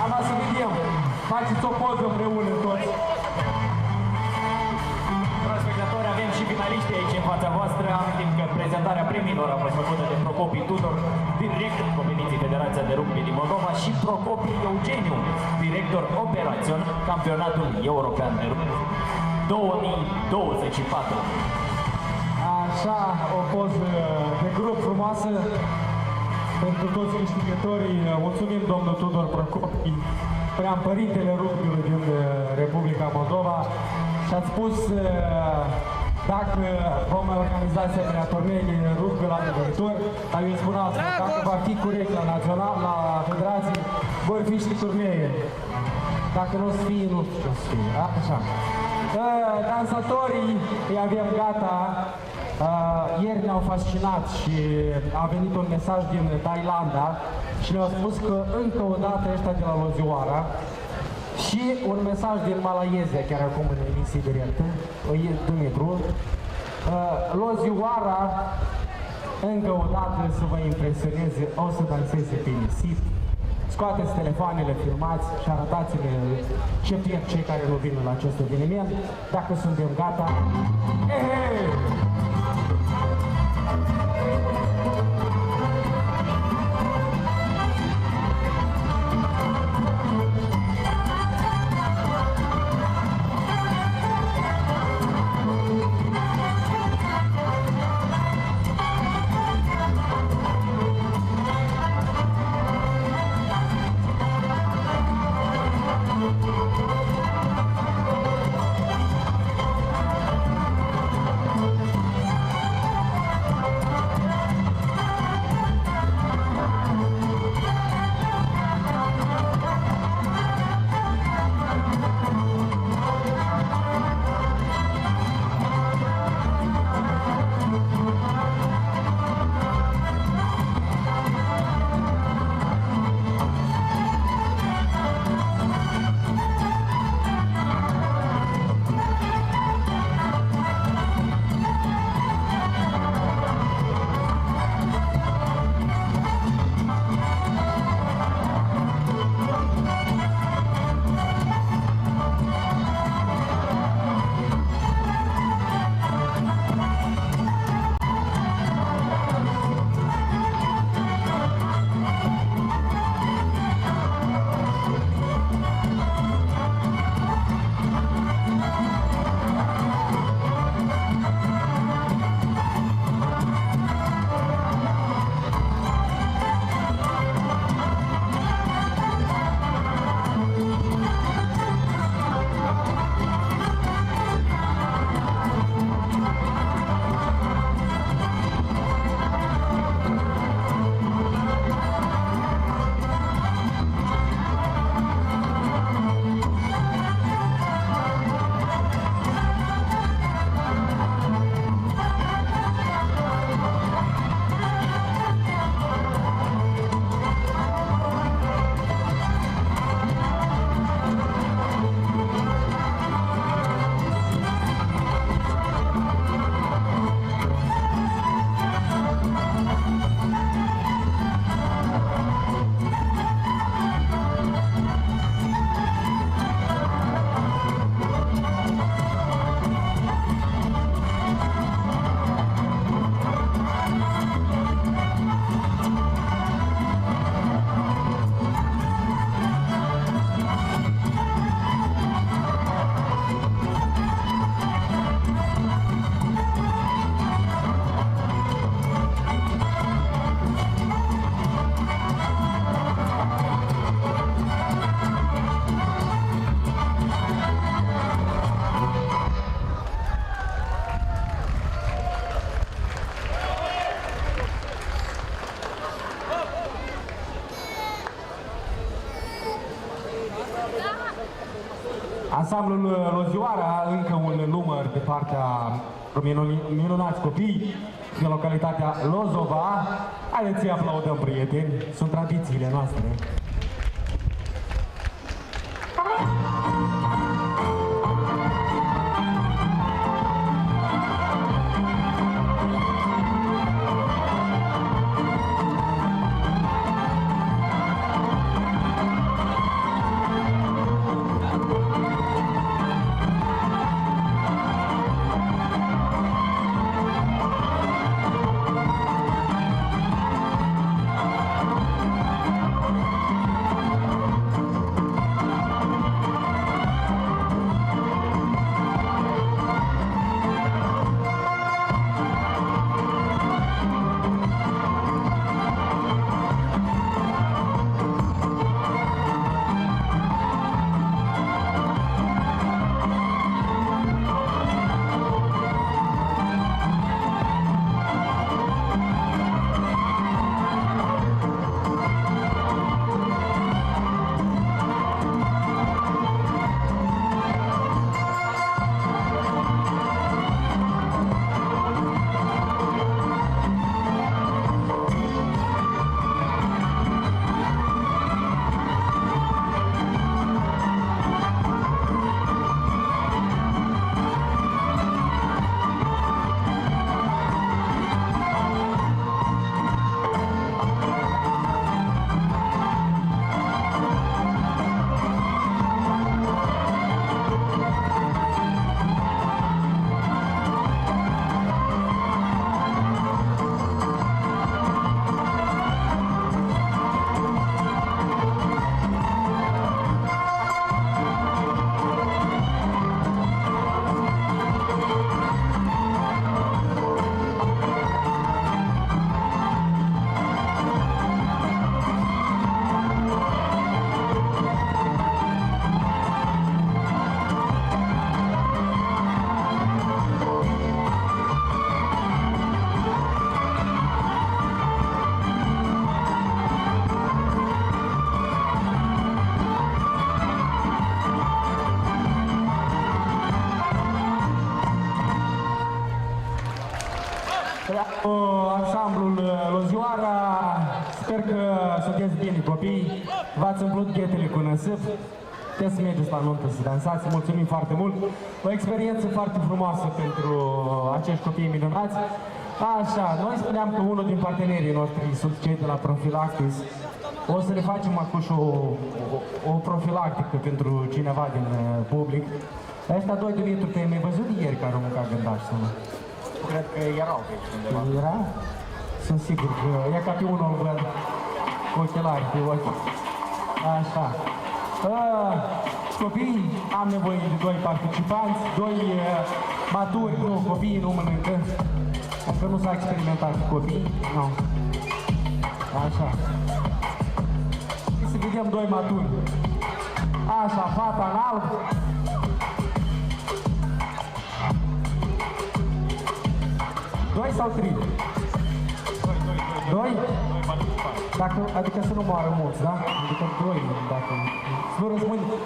Am să vedem. Faceți o poză împreună toți. Dragi spectatori, avem și finaliștii aici în fața voastră. Amintim că prezentarea premiilor a fost făcută de Procopi Tudor, director competiției Federația de Rugby din Moldova, și Procopi Eugeniu, director operațion Campionatul European de Rugby 2024. Așa, o poză de grup frumoasă pentru toți câștigătorii. Mulțumim, domnul Tudor Procopi, preampărintele rugby-ului din Republica Moldova. Și ați spus dacă vom organiza asemenea turnee de rugby la viitor, dar eu spun asta, dacă va fi corect la național, la federații, vor fi și turnee. Dacă nu o să fie, nu știu ce o să fie. Așa. Dansatorii îi avem gata. Ieri ne-au fascinat și a venit un mesaj din Thailanda și ne-au spus că încă o dată ăștia de la Lozioara și un mesaj din Malaezia, chiar acum în emisie directă, Dumitru. Lozioara încă o dată să vă impresioneze, o să danseze pe nisip. Scoateți telefoanele, filmați și arătați-le ce pierd cei care nu vin la acest eveniment. Dacă suntem gata, Ansamblul Lozioara, încă un număr de partea minunați copii din localitatea Lozova. Haideți să-i aplaudăm, prieteni, sunt tradițiile noastre. Ansamblul Lozioara, sper că sunteți bine copii, v-ați umplut ghetele cu năsâp, puteți să mergeți la nuntă să dansați, mulțumim foarte mult, o experiență foarte frumoasă pentru acești copii minunați. Așa, noi spuneam că unul din partenerii noștri sunt cei de la Profilactis. O să le facem acum și o profilactică pentru cineva din public. Ăștia doi de litru te-ai mai văzut ieri care au mâncat gândași sau nu? Cred că erau pe aici undeva. Era? Sunt sigur că e ca pe unul îl văd cu ochelari pe ochi. Așa. Copii, am nevoie de doi participanți, doi maturi, nu, copiii nu mănâncă. Încă nu s-a experimentat cu copii, nu. Așa. Să vedem doi maturi. Așa, fata în alb. Doi sau trei? Doi? Dacă, adică să nu moară mulți, da? Adică doi, dacă...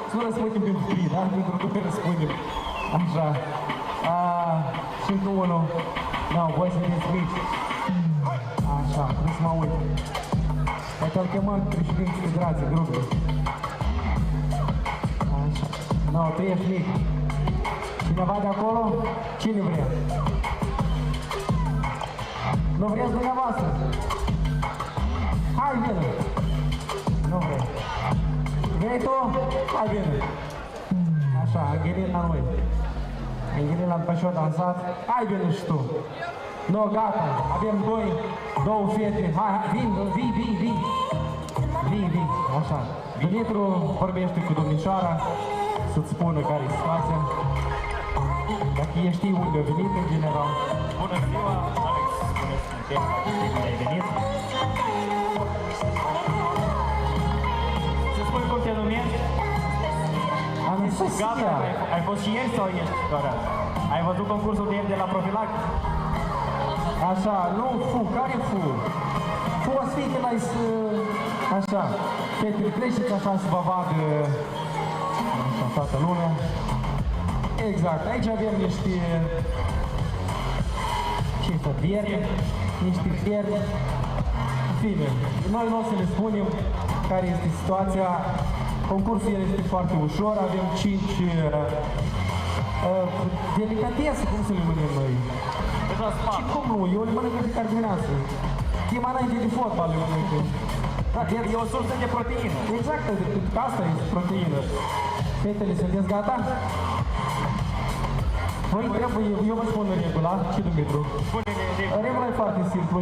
Să nu răspundem pentru trei, da? Pentru că răspundem. Așa. Și încă unul. Da, voi sunteți mici. Așa, trebuie să mă uit. Poate îl chemăm președinții Federației, Rugby. Așa. Nu, tu ești mic. Cineva de acolo? Cine vrea? Nu vreți dumneavoastră? Hai, vină! Nu vrei. Vrei tu? Hai, vină! Așa, Angelina la noi. Angelina după ce-o dansat. Hai, vină și tu! Nu, gata, avem două fete. Hai, vii! Vii, așa. Dumitru vorbește cu domnișoara să-ți spună care e situația. Dacă ei știu unde a venit, în general. Bună ziua, Alex, spuneți-mi unde ai venit. Să spui cum te numești? Gata, ai fost și ieri sau ești doar azi? Ai văzut concursul de ieri de la Profilac? Așa, nu, care fu? Fu o să fie mai să... Așa, fetele treceți așa să vă vadă Așa, toată lumea. Exact, aici avem niște fieri, niște fieri. În fine, noi nu o să le spunem care este situația. Concursul este foarte ușor, avem 5 delicatese, cum să le numim noi? Și cum nu? Eu le mănânc de fiecare dimineață. Chima înainte de fotbal le mănânc. E o sursă de proteină. Exact, asta este proteină. Fetele, sunteți gata? Voi trebuie, eu vă spun regula, ce Dumitru? Regula e foarte simplu.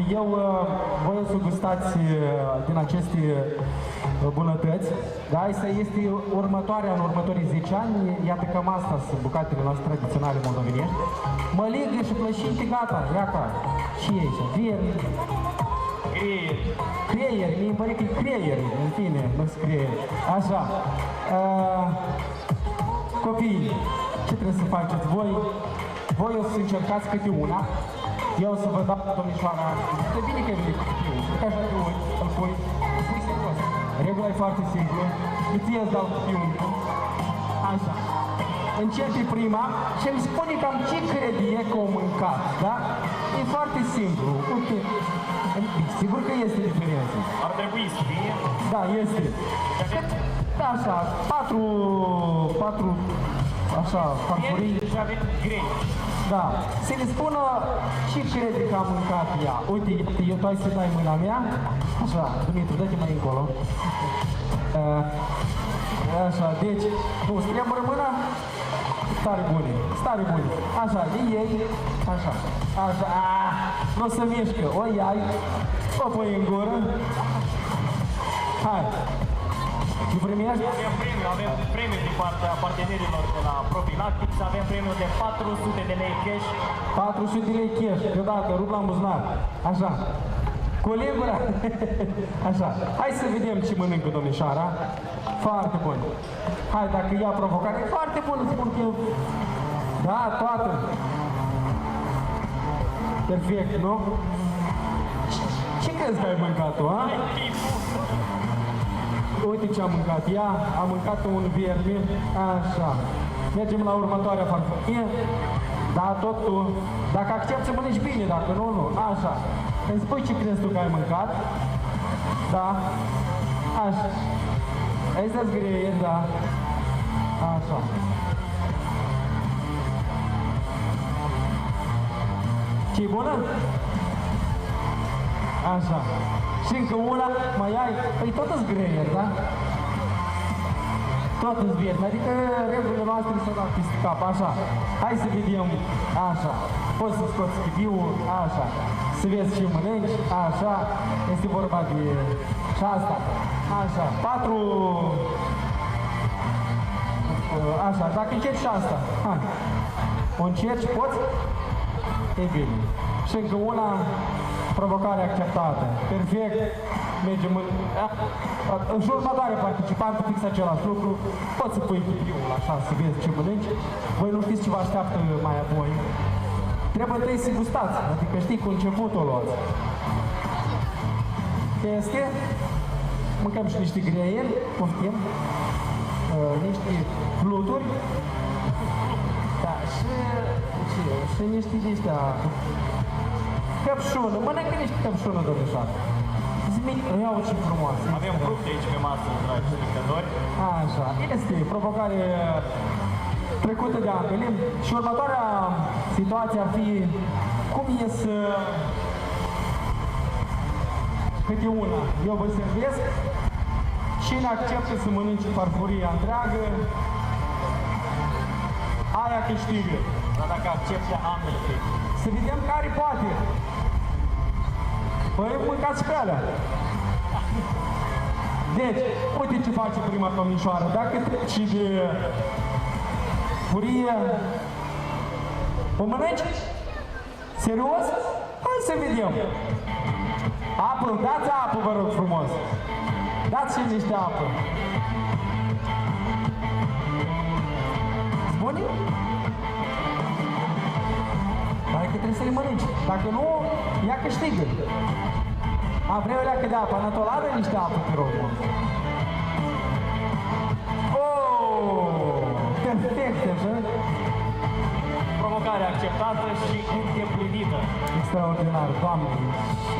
Voi o să gustați din aceste bunătăți. Da, asta este următoarea, în următorii 10 ani. Iată cam asta sunt bucatele noastre tradiționale moldovenești. Măligă și plășinte, gata, iaca. Și aici, vieri. Creieri, mi-e pare că e creieri, în fine, nu scrie. Așa. Copii, ce trebuie să faceți voi? Voi o să încercați câte una. Eu o să vă dau domnișoara. E bine că e venit cu cupiul. Că așa de ori, îl pui serios. Regula e foarte simplă. Ție îți dau cupiul. Așa. Începe prima și îmi spune cam ce crede e că o mâncat, da? E foarte simplu. Uite, sigur că este diferență. Ar trebui să fie. Da, este. Da, așa, patru așa, farfurii. Și avem grei. Da. Să ne spună ce crede că a mâncat ea. Uite, eu tu ai să dai mâna mea. Așa, Dumitru, dă-te mai încolo. Așa, deci, nu, stremură mâna. Stare bune, stare bune. Așa, de ei. Așa, așa, nu se mișcă. O iai, o pui în gură. Hai. Ce primești? Avem premiu din partea partenerilor de la Profilactic, avem premiul de 400 de lei cash. 400 de lei cash, deodată, rup la buzunar. Așa. Cu legura. Așa. Hai să vedem ce mănâncă domnișoara. Foarte bun. Hai, dacă ia provocare, e foarte bun, spun că eu. Da, toată. Perfect, nu? Ce crezi că ai mâncat tu, a? Uite ce a mâncat ea, a mâncat un viermi, așa. Mergem la următoarea farfurie. Da, tot tu. Dacă accepti să mănânci bine, dacă nu, nu. Așa. Îmi spui ce crezi tu că ai mâncat. Da. Așa. Aici dă-ți greieri, da. Așa. Ce-i bună? Așa. Și încă una, mai ai, păi tot îți greieri, da? Tot îți viermi, adică regulile noastre sunt la peste cap, așa. Hai să vedem, așa. Poți să scoți chipiul, așa. Să vezi ce mănânci, așa. Este vorba de... și asta, așa. 4... Așa, dacă încerci și asta, hai. O încerci, poți? E bine. Și încă una, provocare acceptată. Perfect. Mergem în și următoare participantă, fix același lucru. Poți să pui chipiul așa, să vezi ce mănânci. Voi nu știți ce vă așteaptă mai apoi. Trebuie întâi să gustați, adică știi cu începutul luați. Este. Mâncăm și niște greieri, poftim. Niște fluturi. Da, și niște de-astea. Căpșună, mănâncă niște căpșună, domnișoară. Iau ce frumoasă. Avem fructe aici pe masă, dragi spectatori. Așa, este provocare trecută de ambele. Și următoarea situație ar fi cum e să... câte una. Eu vă servesc. Cine acceptă să mănânce farfuria întreagă, aia câștigă. Dar dacă acceptă ambele. Să vedem care poate. Păi mâncați pe alea. Deci, uite ce face prima domnișoară. Dacă treci de furie, o mănânci? Serios? Hai să vedem. Apă, dați apă, vă rog frumos. Dați și niște apă. Spune? Dar că trebuie să le mănânci. Dacă nu, ea câștigă. Vrei o leacă de apă, Anatoladă niște apă, te rog. Oh! perfect, așa? Provocare acceptată și îndeplinită. Extraordinar, Doamne,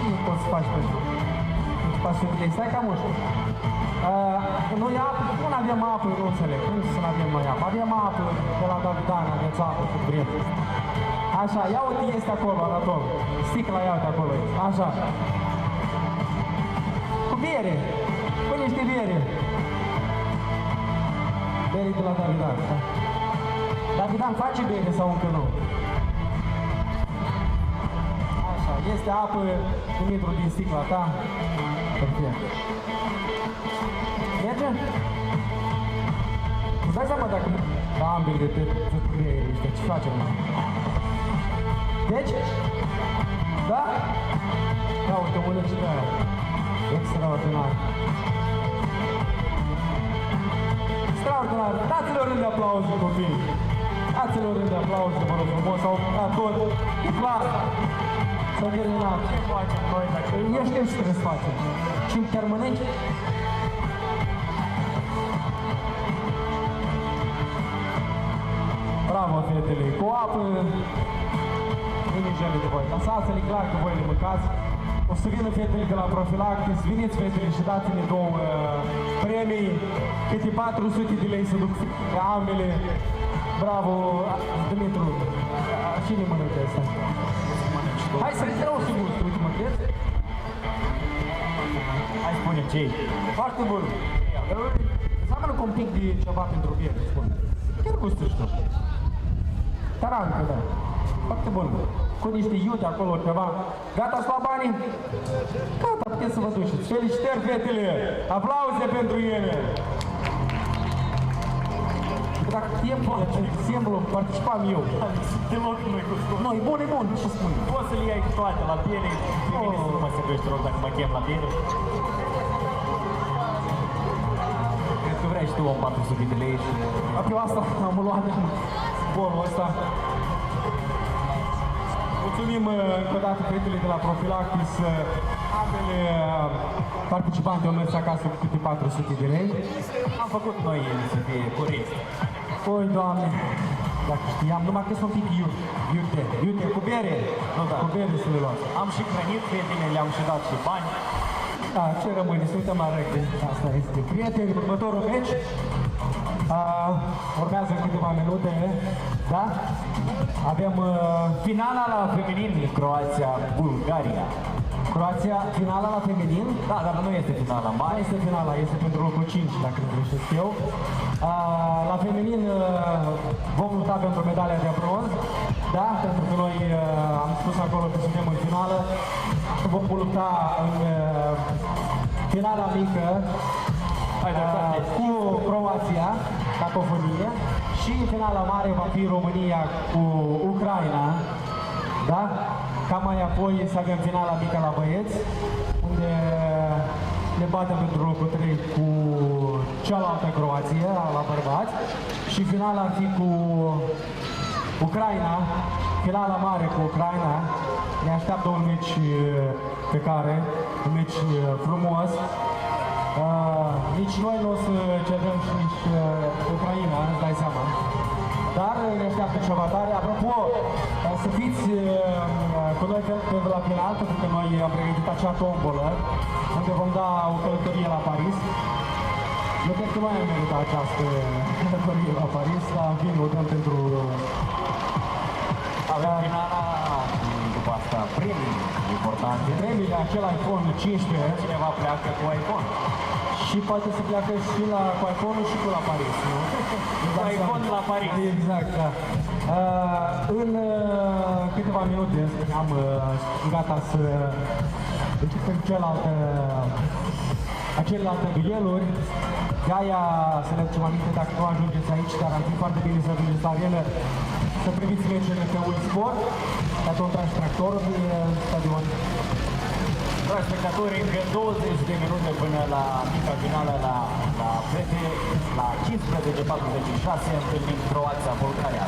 ce nu poți să faci pentru pasiunile? Stai ca mușcă. Noi apă, nu avem apă, nu înțeleg, cum să nu avem noi apă? Avem apă de la Davidan, aveți apă cu prieteni. Așa, ia uite, este acolo, Anatol. Sticla, ia uite acolo, așa. Cu bere, cu niște bere. Bere de la Davidan, da? Davidan face bere sau încă nu? Așa, este apă, Dumitru, din sticla ta. Perfect. Merge? Îți dai seama dacă ambele de pe bere ăștia, ce facem? Deci? Da? Ia uite, mână și de aia. Extraordinar. Extraordinar. Dați-le rând de aplauze, copii. Dați-le rând de aplauze, vă rog frumos, sau tot. E clar. S-a terminat. Ce facem noi dacă... Eu știu ce trebuie să facem. Și chiar mănânci? Bravo, fetele. Cu apă. Nu niciodată de voi. Lăsați-le clar că voi le mâncați. O să vină fetele de la Profilactis. Veniți, fetele, și dați-ne două premii. Câte 400 de lei să duc pe ambele. Bravo, Dumitru. Cine mănâncă asta? Hai să-i dau și gust. Uite, mă crezi? Hai spune ce-i. Foarte bun. Seamănă cu un pic de ceva pentru piele, spun. Chiar gustul știu. Tarancă, da. Foarte bun. Cu niște iute acolo, ceva. Gata, s-au banii? Gata, puteți să vă duceți. Felicitări, fetele! Aplauze pentru ele! Dacă e bun, simplu, participam eu. Deloc nu-i cu scop. Nu, e bun, ce spun? Poți să le iei toate la piele, pe mine să nu mă servești, rog, dacă mă chem la piele. Cred că vrei și tu 400 de lei și... Pe asta am luat bolul ăsta. Mulțumim încă o dată fetele de la Profilactis. Ambele participante au mers acasă cu câte 400 de lei. Am făcut noi să fie corect. Oi, Doamne, dacă știam, numai că sunt un pic iute, cu bere. Nu, da. Cu bere să le luați. Am și hrănit fetele, le-am și dat și bani. Da, ce rămâne? Să uităm la rugby. Asta este. Prieteni, următorul meci. Urmează câteva minute, da? Avem finala la feminin, Croația-Bulgaria. Croația, finala la feminin? Da, dar nu este finala mare. Nu este finala, este pentru locul 5, dacă nu greșesc eu. La feminin vom lupta pentru medalia de bronz, da? Pentru că noi am spus acolo că suntem în finală. Vom lupta în finala mică cu Croația, cacofonie, și finala mare va fi România cu Ucraina, da? Ca mai apoi să avem finala mică la băieți, unde ne batem pentru locul 3 cu cealaltă Croație, la bărbați, și finala ar fi cu Ucraina, finala mare cu Ucraina. Ne așteaptă un meci un meci frumos. Nici noi nu o să cedăm și nici Ucraina, îți dai seama. Dar ne așteaptă ceva tare. Apropo, să fiți cu noi pe la final, pentru că noi am pregătit acea tombolă, unde vom da o călătorie la Paris. Eu cred că noi am meritat această călătorie la Paris, dar în fine o dăm pentru... Avem finala, după asta, premii importante. Premiile, acel iPhone 15. Cineva pleacă cu iPhone. Și poate să pleacă și cu iPhone-ul și cu la Paris, nu? Cu iPhone la Paris. Exact, da. În câteva minute am gata să începem celelalte dueluri. De-aia să ne ducem aminte, dacă nu ajungeți aici, dar ar fi foarte bine să ajungeți la arenă, să priviți meciurile pe Sport, pe tot tractorul din stadion. Dragi spectatori, încă 20 de minute până la mica finală la fete, la 15:46, întâlnim Croația-Bulgaria.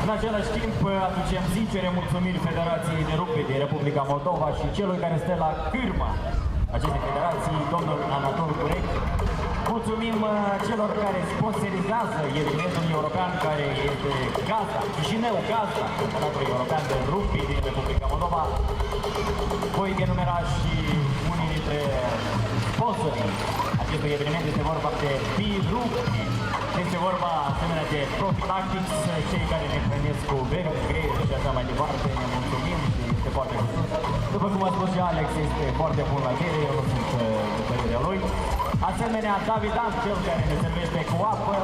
În același timp, aducem sincere mulțumiri Federației de Rugby din Republica Moldova și celui care stă la cârma acestei federații, domnul Anatol Curec, Mulțumim celor care sponsorizează evenimentul european care este gazda, Chisinau gazda Campionatului European de Rugby din Republica Moldova. Voi enumera și unii dintre sponsorii acestui eveniment. Este vorba de Rugby. Este vorba asemenea de Profilactics, cei care ne hrănesc cu beri, grei și așa mai departe. Ne mulțumim și este foarte gustos. După cum a spus și Alex, este foarte bun la bere, eu nu sunt de părerea lui. Asemenea, Davidan, cel care ne servește cu apă,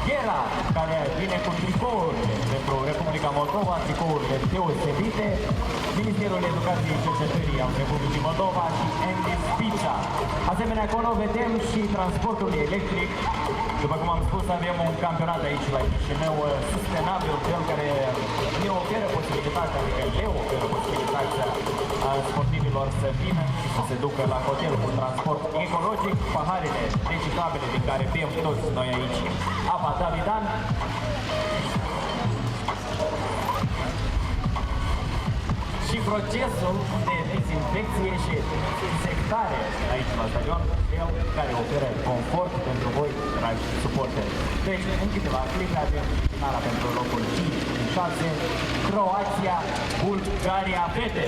Ghera, care vine cu tricourile pentru Republica Moldova, tricourile deosebite, Ministerul Educației și Cercetării al Republicii Moldova și Andy Pizza. Asemenea, acolo vedem și transportul electric. După cum am spus, avem un campionat aici la Chisinau sustenabil, cel care ne oferă posibilitatea, adică le oferă posibilitatea sportivilor să vină și să se ducă la hotel cu transport ecologic, paharele reciclabile din care bem toți noi aici. Apa Davidan. Și procesul de dezinfecție și dezinfectare aici la stadion, cel care oferă confort pentru voi, dragi suporteri. Deci, în câteva clipe avem finala pentru locul 5 și 6, Croația, Bulgaria, fete.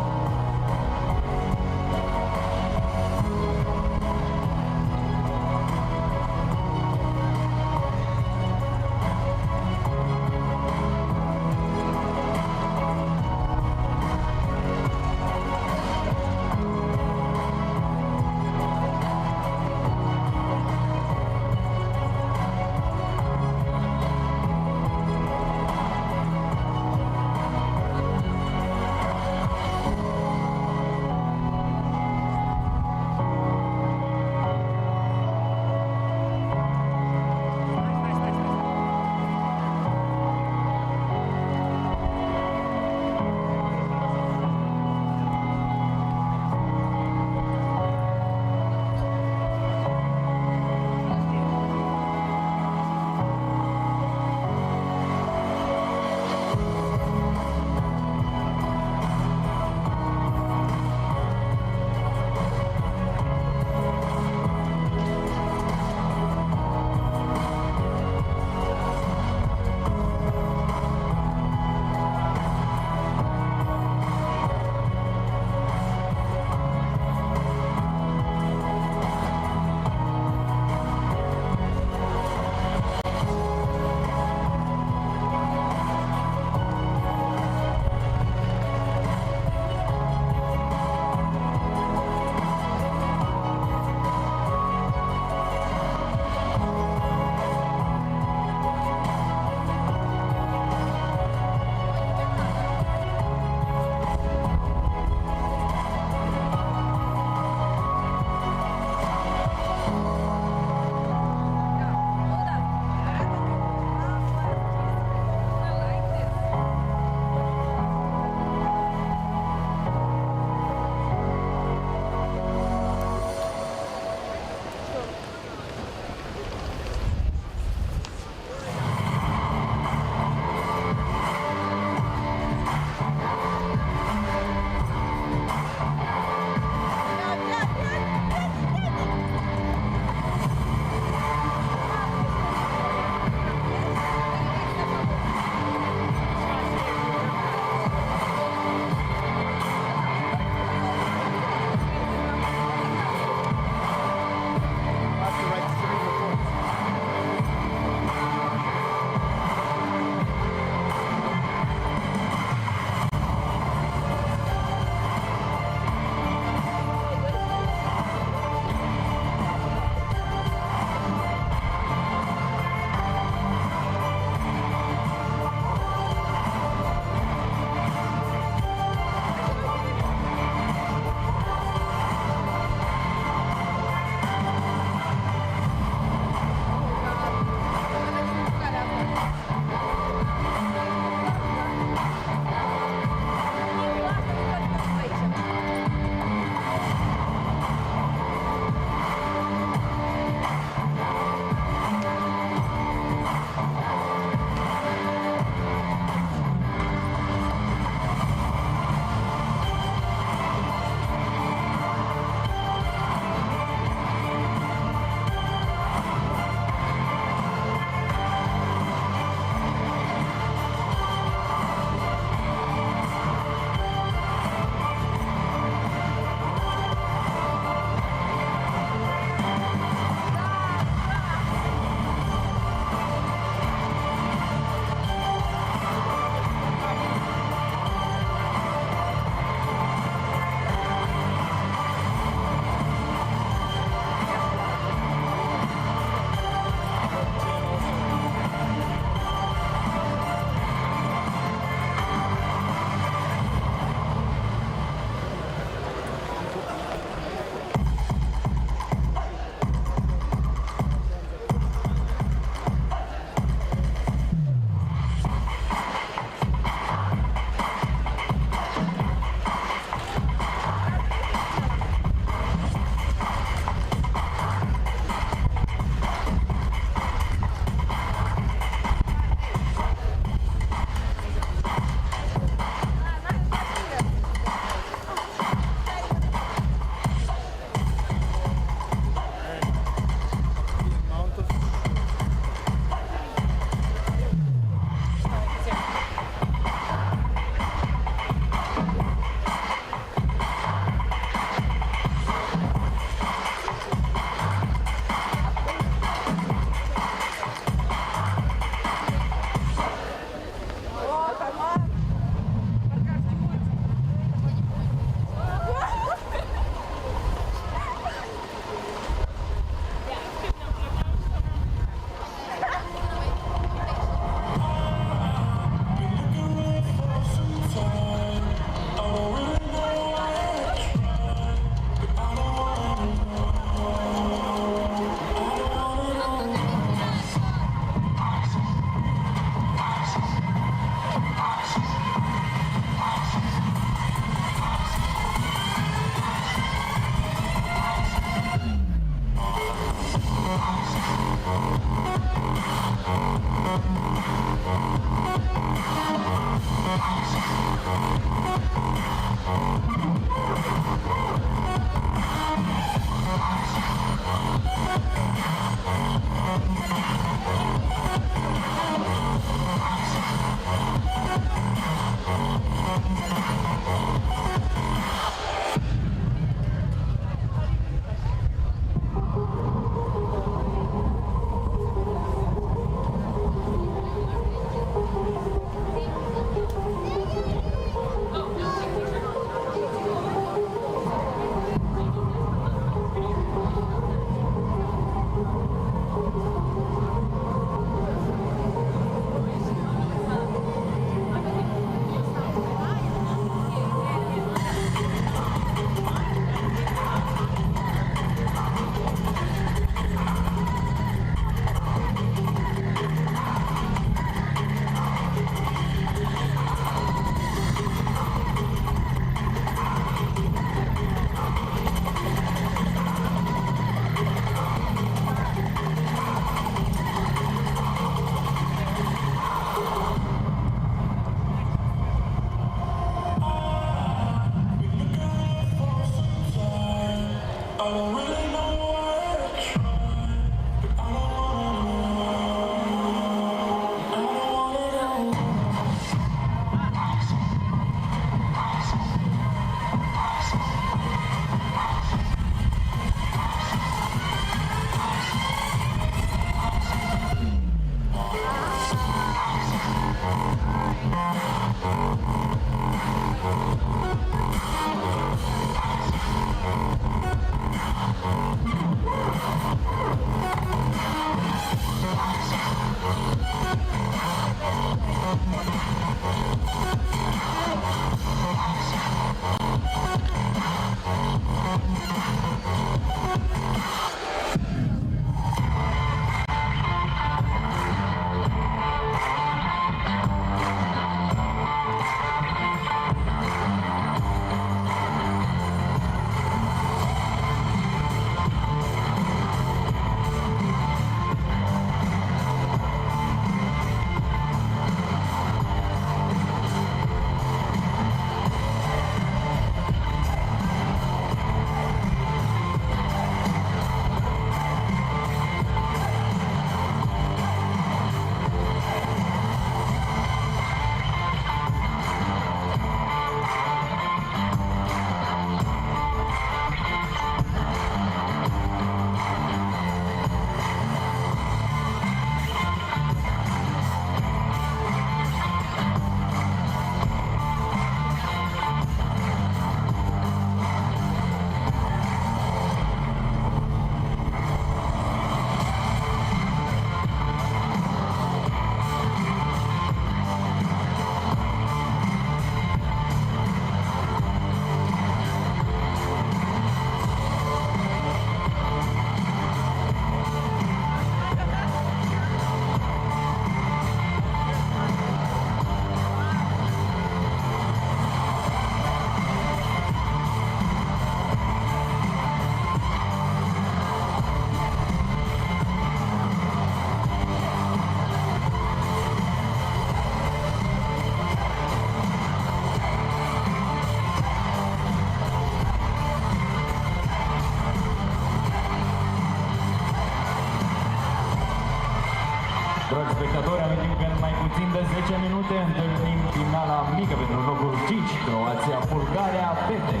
Dragi spectatori, amintim că în mai puțin de 10 minute întâlnim finala mică pentru locul 5, Croația, Bulgaria, fete.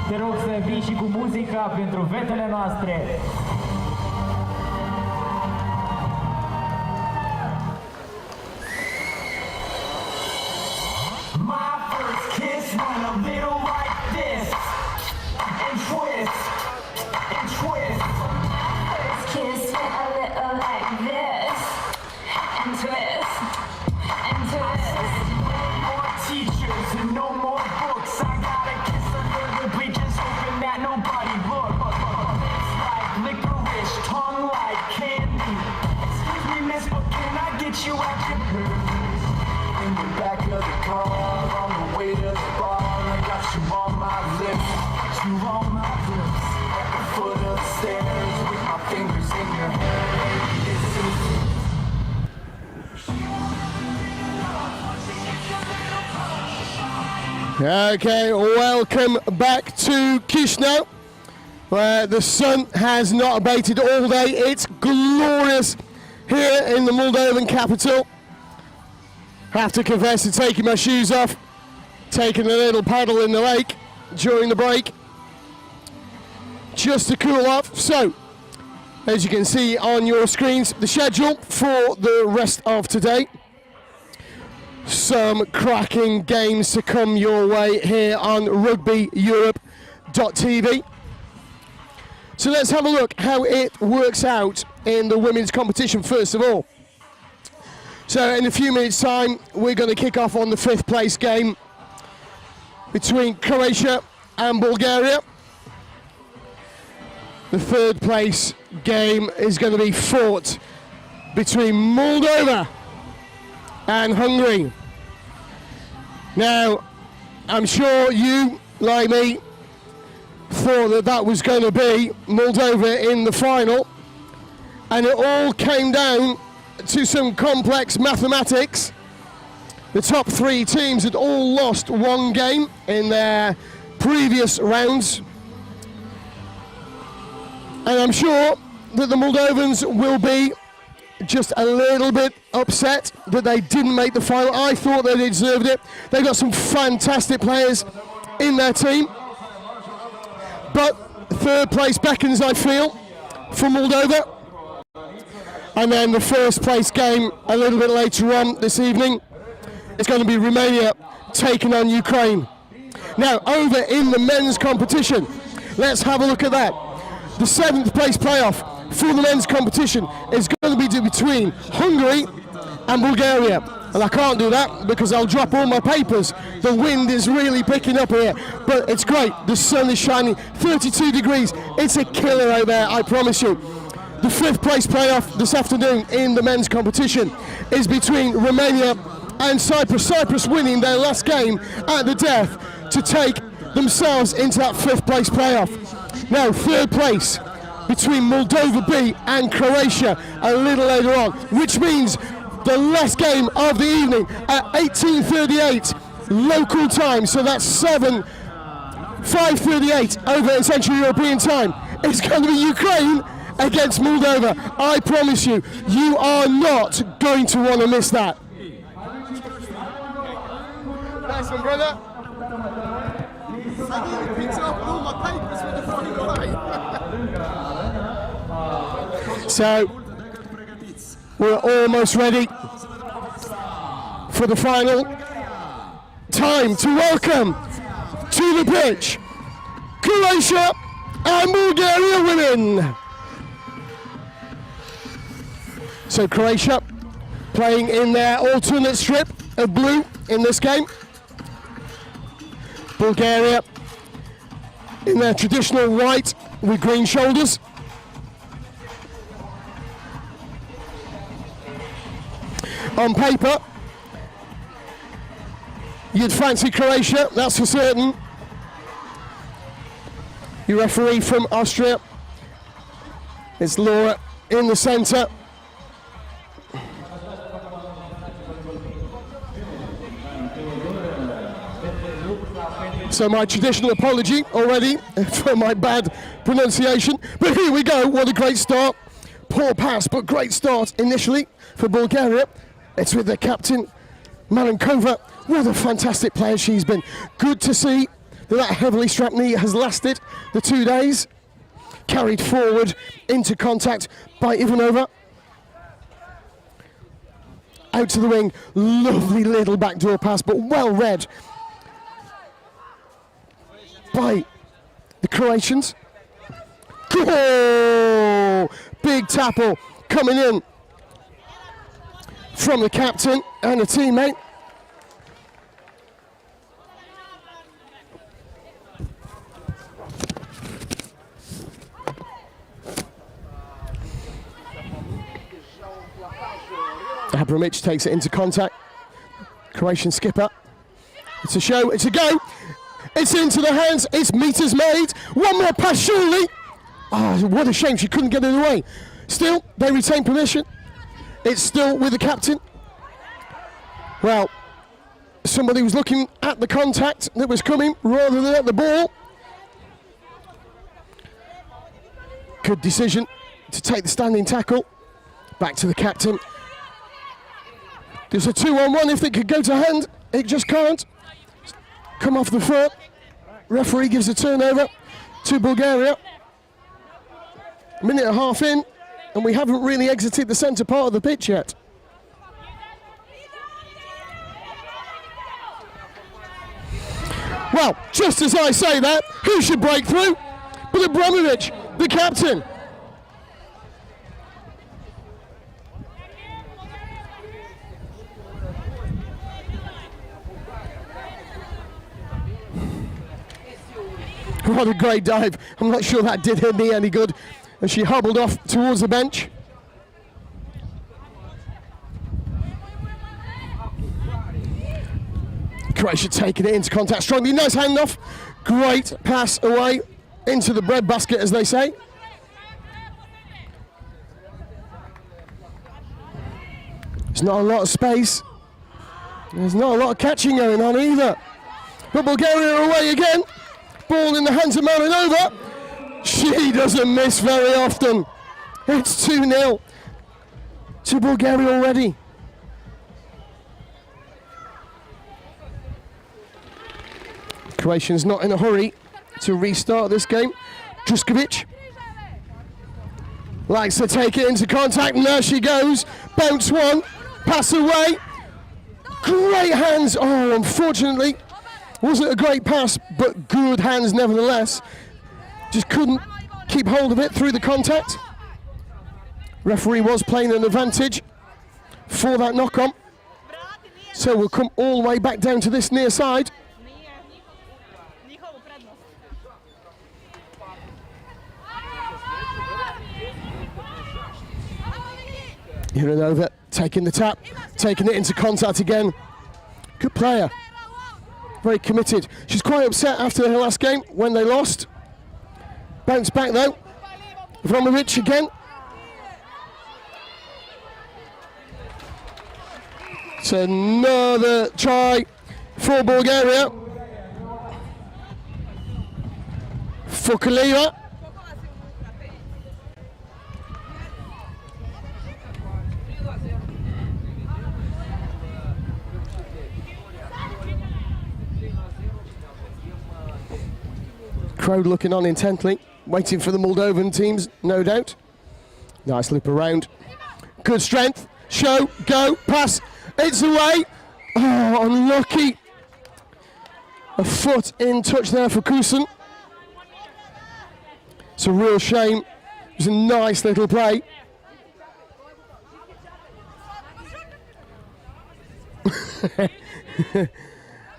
Te rog să vii și cu muzica pentru fetele noastre. My first kiss went a little like this, and twist, and twist. First kiss went a little like this, and twist, and twist. No more teachers and no more books. I gotta kiss a little bit, just hoping that nobody look. Lips like licorice, tongue like candy. Excuse me, miss, but can I get you out your purse? In the back of the car, on the way to the bar, I got you on my lips, got you on my lips. At the foot of the stairs, with my fingers in your hair. This is Okay, welcome back to Chisinau, where the sun has not abated all day. It's glorious here in the Moldovan capital. Have to confess to taking my shoes off, taking a little paddle in the lake during the break, just to cool off. So, as you can see on your screens, the schedule for the rest of today. Some cracking games to come your way here on rugbyeurope.tv. So let's have a look how it works out in the women's competition first of all. So in a few minutes time, we're going to kick off on the 5th place game between Croatia and Bulgaria. The 3rd place game is going to be fought between Moldova and Hungary. Now, I'm sure you, like me, thought that that was going to be Moldova in the final, and it all came down to some complex mathematics. The top 3 teams had all lost one game in their previous rounds, and I'm sure that the Moldovans will be just a little bit upset that they didn't make the final. I thought they deserved it. They've got some fantastic players in their team. But third place beckons, I feel, for Moldova. And then the first place game a little bit later on this evening, it's going to be Romania taking on Ukraine. Now, over in the men's competition, let's have a look at that. The 7th place playoff for the men's competition is going to be between Hungary and Bulgaria. And I can't do that because I'll drop all my papers. The wind is really picking up here, but it's great. The sun is shining, 32 degrees. It's a killer out there, I promise you. The 5th place playoff this afternoon in the men's competition is between Romania and Cyprus. Cyprus winning their last game at the death to take themselves into that 5th place playoff. Now, 3rd place between Moldova B and Croatia a little later on, which means the last game of the evening at 18:38 local time, so that's 5:38 over in Central European time. It's going to be Ukraine against Moldova. I promise you, you are not going to want to miss that. Nice one, brother. I nearly picked up all my papers with the funny guy. So, we're almost ready for the final. Time to welcome to the pitch Croatia and Bulgaria women. So Croatia playing in their alternate strip of blue in this game. Bulgaria in their traditional white with green shoulders. On paper, you'd fancy Croatia, that's for certain. Your referee from Austria is Laura in the centre. So my traditional apology already for my bad pronunciation. But here we go, what a great start. Poor pass, but great start initially for Bulgaria. It's with their captain, Malenkova. What a fantastic player she's been. Good to see that heavily strapped knee has lasted the 2 days. Carried forward into contact by Ivanova. Out to the wing, lovely little backdoor pass, but well read by the Croatians. Oh, big tackle coming in from the captain and a teammate. Abramic takes it into contact. Croatian skipper. It's a show, it's a go. It's into the hands, it's meters made. One more pass, surely. Oh, what a shame she couldn't get it away. Still, they retain possession. It's still with the captain. Well, somebody was looking at the contact that was coming rather than at the ball. Good decision to take the standing tackle. Back to the captain. There's a 2-on-1 if it could go to hand. It just can't. Come off the foot. Referee gives a turnover to Bulgaria. A minute and a half in, and we haven't really exited the centre part of the pitch yet. Well, just as I say that, who should break through? But Abramovich, the captain. What a great dive. I'm not sure that did her knee any good. And she hobbled off towards the bench. Croatia taking it into contact strongly. Nice handoff. Great pass away into the bread basket, as they say. There's not a lot of space. There's not a lot of catching going on either. But Bulgaria are away again. Ball in the hands of Marinova. She doesn't miss very often. It's 2-0 to Bulgaria already. Croatians not in a hurry to restart this game. Druskovic likes to take it into contact, and there she goes. Bounce one, pass away. Great hands. Oh, unfortunately, wasn't a great pass, but good hands nevertheless. Just couldn't keep hold of it through the contact. Referee was playing an advantage for that knock-on. So we'll come all the way back down to this near side. Ivanova taking the tap, taking it into contact again. Good player, very committed. She's quite upset after her last game when they lost. Bounce back though. Vromovic again. It's another try for Bulgaria. Fukaliva. Crowd looking on intently, waiting for the Moldovan teams, no doubt. Nice loop around. Good strength. Show, go, pass. It's away. Oh, unlucky. A foot in touch there for Kusen. It's a real shame. It was a nice little play.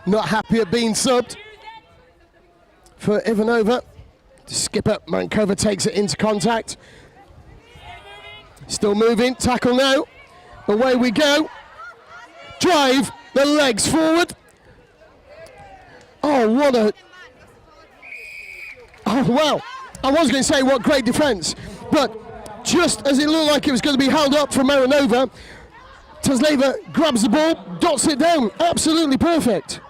Not happy at being subbed for Ivanova. Skipper Mankova takes it into contact. Still moving, tackle now. Away we go. Drive, the legs forward. Oh, what a... Oh, well, I was going to say what great defence, but just as it looked like it was going to be held up from Marinova, Tasleva grabs the ball, dots it down. Absolutely perfect.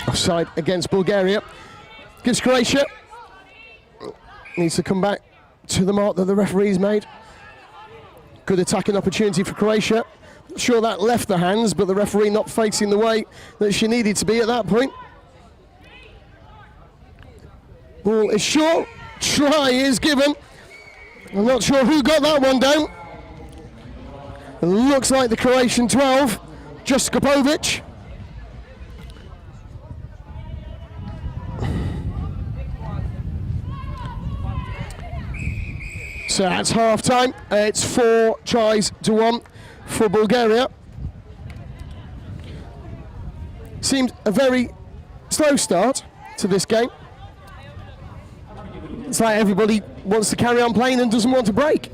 Offside against Bulgaria. Gives Croatia. Needs to come back to the mark that the referee's made. Good attacking opportunity for Croatia. Not sure that left the hands, but the referee not facing the way that she needed to be at that point. Ball is short. Try is given. I'm not sure who got that one down. It looks like the Croatian 12, Druskovic. So that's half time. It's 4-1 for Bulgaria. Seemed a very slow start to this game. It's like everybody wants to carry on playing and doesn't want to break.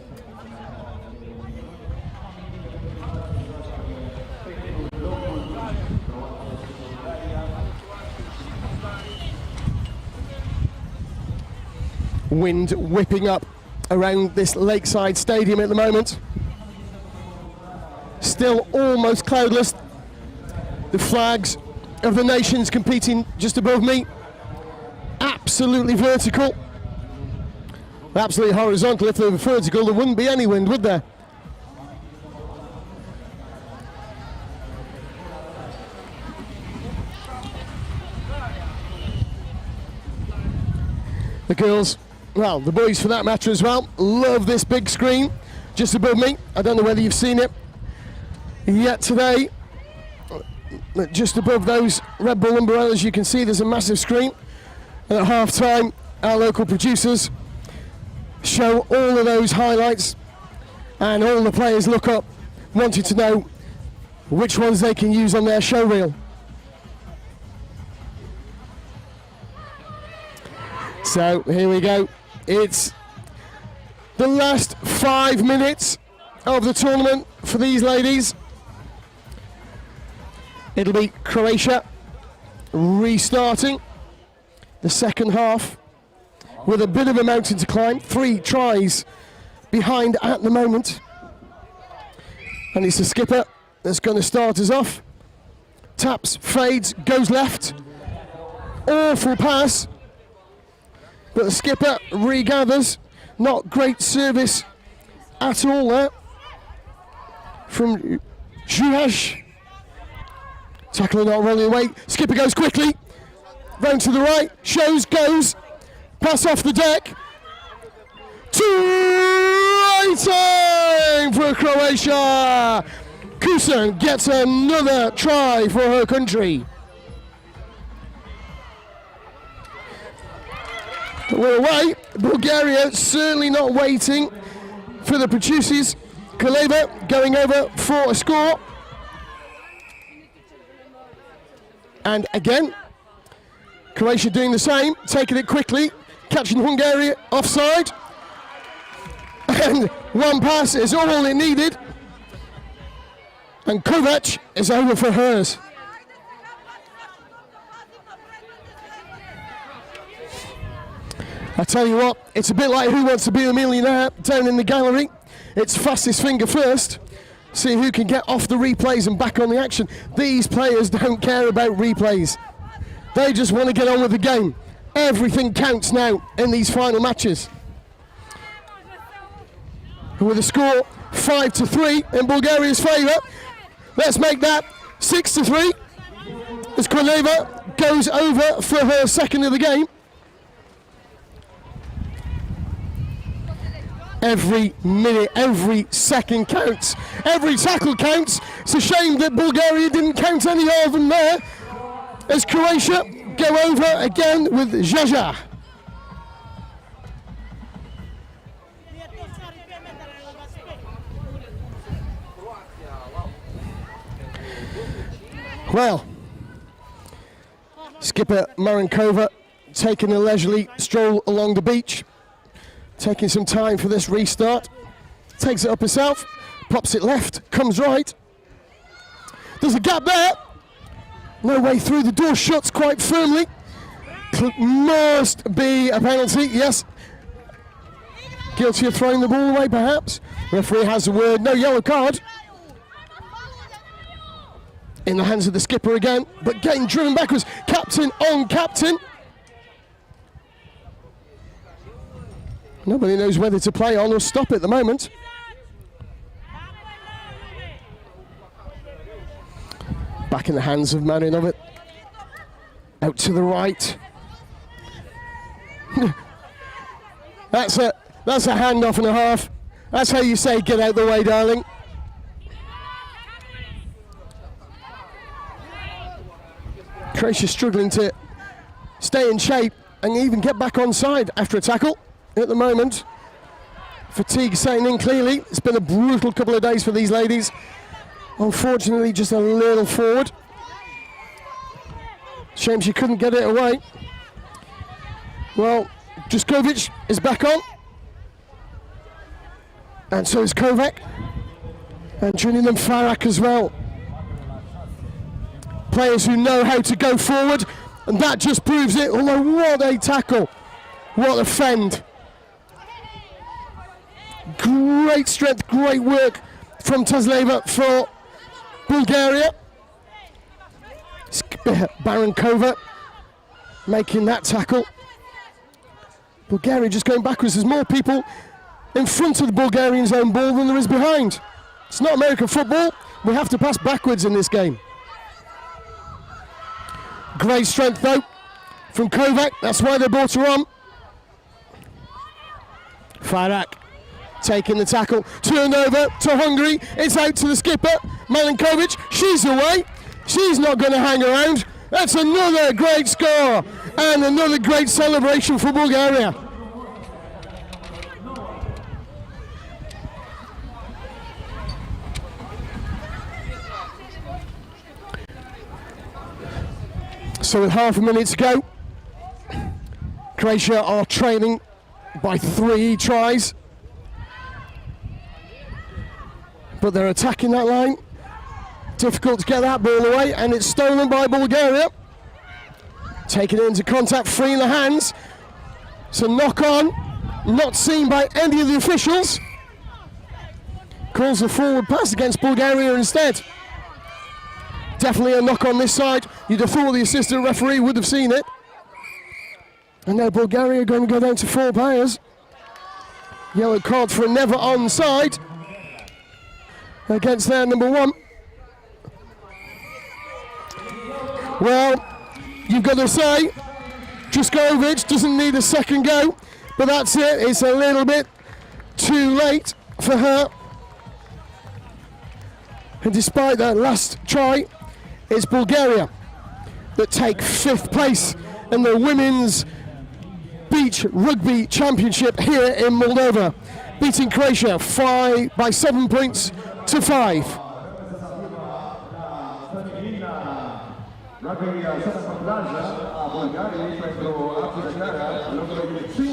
Wind whipping up around this lakeside stadium at the moment. Still almost cloudless. The flags of the nations competing just above me. Absolutely vertical. Absolutely horizontal. If they were vertical, there wouldn't be any wind, would there? The girls, well, the boys for that matter as well, love this big screen just above me. I don't know whether you've seen it yet today. Just above those Red Bull umbrellas, you can see there's a massive screen. And at half time, our local producers show all of those highlights, and all the players look up, wanting to know which ones they can use on their show reel. So here we go. It's the last 5 minutes of the tournament for these ladies. It'll be Croatia restarting the second half with a bit of a mountain to climb. 3 tries behind at the moment. And it's the skipper that's going to start us off. Taps, fades, goes left. Awful pass. But the skipper regathers. Not great service at all there from Juhaj. Tackling not rolling away. Skipper goes quickly. Round to the right. Shows, goes. Pass off the deck. To time for Croatia. Kusan gets another try for her country. We're away. Bulgaria certainly not waiting for the producers. Kaleva going over for a score. And again, Croatia doing the same, taking it quickly, catching Hungary offside. And one pass is all it needed. And Kovac is over for hers. I tell you what, it's a bit like Who Wants to Be a Millionaire down in the gallery. It's fastest finger first. See who can get off the replays and back on the action. These players don't care about replays. They just want to get on with the game. Everything counts now in these final matches. With a score 5-3 in Bulgaria's favour. Let's make that 6-3 as Kraleva goes over for her second of the game. Every minute, every second counts. Every tackle counts. It's a shame that Bulgaria didn't count any of them there. As Croatia go over again with Jaja. Well, skipper Marenkova taking a leisurely stroll along the beach. Taking some time for this restart. Takes it up herself, pops it left, comes right. There's a gap there. No way through, the door shuts quite firmly. Must be a penalty, yes. Guilty of throwing the ball away, perhaps. Referee has the word, no yellow card. In the hands of the skipper again, but getting driven backwards. Captain on captain. Nobody knows whether to play on or stop at the moment. Back in the hands of Marinovic. Out to the right. That's a handoff and a half. That's how you say get out the way, darling. Croatia struggling to stay in shape and even get back on side after a tackle. At the moment, fatigue setting in clearly. It's been a brutal couple of days for these ladies. Unfortunately, just a little forward. Shame she couldn't get it away. Well, Juskovic is back on. And so is Kovac. And joining them Farak as well. Players who know how to go forward. And that just proves it. Although, what a tackle. What a fend. Great strength, great work from Tazleva for Bulgaria. Barenkova making that tackle. Bulgaria just going backwards. There's more people in front of the Bulgarians' own ball than there is behind. It's not American football. We have to pass backwards in this game. Great strength though from Kovac. That's why they brought her on. Farak taking the tackle, turned over to Hungary. It's out to the skipper, Malenkovic. She's away. She's not going to hang around. That's another great score and another great celebration for Bulgaria. So with half a minute to go, Croatia are trailing by 3 tries. But they're attacking that line. Difficult to get that ball away, and it's stolen by Bulgaria. Taking it into contact, free in the hands. So knock on, not seen by any of the officials. calls a forward pass against Bulgaria instead. Definitely a knock on this side. You'd have thought the assistant referee would have seen it. And now Bulgaria are going to go down to 4 players. Yellow card for a never onside against their number 1. Well, you've got to say, Juskovic doesn't need a second go, but that's it. It's a little bit too late for her. And despite that last try, it's Bulgaria that take 5th place in the Women's Beach Rugby Championship here in Moldova, beating Croatia by 7 points to 5. Rugby comprised a Bulgariei pentru aplicarea locului 5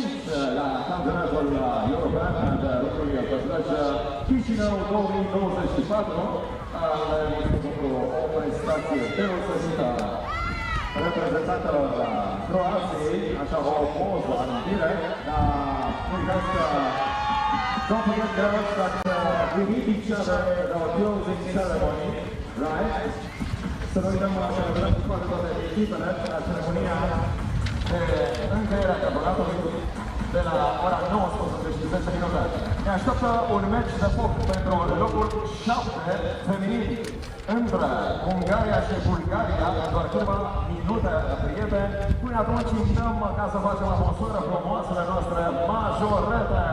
la campionatul european de rugby comprised Chisinau 2024. Pentru o prestație deosebită reprezentatelor Croației, așa o poză amintire, don't forget girls that we meet each other at our closing ceremony, right? Să nu uităm să celebrăm cu toate echipele la ceremonia de încheiere a campionatului de la ora 19 și 10 minute. Ne așteaptă un meci de foc pentru locul 7 feminin între Ungaria și Bulgaria în doar câteva minute, prieteni. Până atunci invităm ca să facem atmosferă frumoasele noastre majorete.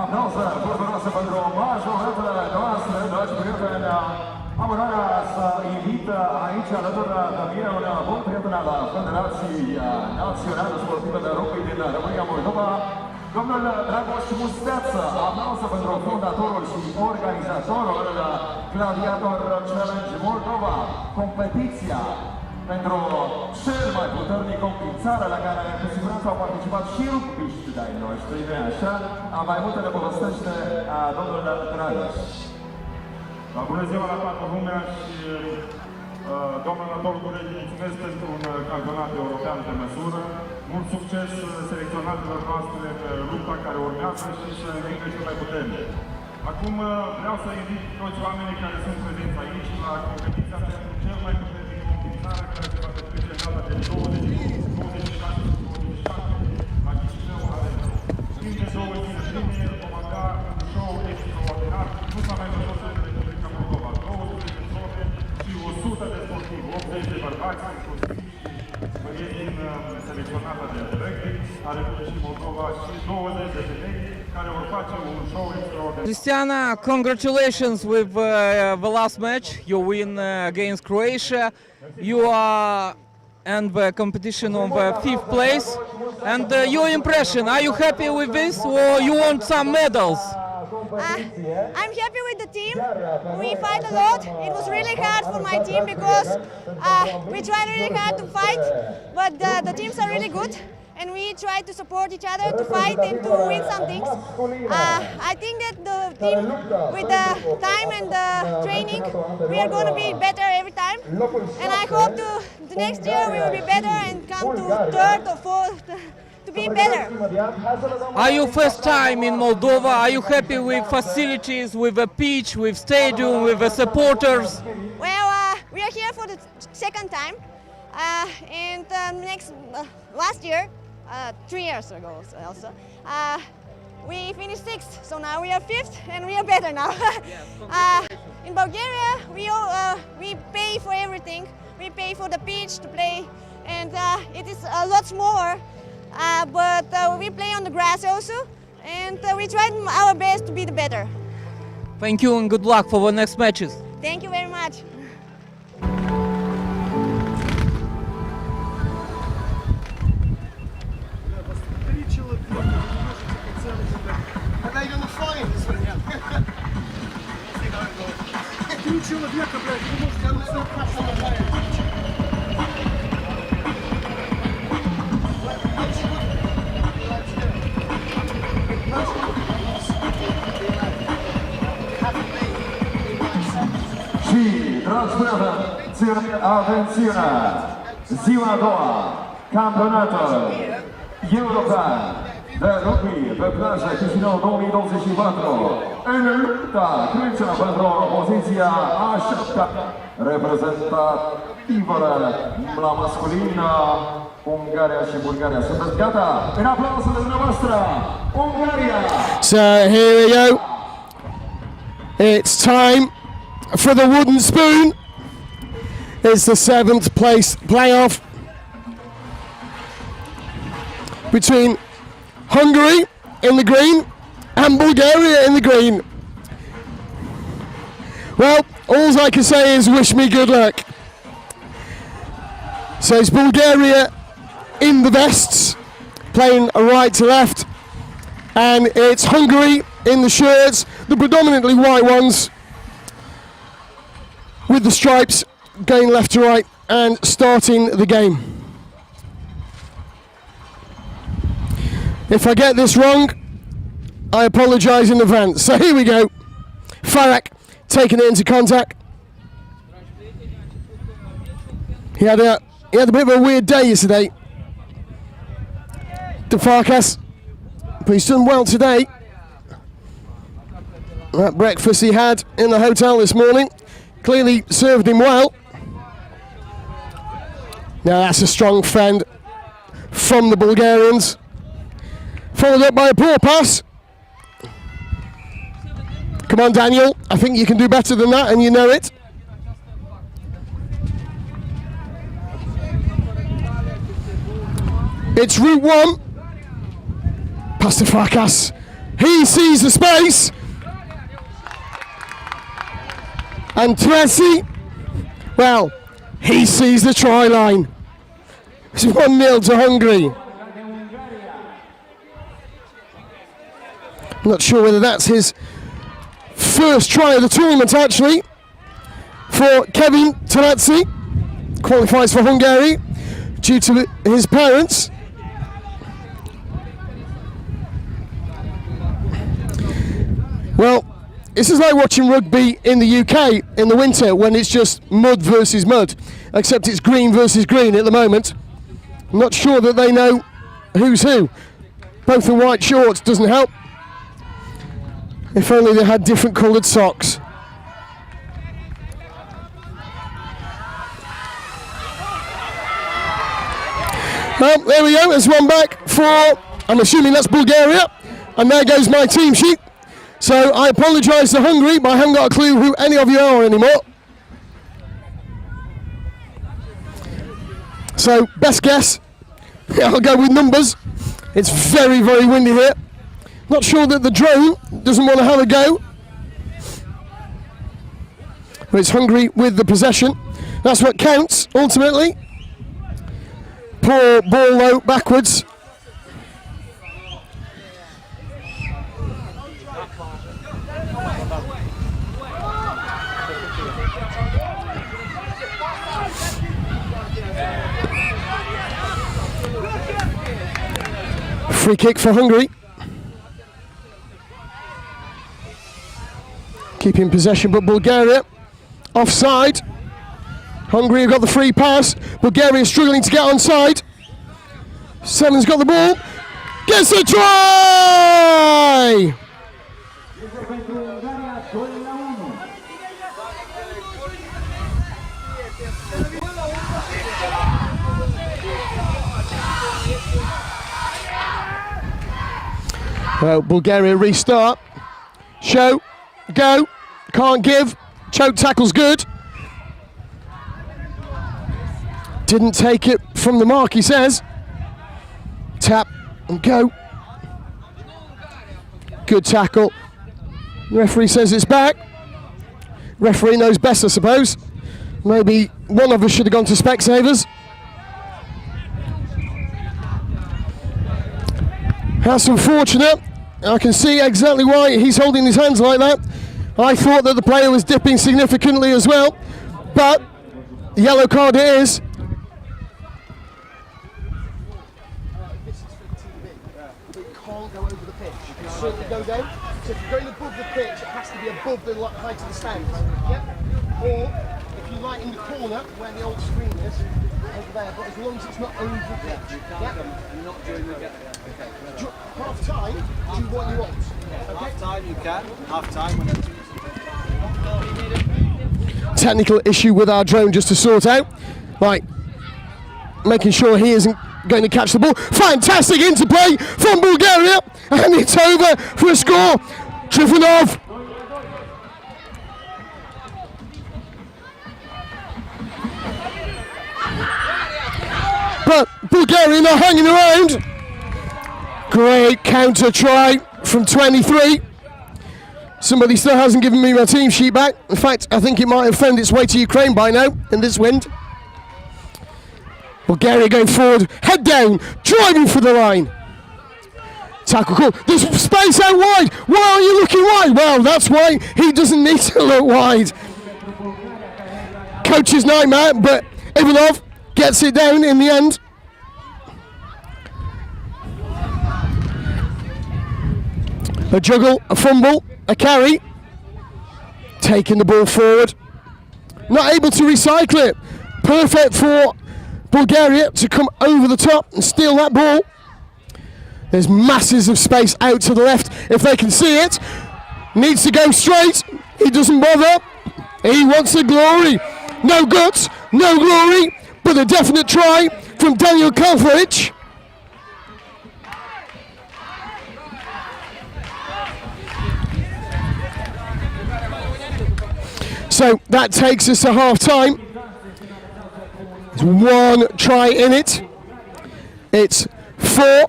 Aplauze bucuroase pentru majoretele noastre, dragi prieteni. Am onoarea să invit aici alături de mine un bun prieten al Federației Naționale Sportive de Rugby din România, Moldova, domnul Dragoș Musteață. Aplauze pentru fondatorul și organizatorul Gladiator Challenge Moldova, competiția pentru cel mai puternic în țară la care cu siguranță au participat și rugbiști de-ai noștri, nu așa? Mai multe ne povestește domnul Dragoș. Bună ziua la toată lumea și doamna Nator Gurei, mulțumesc pentru un campionat european de măsură. Mult succes selecționatelor noastre pe lupta care urmează și să învingă cel mai puternic. Acum vreau să invit toți oamenii care sunt prezenți aici la competiția pentru cel mai puternic în țară, care se va petrece în data de 26-27 la Chisinau Arena. Timp de 2 zile bine vom avea un show extraordinar, nu s-a mai văzut în Republica Moldova. 200 de trofe și 100 de sportivi, 80 de bărbați, sportivi și băieți din selecționata de rugby a Republicii Moldova și 20 de femei care vor face un show extraordinar. Cristiana, congratulations with the last match. You win against Croatia. You are in the competition on the 5th place. And your impression, are you happy with this or you want some medals? I'm happy with the team. We fight a lot. It was really hard for my team because we tried really hard to fight, but the teams are really good. And we try to support each other to fight and to win some things. I think that the team, with the time and the training, we are going to be better every time. And I hope to the next year we will be better and come to 3rd or 4th to be better. Are you first time in Moldova? Are you happy with facilities, with the pitch, with stadium, with the supporters? Well, we are here for the second time, and last year, 3 years ago also, we finished 6th, so now we are 5th, and we are better now. In Bulgaria, we pay for everything. We pay for the pitch to play, and it is a lot smaller, but we play on the grass also, and we try our best to be the better. Thank you and good luck for the next matches. Thank you very much. Și, dragi prieteni, atențiune! Ziua a doua, campionatul european de rugby pe plaja Chisinau 2024. În lupta crucială pentru poziția a 7-a reprezentativă la masculină, Ungaria și Bulgaria. Sunteți gata? În aplausurile dumneavoastră, Ungaria! So here we go. It's time for the wooden spoon. It's the 7th place playoff between Hungary in the green and Bulgaria in the green. Well, all I can say is wish me good luck. So it's Bulgaria in the vests, playing right to left, and it's Hungary in the shirts, the predominantly white ones, with the stripes going left to right and starting the game. If I get this wrong, I apologise in advance. So here we go. Farak taking it into contact. He had a bit of a weird day yesterday, Farkas, but he's done well today. That breakfast he had in the hotel this morning clearly served him well. Now that's a strong fend from the Bulgarians. Followed up by a poor pass. Come on, Daniel. I think you can do better than that, and you know it. It's route 1. Past to Farkas. He sees the space. And Tracy, well, he sees the try line. It's 1-0 to Hungary. I'm not sure whether that's his first try of the tournament, actually. For Kevin Tarazzi, qualifies for Hungary due to his parents. Well, this is like watching rugby in the UK in the winter when it's just mud versus mud, except it's green versus green at the moment. I'm not sure that they know who's who. Both in white shorts doesn't help. If only they had different coloured socks. Well, there we go, there's one back for, I'm assuming that's Bulgaria, and there goes my team sheet. So I apologise to Hungary, but I haven't got a clue who any of you are anymore. So, best guess, I'll go with numbers. It's very, very windy here. Not sure that the drone doesn't want to have a go. But it's Hungary with the possession. That's what counts, ultimately. Poor ball, though, backwards. Free kick for Hungary. Keeping possession, but Bulgaria offside. Hungary have got the free pass. Bulgaria struggling to get onside. Seven's got the ball. gets a try! Well, Bulgaria restart. Show, go, can't give. Choke tackle's good. Didn't take it from the mark, he says. Tap and go. Good tackle. Referee says it's back. Referee knows best, I suppose. Maybe one of us should have gone to Specsavers. That's unfortunate. I can see exactly why he's holding his hands like that. I thought that the player was dipping significantly as well, but the yellow card it is. This is for TV, but it can't go over the pitch. You can certainly go down. So if you're going above the pitch, it has to be above the height of the stands. Yep. Or if you like in the corner where the old screen is, over there. But as long as it's not over the pitch. Yep. And not during the half time, do what you want. Okay? Half time you can. Half time when Technical issue with our drone just to sort out. Right, making sure he isn't going to catch the ball. Fantastic interplay from Bulgaria, and it's over for a score. Trifonov. But Bulgaria not hanging around. Great counter try from 23. Somebody still hasn't given me my team sheet back. In fact, I think it might have found its way to Ukraine by now in this wind. Bulgaria going forward, head down, driving for the line. Tackle call. There's space out wide. Why are you looking wide? Well, that's why he doesn't need to look wide. Coach's nightmare, but Ivanov gets it down in the end. A juggle, a fumble, a carry. Taking the ball forward. Not able to recycle it. Perfect for Bulgaria to come over the top and steal that ball. There's masses of space out to the left if they can see it. Needs to go straight. He doesn't bother. He wants the glory. No guts, no glory, but a definite try from Daniel Kalfrich. So that takes us to half time. There's one try in it. It's 4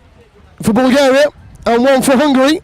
for Bulgaria and 1 for Hungary.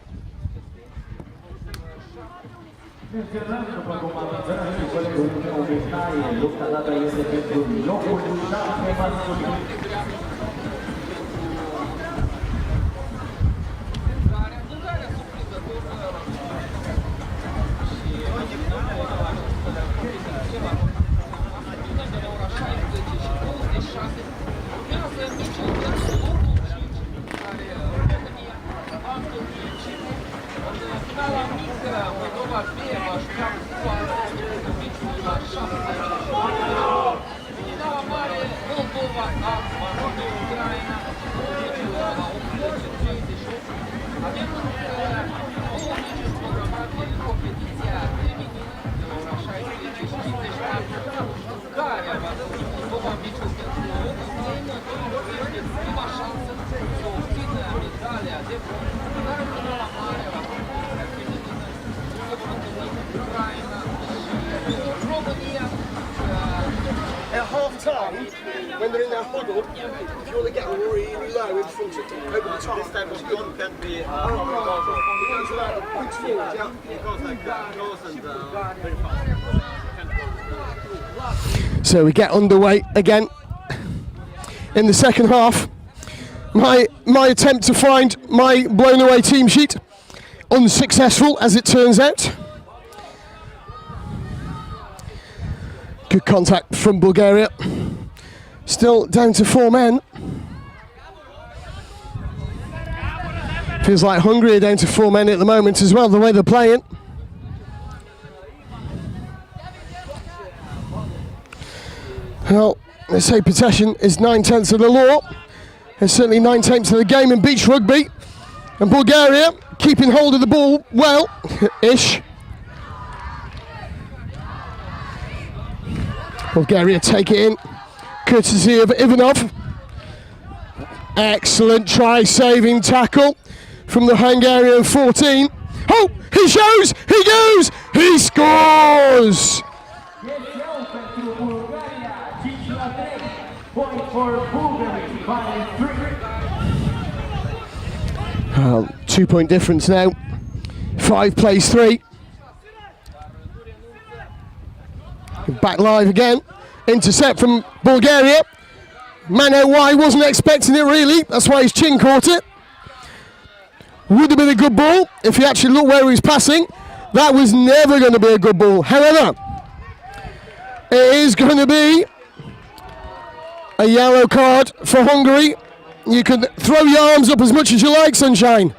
At half time, when they're in their huddle, if you want to get really low in front of over the top, this time was gone, can't be so we get underway again in the second half. My attempt to find my blown away team sheet, unsuccessful as it turns out. Good contact from Bulgaria. Still down to 4 men. Feels like Hungary are down to 4 men at the moment as well, the way they're playing. Well, they say possession is 9/10 of the law. There's certainly 9/10 of the game in beach rugby. And Bulgaria keeping hold of the ball well-ish. Bulgaria take it in, courtesy of Ivanov. Excellent try-saving tackle from the Hungarian 14. Oh, he shows, he goes, he scores! Oh, 2-point difference now. 5 plays 3. Back live again. Intercept from Bulgaria. Mano Y wasn't expecting it really. That's why his chin caught it. Would have been a good ball if he actually looked where he was passing. That was never going to be a good ball. However, it is going to be a yellow card for Hungary. You can throw your arms up as much as you like, Sunshine,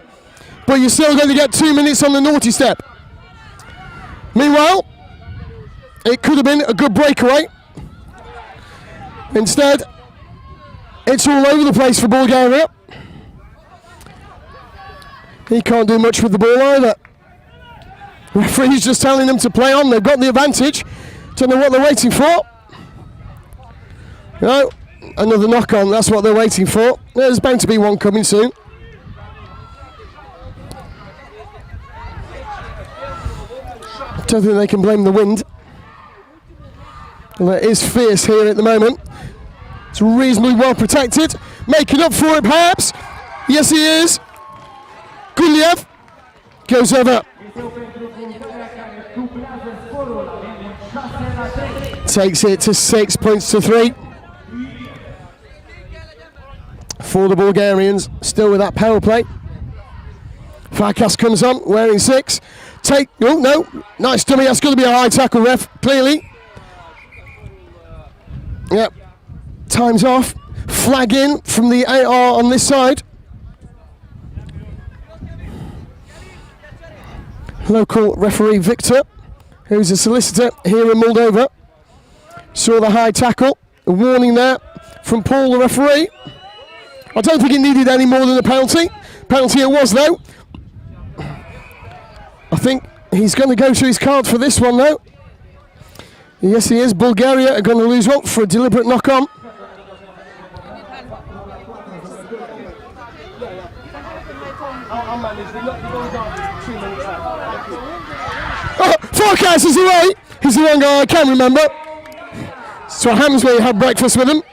but you're still going to get 2 minutes on the naughty step. Meanwhile, it could have been a good breakaway. Instead, it's all over the place for Bulgaria. He can't do much with the ball either. Referee's just telling them to play on. They've got the advantage. Don't know what they're waiting for. No, another knock on. That's what they're waiting for. There's bound to be one coming soon. Don't think they can blame the wind. Well, it is fierce here at the moment. It's reasonably well protected. Making up for it, perhaps. Yes, he is. Guliev goes over. Takes it to 6 points to 3. For the Bulgarians, still with that power play. Farkas comes on, wearing 6. Oh no, nice dummy. That's going to be a high tackle, ref, clearly. Yep, time's off. Flag in from the AR on this side. Local referee Victor, who's a solicitor here in Moldova, saw the high tackle. A warning there from Paul, the referee. I don't think it needed any more than a penalty. Penalty it was, though. I think he's going to go to his card for this one, though. Yes, he is. Bulgaria are going to lose one for a deliberate knock-on. Oh, Farkas is away. He's the one guy I can remember. So Hamsley had breakfast with him.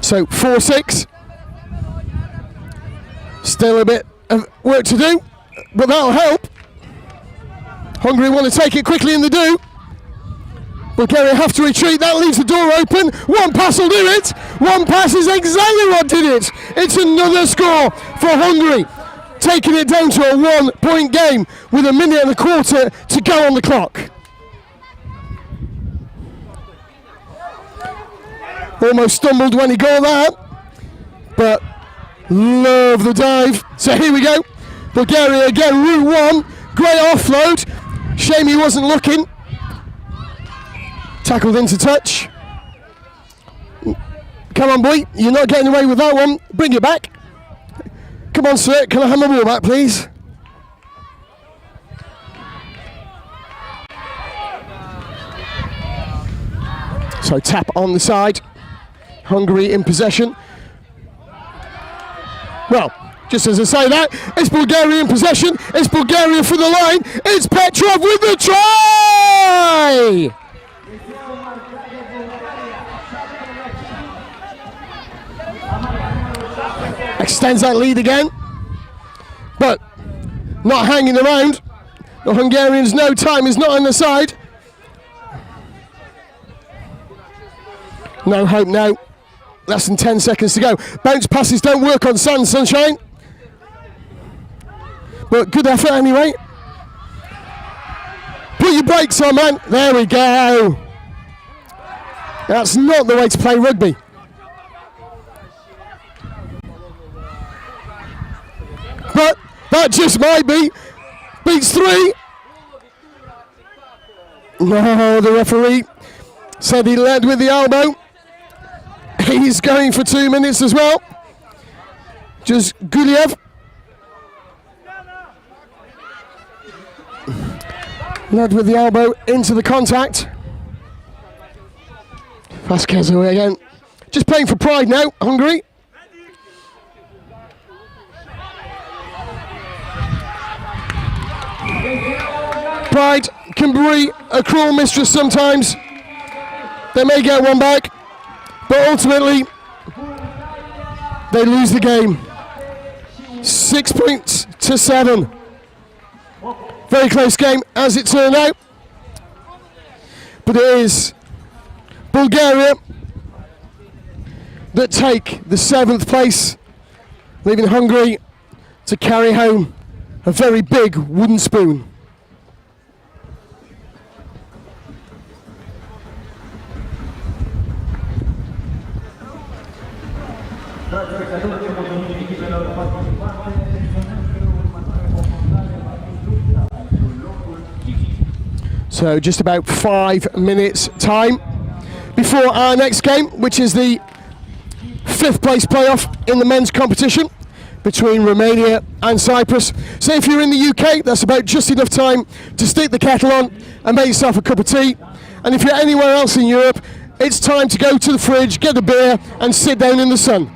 So 4-6. Still a bit of work to do, but that'll help. Hungary want to take it quickly, and they do. Bulgaria have to retreat. That leaves the door open. One pass will do it. One pass is exactly what did it. It's another score for Hungary, taking it down to a 1-point game with 1 minute and a quarter to go on the clock. Almost stumbled when he got that, but love the dive. So here we go. Bulgaria again, route 1. Great offload. Shame he wasn't looking. Tackled into touch. Come on, boy. You're not getting away with that one. Bring it back. Come on, sir. Can I have my ball back, please? So tap on the side. Hungary in possession. Well, just as I say that, it's Bulgaria in possession. It's Bulgaria for the line. It's Petrov with the try! Extends that lead again, but not hanging around. The Hungarians know time is not on the side. No hope now. Less than 10 seconds to go. Bounce passes don't work on sand, Sunshine. But good effort anyway. Put your brakes on, man. There we go. That's not the way to play rugby. But That just might be. Beats 3. No, the referee said he led with the elbow. He's going for 2 minutes as well. Just Guliev. Led with the elbow into the contact. Vasquez away again. Just playing for pride now, Hungary. Pride can be a cruel mistress sometimes. They may get one back, but ultimately they lose the game. 6 points to 7. Very close game as it turned out. But it is Bulgaria that take the 7th place, leaving Hungary to carry home a very big wooden spoon. So just about 5 minutes time before our next game, which is the 5th place playoff in the men's competition between Romania and Cyprus. So if you're in the UK, that's about just enough time to stick the kettle on and make yourself a cup of tea. And if you're anywhere else in Europe, it's time to go to the fridge, get a beer and sit down in the sun.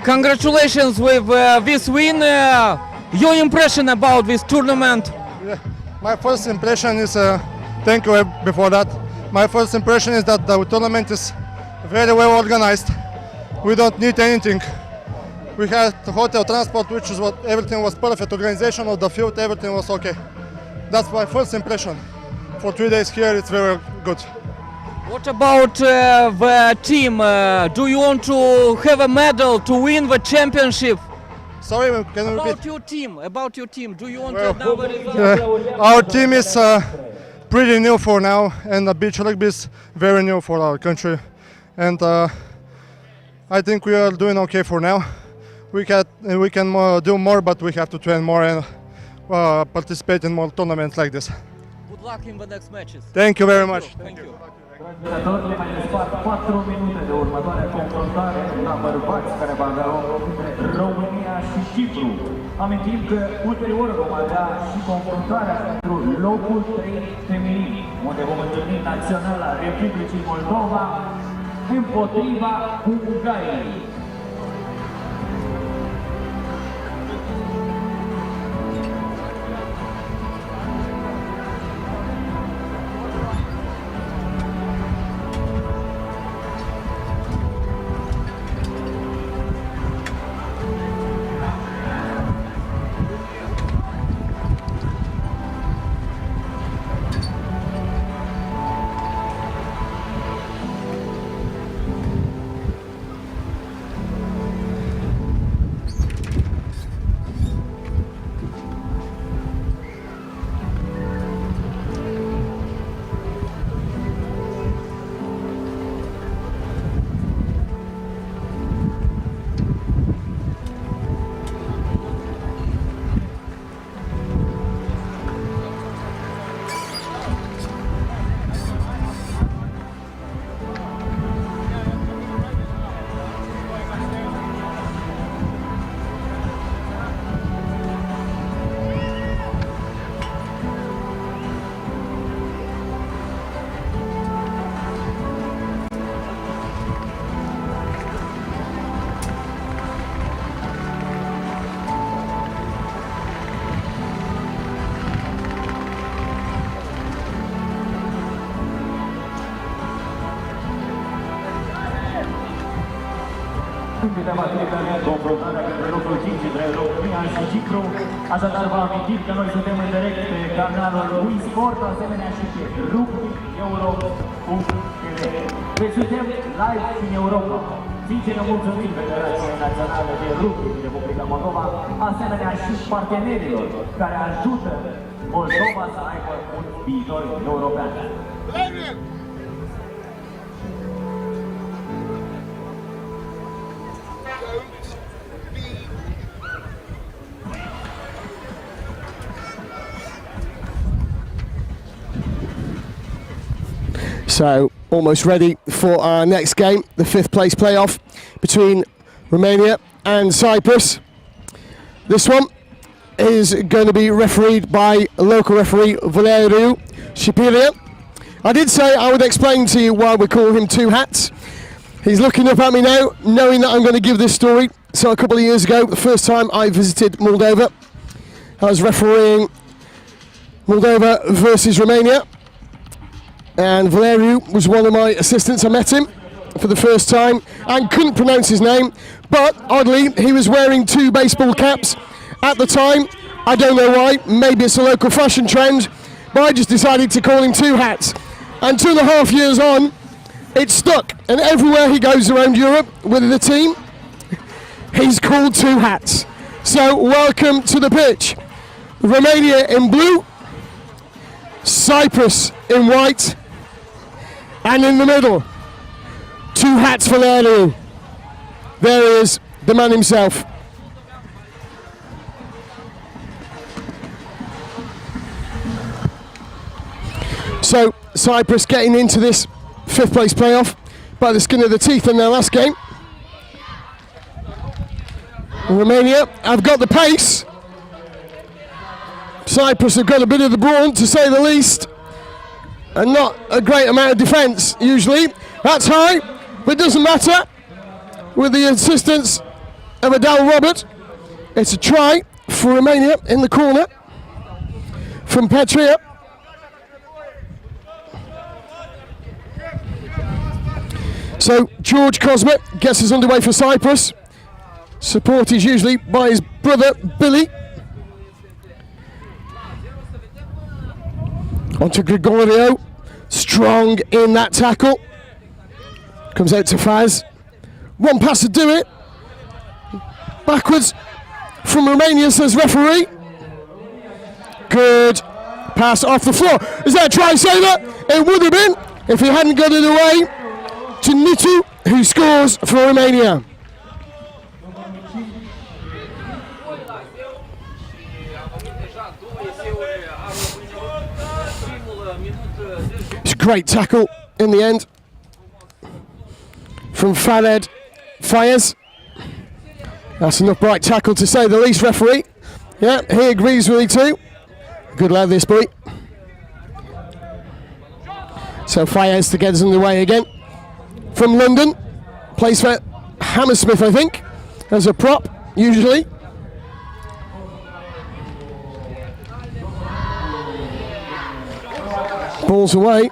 Congratulations with this win. Your impression about this tournament? Yeah. My first impression is, thank you before that. My first impression is that the tournament is very well organized. We don't need anything. We had hotel transport, which is what everything was perfect. Organization of the field, everything was okay. That's my first impression. For 3 days here, it's very good. What about the team? Do you want to have a medal to win the championship? Sorry, can you repeat? About your team. Do you want to have another result? Our team is pretty new for now, and the beach rugby is very new for our country. And I think we are doing okay for now. We can do more, but we have to train more and participate in more tournaments like this. Good luck in the next matches. Thank you very much. Thank you. Le mai despart 4 minute de următoarea confruntare la bărbați care va avea loc între România și Cipru. Amintim că ulterior vom avea și confruntarea pentru locul 3 feminin, unde vom întâlni Naționala Republicii Moldova împotriva Bulgariei. câteva clipe în confruntarea către locul 5 între România și Cipru. Așadar vă amintim că noi suntem în direct pe canalul WeSport, asemenea și pe rugby.euro.tv. Deci suntem live în Europa. Sincer, mulțumim Federației Naționale de Rugby din Republica Moldova, asemenea și partenerilor care ajută Moldova să aibă un viitor european. So, almost ready for our next game, the 5th place playoff between Romania and Cyprus. This one is going to be refereed by local referee Valeriu Shapiria. I did say I would explain to you why we call him Two Hats. He's looking up at me now, knowing that I'm going to give this story. So a couple of years ago, the first time I visited Moldova, I was refereeing Moldova versus Romania. And Valeriu was one of my assistants. I met him for the first time and couldn't pronounce his name, but oddly he was wearing 2 baseball caps at the time. I don't know why, maybe it's a local fashion trend, but I just decided to call him Two Hats. And 2.5 years on, it's stuck, and everywhere he goes around Europe with the team, he's called Two Hats. So welcome to the pitch. Romania in blue, Cyprus in white, and in the middle, Two Hats for Valeriu. There he is, the man himself. So Cyprus getting into this 5th place playoff by the skin of the teeth in their last game. Romania have got the pace. Cyprus have got a bit of the brawn, to say the least, and not a great amount of defence usually. That's high, but it doesn't matter. With the assistance of Adal Robert, it's a try for Romania in the corner from Petria. So George Cosma gets us underway for Cyprus. Support is usually by his brother Billy. Onto Gregorio, strong in that tackle. Comes out to Faz. One pass to do it. Backwards from Romania, says referee. Good pass off the floor. Is that a try saver? It would have been if he hadn't got it away to Nitu, who scores for Romania. It's a great tackle in the end from Fahed Fayez. That's an upright tackle, to say the least, referee. Yeah, he agrees with me too. Good lad, this boy. So Fayez to get us underway again. From London, plays for Hammersmith, I think, as a prop, usually. Ball's away.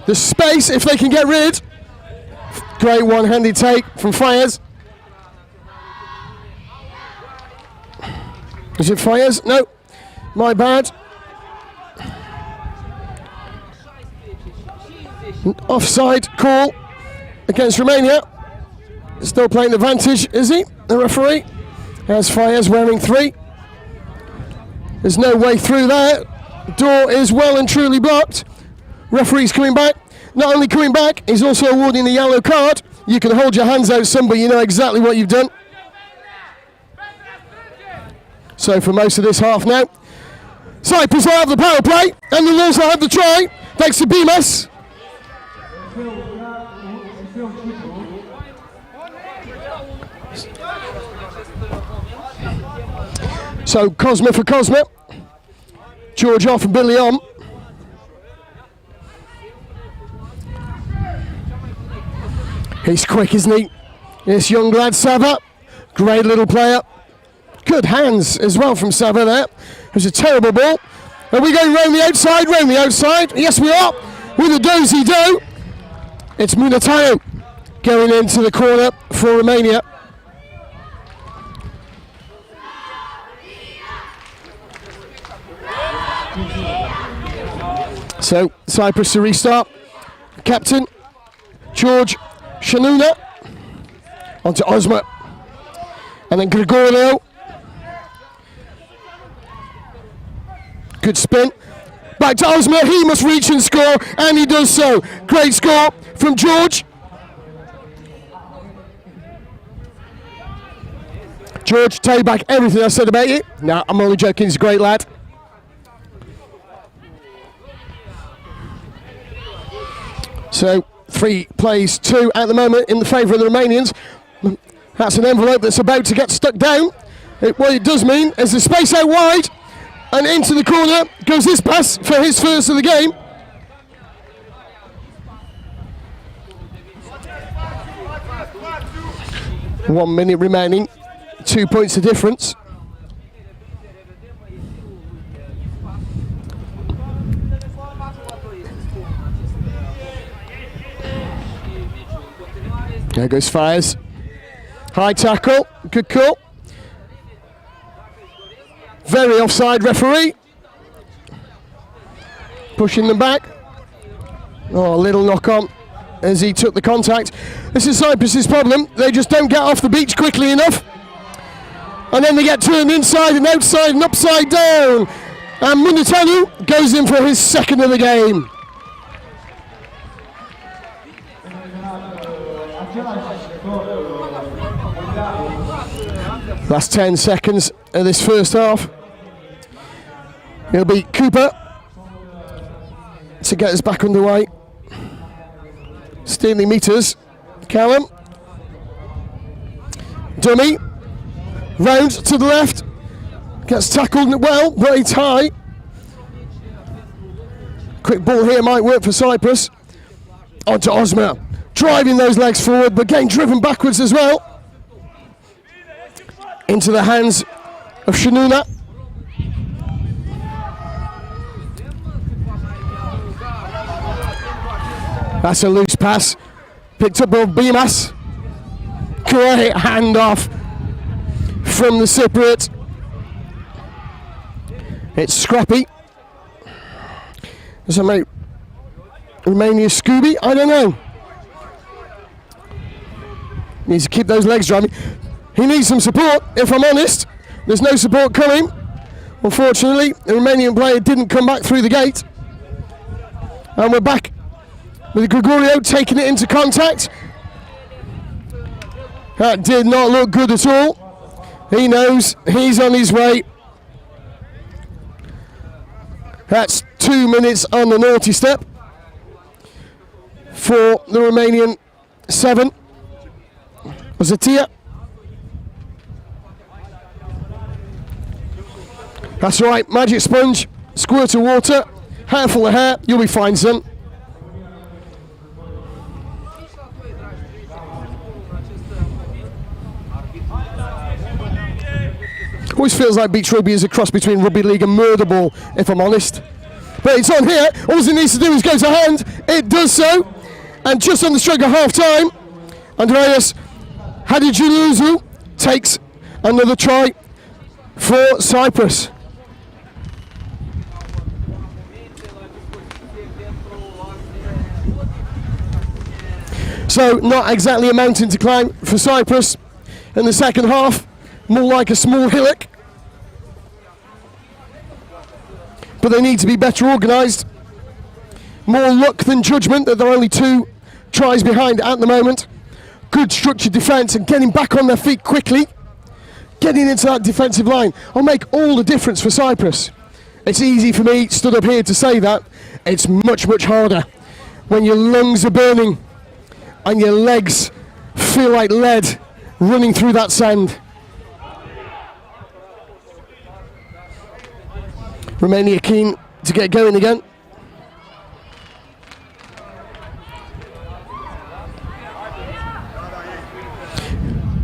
The space, if they can get rid. Great one-handed take from Fayez. Is it Fayez? No, my bad. Offside call against Romania. Still playing advantage, is he? The referee. As Fayez wearing 3. There's no way through there. Door is well and truly blocked. Referee's coming back. Not only coming back, he's also awarding the yellow card. You can hold your hands out some, but you know exactly what you've done. So for most of this half now, Cyprus will have the power play, and the Lords will have the try, thanks to Bemis. So Cosma for Cosma. George off and Billy on. He's quick, isn't he? This young lad, Sava. Great little player. Good hands as well from Sava there. It was a terrible ball. Are we going round the outside? Round the outside. Yes, we are. With a dozy-do. It's Munatayo going into the corner for Romania. So Cyprus to restart. Captain George Shanuna onto Ozma, and then Gregorio. Good spin. Back to Ozma. He must reach and score, and he does so. Great score from George. George, take back everything I said about you. No, I'm only joking. He's a great lad. So 3 plays 2 at the moment in the favour of the Romanians. That's an envelope that's about to get stuck down. What it does mean is the space out wide, and into the corner goes this pass for his first of the game. One minute remaining, 2 points of difference. There goes Fires. High tackle, good call. Very offside referee. Pushing them back. Oh, a little knock on as he took the contact. This is Cyprus's problem. They just don't get off the beach quickly enough. And then they get turned inside and outside and upside down. And Munitanu goes in for his second of the game. Last 10 seconds of this first half. It'll be Cooper to get us back underway. Steely meters. Callum. Dummy. Round to the left. Gets tackled well, but it's high. Quick ball here might work for Cyprus. On to Ozma. Driving those legs forward, but getting driven backwards as well. Into the hands of Shanuna. That's a loose pass. Picked up by Bimas. Great handoff from the Cypriot. It's scrappy. Does that make Romania Scooby? I don't know. Needs to keep those legs driving. He needs some support, if I'm honest. There's no support coming. Unfortunately, the Romanian player didn't come back through the gate. And we're back with Gregorio taking it into contact. That did not look good at all. He knows he's on his way. That's 2 minutes on the naughty step for the Romanian 7. Zatia. That's right, magic sponge, squirt of water, handful of hair, you'll be fine, son. Always feels like beach rugby is a cross between rugby league and murder ball, if I'm honest. But it's on here, all it needs to do is go to hand, it does so, and just on the stroke of half time, Andreas Hadjiluzu takes another try for Cyprus. So not exactly a mountain to climb for Cyprus in the second half, more like a small hillock. But they need to be better organised. More luck than judgment that they're only 2 tries behind at the moment. Good structured defence and getting back on their feet quickly. Getting into that defensive line will make all the difference for Cyprus. It's easy for me, stood up here, to say that. It's much, much harder when your lungs are burning and your legs feel like lead running through that sand. Romania keen to get going again.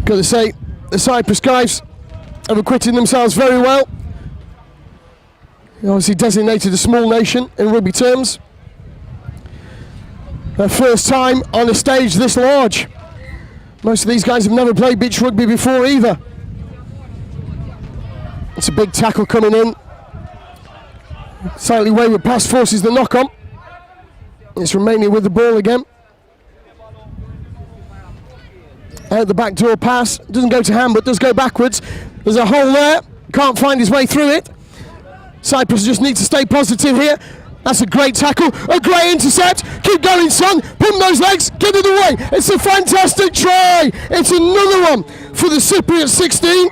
Got to say, the Cyprus guys have acquitted themselves very well. They're obviously designated a small nation in rugby terms. Their first time on a stage this large. Most of these guys have never played beach rugby before either. It's a big tackle coming in. Slightly wayward pass forces the knock on. It's Romania with the ball again. Out the back door pass, doesn't go to hand but does go backwards. There's a hole there, can't find his way through it. Cyprus just needs to stay positive here. That's a great tackle, a great intercept. Keep going, son, pump those legs, get it away. It's a fantastic try. It's another one for the Cypriot 16.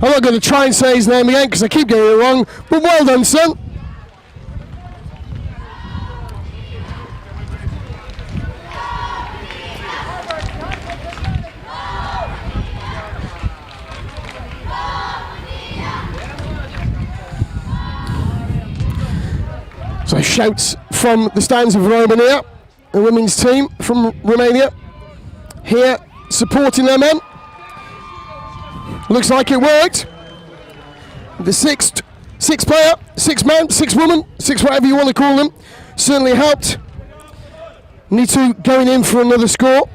I'm not going to try and say his name again because I keep getting it wrong, but well done, son. So shouts from the stands of Romania, the women's team from Romania, here supporting their men. Looks like it worked. The six player, 6 man, 6 woman, 6 whatever you want to call them, certainly helped. Need to going in for another score.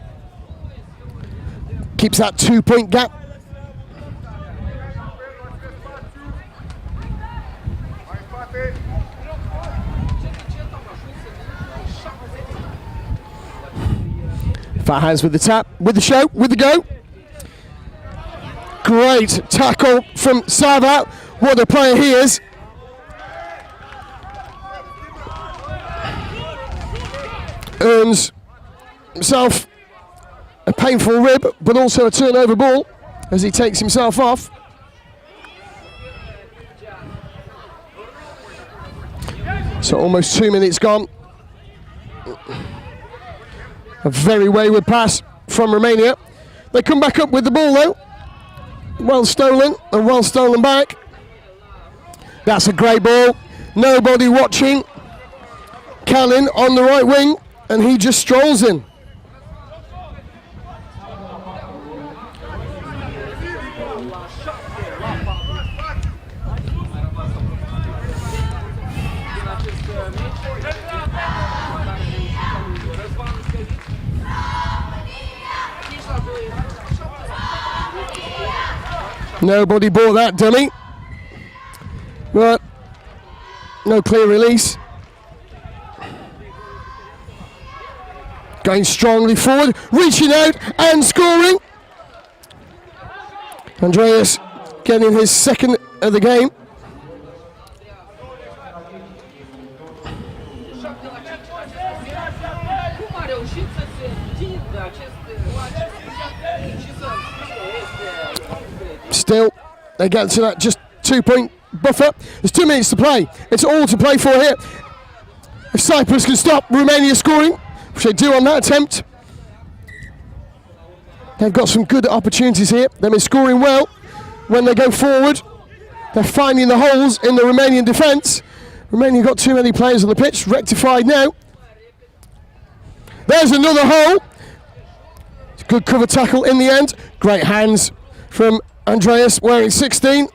Keeps that 2-point gap. Fat hands with the tap, with the show, with the go. Great tackle from Sava. What a player he is. Earns himself a painful rib, but also a turnover ball as he takes himself off. So almost 2 minutes gone. A very wayward pass from Romania. They come back up with the ball though. Well stolen and well stolen back. That's a great ball. Nobody watching. Callan on the right wing and he just strolls in. Nobody bought that dummy. But no clear release. Going strongly forward, reaching out and scoring. Andreas getting his second of the game. Still, they get to that just 2-point buffer. There's 2 minutes to play. It's all to play for here. If Cyprus can stop Romania scoring, which they do on that attempt, they've got some good opportunities here. They've been scoring well when they go forward. They're finding the holes in the Romanian defence. Romania got too many players on the pitch. Rectified now. There's another hole. Good cover tackle in the end. Great hands from Andreas wearing 16.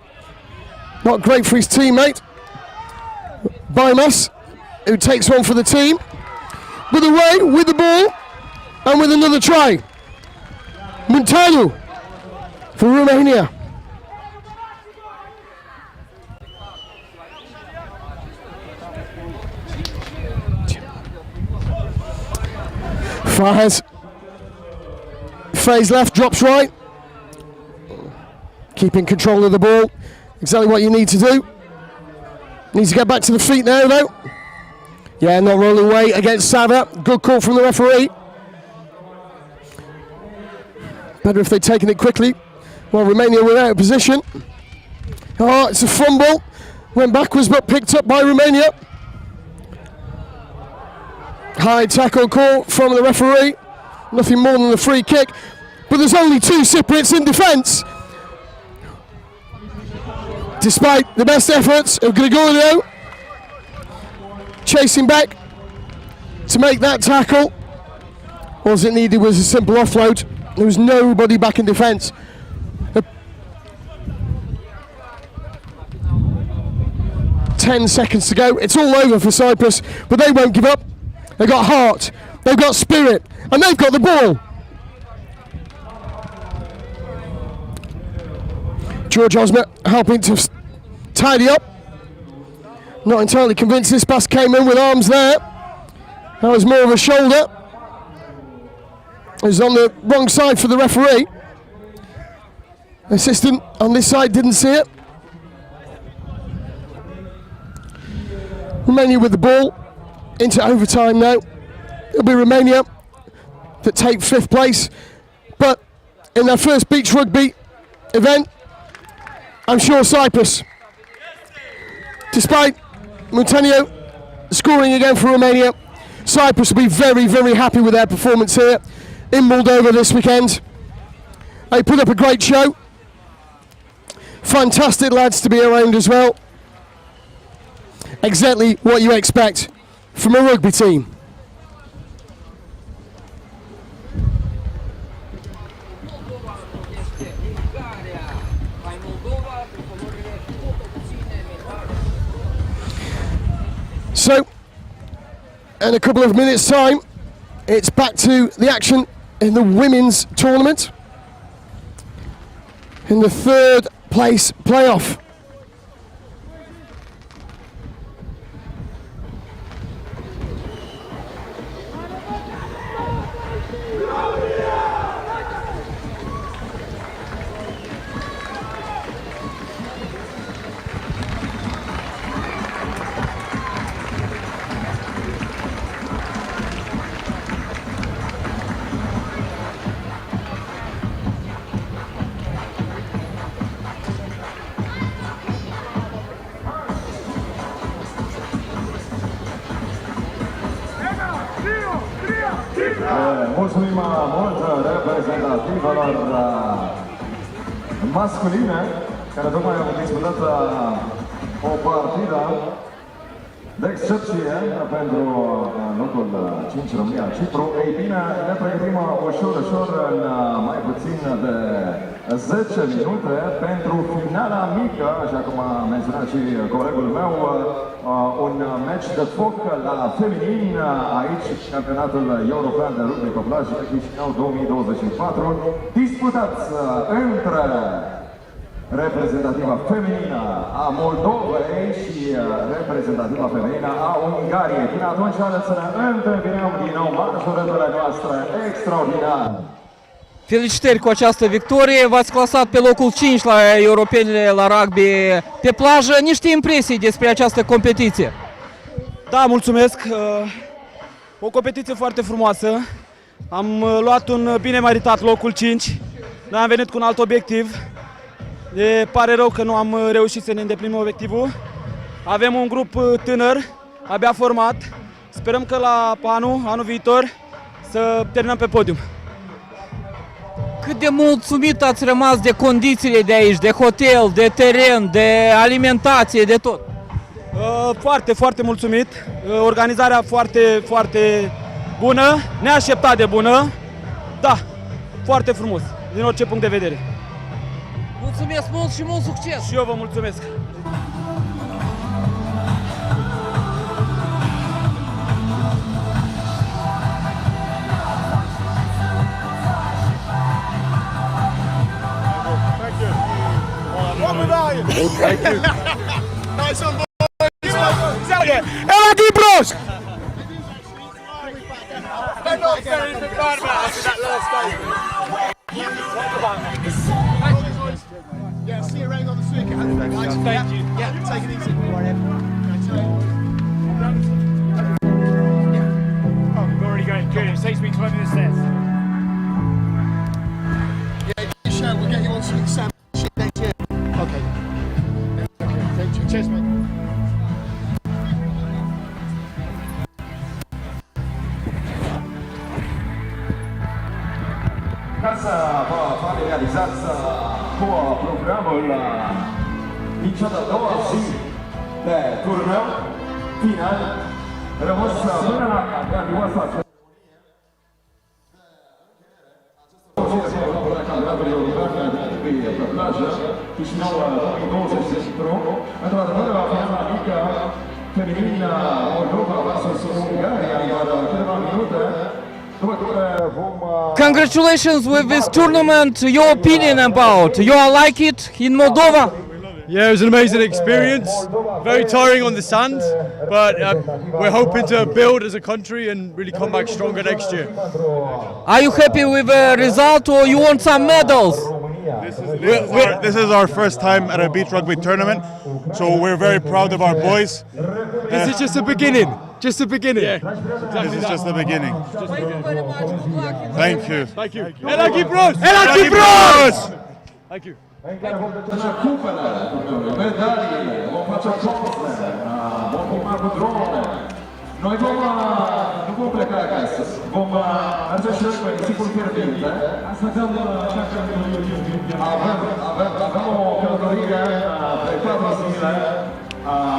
Not great for his teammate. Bimas, who takes one for the team. But away with the ball and with another try. Munteanu for Romania. Fires. Phase left, drops right. Keeping control of the ball. Exactly what you need to do. Needs to get back to the feet now though. Yeah, not rolling away against Sava. Good call from the referee. Better if they'd taken it quickly. Well, Romania were out of position. Oh, it's a fumble. Went backwards but picked up by Romania. High tackle call from the referee. Nothing more than a free kick. But there's only 2 Cypriots in defence. Despite the best efforts of Gregorio chasing back to make that tackle. All it needed was a simple offload. There was nobody back in defence. 10 seconds to go. It's all over for Cyprus, but they won't give up. They've got heart, they've got spirit, and they've got the ball. George Osmer helping to tidy up. Not entirely convinced this pass came in with arms there. That was more of a shoulder. It was on the wrong side for the referee. Assistant on this side didn't see it. Romania with the ball into overtime now. It'll be Romania that take 5th place. But in their first beach rugby event, I'm sure Cyprus, despite Muntenio scoring again for Romania, Cyprus will be very, very happy with their performance here in Moldova this weekend. They put up a great show. Fantastic lads to be around as well. Exactly what you expect from a rugby team. So, in a couple of minutes' time, it's back to the action in the women's tournament in the 3rd place playoff. Mulțumim mult reprezentativelor masculine care tocmai au disputat o partidă de excepție pentru locul 5 România-Cipru. Ei bine, ne pregătim ușor în mai puțin de 10 minute pentru finala mică, așa cum a menționat și colegul meu, un meci de foc la feminin aici, campionatul european de rugby pe plajă Chisinau 2024, disputat între reprezentativa feminină a Moldovei și reprezentativa feminină a Ungariei. Până atunci, haideți să ne întâlnim din nou marșurile noastre extraordinare. Felicitări cu această victorie, v-ați clasat pe locul 5 la europenele la rugby pe plajă. Niște impresii despre această competiție. Da, mulțumesc. O competiție foarte frumoasă. Am luat un bine meritat locul 5. Noi am venit cu un alt obiectiv. Ne pare rău că nu am reușit să ne îndeplinim obiectivul. Avem un grup tânăr, abia format. Sperăm că la anul viitor să terminăm pe podium. Cât de mulțumit ați rămas de condițiile de aici, de hotel, de teren, de alimentație, de tot? Foarte, foarte mulțumit. Organizarea foarte, foarte bună, neașteptat de bună. Da, foarte frumos, din orice punct de vedere. Mulțumesc mult și mult succes! Și eu vă mulțumesc! Thank you. Nice one, boys. Ela Kipros! Yeah, see you around on the circuit. Thank you. Yeah, take it easy. Oh, we're already going. Good. It takes me climbing the stairs. Yeah, you show. We'll get you on some Sam shit next year. Okay. Thank you. Cheers, mate. Ca să vă familiarizați cu programul din cea de-a doua zi de turneu final, rămas până la grandioasa campionatului european de rugby pe plajă, Chisinau 2024, într-adevăr, la finala mică feminină Moldova versus Bulgaria, iar câteva minute. Congratulations with this tournament. Your opinion about? You like it in Moldova? We love Yeah, it was an amazing experience. Very tiring on the sand, but we're hoping to build as a country and really come back stronger next year. Are you happy with the result, or you want some medals? This is our first time at a beach rugby tournament, so we're very proud of our boys. This is just the beginning. Just the beginning. Yeah, This is just the beginning. Thank you. Thank you. Elaki Bros! Elaki Bros! Thank you. Na cupele, medaliile, vom face poze, vom filma cu drone. Noi nu vom pleca acasă, vom merge și noi pe nisipul fierbinte. Avem o călătorie pe 4 zile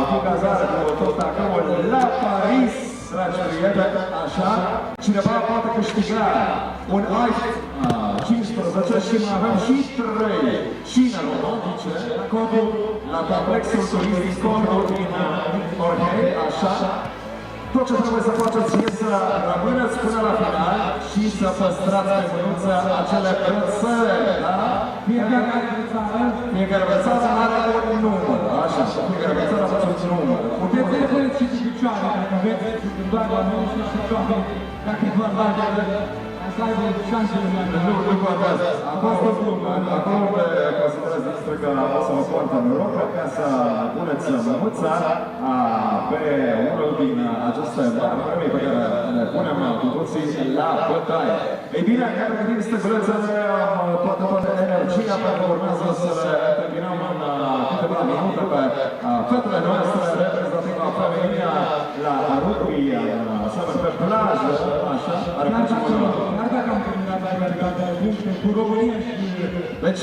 cu cazare, cu tot acolo la Paris, dragi prieteni, așa. Cineva poate câștiga un iPhone 15 și mai avem și 3 cine romantice la complexul turistic Condor din Orhei, așa. Tot ce trebuie să faceți e să rămâneți până la final și să păstrați pe mânuță acele brățări, da? Fiecare brățară are un număr, așa, fiecare brățară are un număr. Puteți să puneți și picioare, dacă aveți doar la mână și picioare, dacă e doar largă, să aibă șansele la nu contează. Acolo considerați despre că o să vă poartă noroc ca să puneți mânuța pe unul din aceste mari premii pe care le punem cu toții la bătaie. Ei bine, chiar că din stăgulețele toată energia pentru că urmează să le terminăm în câteva minute pe fetele noastre reprezentativa femenia la rugby, sever pe plajă, așa, are puțin mult. Dacă am terminat cu România și... Deci,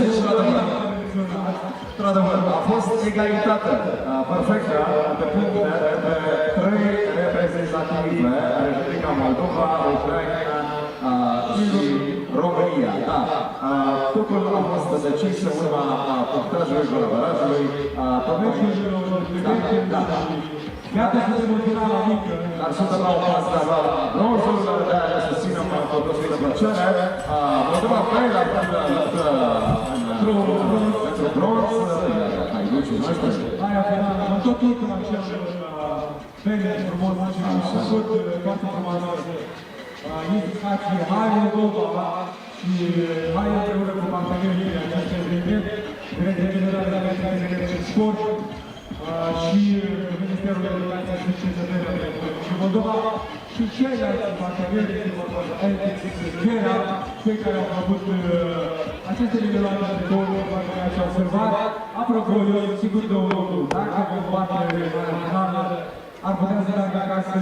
într-adevăr, a fost egalitate perfectă de puncte pe 3 reprezentative, Republica Moldova, Ucraina și România. Da. Totul a fost decis în urma punctajului și averajului. Iată să se mulțumea la mică. Dar suntem la o fază de la bronzul, de aia ne susținem cu toți de plăcere. Moldova pe la luptă pentru bronz, ai ducii noștri. Aia finală, am tot ultima aceea bine frumos și am făcut foarte frumoasă indicație. Hai Moldova și hai împreună cu partenerii aceste eveniment, regenerarea de sport și Ministerul Educației și Cercetării și Moldova și ceilalți parteneri din cei care au făcut aceste nivelate de două care ați observat. Apropo, eu sigur de un lucru, dacă vom bate în finală, ar putea să meargă acasă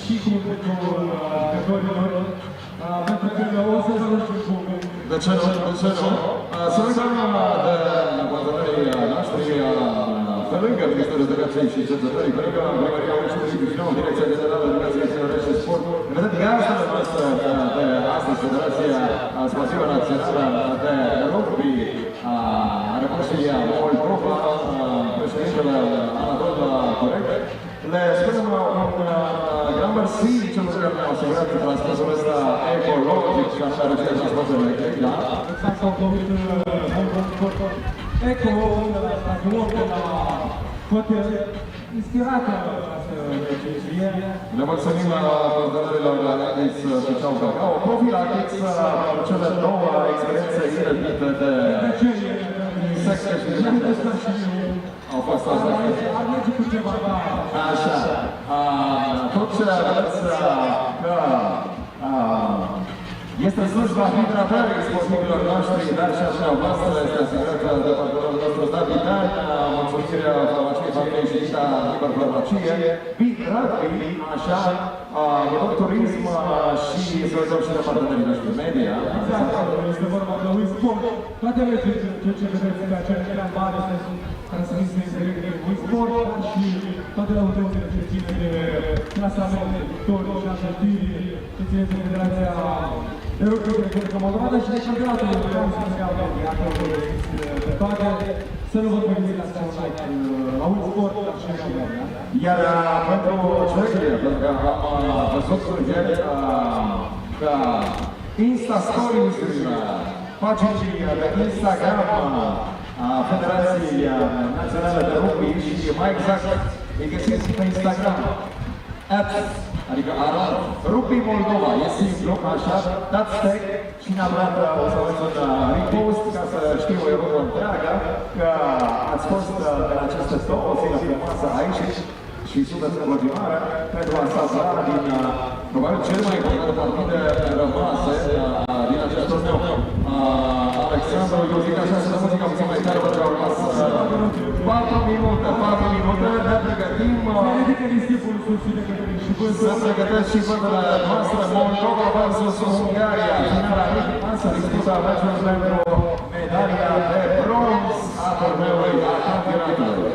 și cu jucătorilor, pentru că o să ajungem cu... De ce nu? De ce nu? Să uităm de partenerii noștri, pe lângă Ministerul Educației și Cercetării, pe lângă Bulgaria, Chisinau, Direcția Generală de Educație, Tineret și Sport. Vedem gazdele noastre de astăzi, Federația Sportivă Națională de Rugby, Republica Moldova, președintele Anatol Corect. Le spunem un gran mersi celor care ne-au asigurat transportul ăsta ecologic și anume regia transportului electric, da? Exact, au făcut un transport eco, de la foarte inspirată această decizie. Le mulțumim partenerilor Adis Făceau Cacao, Profilactics, cele două experiențe inedite de insecte și au fost asta. Ar merge cu ceva, da. Așa. Tot ce vedeți că este slujba hidratării sportivilor noștri, dar și așa voastră este asigurată de partenerul nostru David Dan, mulțumirea farmaciei familiei și Dita Hiperfarmacie, Big Rugby, așa, Motor Turism și să uităm și de partenerii noștri media. Exact, este vorba de Wisport. Toate ce vedeți pe acel ecran mare sunt transmise în direct de Wisport și toate autoritățile ce ține de clasamente, victorii și asertiri, ce ține de Federația de Rugby de Republica Moldova, dar și de campionatul european special de acolo de toate. Să nu vă gândiți la like la Wisport, dar și la România. Iar pentru Celie, pentru că am văzut ieri că Insta-Stories-urile, paginii de Instagram a Federației Naționale mai exact, îi găsiți pe Instagram. Adică arată Rugby Moldova, e simplu, așa, dați tag și neapărat o să aveți un repost ca să știu Europa întreagă că ați fost pe aceste două zile frumoase aici și sunteți în continuare pentru a salva din probabil cel mai important partide rămase din acest turneu. Alexandru, eu zic așa să muzica puțin mai tare pentru a urma 4 minute, ne pregătim să pregătesc și fătele noastre Moldova versus Bulgaria. Finala mică să dispută meciul pentru medalia de bronz a turneului a campionatului.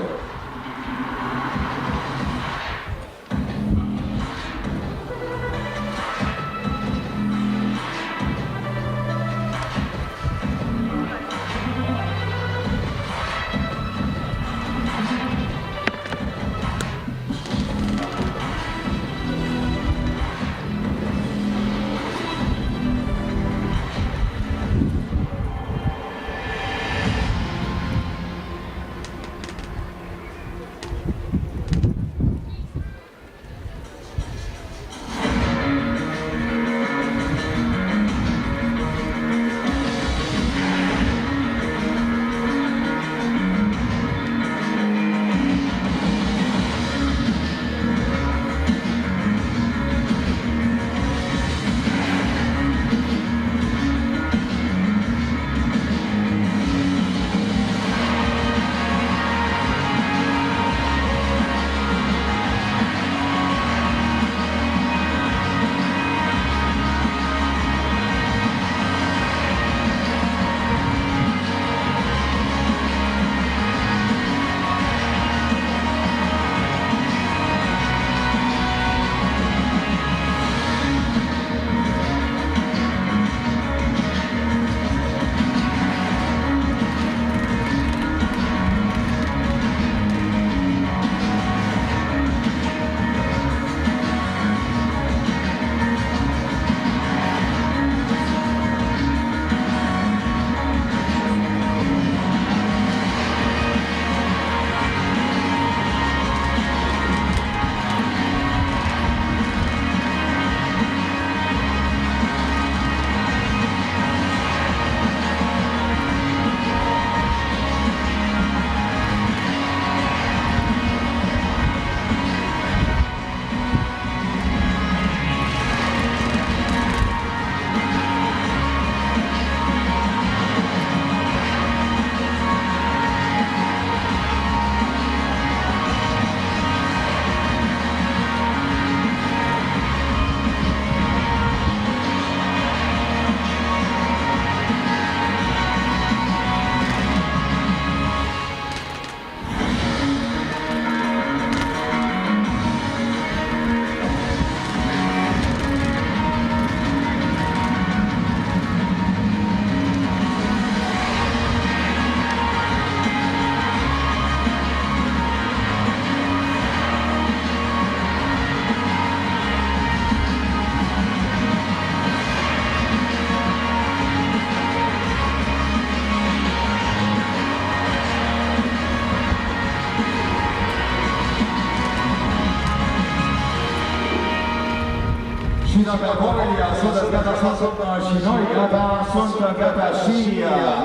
Și dacă voi sunteți gata, sunt și noi gata, sunt gata și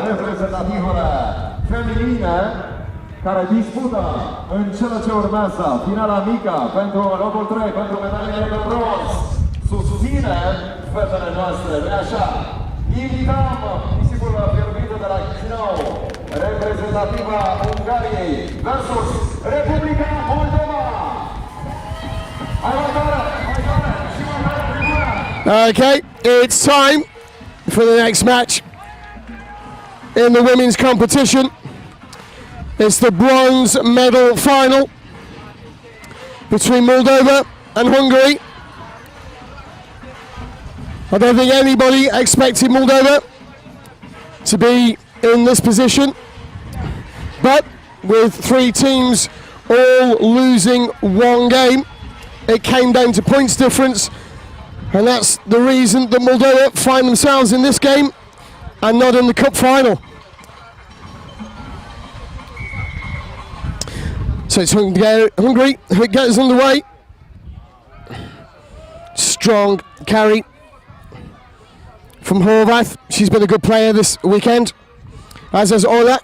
reprezentativele feminine care dispută în cele ce urmează finala mică pentru locul 3, pentru medalia de bronz. Susține fetele noastre, nu așa? Invităm nisipul fierbinte de la Chisinau, reprezentativa Ungariei versus Republica Moldova. Okay, it's time for the next match in the women's competition. It's the bronze medal final between Moldova and Hungary. I don't think anybody expected Moldova to be in this position, but with three teams all losing one game, it came down to points difference, and that's the reason that Moldova find themselves in this game and not in the cup final. So it's Hungary who gets underway. Strong carry from Horvath. She's been a good player this weekend, as has Ola.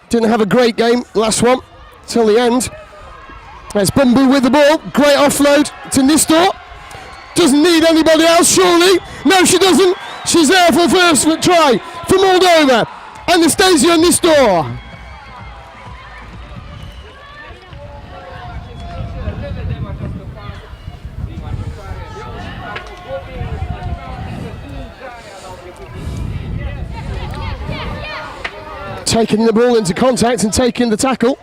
Didn't have a great game last one till the end. There's Bumbu with the ball. Great offload to Nistor. Doesn't need anybody else, surely. No, she doesn't. She's there for the first try for Moldova. Anastasia Nistor. Taking the ball into contact and taking the tackle.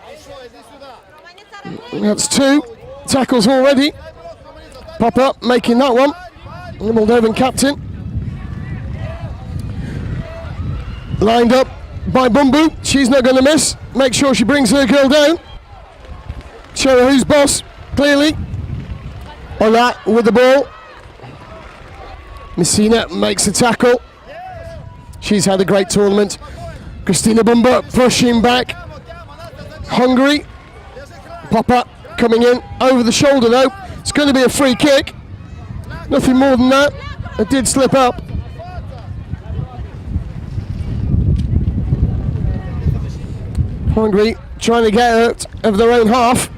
That's 2 tackles already. Pop up, making that one. The Moldovan captain. Lined up by Bumbu. She's not going to miss. Make sure she brings her girl down. Show her who's boss, clearly. On that, with the ball. Messina makes the tackle. She's had a great tournament. Christina Bumba pushing back. Hungary. Popper coming in over the shoulder though. It's going to be a free kick. Nothing more than that. It did slip up. Hungary trying to get out of their own half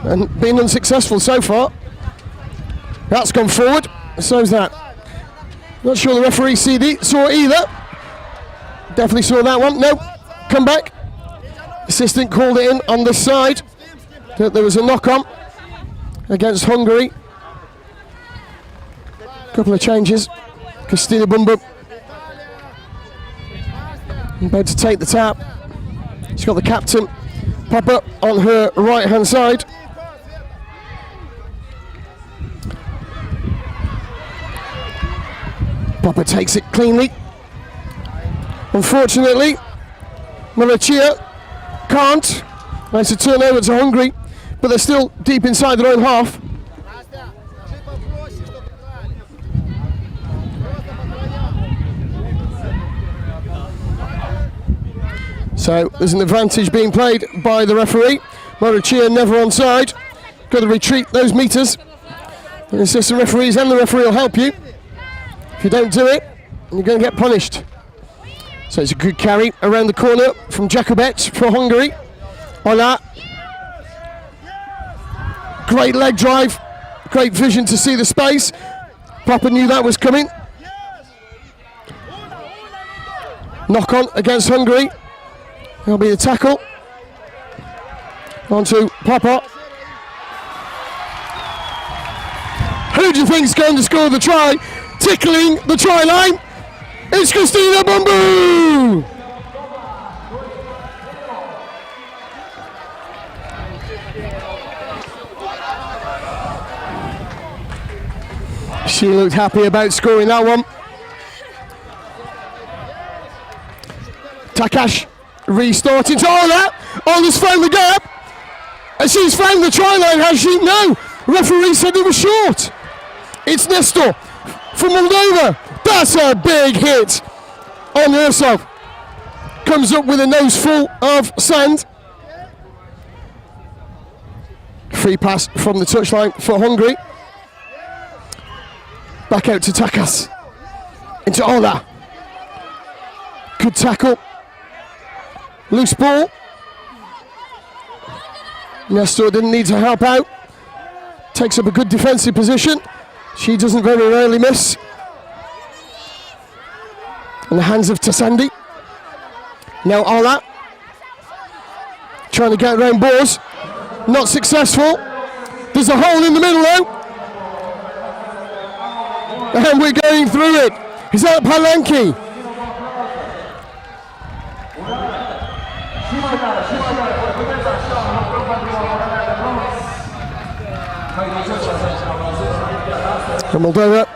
and being unsuccessful so far. That's gone forward. So's that. Not sure the referee saw either. Definitely saw that one. No, come back. Assistant called it in on this side. That there was a knock on against Hungary. Couple of changes. Christina Bumba about to take the tap. She's got the captain Papa on her right hand side. Papa takes it cleanly. Unfortunately, Malaysia can't. Nice to turn over to Hungary, but they're still deep inside their own half. So there's an advantage being played by the referee. Mauritia never onside. Got to retreat those meters. The assistant referees and the referee will help you. If you don't do it, you're going to get punished. So it's a good carry around the corner from Jakubets for Hungary. Ola. Great leg drive. Great vision to see the space. Papa knew that was coming. Knock on against Hungary. That'll be the tackle. On to Papa. Who do you think is going to score the try? Tickling the try line. It's Christina Bumbu! She looked happy about scoring that one. Takash restarting to Ola. Ola's found the gap. And she's found the try line, has she? No! Referee said it was short. It's Nestor from Moldova. That's a big hit on herself. Comes up with a nose full of sand. Free pass from the touchline for Hungary. Back out to Takas. Into Ola. Good tackle. Loose ball. Nestor didn't need to help out. Takes up a good defensive position. She doesn't very rarely miss. In the hands of Tassandi. Now Ola. Trying to get around Boers. Not successful. There's a hole in the middle though. And we're going through it. Is that Palanki? From Moldova.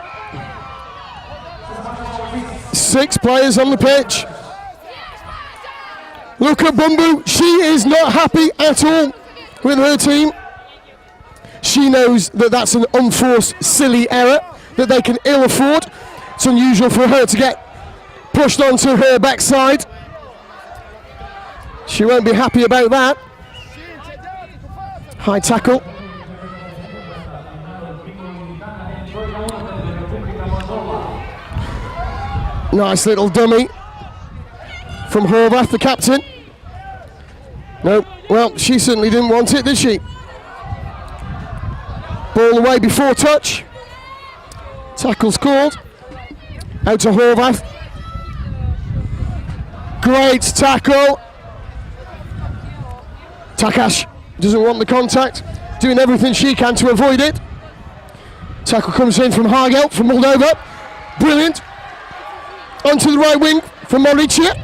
6 players on the pitch. Look at Bumbu. She is not happy at all with her team. She knows that that's an unforced, silly error that they can ill afford. It's unusual for her to get pushed onto her backside. She won't be happy about that. High tackle. Nice little dummy from Horvath, the captain. No, well, she certainly didn't want it, did she? Ball away before touch. Tackle's called. Out to Horvath. Great tackle. Takash doesn't want the contact, doing everything she can to avoid it. Tackle comes in from Hagel from Moldova. Brilliant. Onto the right wing from Mauritia.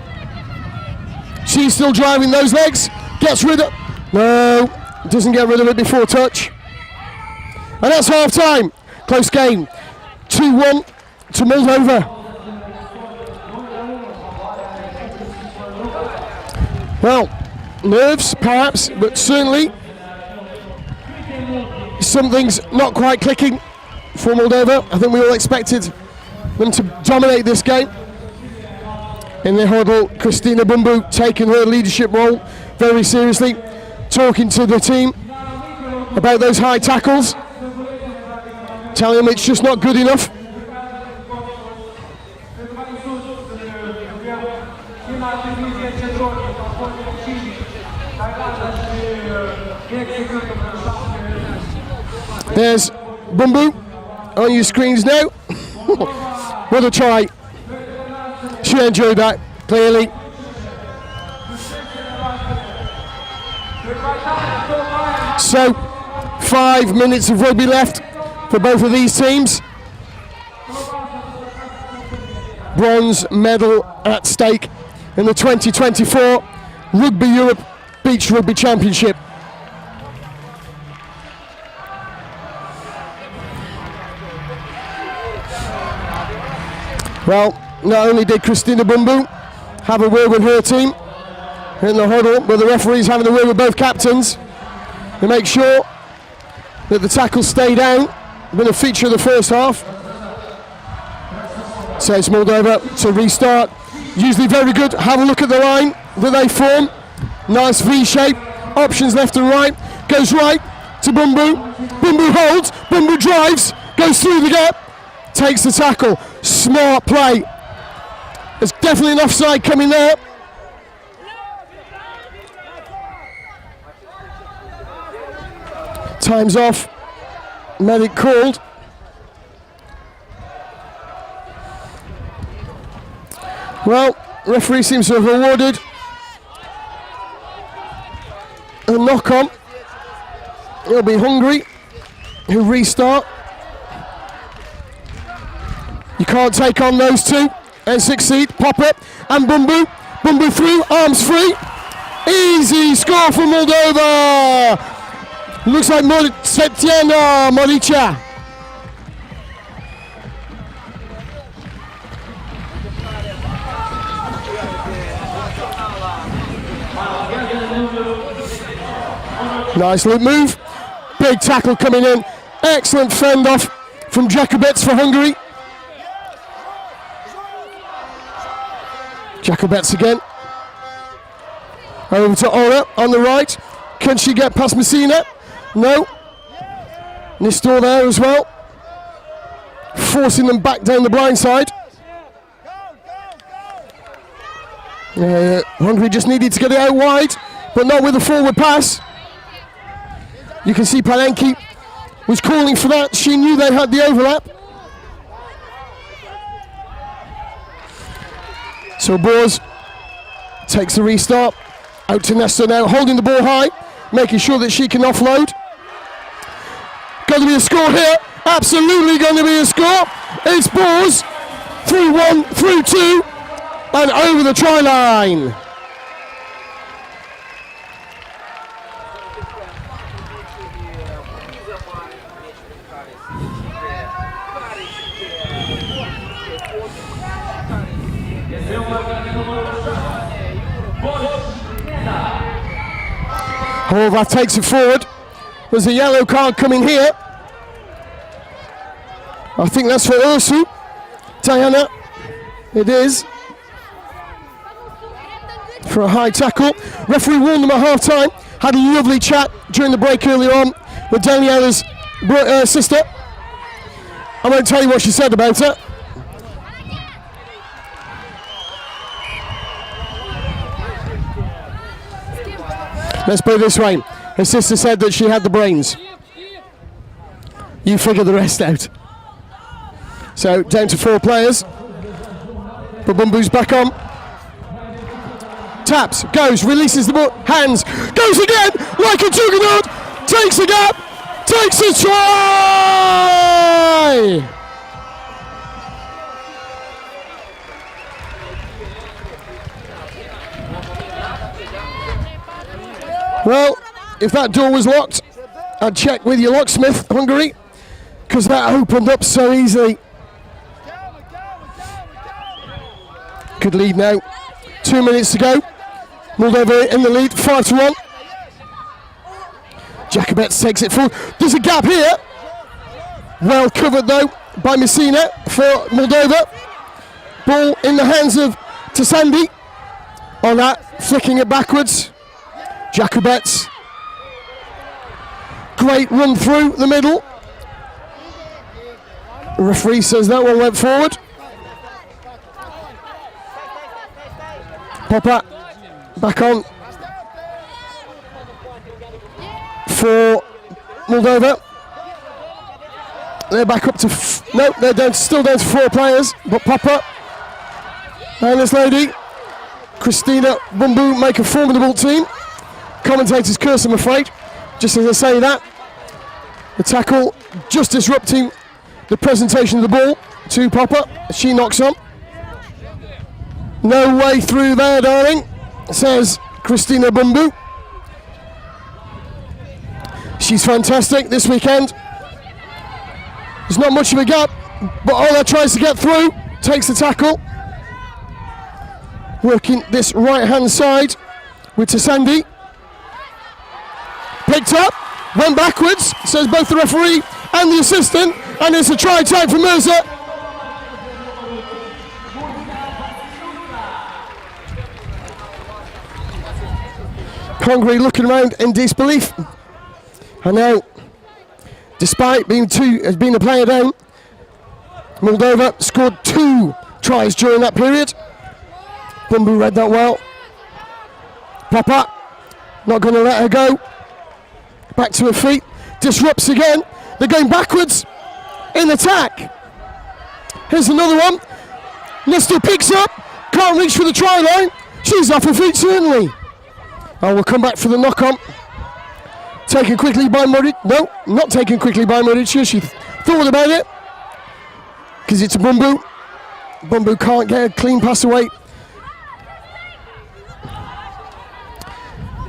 She's still driving those legs. Gets rid of... No, doesn't get rid of it before touch. And that's half time. Close game. 2-1 to Moldova. Well, nerves perhaps, but certainly something's not quite clicking for Moldova. I think we all expected them to dominate this game. In the huddle, Christina Bumbu taking her leadership role very seriously, talking to the team about those high tackles, telling them it's just not good enough. There's Bumbu on your screens now. What a try. She enjoyed that, clearly. So, 5 minutes of rugby left for both of these teams. Bronze medal at stake in the 2024 Rugby Europe Beach Rugby Championship. Well, not only did Christina Bumbu have a word with her team in the huddle, but the referee's having a word with both captains to make sure that the tackles stay down. Been a feature of the first half. Says Moldova to restart. Usually very good. Have a look at the line that they form. Nice V shape. Options left and right. Goes right to Bumbu. Bumbu holds. Bumbu drives. Goes through the gap. Takes the tackle. Smart play. There's definitely an offside coming there. Time's off. Medic called. Well, referee seems to have awarded a knock-on. It'll be Hungary who restart. You can't take on those two and succeed. Pop it and Bumbu. Bumbu through, arms free. Easy score for Moldova. Looks like Tetiana Mauritia. Nice loop move. Big tackle coming in. Excellent fend off from Jakubets for Hungary. Jakubets again. Over to Ora on the right. Can she get past Messina? No. Nistor there as well. Forcing them back down the blind side. Hungary just needed to get it out wide, but not with a forward pass. You can see Palenki was calling for that. She knew they had the overlap. So Boers takes the restart. Out to Nestor now, holding the ball high, making sure that she can offload. Going to be a score here. Absolutely going to be a score. It's Boers. 3-1, 3-2, and over the try line. Horvath takes it forward. There's a yellow card coming here. I think that's for Ursu. Diana, it is. For a high tackle. Referee warned them at half time. Had a lovely chat during the break earlier on with Daniela's sister. I won't tell you what she said about it. Let's put it this way. Her sister said that she had the brains. You figure the rest out. So down to 4 players. But Bumbu's back on. Taps, goes, releases the ball, hands, goes again, like a juggernaut, takes a gap, takes a try! Well, if that door was locked, I'd check with your locksmith, Hungary, because that opened up so easily. Good lead now. 2 minutes to go. Moldova in the lead, 5-1. Jacobets takes it forward. There's a gap here. Well covered though by Messina for Moldova. Ball in the hands of Tasandi. On that, flicking it backwards. Jacobets. Great run through the middle. The referee says that one went forward. Popper back on for Moldova. They're back up to no, they're down, still down to 4 players, but Popper and this lady Christina Bumbu make a formidable team. Commentators curse, I'm afraid, just as I say that. The tackle just disrupting the presentation of the ball to Popper. She knocks on. No way through there, darling, says Christina Bumbu. She's fantastic this weekend. There's not much of a gap, but Ola tries to get through, takes the tackle. Working this right-hand side with Tasandi. Picked up, went backwards, says both the referee and the assistant, and it's a try time for Mirza. Hungary looking around in disbelief. And now, despite being a player down, Moldova scored 2 tries during that period. Bumbu read that well. Papa, not going to let her go. Back to her feet, disrupts again. They're going backwards in attack. Here's another one. Nestor picks up, can't reach for the try line. She's off her feet certainly. Oh, we'll come back for the knock-on. Taken quickly by Muric. No, not taken quickly by Mauricio. She thought about it. Because it's Bumbu. Bumbu can't get a clean pass away.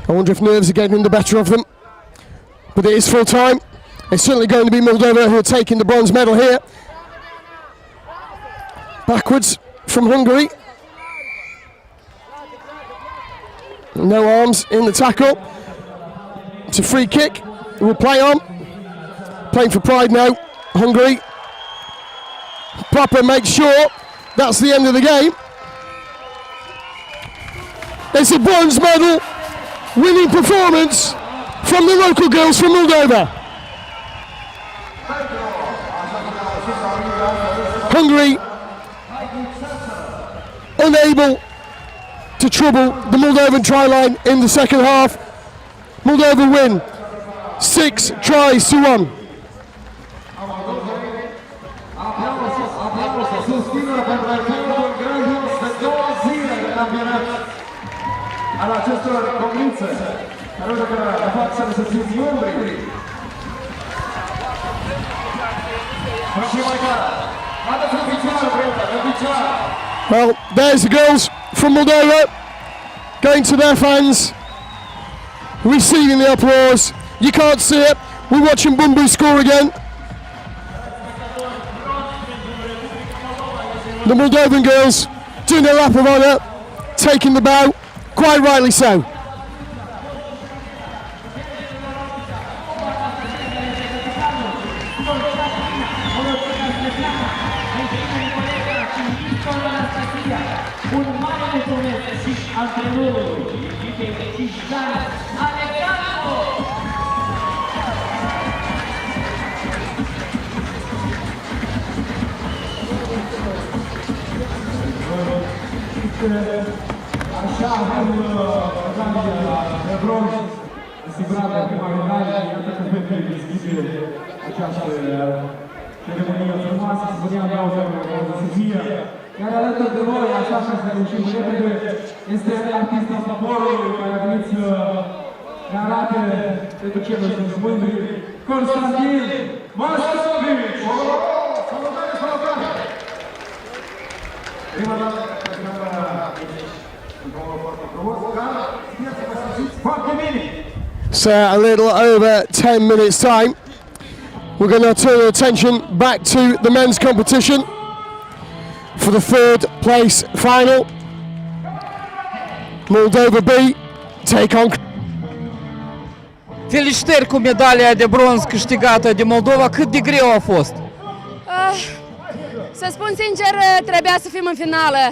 I wonder if nerves are getting the better of them. But it is full time. It's certainly going to be Moldova who are taking the bronze medal here. Backwards from Hungary. No arms in the tackle. It's a free kick. We'll play on. Playing for pride now. Hungary. Papa makes sure that's the end of the game. It's a bronze medal winning performance from the local girls from Moldova. Hungary unable to trouble the Moldovan try line in the second half. Moldova win 6-1. Al acestor convinse, care că fac să se țin membrii. Și mai cara. Haideți în picioare, prieteni, în picioare. Well, there's the girls from Moldova going to their fans, receiving the applause. You can't see it. We're watching Bumbu score again. The Moldovan girls doing their lap of honour, taking the bow, quite rightly so. Un mare mulțumesc și antrenorului echipei de Chisinau, Alexandru Așa avem medalia de bronz asigurată prima medalie, iată cum pe deschide această ceremonie frumoasă, spuneam eu să fie. Iar alături de noi, așa că să reușim repede, este artista poporului care a venit să ne arate pentru ce noi sunt mândri, Constantin Mascovici! Salutare, salutare! Prima dată, So a little over 10 minutes time, we're going to turn our attention back to the men's competition for the third place final. Moldova B take on. Felicitări cu medalia de bronz câștigată de Moldova. Cât de greu a fost? Să spun sincer, trebuia să fim în finală.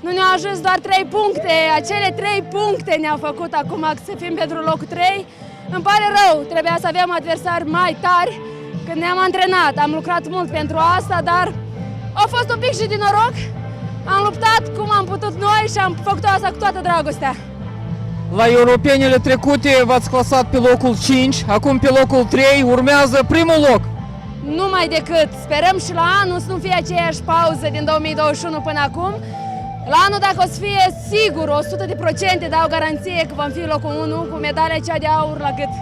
Nu ne-au ajuns doar 3 puncte. Acele 3 puncte ne-au făcut acum să fim pentru locul 3. Îmi pare rău, trebuia să avem adversari mai tari când ne-am antrenat. Am lucrat mult pentru asta, dar a fost un pic și din noroc. Am luptat cum am putut noi și am făcut asta cu toată dragostea. La europenele trecute v-ați clasat pe locul 5, acum pe locul 3 urmează primul loc. Numai decât, sperăm și la anul să nu fie aceeași pauză din 2021 până acum. La anul, dacă o să fie sigur, 100% dau garanție că vom fi locul 1 cu medalia cea de aur la gât.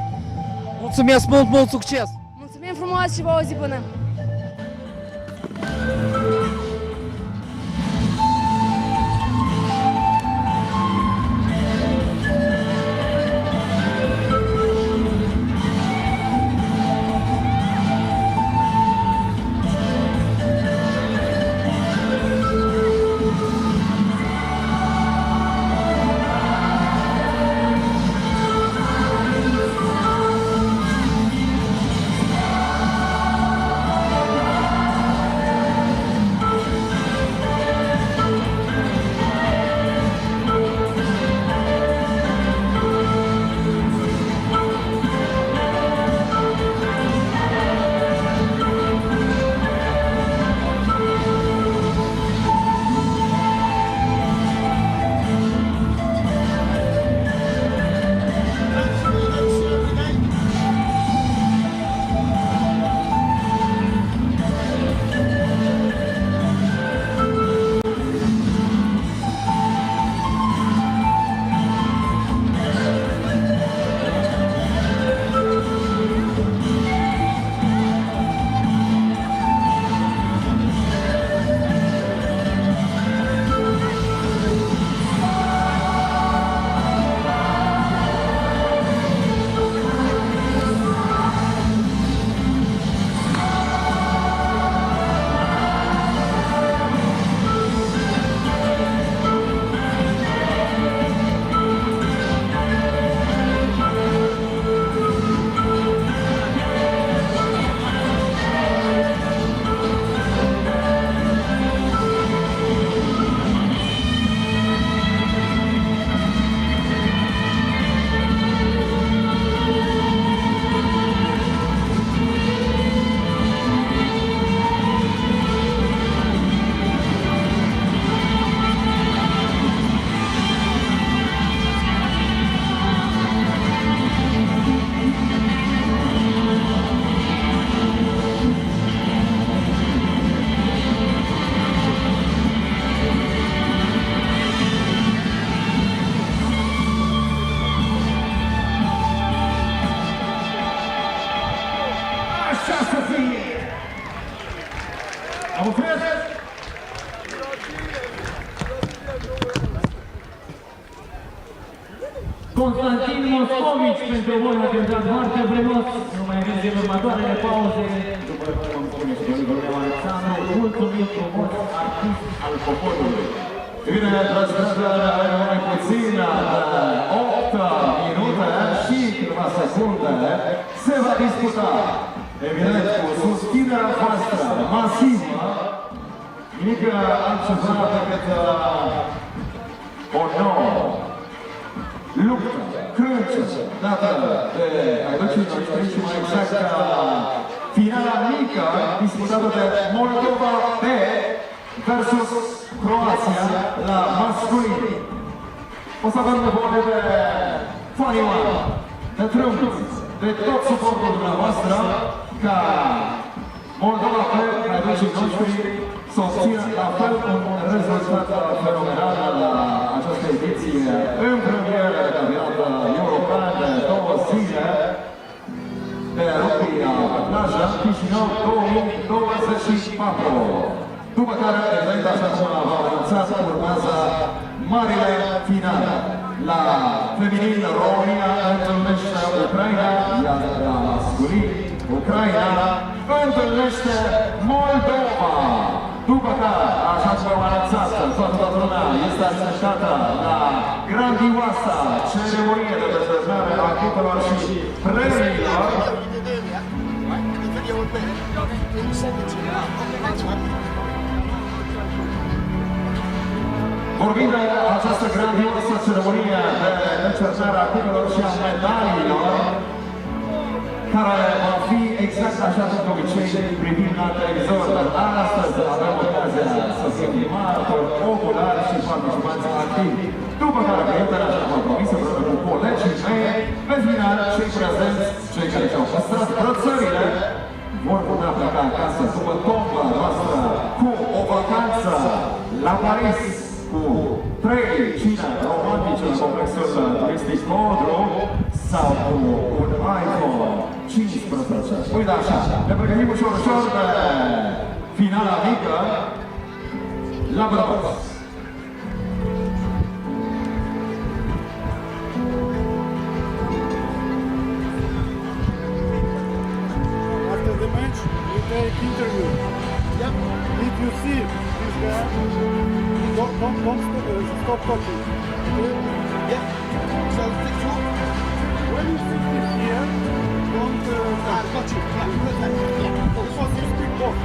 Mulțumesc mult, mult succes! Mulțumim frumos și vă o zi bună! Constantin Moscovici pentru voi a cântat foarte frumos. Nu mai aveți în următoarele pauze. După cum îmi spune și colegul meu Alexandru, mulțumim frumos, artist al poporului. Bine, dragi dragi, avem mai puțin, 8 minute și câteva secunde se va discuta. Evident, cu susținerea voastră masivă, nimic altceva decât o nouă luptă, crânță, dată de aducii noștri și mai exact finala mică disputată de Moldova B versus Croatia la masculin. O să avem nevoie de fanima, de trâmbiți, de tot suportul dumneavoastră ca Moldova pe caducii noștri să obțină la fel un rezultat fenomenal la această ediție în premieră de campionat european de 2 zile de rugby pe plajă Chisinau 2024. După care, exact așa cum v-am anunțat, urmează marile finale. La feminin, Romania întâlnește Ucraina, iar la masculin, Ucraina întâlnește Moldova. După care, așa cum v-am anunțat, toată lumea este așteptată la grandioasa ceremonie de dezvăluire a echipelor și premiilor. Vorbim de această grandioasă ceremonie de decernare a cupelor și a medaliilor, care va fi exact așa cum de obicei privim la televizor, dar astăzi avem ocazia să fim martori, oculari și participanți activi. După care, prieteni, așa cum am promis, împreună cu colegii mei, pe final, cei prezenți, cei care și-au păstrat brățările, vor putea pleca acasă după tomba noastră cu o vacanță la Paris, cu 3 cine romantice în complexul turistic Modru sau cu un iPhone 15. Uite așa, ne pregătim ușor de finala mică la bărbați. After the match, you take interview. Yep. If you see this guy, don't stop talking. Yeah. So, when you sit here, don't... got you. Yeah. Because you speak both.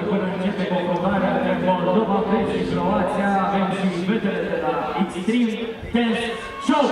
Până începe confruntarea între Moldova și Croația, avem și vedere de la Extreme Dance Show!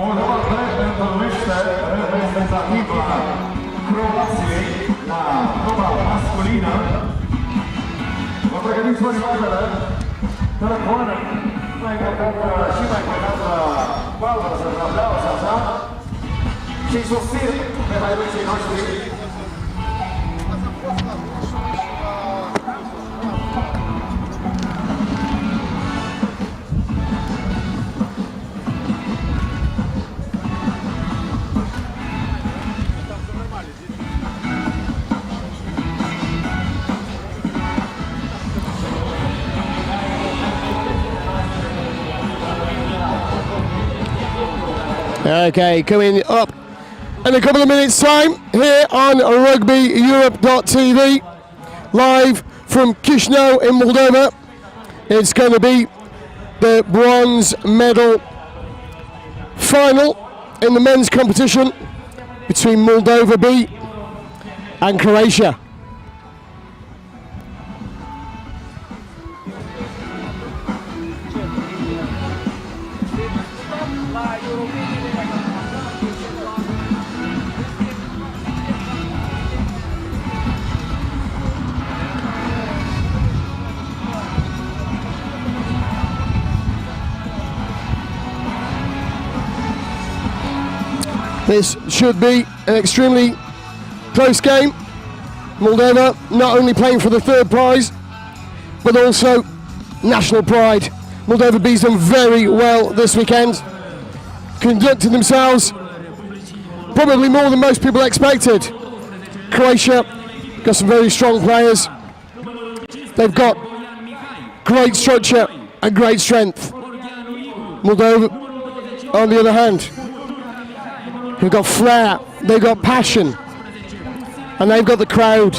Moldova întâlnește reprezentativa Croației la proba masculină. Vă pregătiți variantele, telefoane, mai important și mai important valvă să aplauze așa. și susțin pe haiducii noștri. Okay, coming up in a couple of minutes' time here on rugbyeurope.tv, live from Chisinau in Moldova. It's going to be the bronze medal final in the men's competition between Moldova B and Croatia. This should be an extremely close game. Moldova not only playing for the third prize, but also national pride. Moldova B's done very well this weekend, conducted themselves probably more than most people expected. Croatia got some very strong players. They've got great structure and great strength. Moldova, on the other hand, they've got flair, they've got passion, and they've got the crowd.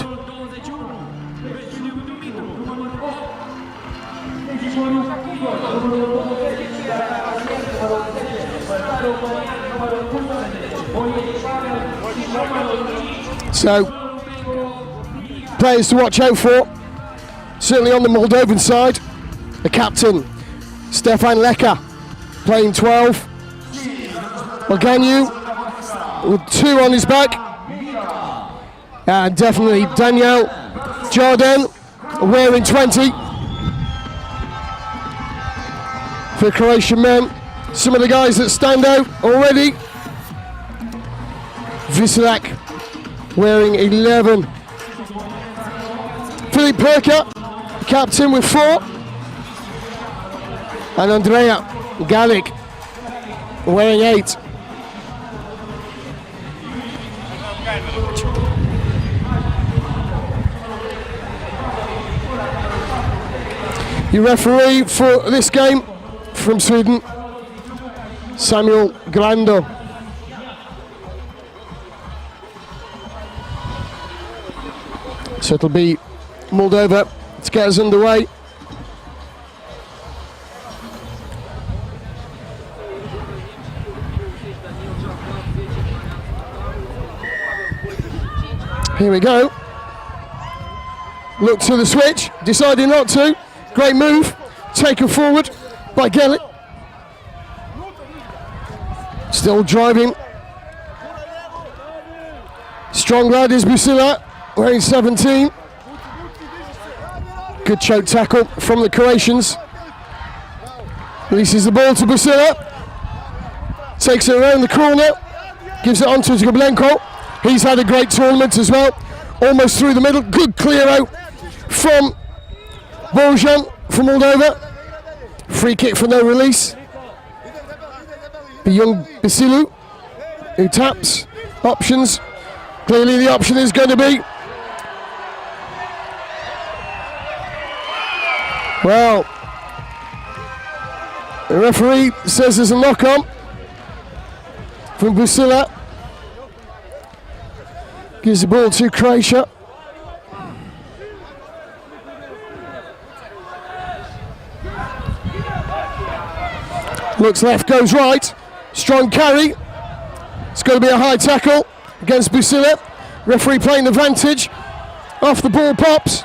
So, players to watch out for, certainly on the Moldovan side. The captain, Stefan Leka, playing 12. Oganiu with 2 on his back. And definitely Daniel Jordan wearing 20 for Croatian men. Some of the guys that stand out already. Viselak wearing 11. Filip Perka, captain with 4. And Andrea Galik wearing 8. Your referee for this game from Sweden, Samuel Grando. So it'll be Moldova to get us underway. Here we go. Look to the switch, deciding not to. Great move, taken forward by Gellit. Still driving. Strong lad is Busila, wearing 17. Good choke tackle from the Croatians. Releases the ball to Busila. Takes it around the corner. Gives it on to Zgoblenko. He's had a great tournament as well. Almost through the middle. Good clear out from Bojan from Moldova. Free kick for no release. The young Basilu who taps. Options. Clearly the option is going to be, well, the referee says there's a knock on from Busila. Gives the ball to Croatia. Looks left, goes right. Strong carry. It's going to be a high tackle against Busila. Referee playing the advantage. Off the ball pops.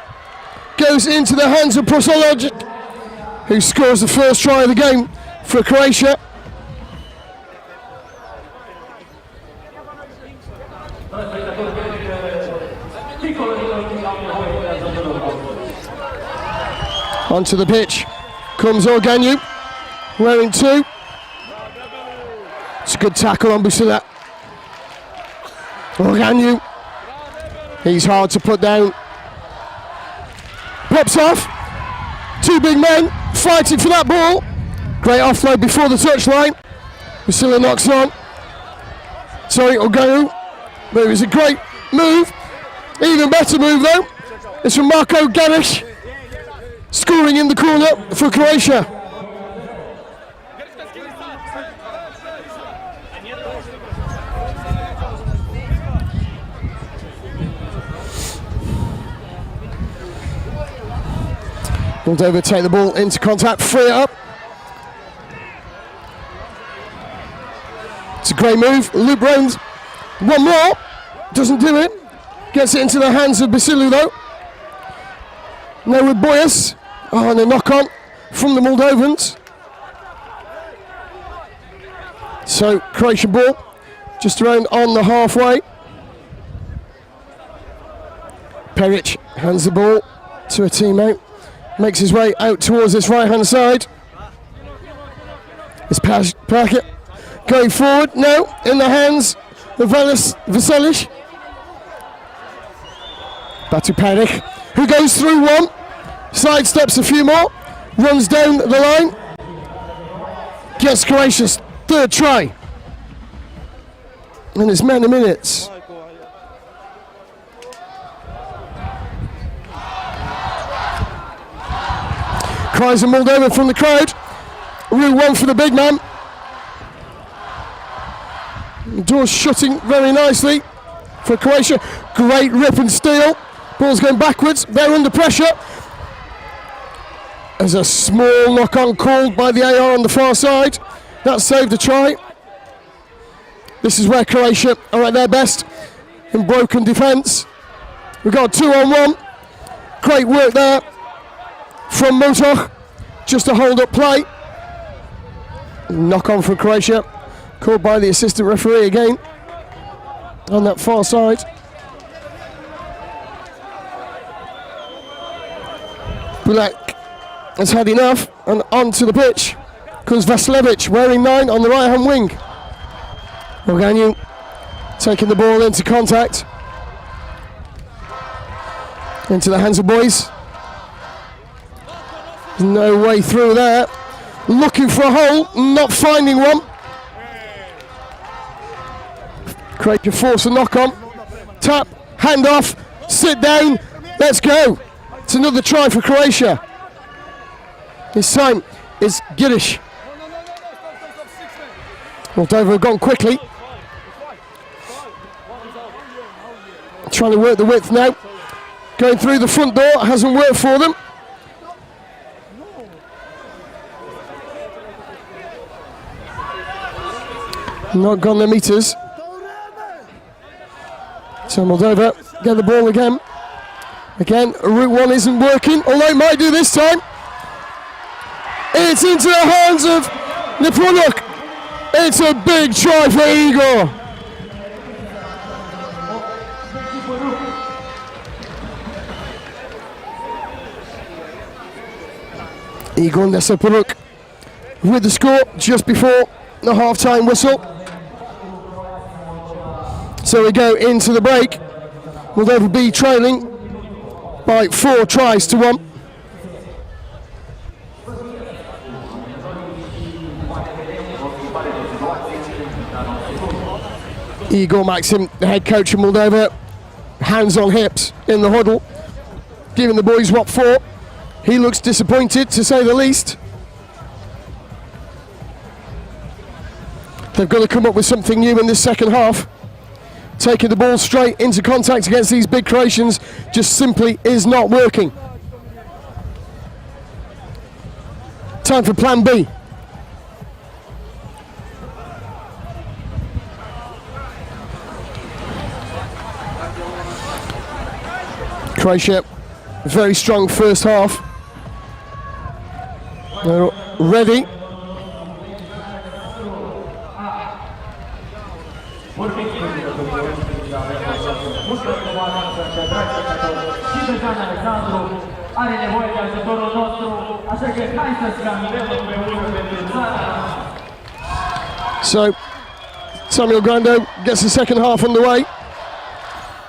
Goes into the hands of Prosologic, who scores the first try of the game for Croatia. Onto the pitch comes Oganiu, wearing 2. It's a good tackle on Busila. Organu. He's hard to put down. Pops off. Two big men fighting for that ball. Great offload before the touchline. Vasila knocks on. Sorry, Organu. But it was a great move. Even better move though. It's from Marko Ganish. Scoring in the corner for Croatia. Moldova take the ball into contact, free it up. It's a great move, loop round. One more, doesn't do it. Gets it into the hands of Basilu though. Now with Boyas. Oh, and a knock on from the Moldovans. So Croatian ball, just around on the halfway. Peric hands the ball to a teammate. Makes his way out towards this right hand side. It's Packet going forward now in the hands of Vasilic. Batu Peric, who goes through one, sidesteps a few more, runs down the line, gets Croatia's third try. And it's many minutes. Cries of Moldova from the crowd. Route one for the big man. The door's shutting very nicely for Croatia. Great rip and steal. Ball's going backwards. They're under pressure. There's a small knock-on called by the AR on the far side. That saved a try. This is where Croatia are at their best in broken defence. We've got 2-on-1. Great work there from Motoch, just a hold up play. Knock on for Croatia, called by the assistant referee again on that far side. Bulak has had enough, and onto the pitch comes Vasiljevic, wearing 9 on the right hand wing. Organu taking the ball into contact, into the hands of Boys. No way through there. Looking for a hole, not finding one. Croatia force a knock on. Tap, hand off, sit down, let's go. It's another try for Croatia. This time it's Girish. Moldova have gone quickly. Trying to work the width now. Going through the front door, hasn't worked for them. Not gone the meters. So Moldova get the ball again. Again, route one isn't working, although it might do this time. It's into the hands of Nepomuk. It's a big try for Igor. Igor Nepomuk with the score just before the half-time whistle. So we go into the break. Moldova be trailing by 4 tries to 1. Igor Maxim, the head coach of Moldova, hands on hips in the huddle, giving the boys what for. He looks disappointed, to say the least. They've got to come up with something new in this second half. Taking the ball straight into contact against these big Croatians just simply is not working. Time for plan B. Croatia, very strong first half. They're ready. So Samuel Grando gets the second half underway.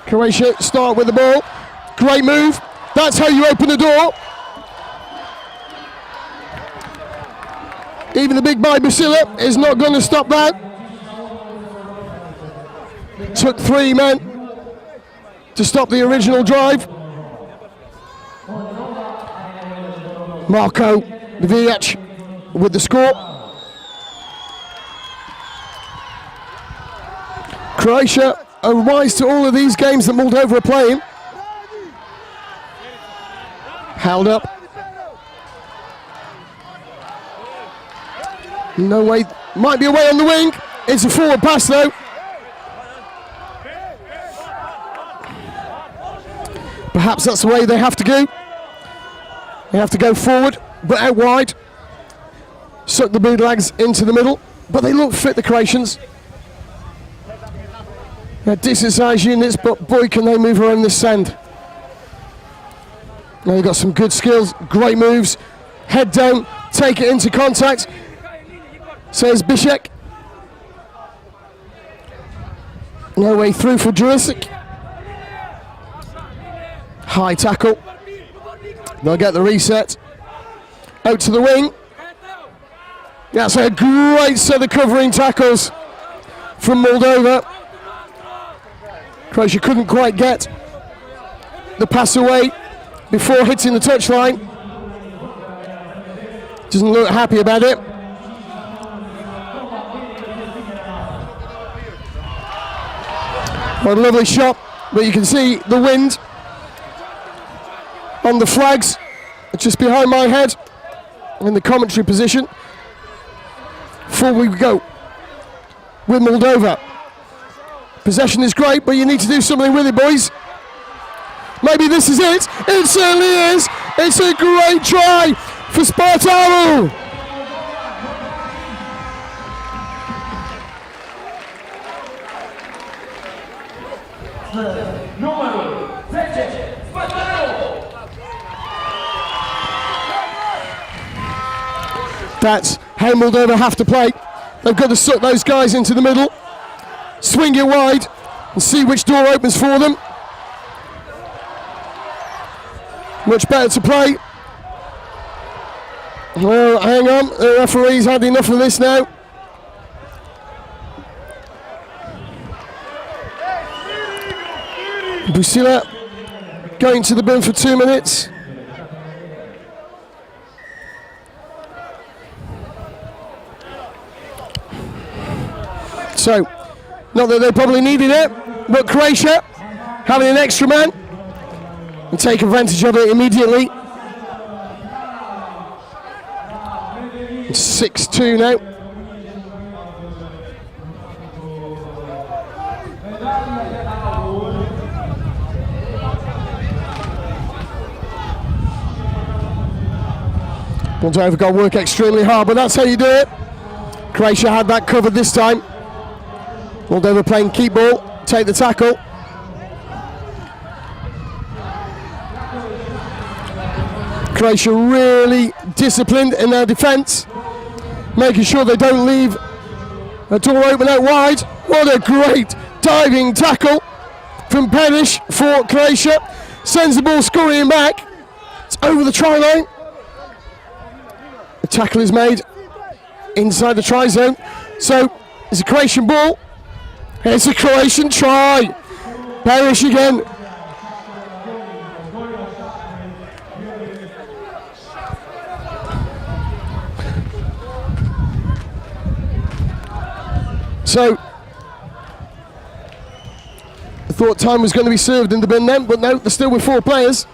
Croatia start with the ball. Great move. That's how you open the door. Even the big boy Basila is not going to stop that. Took 3 men to stop the original drive. Marko Vijac with the score. Croatia are wise to all of these games that Moldova are playing. Held up. No way, might be away on the wing. It's a forward pass though. Perhaps that's the way they have to go. They have to go forward, but out wide. Suck the bootlegs into the middle, but they look fit, the Croatians. They're decent sized units, but boy can they move around this sand. Now they've got some good skills, great moves. Head down, take it into contact. Says Bishek. No way through for Jurisic. High tackle. They'll get the reset. Out to the wing. That's a great set of covering tackles from Moldova. Croatia couldn't quite get the pass away before hitting the touchline. Doesn't look happy about it. What a lovely shot, but you can see the wind on the flags just behind my head in the commentary position. Forward we go with Moldova. Possession is great, but you need to do something with it, boys. Maybe this is it. It certainly is. It's a great try for Spartaru. That's how Moldova have to play. They've got to suck those guys into the middle, swing it wide, and see which door opens for them. Much better to play. Well, hang on, the referee's had enough of this now. Busila going to the bin for 2 minutes. So, not that they probably needed it, but Croatia having an extra man and take advantage of it immediately. It's 6-2 now. Moldova got to work extremely hard, but that's how you do it. Croatia had that covered this time. Moldova playing keep ball, take the tackle. Croatia really disciplined in their defence, making sure they don't leave a door open out wide. What a great diving tackle from Peric for Croatia. Sends the ball scurrying back. It's over the try line. The tackle is made inside the try zone. So it's a Croatian ball. It's a Croatian try. Peric again. So I thought time was going to be served in the bin then, but no, they're still with 4 players.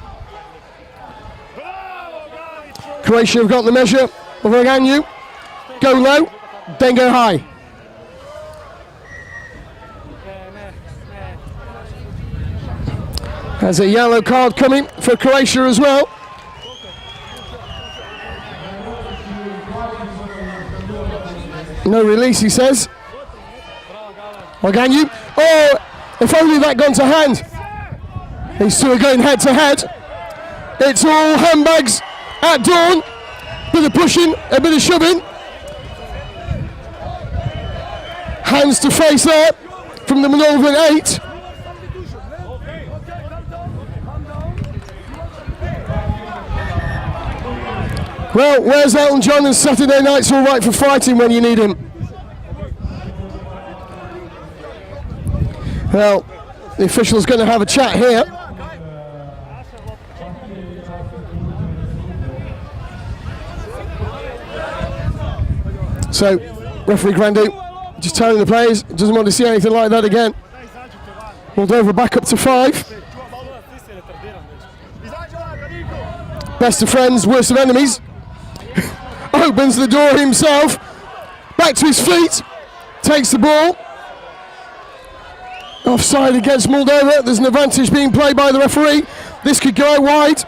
Croatia have got the measure of Roganju. Go low, then go high. There's a yellow card coming for Croatia as well. No release, he says. Roganju. Oh, if only that gone to hand. These two are going head to head. It's all handbags at dawn. Bit of pushing, a bit of shoving. Hands to face there from the Moldovan 8. Well, where's Elton John and Saturday Night's All Right for Fighting when you need him? Well, the official's going to have a chat here. So, referee Grandu just telling the players, doesn't want to see anything like that again. Moldova back up to 5. Best of friends, worst of enemies. Opens the door himself. Back to his feet. Takes the ball. Offside against Moldova. There's an advantage being played by the referee. This could go out wide.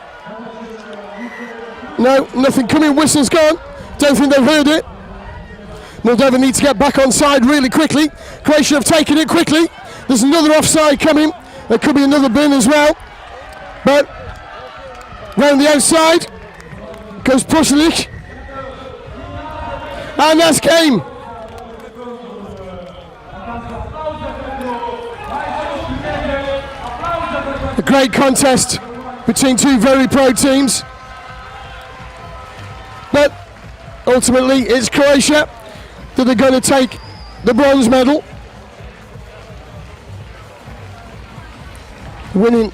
No, nothing coming. Whistle's gone. Don't think they've heard it. Moldova needs to get back on side really quickly. Croatia have taken it quickly. There's another offside coming. There could be another bin as well. But round the outside goes Pusilic. And that's game. A great contest between two very pro teams. But ultimately it's Croatia that are going to take the bronze medal. Winning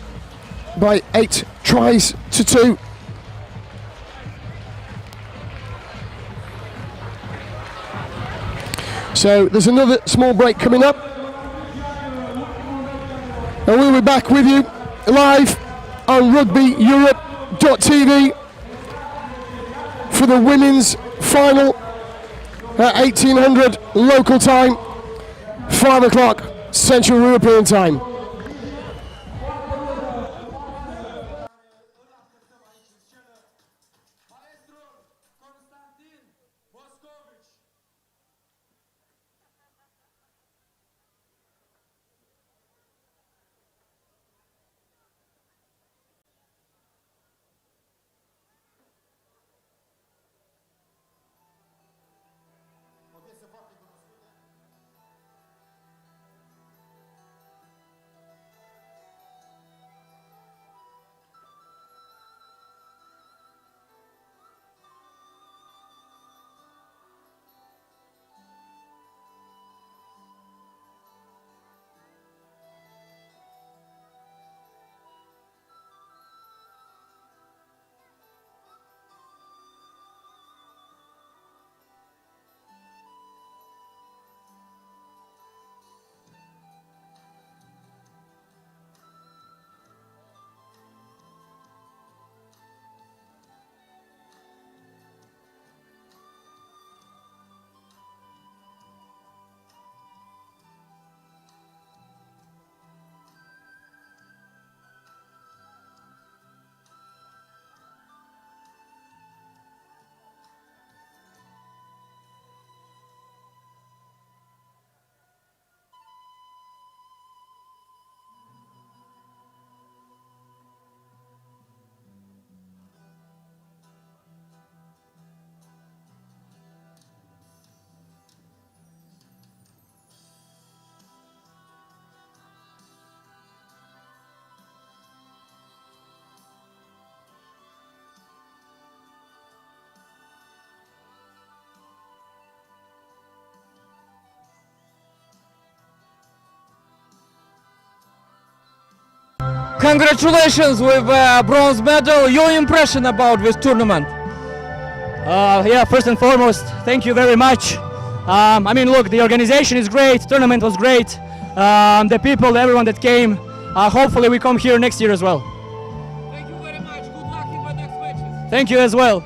by 8 tries to 2. So there's another small break coming up. And we'll be back with you live on rugbyeurope.tv for the women's final at 1800 local time, 5 o'clock Central European time. Congratulations with bronze medal. Your impression about this tournament? Yeah, first and foremost, thank you very much. I mean, look, the organization is great, tournament was great, the people, everyone that came. Hopefully we come here next year as well. Thank you very much. Good luck in the next matches. Thank you as well.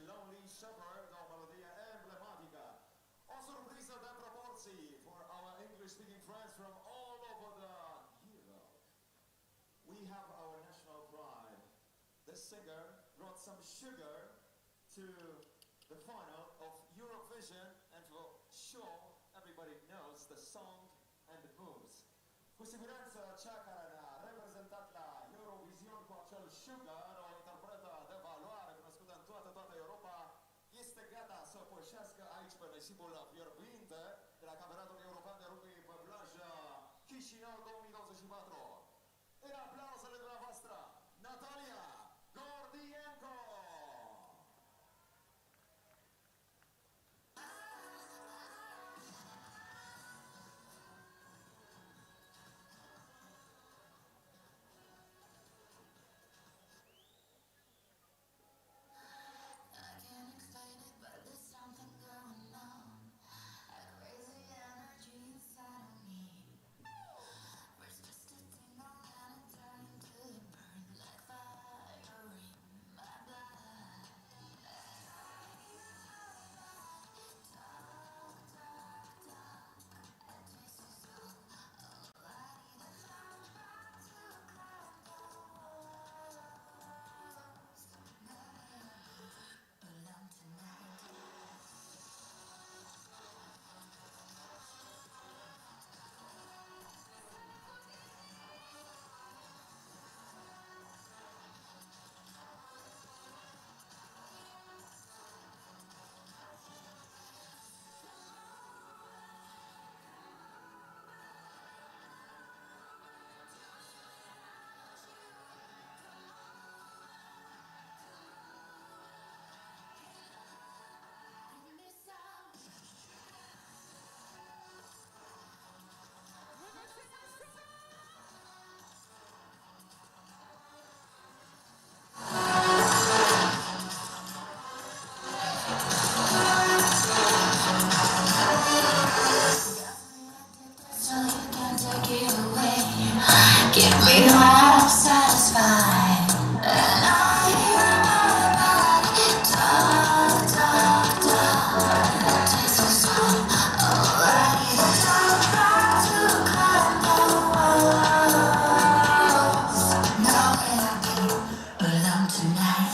Lonely Shepherd, o melodie emblematică. O surpriză de proporții for our English-speaking friends from all over the Europe. We have our national pride. The singer brought some sugar to the final of Eurovision and will show everybody knows the song and the moves. Cu siguranță cea care ne-a reprezentat la Eurovision cu acel sugar, o interpretă de valoare cunoscută în toată Europa, este gata să pășească aici pe nisipul fierbinte de la Campionatul European de Rugby pe plajă Chisinau 2024. În aplauzele dumneavoastră, Natalia Gordienko! Give me life satisfied, and I hear my body talk, talk, talk. That takes so long, already talk back to close. Now that I be alone tonight.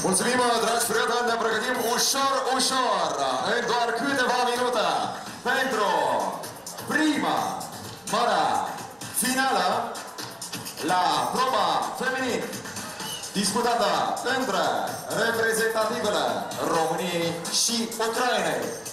Mulțumim, dragi prieteni, ne pregătim ușor, în doar câteva minute, pentru prima mare finală la proba feminin, disputată între reprezentativele României și Ucrainei.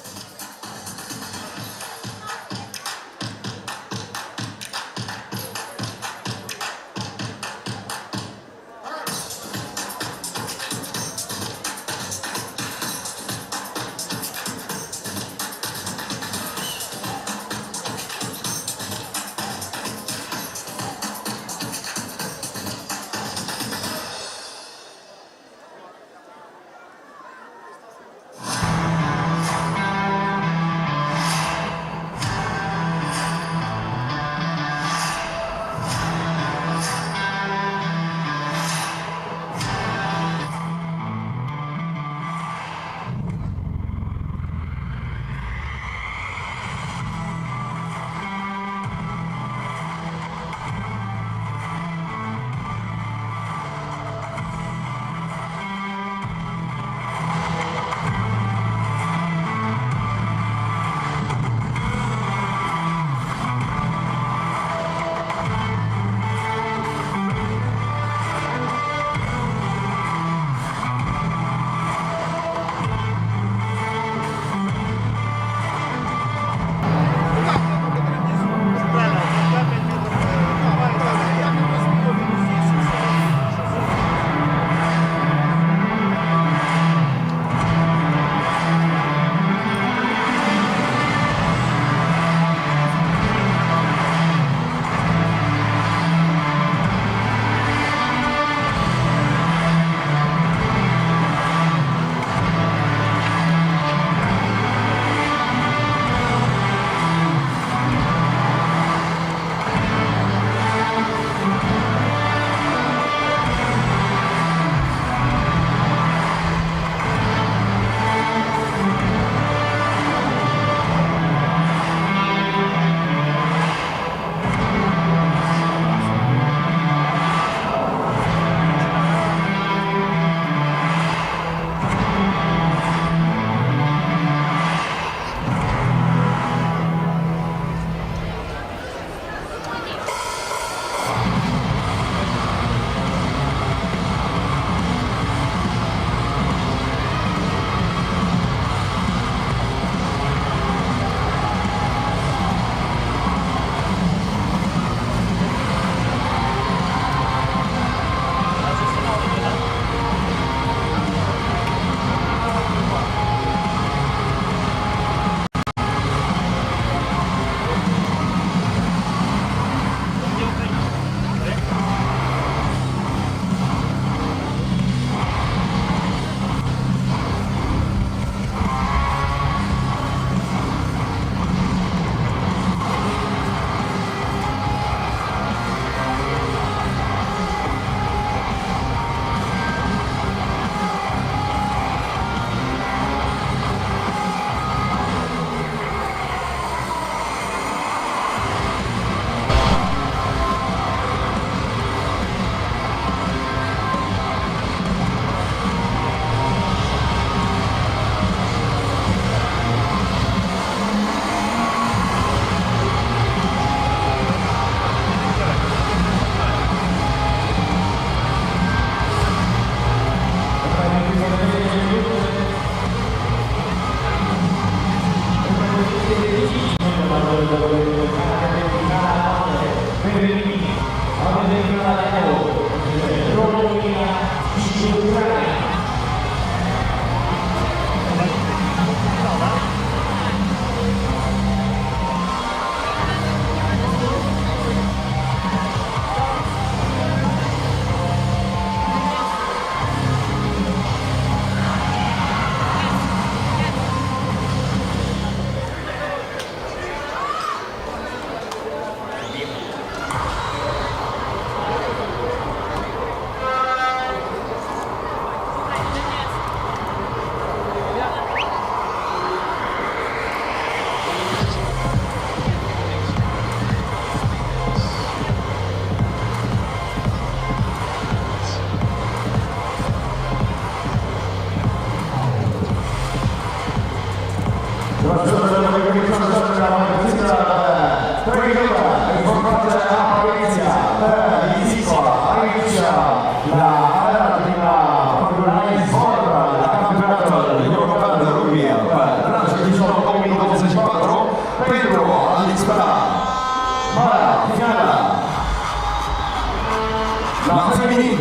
La feminin,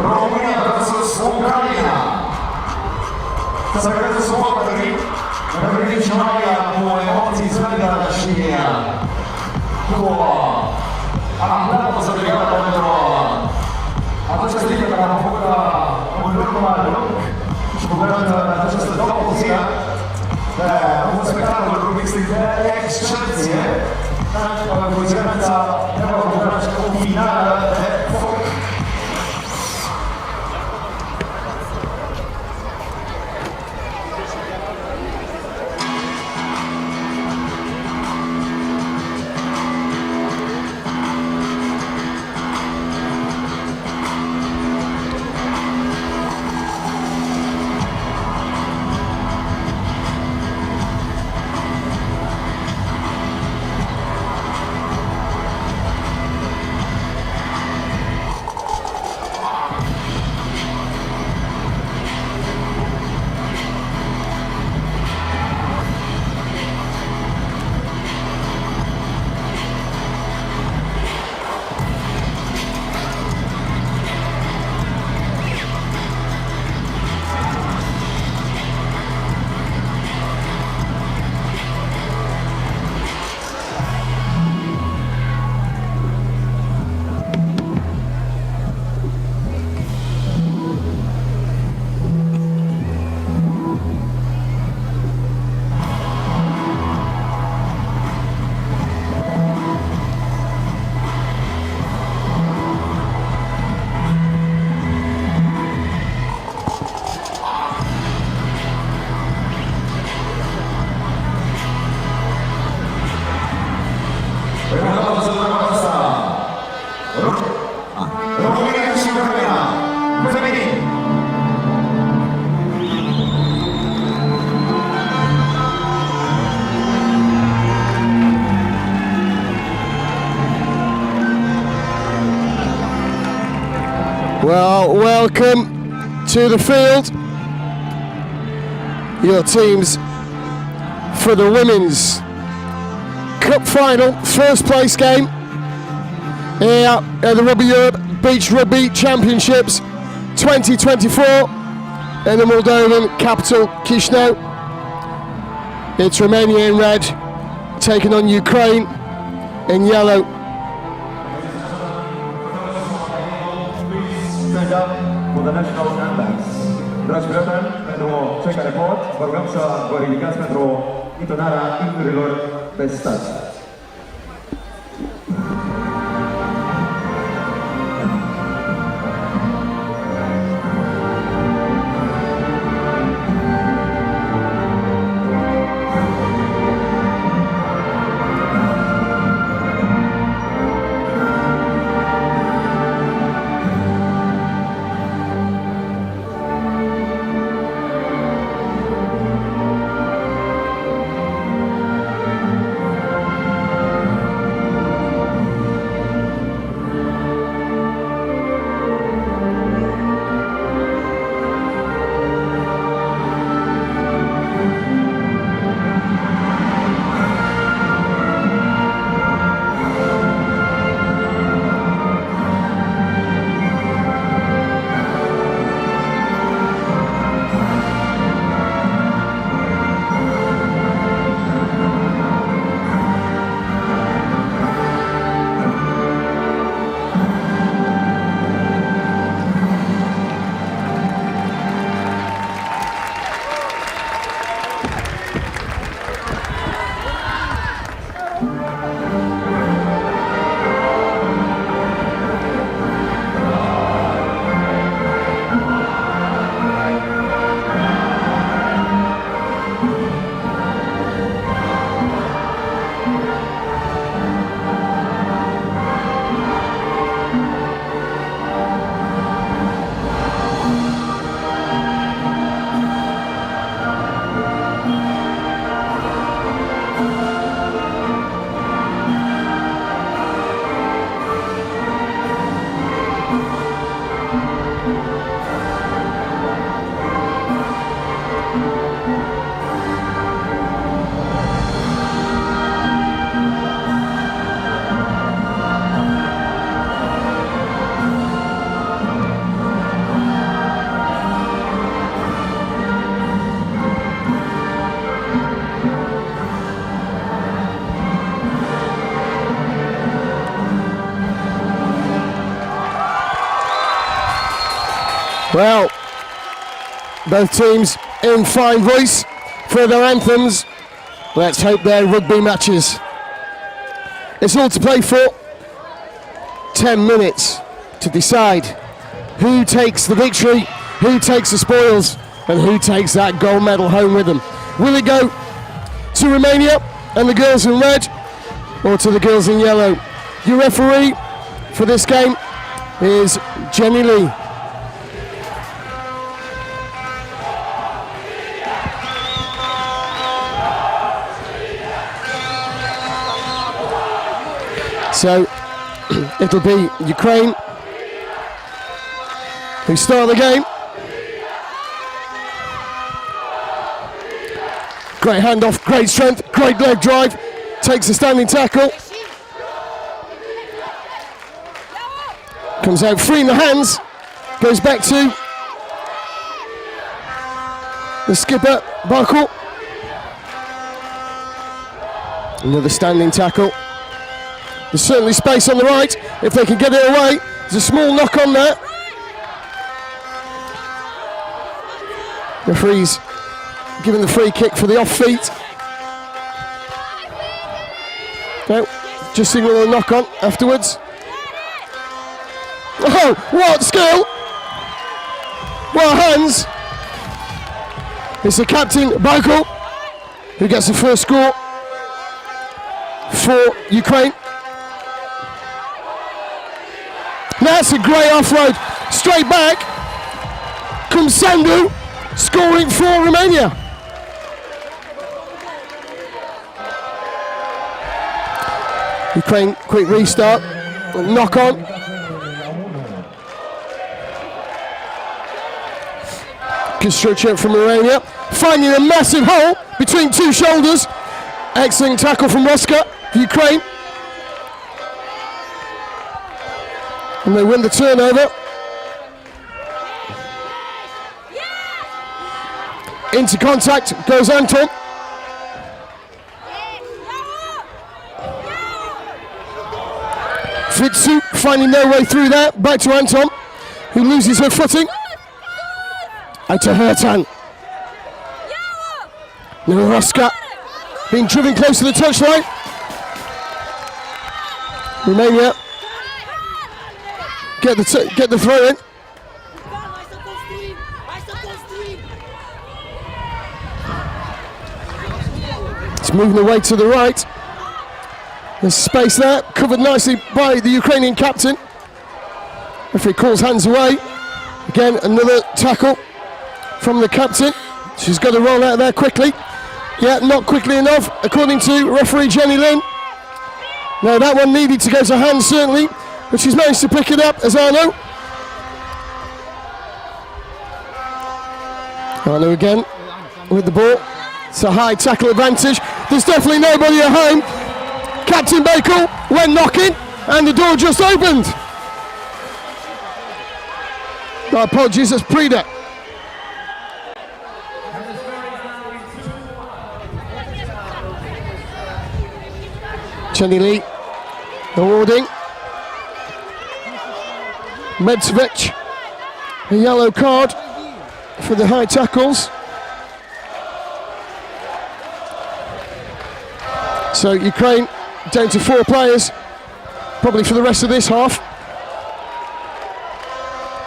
Romania versus Bulgaria. Să vedeți supporterii, revenim și noi cu emoții splendide și cu aplauze dedicate pentru această linie care am făcut un lucru mai lung și cu această două zi de un spectacol rugbistic de excepție. Cu siguranță ne vom bucura și cu o finală de foc. Well, welcome to the field. Your teams for the Women's Cup Final, first place game here at the Rugby Europe Beach Rugby Championships 2024 in the Moldovan capital, Chisinau. It's Romania in red, taking on Ukraine in yellow. For the national anthems. Dragi prieteni, pentru cei care pot, vă rugăm să vă ridicați pentru intonarea imnurilor pe stat. Well, both teams in fine voice for their anthems. Let's hope they're rugby matches. It's all to play for. 10 minutes to decide who takes the victory, who takes the spoils, and who takes that gold medal home with them. Will it go to Romania and the girls in red, or to the girls in yellow? Your referee for this game is Jenny Lee. So it'll be Ukraine who start the game. Great handoff, great strength, great leg drive, takes a standing tackle. Comes out free in the hands, goes back to the skipper, Buckle. Another standing tackle. There's certainly space on the right if they can get it away. There's a small knock on there. Referee's giving the free kick for the off feet. No, just signal a knock on afterwards. Oh, what skill! What hands! It's the captain, Buckle, who gets the first score for Ukraine. That's a great offload, straight back. Comes Sandu, scoring for Romania. Ukraine, quick restart, knock on. Construction from Romania, finding a massive hole between two shoulders. Excellent tackle from Roska, Ukraine. And they win the turnover. Into contact goes Anton. Fitsu finding their way through there. Back to Anton, who loses her footing. Out to Hertan. Noroska being driven close to the touchline. Romania get the throw in. It's moving away to the right. There's space there, covered nicely by the Ukrainian captain. Referee calls hands away. Again, another tackle from the captain. She's got to roll out there quickly. Yeah, not quickly enough, according to referee Jenny Lynn. No, that one needed to go to hands, certainly, but she's managed to pick it up as Arno. Arno again with the ball. It's a high tackle advantage. There's definitely nobody at home. Captain Bakel went knocking, and the door just opened. My apologies, that's Prida. Jenny Lee awarding Medvedev a yellow card for the high tackles. So Ukraine down to 4 players, probably for the rest of this half.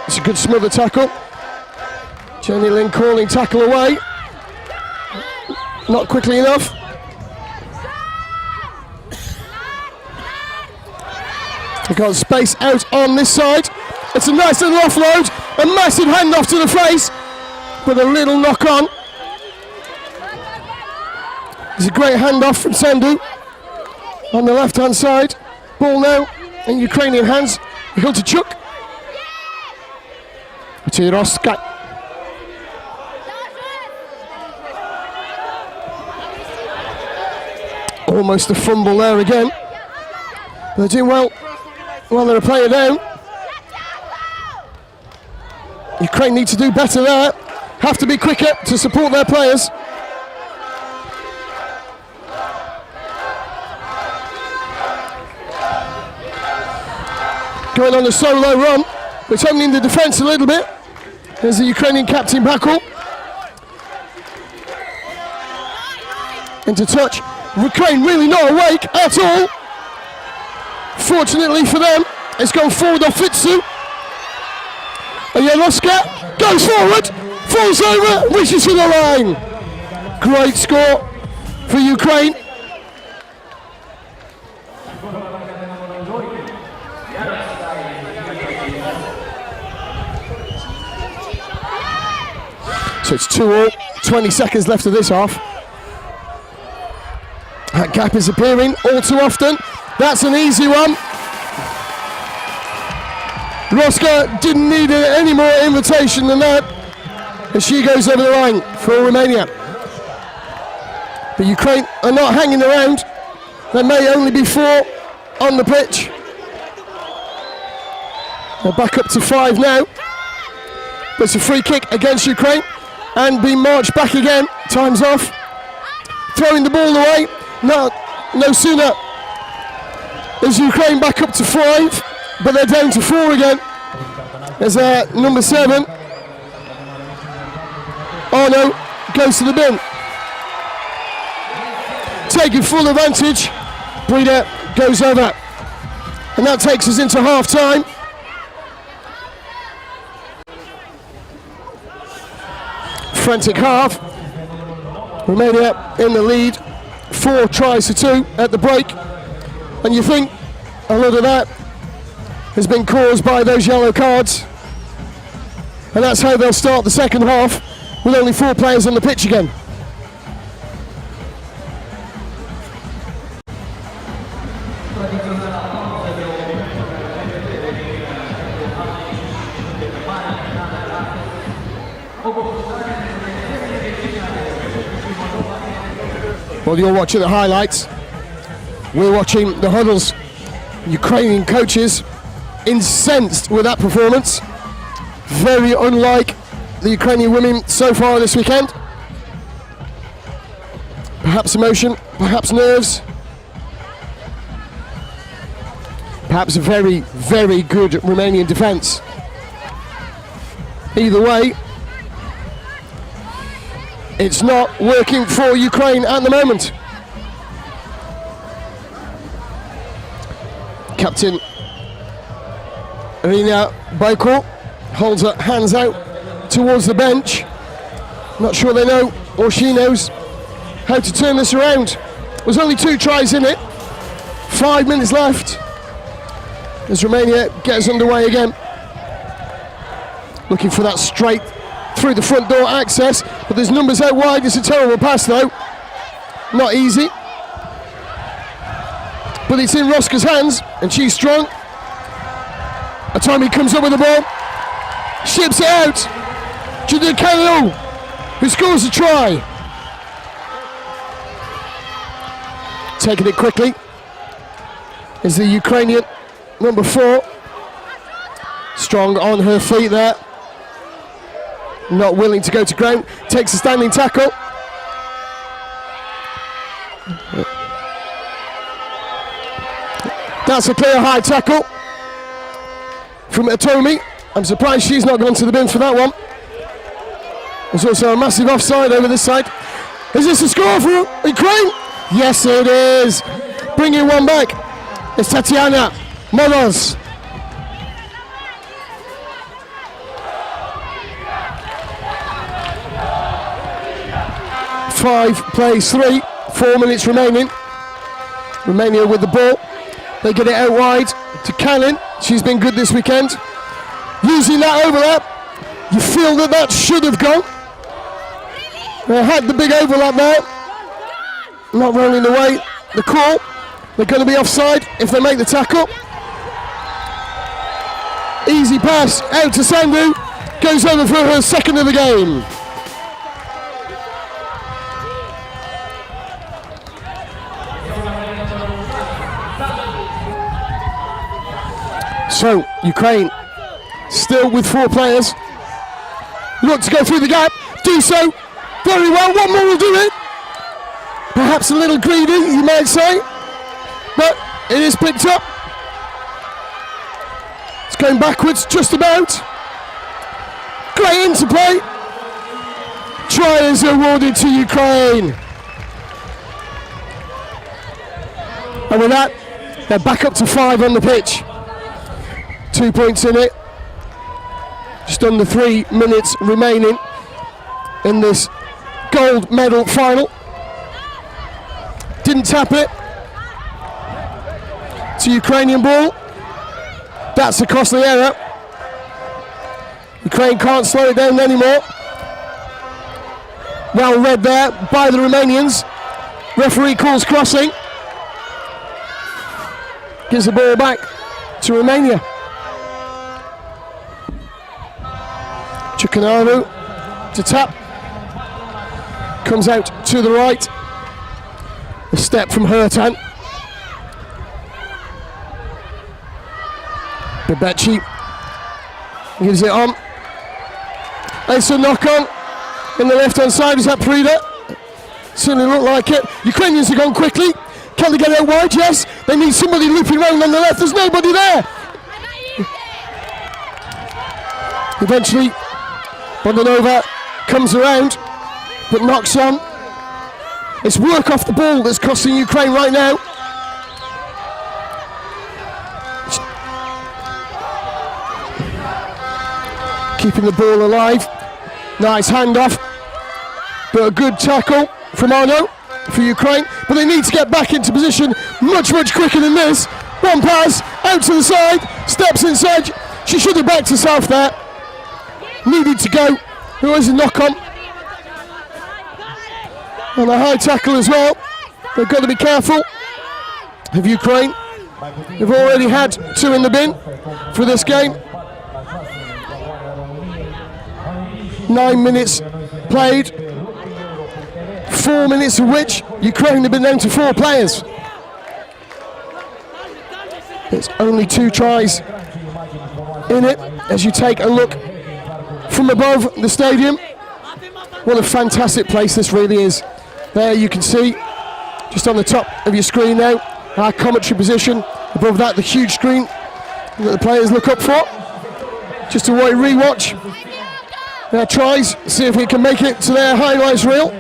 It's a good smother tackle. Jenny Lynn calling tackle away. Not quickly enough. They've got space out on this side. It's a nice little offload, a massive handoff to the face, but a little knock on. It's a great handoff from Sandu on the left hand side. Ball now in Ukrainian hands. Hiltachuk. To Roska. Almost a fumble there again. They're doing well. Well, they're a player down. Ukraine need to do better there. Have to be quicker to support their players. Going on a solo run, but it's opening the defence a little bit. There's the Ukrainian captain Bakul. Into touch. Ukraine really not awake at all. Fortunately for them, it's gone forward off Fitsu. And Yaroska goes forward, falls over, reaches for the line. Great score for Ukraine. So it's 2-2, 20 seconds left of this half. That gap is appearing all too often. That's an easy one. Roska didn't need any more invitation than that as she goes over the line for Romania. But Ukraine are not hanging around. There may only be 4 on the pitch. They're back up to 5 now. But it's a free kick against Ukraine and being marched back again. Time's off. Throwing the ball away. No sooner is Ukraine back up to 5, but they're down to 4 again. As number 7, Arno, goes to the bin. Taking full advantage, Breeder goes over. And that takes us into half time. Frantic half. Romania in the lead, 4 tries to 2 at the break. And you think a lot of that has been caused by those yellow cards. And that's how they'll start the second half, with only 4 players on the pitch again. Well, you're watching the highlights. We're watching the huddles. Ukrainian coaches incensed with that performance. Very unlike the Ukrainian women so far this weekend. Perhaps emotion, perhaps nerves. Perhaps a very, very good Romanian defence. Either way, it's not working for Ukraine at the moment. Captain Irina Baikal holds her hands out towards the bench. Not sure they know, or she knows, how to turn this around. There's only 2 tries in it. 5 minutes left as Romania gets underway again. Looking for that straight through the front door access, but there's numbers out wide. It's a terrible pass though. Not easy. But it's in Roska's hands, and she's strong. Atomi comes up with the ball, ships it out. Chisinau, who scores a try. Taking it quickly is the Ukrainian number 4. Strong on her feet there. Not willing to go to ground. Takes a standing tackle. That's a clear high tackle from Atomi. I'm surprised she's not gone to the bin for that one. There's also a massive offside over this side. Is this a score for Ukraine? Yes, it is. Bringing one back. It's Tatiana Molos. Five plays 3, 4 minutes remaining. Romania with the ball. They get it out wide to Cannon. She's been good this weekend. Using that overlap. You feel that that should have gone. They had the big overlap there. Not rolling away the call. They're going to be offside if they make the tackle. Easy pass out to Sandu. Goes over for her second of the game. So, Ukraine still with 4 players. Look to go through the gap. Do so very well. One more will do it. Perhaps a little greedy, you might say. But it is picked up. It's going backwards just about. Great straight into play. Try is awarded to Ukraine. And with that, they're back up to 5 on the pitch. 2 points in it. Just under 3 minutes remaining in this gold medal final. Didn't tap it. It's a Ukrainian ball. That's a costly error. Ukraine can't slow it down anymore. Well read there by the Romanians. Referee calls crossing. Gives the ball back to Romania. Chisinau to tap. Comes out to the right. A step from Hurtan. Bebechi gives it on. It's a knock on in the left hand side. Is that Prida? Certainly looked like it. Ukrainians have gone quickly. Can they get out wide? Yes. They need somebody looping around on the left. There's nobody there. Eventually, Bondanova comes around, but knocks on. It's work off the ball that's costing Ukraine right now. Keeping the ball alive. Nice handoff, but a good tackle from Arno for Ukraine. But they need to get back into position much quicker than this. One pass out to the side, steps inside. She should have backed herself there. Needed to go. There was a knock on. And a high tackle as well. They've got to be careful of Ukraine. They've already had 2 in the bin for this game. 9 minutes played, 4 minutes of which Ukraine have been down to 4 players. It's only 2 tries in it as you take a look from above the stadium. What a fantastic place this really is. There you can see, just on the top of your screen now, our commentary position. Above that, the huge screen that the players look up for. Just to rewatch their tries, see if we can make it to their highlights reel.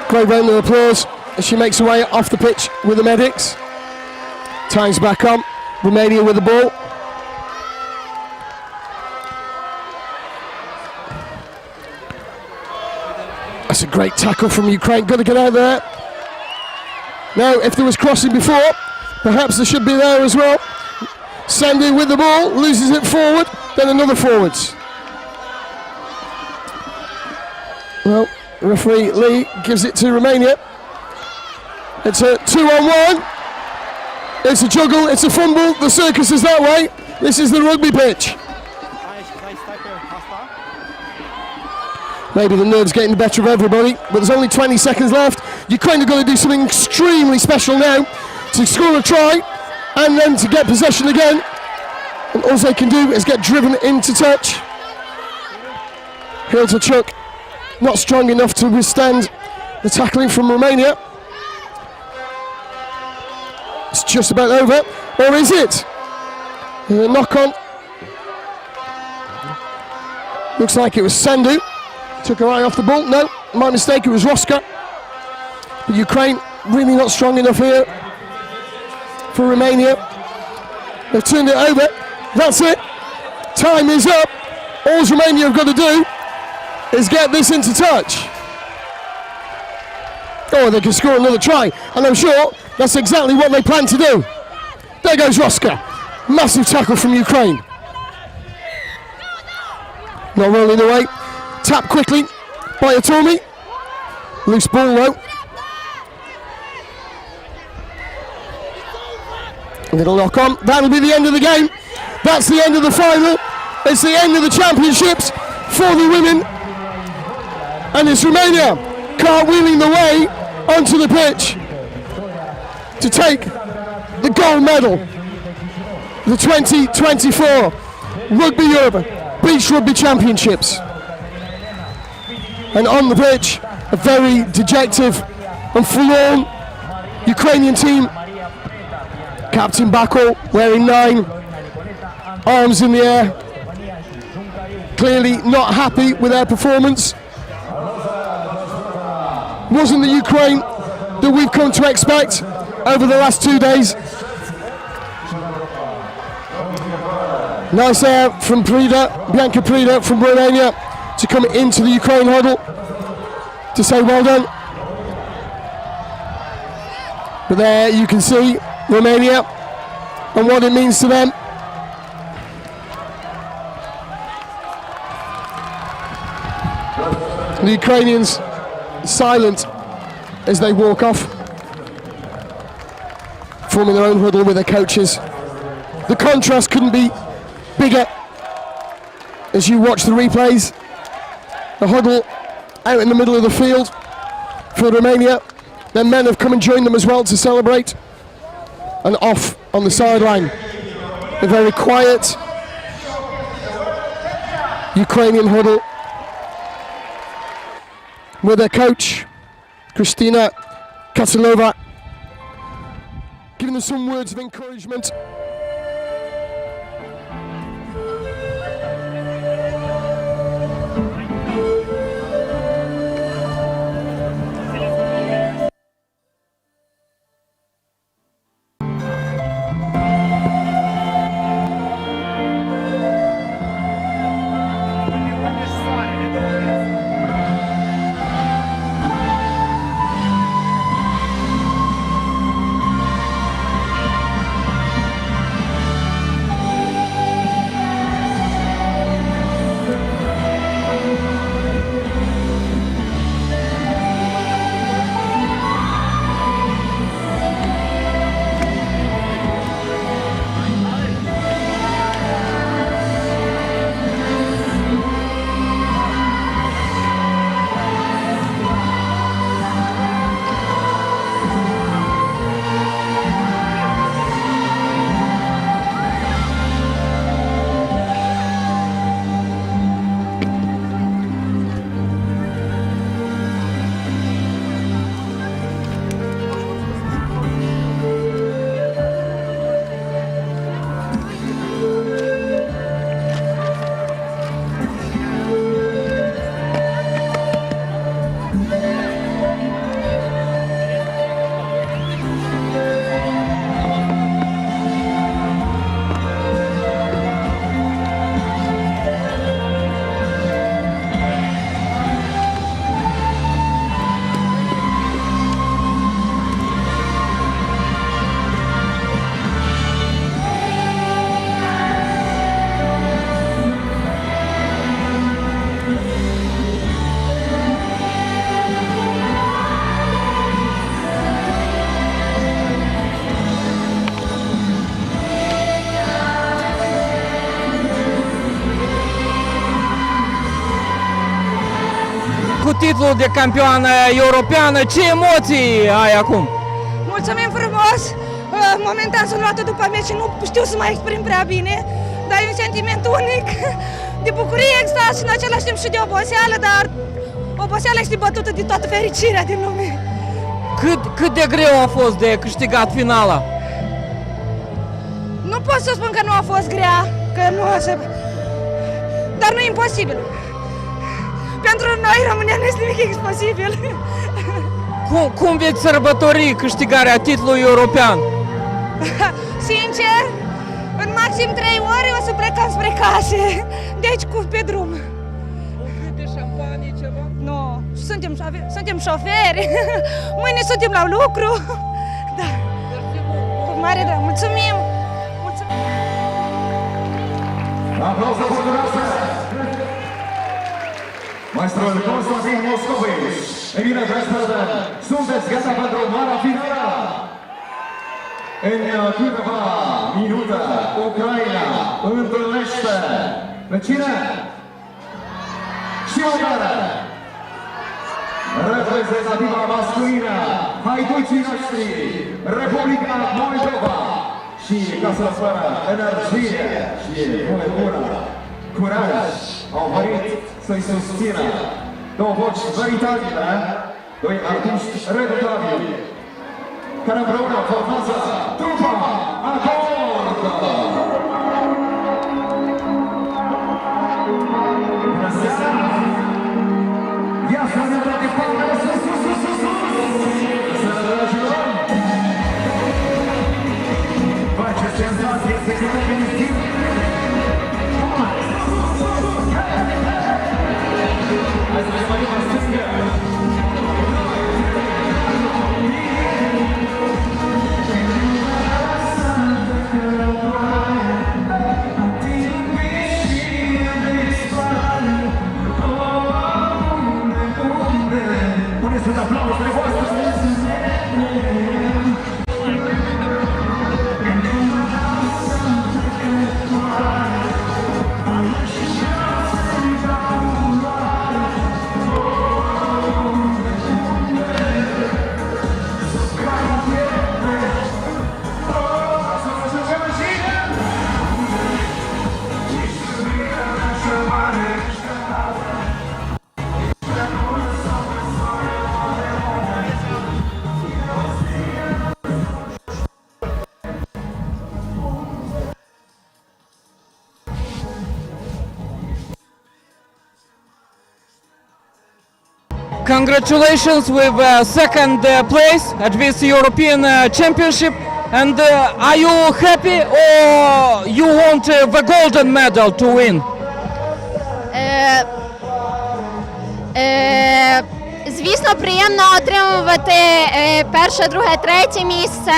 Great round of applause as she makes her way off the pitch with the medics. Time's back on. Romania with the ball. That's a great tackle from Ukraine. Got to get out there. Now, if there was crossing before, perhaps there should be there as well. Sandy with the ball, loses it forward, then another forwards. Well, referee Lee gives it to Romania. It's a 2-on-1. It's a juggle, it's a fumble, the circus is that way. This is the rugby pitch. Maybe the nerves getting the better of everybody, but there's only 20 seconds left. Ukraine are going to do something extremely special now to score a try and then to get possession again. And all they can do is get driven into touch. Hilterchuk not strong enough to withstand the tackling from Romania. It's just about over, or is it? A knock on. Looks like it was Sandu. Took her eye off the ball. No, my mistake, it was Roska. But Ukraine really not strong enough here for Romania. They've turned it over. That's it. Time is up. All Romania have got to do is get this into touch. Oh, they can score another try. And I'm sure that's exactly what they plan to do. There goes Roska. Massive tackle from Ukraine. Not rolling away. Tap quickly by Atomi. Loose ball though. A little knock on. That'll be the end of the game. That's the end of the final. It's the end of the championships for the women. And it's Romania cartwheeling the way onto the pitch to take the gold medal. The 2024 Rugby Europe Beach Rugby Championships. And on the pitch, a very dejected and forlorn Ukrainian team. Captain Bakul wearing 9. arms in the air. Clearly not happy with their performance. Wasn't the Ukraine that we've come to expect over the last 2 days. Nice air from Bianca Prida from Romania to come into the Ukraine huddle to say well done. But there you can see Romania and what it means to them. The Ukrainians silent as they walk off, forming their own huddle with their coaches. The contrast couldn't be bigger as you watch the replays. The huddle out in the middle of the field for Romania. Their men have come and joined them as well to celebrate. And off on the sideline, a very quiet Ukrainian huddle with their coach, Kristina Katilova, giving them some words of encouragement. Cu titlul de campioană europeană, ce emoții ai acum? Mulțumim frumos! Momentan sunt luată după meci și nu știu să mă exprim prea bine, dar e un sentiment unic de bucurie, extaz și în același timp și de oboseală, dar oboseala este bătută de toată fericirea din lume. Cât de greu a fost de câștigat finala? Nu pot să spun că nu a fost grea, că nu o să... Dar nu e imposibil. Pentru noi, România, nu este nimic imposibil. Cum veți sărbători câștigarea titlului european? Sincer, în maxim 3 ore o să plecăm spre case, deci pe drum. De șampanie, ceva? Nu, suntem șoferi, mâine suntem la lucru. Da. Cu mare drag, mulțumim! Aplauze pentru noastră! Maestrul Constantin Moscovici. Ei bine, dragi prieteni, sunteți gata pentru marea finală? În câteva minute, Ucraina întâlnește pe cine? Și Bulgaria. Reprezentativa masculină, haiducii noștri, Republica Moldova. Și ca să fără energie și bună, curaj, au venit să-i susțină două voci veritabile, doi artiști redutabili, care împreună formează trupa Acord! Congratulations with second place at this European Championship. And are you happy or you want the golden medal to win? Звісно, приємно отримувати перше, друге, третє місце.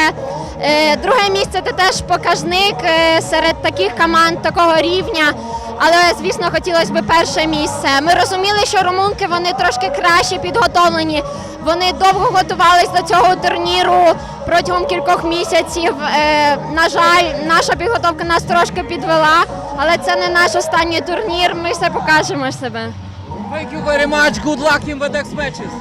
Друге місце – це теж показник серед таких команд такого рівня, але, звісно, хотілося б перше місце. Ми розуміли, що румунки, вони трошки краще підготовлені, вони довго готувалися до цього турніру протягом кількох місяців. На жаль, наша підготовка нас трошки підвела, але це не наш останній турнір, ми все покажемо себе. Thank you very much. Good luck in the next matches.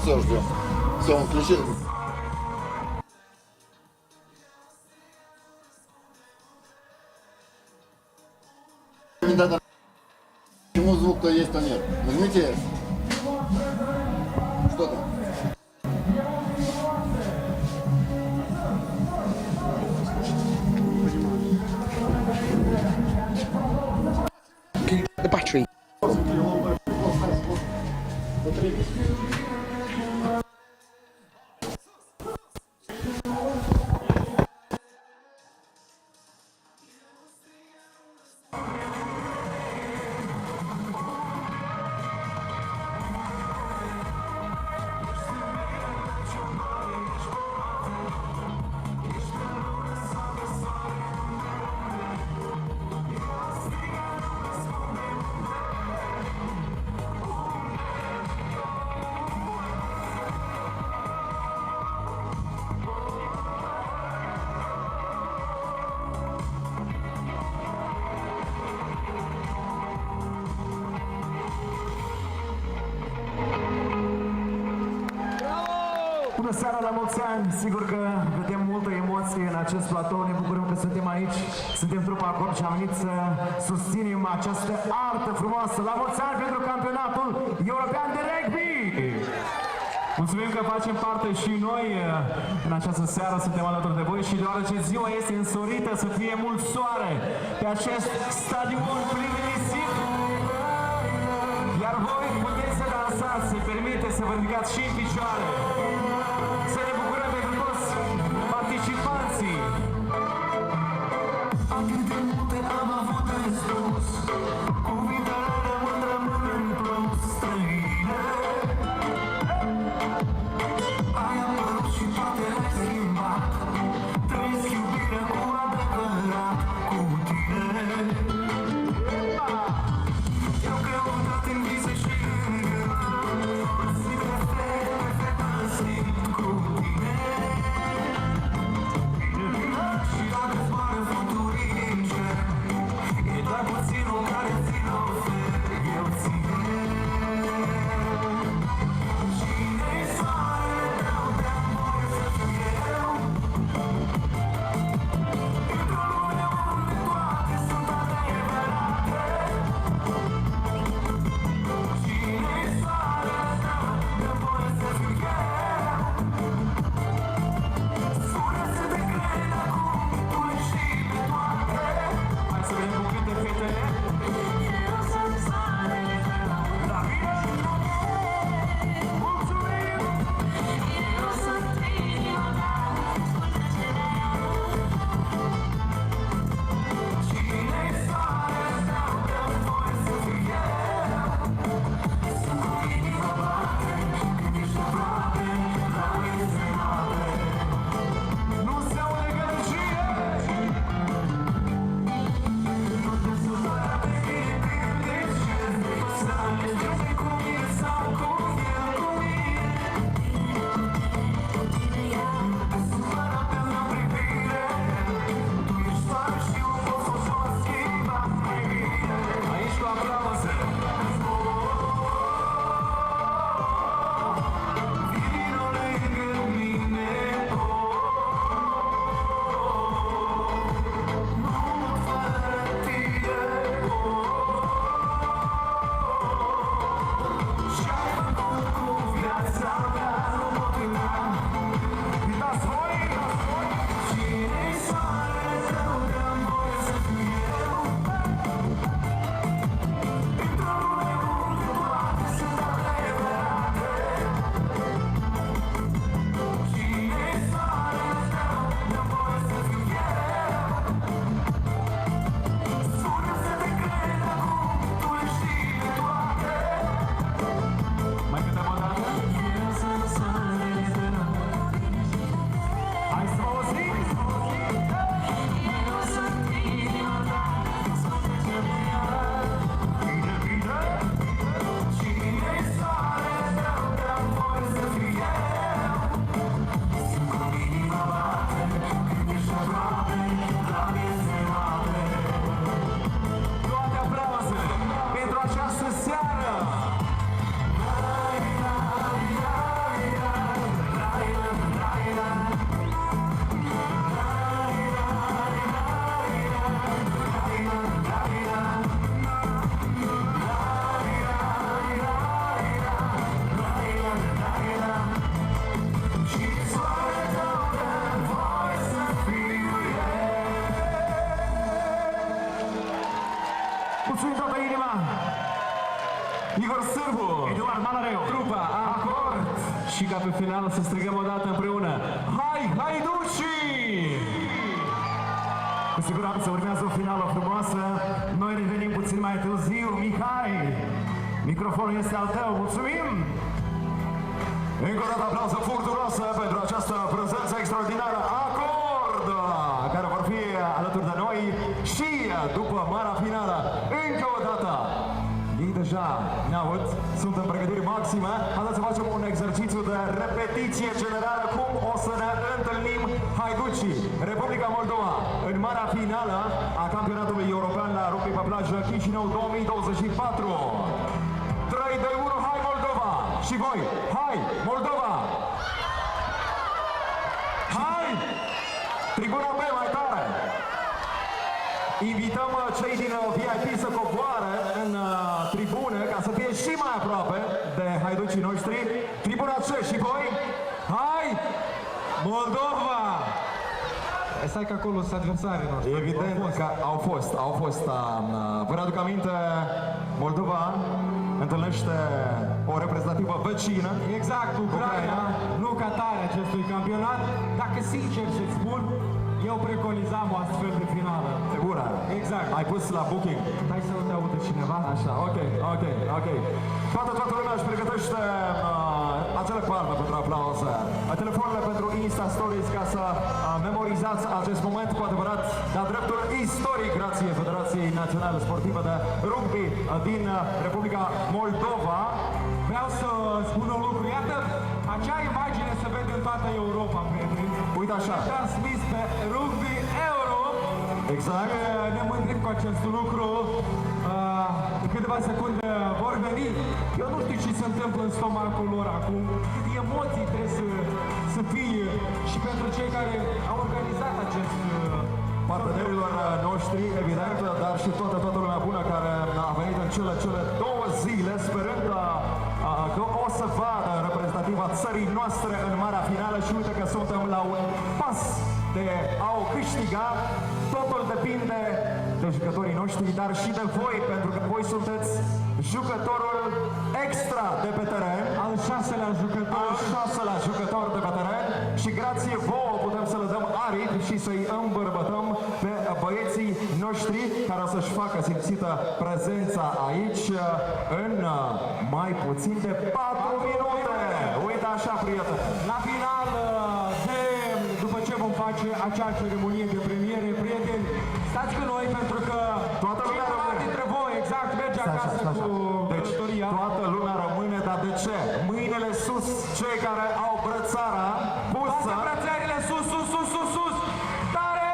Все, ждем. Все, он включил. Почему звук-то есть, то нет? Нажмите. Что там? The battery. Bună seara, la mulți ani! Sigur că vedem multă emoție în acest platou, ne bucurăm că suntem aici, suntem trupa Acord și am venit să susținem această artă frumoasă. La mulți ani pentru campionatul european de rugby! Mulțumim că facem parte și noi în această seară, suntem alături de voi și deoarece ziua este însorită să fie mult soare pe acest stadion plin de nisip, iar voi puteți să dansați, se permite să vă ridicați și în picioare. Să ne bucurăm pentru toți participanții. Atât de multe am avut de spus, cuvintele rămân în plus străine. Ai apărut și toate le-ai schimbat, trăiesc iubirea cu adevărat cu tine. Eu căutat în vise și în gând, zile perfectă simt cu tine. Și dacă zboară fluturii din cer, e doar puținul care și ca pe final să strigăm o dată împreună. Hai, Haiducii! Cu siguranță urmează o finală frumoasă. Noi revenim puțin mai târziu. Mihai, microfonul este al tău. Mulțumim! Încă o dată aplauză furturoasă pentru această prezență extraordinară. Acord! Care vor fi alături de noi și după marea finală. Încă o dată! Ei deja ne aud, sunt în pregătiri maxime. Haideți să facem un exercițiu de repetiție generală cum o să ne întâlnim Haiducii, Republica Moldova, în marea finală a campionatului european la rugby pe plajă Chisinau 2024. 3, 2, 1, hai Moldova! Și voi, hai Moldova! Hai! Tribuna B mai tare! Invităm cei din VIP să coboare în tribune ca să fie și mai aproape de haiducii noștri. Tribuna C și voi, hai Moldova! Stai că acolo sunt adversarii noștri. Evident că au fost. Vă aduc aminte, Moldova întâlnește o reprezentativă vecină. Exact, Ucraina, nu ca tare acestui campionat. Dacă sincer să-ți spun, eu preconizam o astfel de finală. Sigură? Exact. Ai pus la booking? Hai să nu te audă cineva. Așa, ok. Toată lumea își pregătește acele palme pentru aplauze. Telefoanele pentru Insta Stories ca să memorizați acest moment cu adevărat de-a dreptul istoric grație Federației Naționale Sportive de Rugby din Republica Moldova. Vreau să spun un lucru. Iată, acea imagine se vede în toată Europa, prieteni. Uite așa. Transmis pe Rugby Euro. Exact. Ne mândrim cu acest lucru. În câteva secunde vor veni. Eu nu știu ce se întâmplă în stomacul lor acum. Câte emoții trebuie să fie și pentru cei care au organizat acest partenerilor noștri, evident, dar și toată lumea bună care a venit în cele 2 zile, sperând că o să vadă reprezentativa țării noastre în marea finală și uite că suntem la un pas de a o câștiga. Totul depinde de jucătorii noștri, dar și de voi, pentru că voi sunteți jucătorul extra de pe teren, al 6-lea jucător de pe teren și grație vouă putem să le dăm aripi și să-i îmbărbătăm pe băieții noștri care o să-și facă simțită prezența aici în mai puțin de 4 minute. Uite așa, prieteni. La final, după ce vom face acea ceremonie de premiere, prieteni, stați cu noi pentru că toată lumea dintre voi, exact, merge acasă cu călătoria. Toată lumea rămâne, dar de ce? Mâinile sus, cei care au brățara pusă. Toate brățările sus, tare!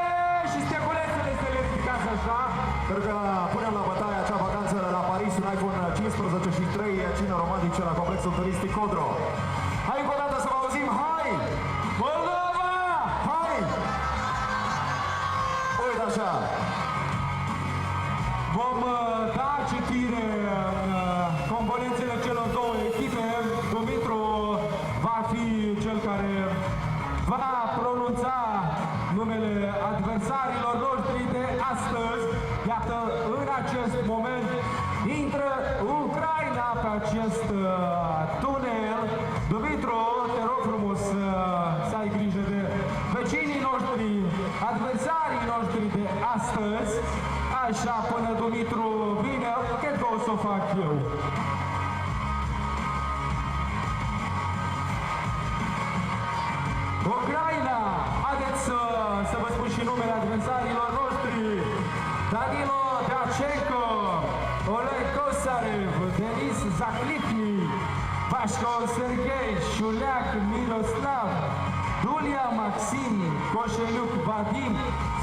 Și steculețele să le ridicați așa. Pentru că punem la bătaie acea vacanță la Paris, un iPhone 15 și 3 cine romantice la complexul turistic Codro. Hai încă o dată să vă auzim, hai! Moldova! Hai! Uite așa! Vom da citire componențele celor 2 echipe. Dumitru va fi cel care va pronunța numele adversarilor noștri de astăzi. Iată, în acest moment intră Ucraina pe acest tunel. Dumitru, te rog frumos să ai grijă de vecinii noștri, adversarii noștri de astăzi. Așa, până Dumitru vine, cred că o să o fac eu. Ucraina! Haideți să vă spun și numele adversarilor noștri. Danilo Dacenko, Oleg Kosarev, Denis Zaklipny, Pașco Sergei, Șuleac Miroslav, Dulia Maxim, Coșeluc Vadim,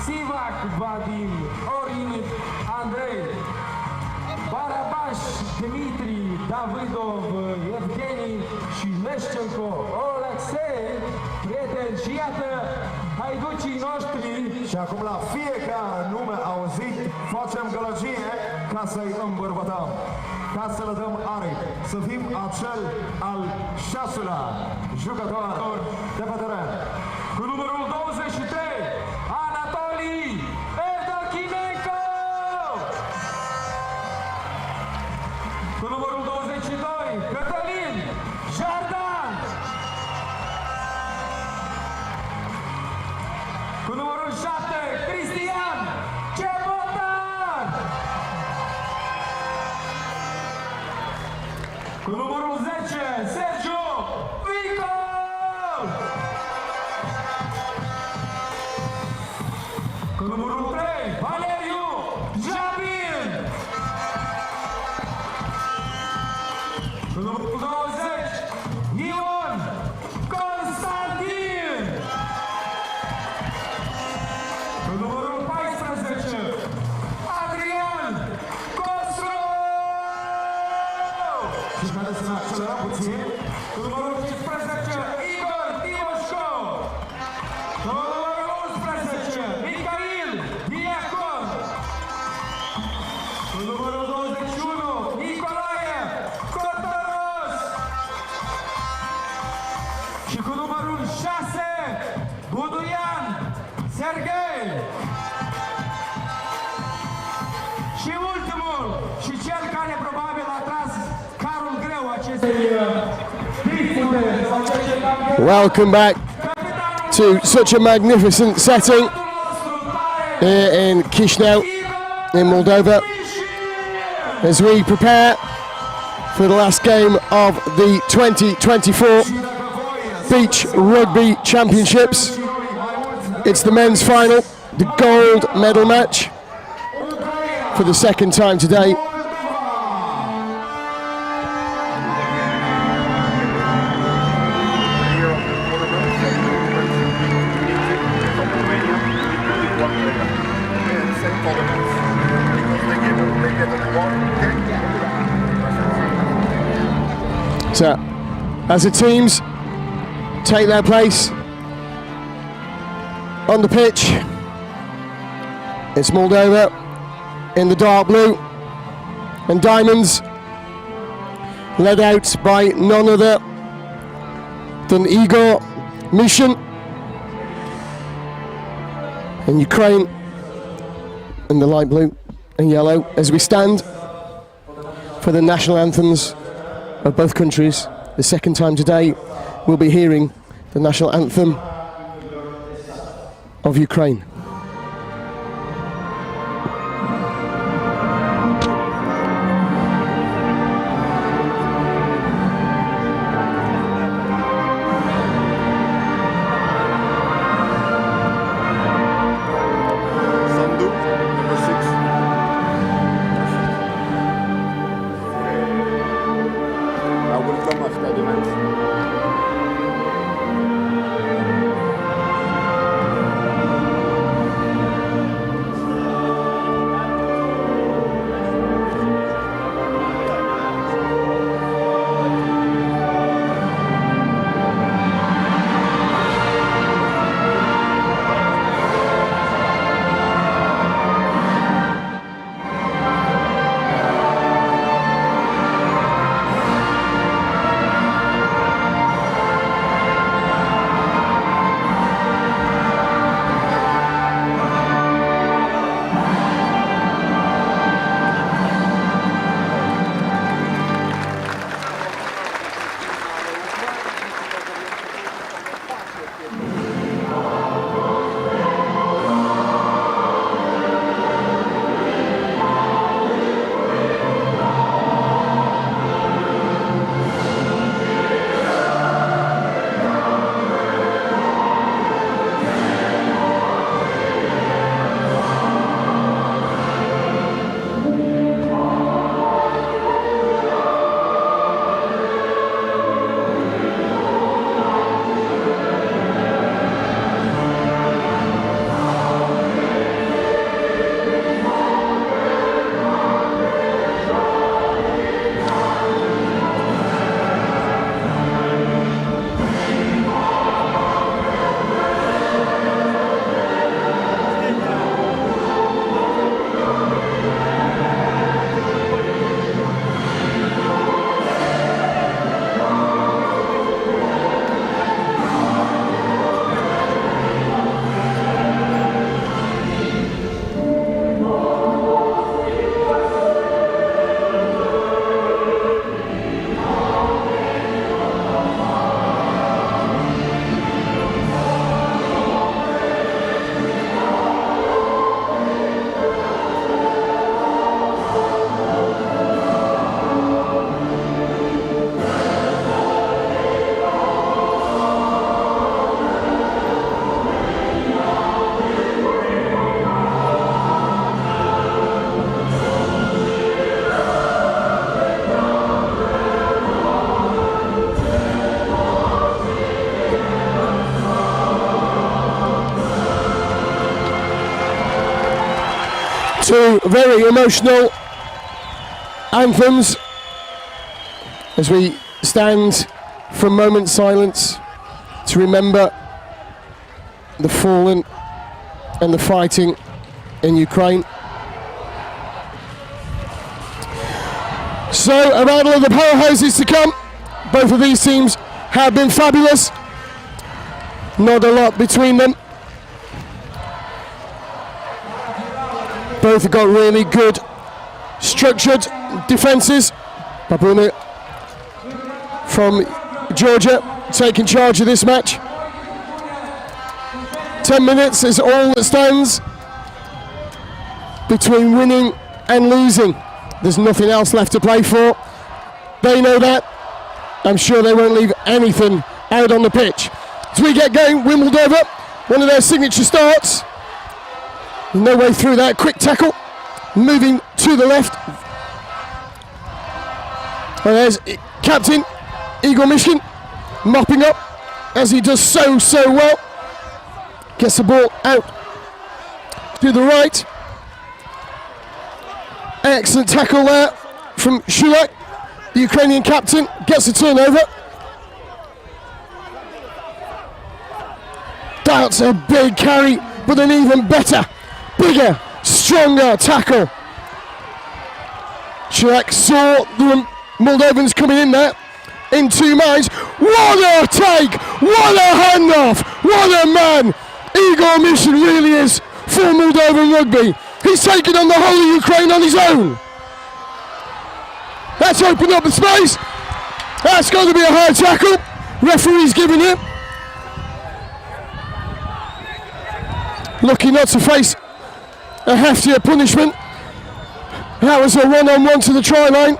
Sivac Vadim, Orinit Andrei, Barabaș Dmitri, Davidov, Evgeni și Leșcenco, Alexei, prieteni, și iată haiducii noștri. Și acum la fiecare nume auzit facem gălăgie ca să-i îmbărbătăm, ca să le dăm aripi, să fim acel al 6-lea jucător de pe teren. Cu numărul 23, Anatolii Evdochimenko! Cu numărul 22, Cătălin Jardan! numărul 7, Cristian Cebotar! Cu numărul 10, Sergio Vicol! Cu numărul 3, Valeriu Jabin! Cu numărul 20, Ion Constantin! Cu numărul 14, Adrian Costru! Și care să ne accelera puțin. Cu numărul 15, Igor Timoșco! Cu numărul 11, Micail Diacon! Cu numărul 21, Nicolae Cotoros! Și cu numărul 6, Buduian Serghei! Și ultimul, și cel care probabil a tras carul greu acestei dispute sau acestei campionate. Welcome back to such a magnificent setting here in Chisinau in Moldova as we prepare for the last game of the 2024 Beach Rugby Championships. It's the men's final, the gold medal match for the second time today. So, as the teams take their place on the pitch, it's Moldova in the dark blue and diamonds, led out by none other than Igor Mishin, and Ukraine in the light blue and yellow as we stand for the national anthems of both countries. The second time today we'll be hearing the national anthem of Ukraine. Two very emotional anthems as we stand for a moment's silence to remember the fallen and the fighting in Ukraine. So a battle of the powerhouses to come. Both of these teams have been fabulous. Not a lot between them. Both have got really good structured defences. Babuna from Georgia taking charge of this match. 10 minutes is all that stands between winning and losing. There's nothing else left to play for. They know that. I'm sure they won't leave anything out on the pitch. As we get going, Moldova, one of their signature starts. No way through that. Quick tackle. Moving to the left. And there's captain Igor Mishin mopping up as he does so well. Gets the ball out to the right. Excellent tackle there from Shulak. The Ukrainian captain gets the turnover. That's a big carry, but an even better, bigger, stronger tackle. Shulak saw the Moldovans coming in there in two minds. What a take! What a handoff! What a man! Igor Mishin really is for Moldovan rugby. He's taken on the whole of Ukraine on his own. That's opened up the space. That's going to be a high tackle. Referee's giving it. Lucky not to face a heftier punishment. That was a one-on-one to the try line.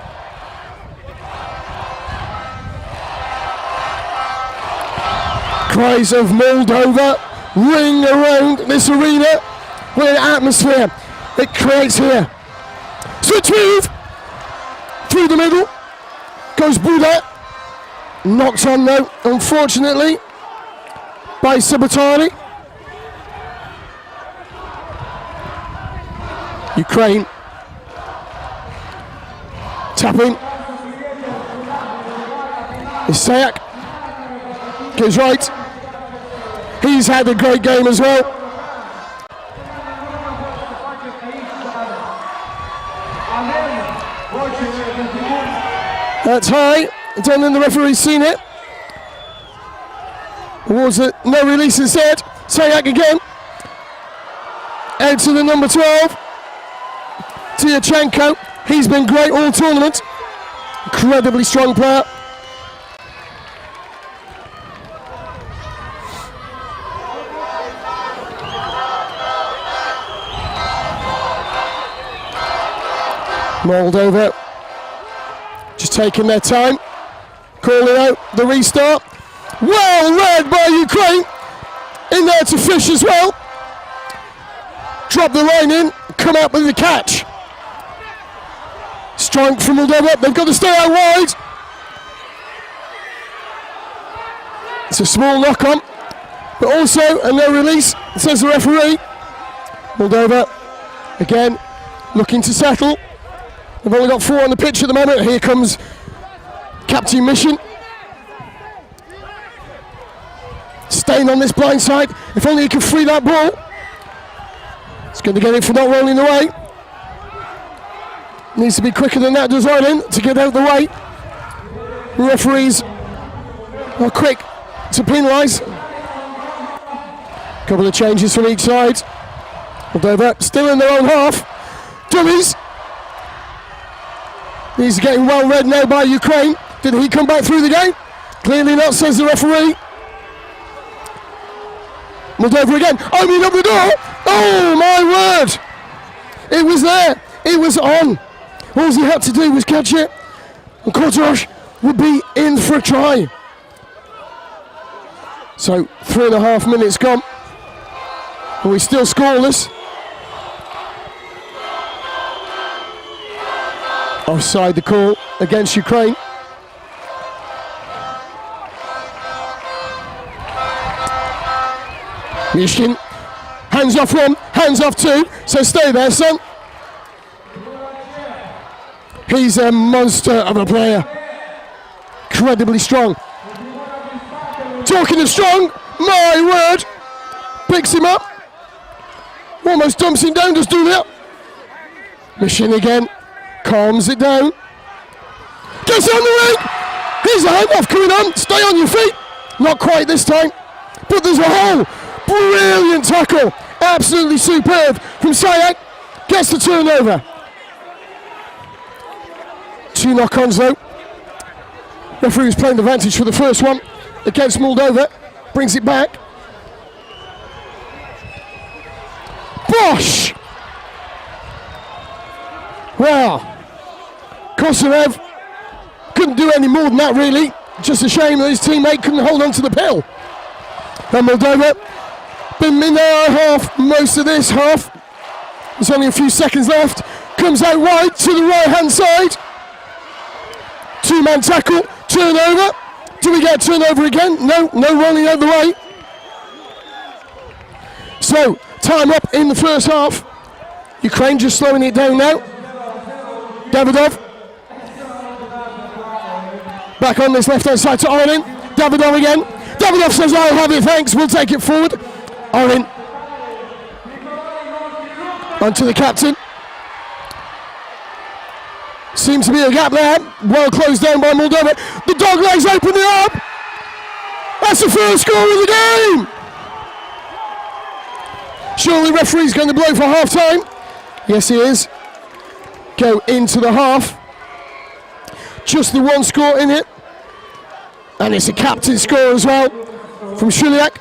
Cries of Moldova ring around this arena. What an atmosphere it creates here. Switch move through the middle. Goes Buda. Knocked on though, unfortunately, by Sabatani. Ukraine tapping. Isayak goes right. He's had a great game as well. That's high. Don't think the referee's seen it. Awards it. No release instead. Sayak again. Out to the number 12. Tiachenko. He's been great all tournament. Incredibly strong player. Moldova just taking their time, calling out the restart. Well read by Ukraine, in there to fish as well. Drop the line in, come out with the catch. Strong from Moldova, they've got to stay out wide. It's a small knock on, but also a no release, says the referee. Moldova, again, looking to settle. They've only got 4 on the pitch at the moment. Here comes Captain Mishin. Staying on this blind side. If only he can free that ball. It's going to get it for not rolling away. Needs to be quicker than that, does Ireland, to get out of the way. Referees are quick to penalise. Couple of changes from each side. Moldova still in their own half. Dummies. He's getting well read now by Ukraine. Did he come back through the game? Clearly not, says the referee. Moldova again, opening up the door. Oh my word! It was there, it was on. All he had to do was catch it, and Kortosh would be in for a try. So 3.5 minutes gone, and we're still scoreless. Offside the call against Ukraine. Mishkin, hands off 1, hands off 2, so stay there, son. He's a monster of a player. Incredibly strong. Talking of strong, my word. Picks him up. Almost dumps him down, does do that. Machine again. Calms it down. Gets on the ring. Here's a hand off coming on. Stay on your feet. Not quite this time. But there's a hole. Brilliant tackle. Absolutely superb from Sayak. Gets the turnover. 2 knock-ons though. Referee was playing the advantage for the first one against Moldova. Brings it back. Bosh! Well, Kosorev couldn't do any more than that really. Just a shame that his teammate couldn't hold on to the pill. And Moldova been in their half most of this half. There's only a few seconds left. Comes out wide to the right hand side. 2-man tackle, turnover. Do we get a turnover again? No running out the way. So, time up in the first half. Ukraine just slowing it down now. Davidov. Back on this left hand side to Orin. Davidov again. Davidov says, I'll have it, thanks, we'll take it forward. Orin. Onto the captain. Seems to be a gap there. Well closed down by Moldova. The dog legs open it up. That's the first score of the game. Surely referee's going to blow for half time. Yes, he is. Go into the half. Just the one score in it. And it's a captain score as well from Shuliak.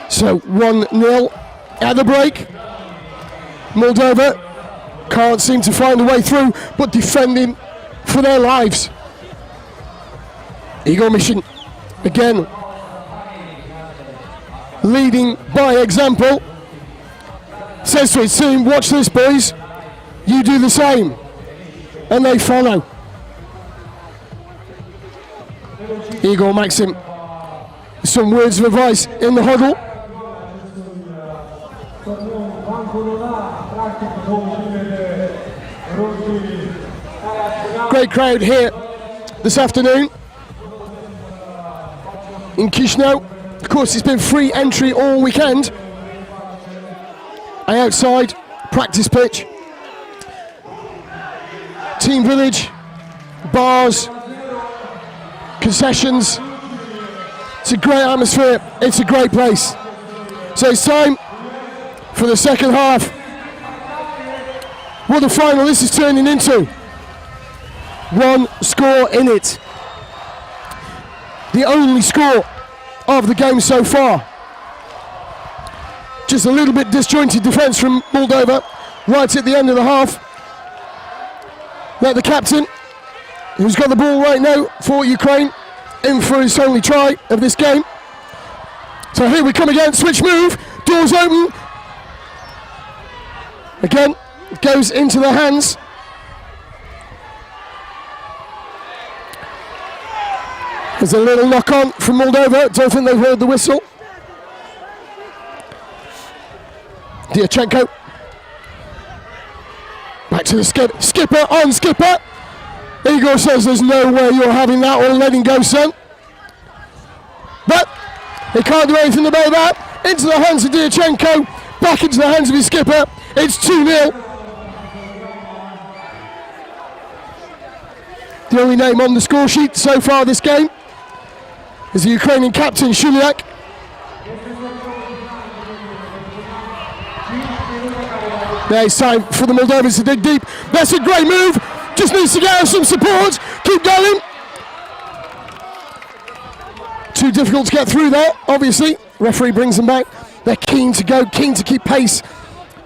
So 1-0 at the break. Moldova can't seem to find a way through, but defending for their lives. Igor Mishin again leading by example. Says to his team, watch this boys, you do the same. And they follow. Igor Maxim, some words of advice in the huddle. Great crowd here this afternoon in Chisinau. Of course, it's been free entry all weekend. Outside, practice pitch, team village, bars, concessions. It's a great atmosphere, it's a great place. So it's time for the second half. What a final this is turning into. 1 score in it. The only score of the game so far. Just a little bit disjointed defence from Moldova right at the end of the half. Now the captain, who's got the ball right now for Ukraine, in for his only try of this game. So here we come again, switch move, doors open. Again, it goes into the hands. There's a little knock on from Moldova, don't think they've heard the whistle. Diachenko. Back to the skipper, on skipper. Igor says there's no way you're having that or letting go, son. But he can't do anything about that. Into the hands of Diachenko, back into the hands of his skipper. It's 2-0. The only name on the score sheet so far this game is the Ukrainian captain, Shuliak. Now it's time for the Moldovans to dig deep. That's a great move. Just needs to get some support. Keep going. Too difficult to get through there, obviously. Referee brings them back. They're keen to go, keen to keep pace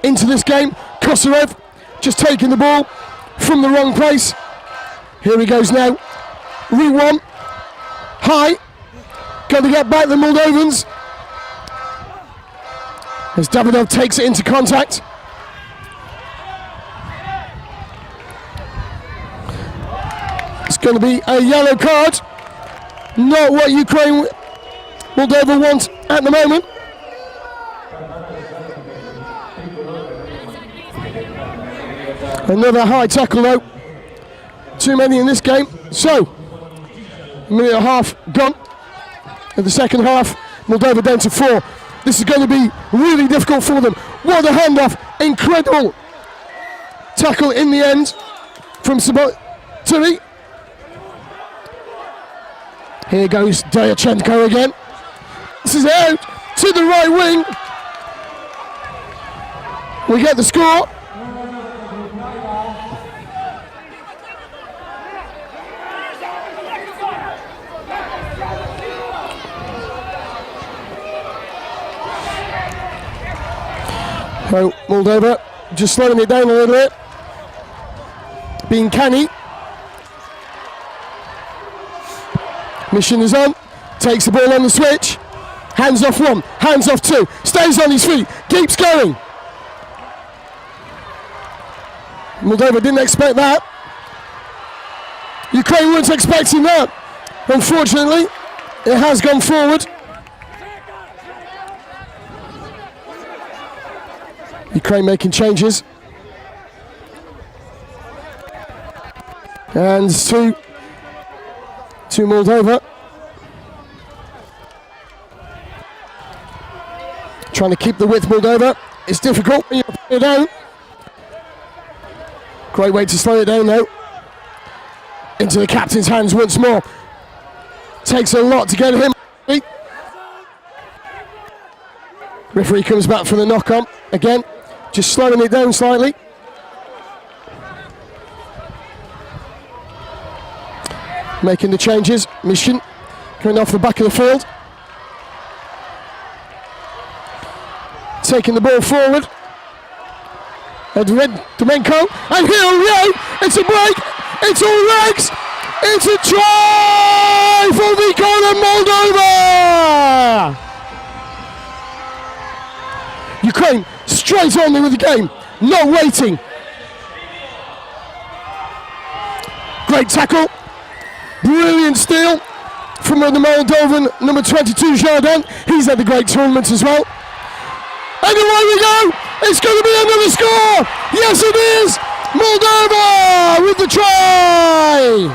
into this game. Kosorev just taking the ball from the wrong place. Here he goes now. Route 1. High. Got to get back the Moldovans. As Davidov takes it into contact. It's going to be a yellow card. Not what Ukraine, Moldova want at the moment. Another high tackle though. Too many in this game. So, a minute and a half gone. In the second half, Moldova down to 4. This is going to be really difficult for them. What a handoff. Incredible tackle in the end from Turi. Here goes Dyachenko again. This is out to the right wing. We get the score. So Moldova just slowing it down a little bit. Being canny. Mission is on. Takes the ball on the switch. Hands off 1, hands off 2. Stays on his feet. Keeps going. Moldova didn't expect that. Ukraine weren't expecting that. Unfortunately, it has gone forward. Ukraine making changes. And to Moldova. Trying to keep the width, Moldova. It's difficult when you put it down. Great way to slow it down though. Into the captain's hands once more. Takes a lot to get him. Referee comes back for the knock-on again. Just slowing it down slightly. Making the changes. Mission coming off the back of the field. Taking the ball forward. Domenko, and here we go. It's a break. It's all legs. It's a try for the corner Moldova. Ukraine straight on with the game, not waiting. Great tackle, brilliant steal from the Moldovan number 22 Jordan. He's had a great tournament as well. And away we go. It's going to be another score. Yes, it is. Moldova with the try.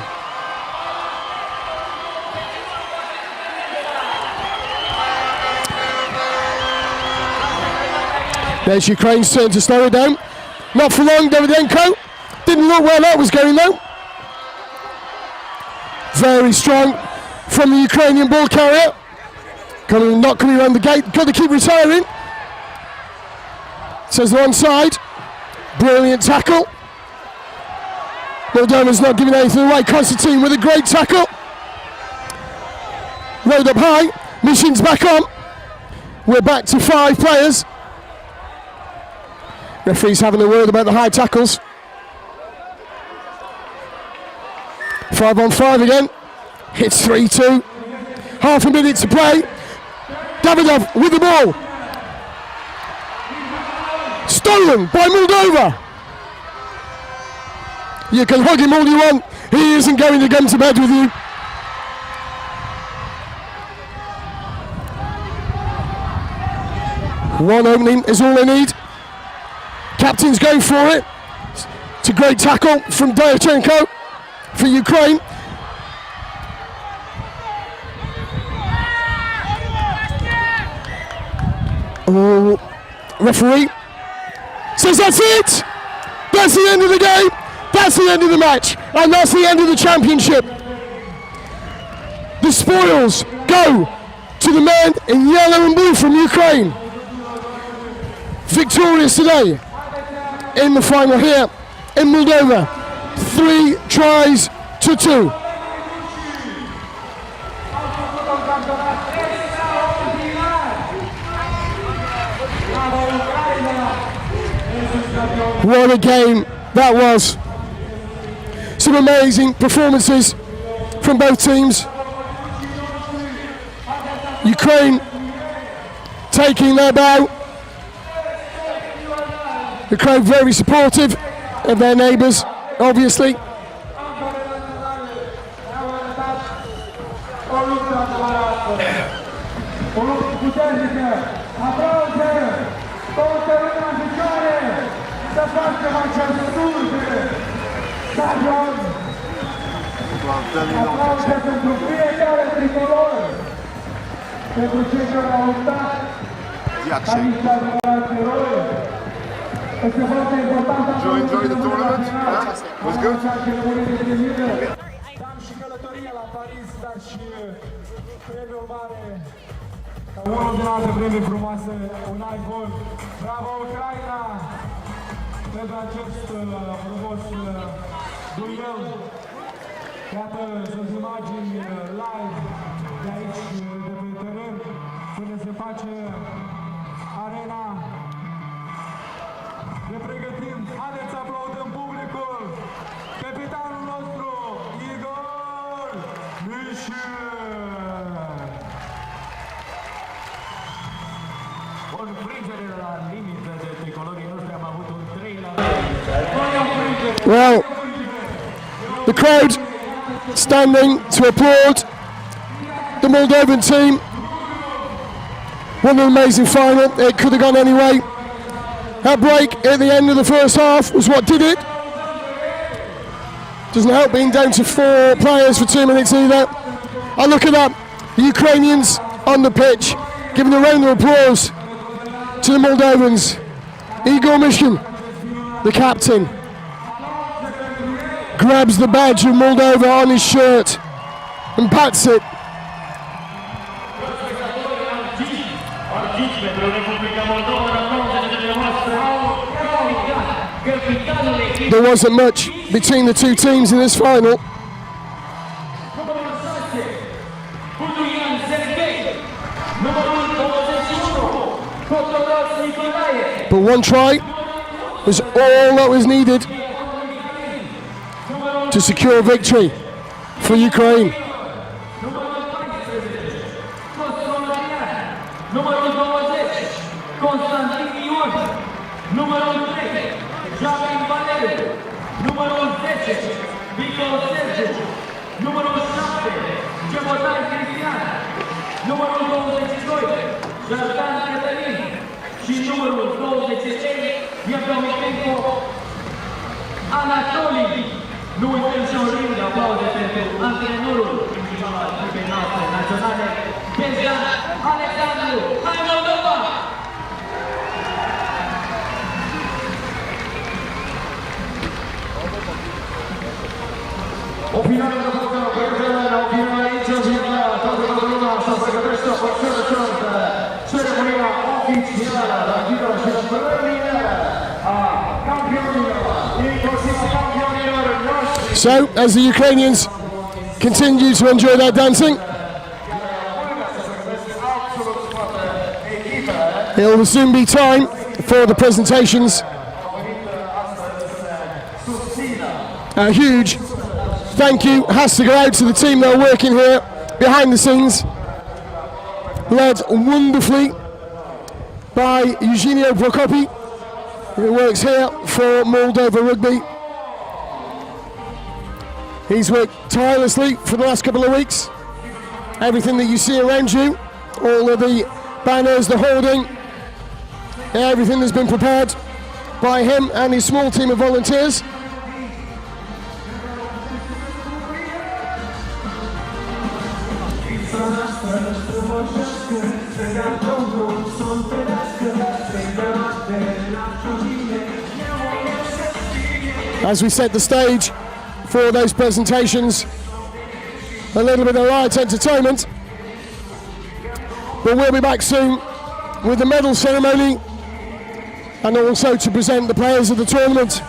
There's Ukraine's turn to slow it down. Not for long, Davydenko. Didn't look where that was going though. Very strong from the Ukrainian ball carrier. Not coming around the gate. Got to keep retiring. Says they're onside. Brilliant tackle. Moldova's not giving anything away. Constantine with a great tackle. Rode up high. Mission's back on. We're back to 5 players. Referee's having a word about the high tackles. 5-on-5 again. It's 3-2. Half a minute to play. Davidov with the ball. Stolen by Moldova. You can hug him all you want. He isn't going to come to bed with you. One opening is all they need. Captain's going for it. It's a great tackle from Dyachenko for Ukraine. Oh, referee says that's it. That's the end of the game. That's the end of the match. And that's the end of the championship. The spoils go to the men in yellow and blue from Ukraine. Victorious today in the final here in Moldova. 3-2. What a game that was. Some amazing performances from both teams. Ukraine taking their bow. Ukraine very supportive of their neighbours, obviously. să facem acest tur de stadion. Aplauze pentru fiecare tricolor, pentru cei care au luptat ca niște adevărați eroi. Este foarte important să enjoy the tournament. Was good. Am și călătoria la Paris, dar și premiul mare. Unul din alte premii frumoase, un iPhone. Bravo Ucraina! Pentru acest frumos duel. Iată, sunt imagini live de aici, de pe teren, unde se face arena. Ne pregătim, haideți să aplaudăm publicul, capitanul nostru, Igor Mișel! O înfrângere la limită de tricolorii noștri, am avut un 3-3. Well, the crowd standing to applaud the Moldovan team. What an amazing final. It could have gone any way. That break at the end of the first half was what did it. Doesn't help being down to 4 players for 2 minutes either. I look at that, the Ukrainians on the pitch, giving a round of applause to the Moldovans. Igor Mishkin, the captain, grabs the badge of Moldova on his shirt and pats it. There wasn't much between the two teams in this final. But one try was all that was needed to secure victory for Ukraine. Anatolii! Nu uităm și o ring de aplauze pentru antrenorul principal al echipei noastre naționale, Bezdan Alexandru. Hai Moldova! O finală de făcă, băiețele, o finală aici, o finală, toată lumea să se gătește o ușor de ceremonia oficială, la ghidă și la premieră a campionilor. So, as the Ukrainians continue to enjoy their dancing, it will soon be time for the presentations. A huge thank you has to go out to the team that are working here behind the scenes, led wonderfully by Eugenio Prokopi, who works here for Moldova Rugby. He's worked tirelessly for the last couple of weeks. Everything that you see around you, all of the banners, the hoarding, everything has been prepared by him and his small team of volunteers. As we set the stage for those presentations, a little bit of light entertainment, but we'll be back soon with the medal ceremony and also to present the players of the tournament.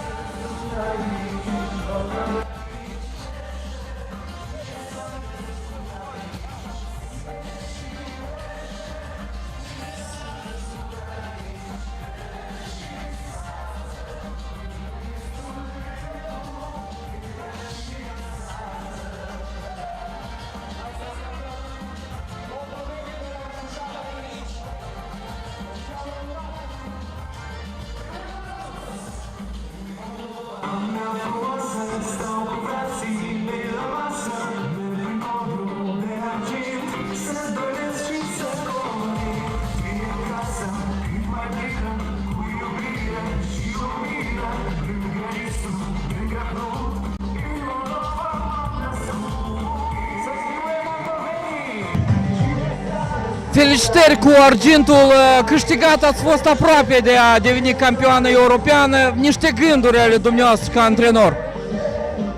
Felicitări cu argintul câștigat, ați fost aproape de a deveni campioană europeană. Niște gânduri ale dumneavoastră ca antrenor.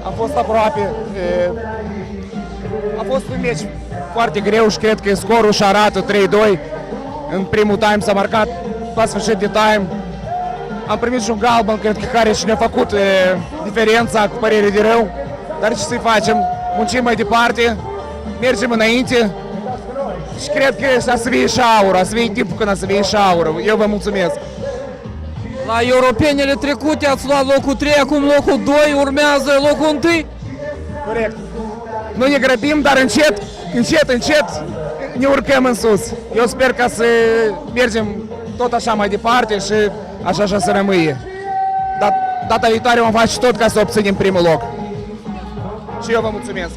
Am fost aproape. A fost un meci foarte greu și cred că scorul și arată 3-2. În primul time s-a marcat la sfârșit de time. Am primit și un galben, cred că care și ne-a făcut diferența, cu părere de rău. Dar ce să-i facem? Muncim mai departe, mergem înainte și cred că să fie și aur, să fie timpul când să fie și aur. Eu vă mulțumesc. La europenele trecute ați luat locul 3, acum locul 2, urmează locul 1. Corect. Nu ne grăbim, dar încet ne urcăm în sus. Eu sper ca să mergem tot așa mai departe și așa să rămâie. Data viitoare vom face tot ca să obținem primul loc. Și eu vă mulțumesc.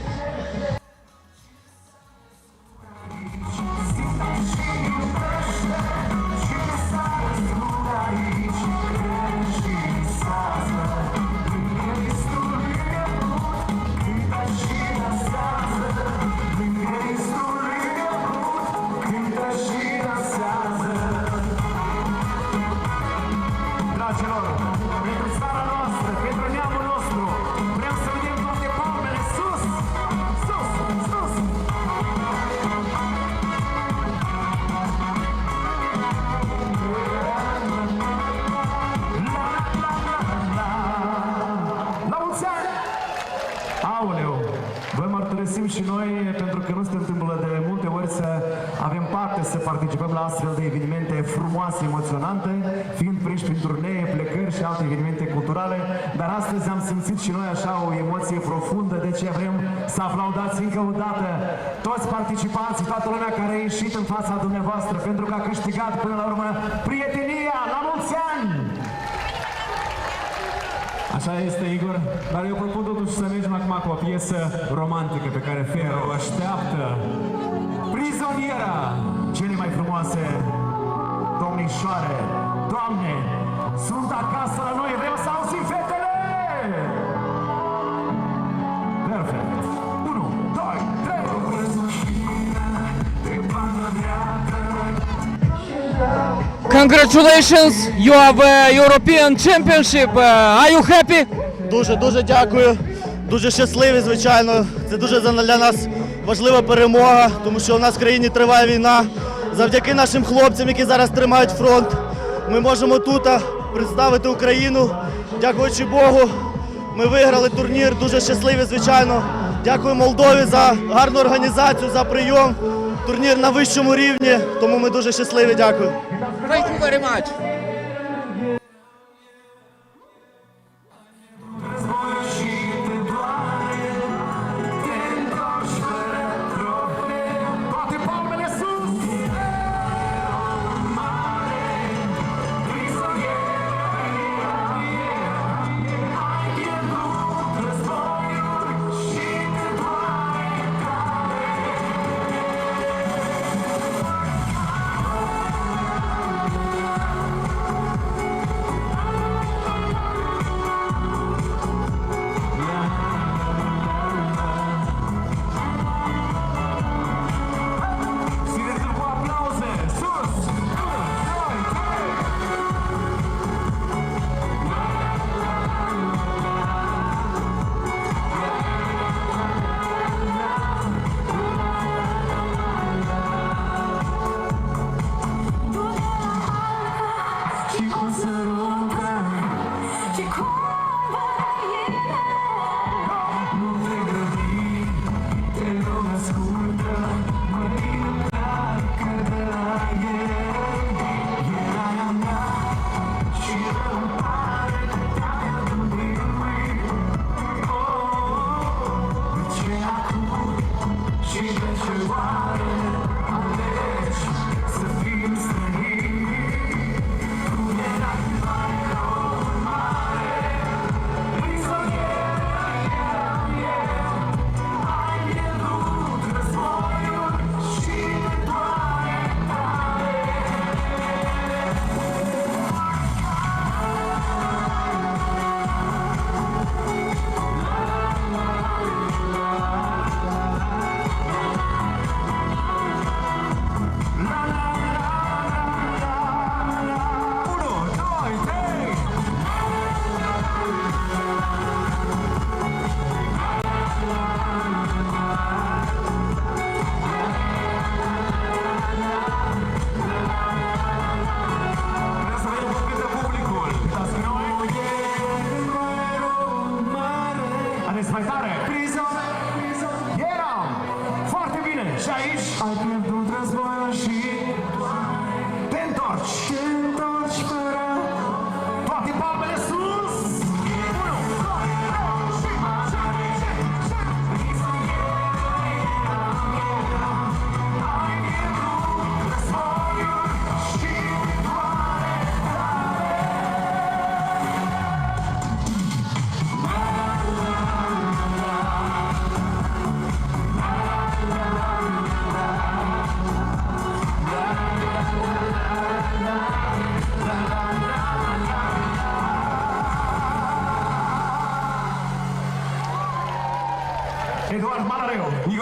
Și noi, pentru că nu se întâmplă de multe ori să avem parte să participăm la astfel de evenimente frumoase, emoționante, fiind prinși prin turnee, plecări și alte evenimente culturale, dar astăzi am simțit și noi așa o emoție profundă, de ce vrem să aplaudați încă o dată toți participanții, toată lumea care a ieșit în fața dumneavoastră, pentru că a câștigat până la urmă prietenia. La mulți ani! Așa este, Igor, dar eu propun totuși să mergem acum cu o piesă romantică pe care Fero o așteaptă. Prizoniera, cele mai frumoase domnișoare, doamne, sunt acasă la noi, vreau să auzim fetele! Perfect! 1, 2, 3! Congratulations, you have a European Championship. Are you happy? Дуже дякую. Дуже щасливі, звичайно. Це дуже для нас важлива перемога, тому що у нас в країні триває війна. Завдяки нашим хлопцям, які зараз тримають фронт, ми можемо тут представити Україну. Дякуючи Богу, ми виграли турнір. Дуже щасливі, звичайно. Дякую Молдові за гарну організацію, за прийом. Турнір на вищому рівні, тому ми дуже щасливі. Дякую. Thank you very much.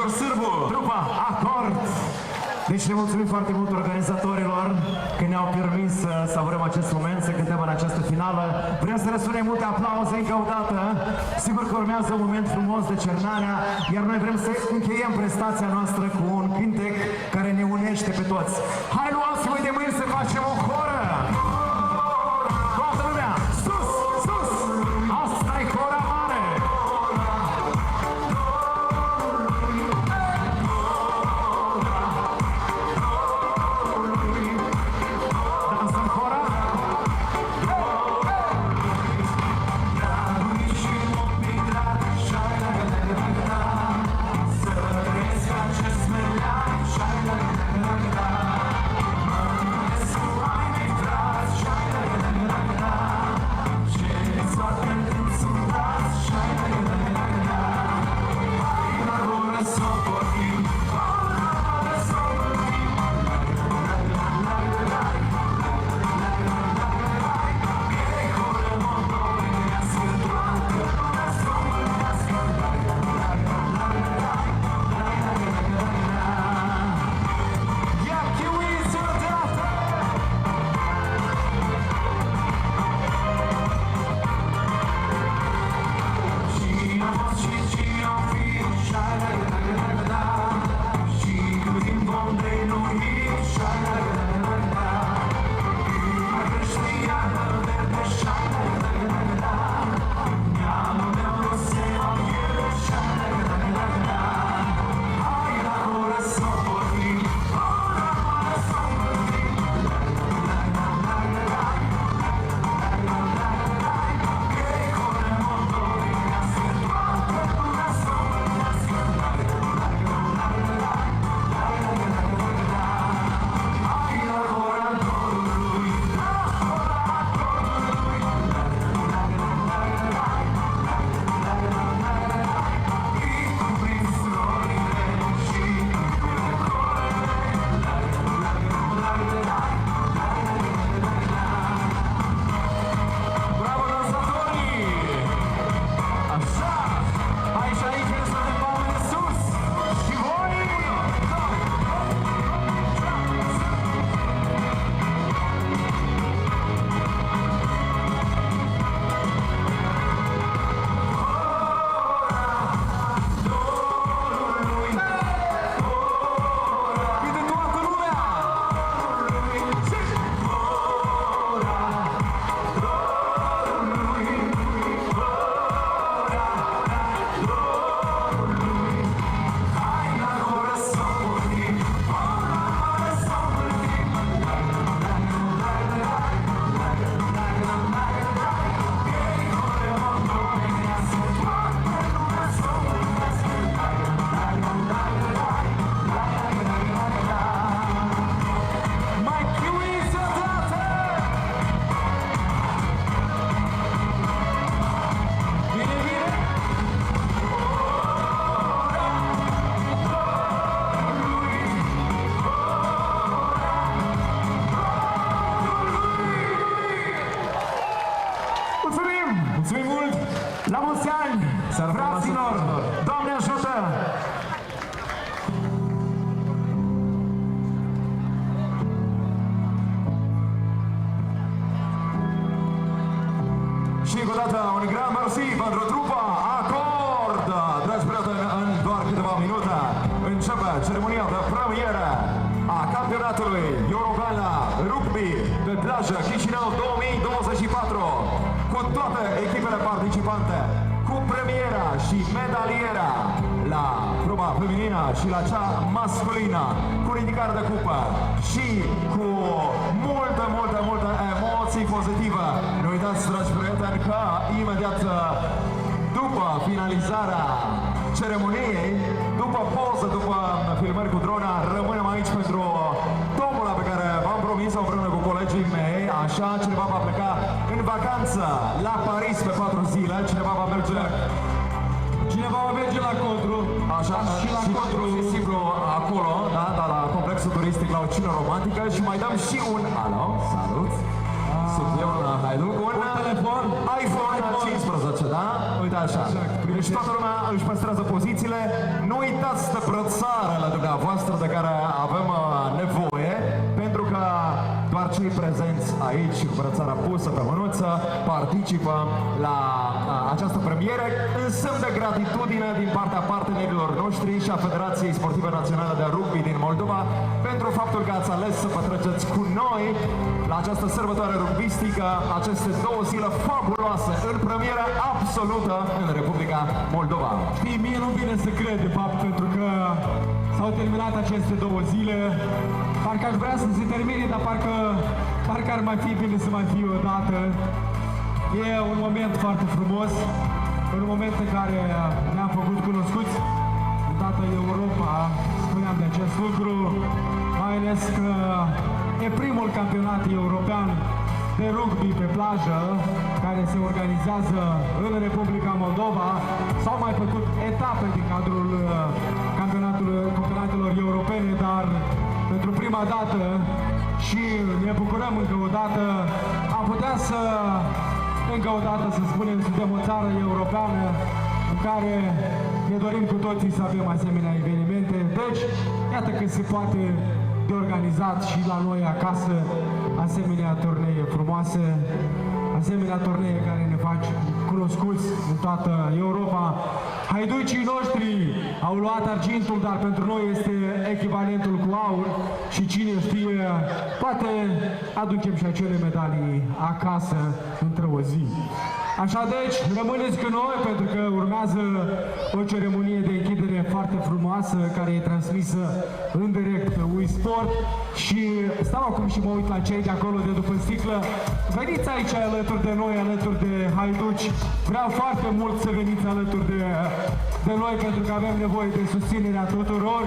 Major Sârbu, trupa Acord. Deci ne mulțumim foarte mult organizatorilor că ne-au permis să savurăm acest moment, să cântăm în această finală. Vrem să răsunem multe aplauze încă o dată. Sigur că urmează un moment frumos de cernarea, iar noi vrem să încheiem prestația noastră cu un cântec care ne unește pe toți. Hai, luați-vă de mâini să facem o horă! Toată lumea, sus, sus! Asta e hora mare! Mulțumim mult! La mulți ani! Fraților! Doamne ajută! Și încă o dată un grand mersi pentru trupa Acord! Dragi prieteni, în doar câteva minute începe ceremonia de premieră a campionatului european la rugby pe plajă Chisinau 2024 cu toate echipele participante, cu premiera și medaliera la proba feminină și la cea masculină, cu ridicare de cupă și cu multe emoții pozitive. Nu uitați, dragi prieteni, că imediat după finalizarea ceremoniei, după poză, după filmări cu drona, rămânem aici pentru tombola pe care v-am promis-o împreună cu colegii mei. Așa, cineva va pleca în vacanță la Paris pe 4 zile, cineva va merge la Codru. Așa, și la Codru e simplu acolo, da, la complexul turistic, la o cină romantică și mai dăm și un alo, salut! Sunt eu, Haidu, un telefon iPhone 15, da? Uite așa. Deci toată lumea își păstrează pozițiile. Nu uitați de brățarele dumneavoastră de care avem nevoie, pentru că doar cei prezenți aici cu brățara pusă pe mânuță participă la această premieră în semn de gratitudine din partea partenerilor noștri și a Federației Sportive Naționale de Rugby din Moldova pentru faptul că ați ales să petreceți cu noi la această sărbătoare rugbistică aceste 2 zile fabuloase în premieră absolută în Republica Moldova. Știi, mie nu vine să cred, de fapt, pentru că s-au terminat aceste 2 zile. Parcă aș vrea să se termine, dar parcă ar mai fi bine să mai fie o dată. E un moment foarte frumos, un moment în care ne-am făcut cunoscuți în toată Europa. Spuneam de acest lucru, mai ales că e primul campionat european de rugby pe plajă care se organizează în Republica Moldova. S-au mai făcut etape din cadrul campionatelor europene, dar pentru prima dată, și ne bucurăm încă o dată, am putea să încă o dată să spunem, suntem o țară europeană în care ne dorim cu toții să avem asemenea evenimente. Deci, iată că se poate de organizat și la noi acasă asemenea turnee frumoase, asemenea turnee care ne fac cunoscuți în toată Europa. Haiducii noștri au luat argintul, dar pentru noi este echivalentul cu aur și cine știe, poate aducem și acele medalii acasă într-o zi. Așa deci, rămâneți cu noi pentru că urmează o ceremonie de închidere foarte frumoasă care e transmisă în direct pe Sport și stau acum și mă uit la cei de acolo de după sticlă. Veniți aici alături de noi, alături de haiduci. Vreau foarte mult să veniți alături de noi pentru că avem nevoie de susținerea tuturor.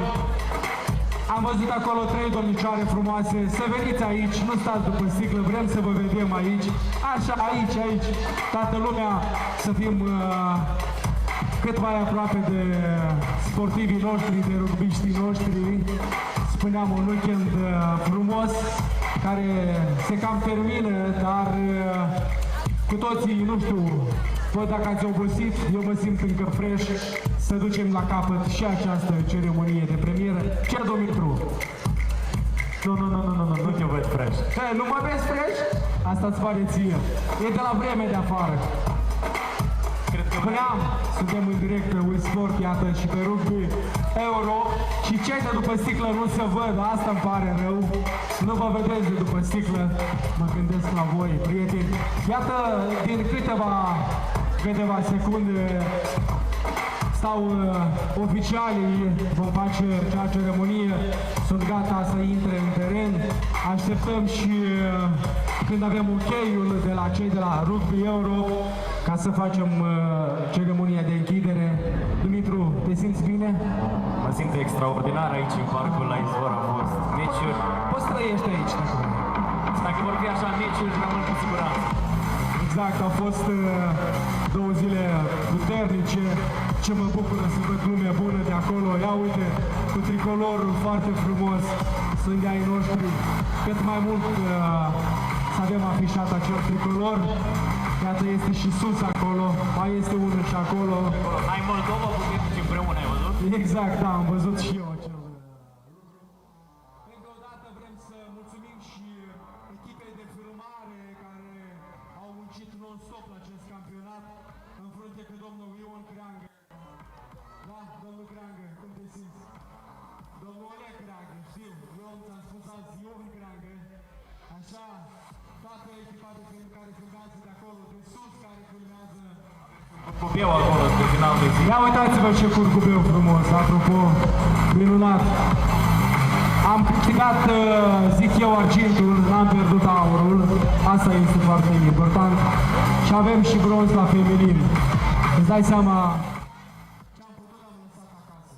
Am văzut acolo 3 domnișoare frumoase, să veniți aici, nu stați după sticlă, vrem să vă vedem aici, așa, aici, toată lumea, să fim cât mai aproape de sportivii noștri, de rugbiștii noștri. Spuneam, un weekend frumos, care se cam termină, dar cu toții, nu știu, văd dacă ați obosit, eu mă simt încă fresh, să ducem la capăt și această ceremonie de premieră. Ce, Dumitru? Nu te văd fresh. Nu mă vezi fresh? Asta-ți pare ție. E de la vreme de afară. Spuneam, suntem în direct pe Sport, iată, și pe Rugby Euro și cei de după sticlă nu se văd, asta îmi pare rău. Nu vă vedeți de după sticlă, mă gândesc la voi, prieteni. Iată, din câteva secunde stau oficialii, vom face acea ceremonie, sunt gata să intre în teren, așteptăm și când avem ok-ul de la cei de la Rugby Euro ca să facem ceremonia de închidere. Dumitru, te simți bine? Mă simt extraordinar aici în parcul la Izvor, au fost meciuri. Poți să trăiești aici, dacă vor fi așa meciuri, rămân cu siguranță. Exact, au fost 2 zile puternice. Ce mă bucură să văd lume bună de acolo. Ia uite, cu tricolorul foarte frumos, sunt de ai noștri. Cât mai mult să avem afișat acel tricolor. Iată, este și sus acolo, mai este unul și acolo. Ai Moldova, putem duce împreună, ai văzut? Exact, da, am văzut și eu acel lucru. Încă o dată vrem să mulțumim și echipei de filmare care au muncit non-stop la acest campionat, în frunte cu domnul Ion Creangă. Da, domnul Creangă, cum te simți? Domnul Oleg Creangă, știu, eu ți-am spus azi Ion Creangă. Așa, toată echipa de film care filmează de acolo, de sus, care filmează. Curcubeu acolo, de final de zi. Ia uitați-vă ce curcubeu frumos, apropo, minunat. Am câștigat, zic eu, argintul, n-am pierdut aurul, asta este foarte important. Și avem și bronz la feminin. Îți dai seama ce am putut am lăsat acasă.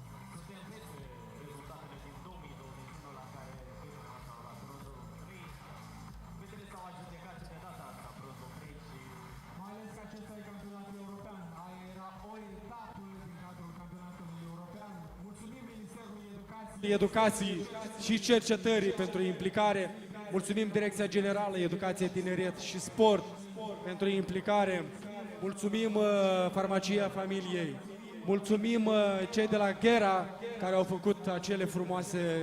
Mai ales că acesta e campionatul european. Aia era o etapă din cadrul campionatului european. Mulțumim Ministerului Educației și Cercetării pentru implicare. Mulțumim Direcția Generală Educație, Tineret și Sport pentru implicare. mulțumim farmacia familiei, mulțumim cei de la Ghera care au făcut acele frumoase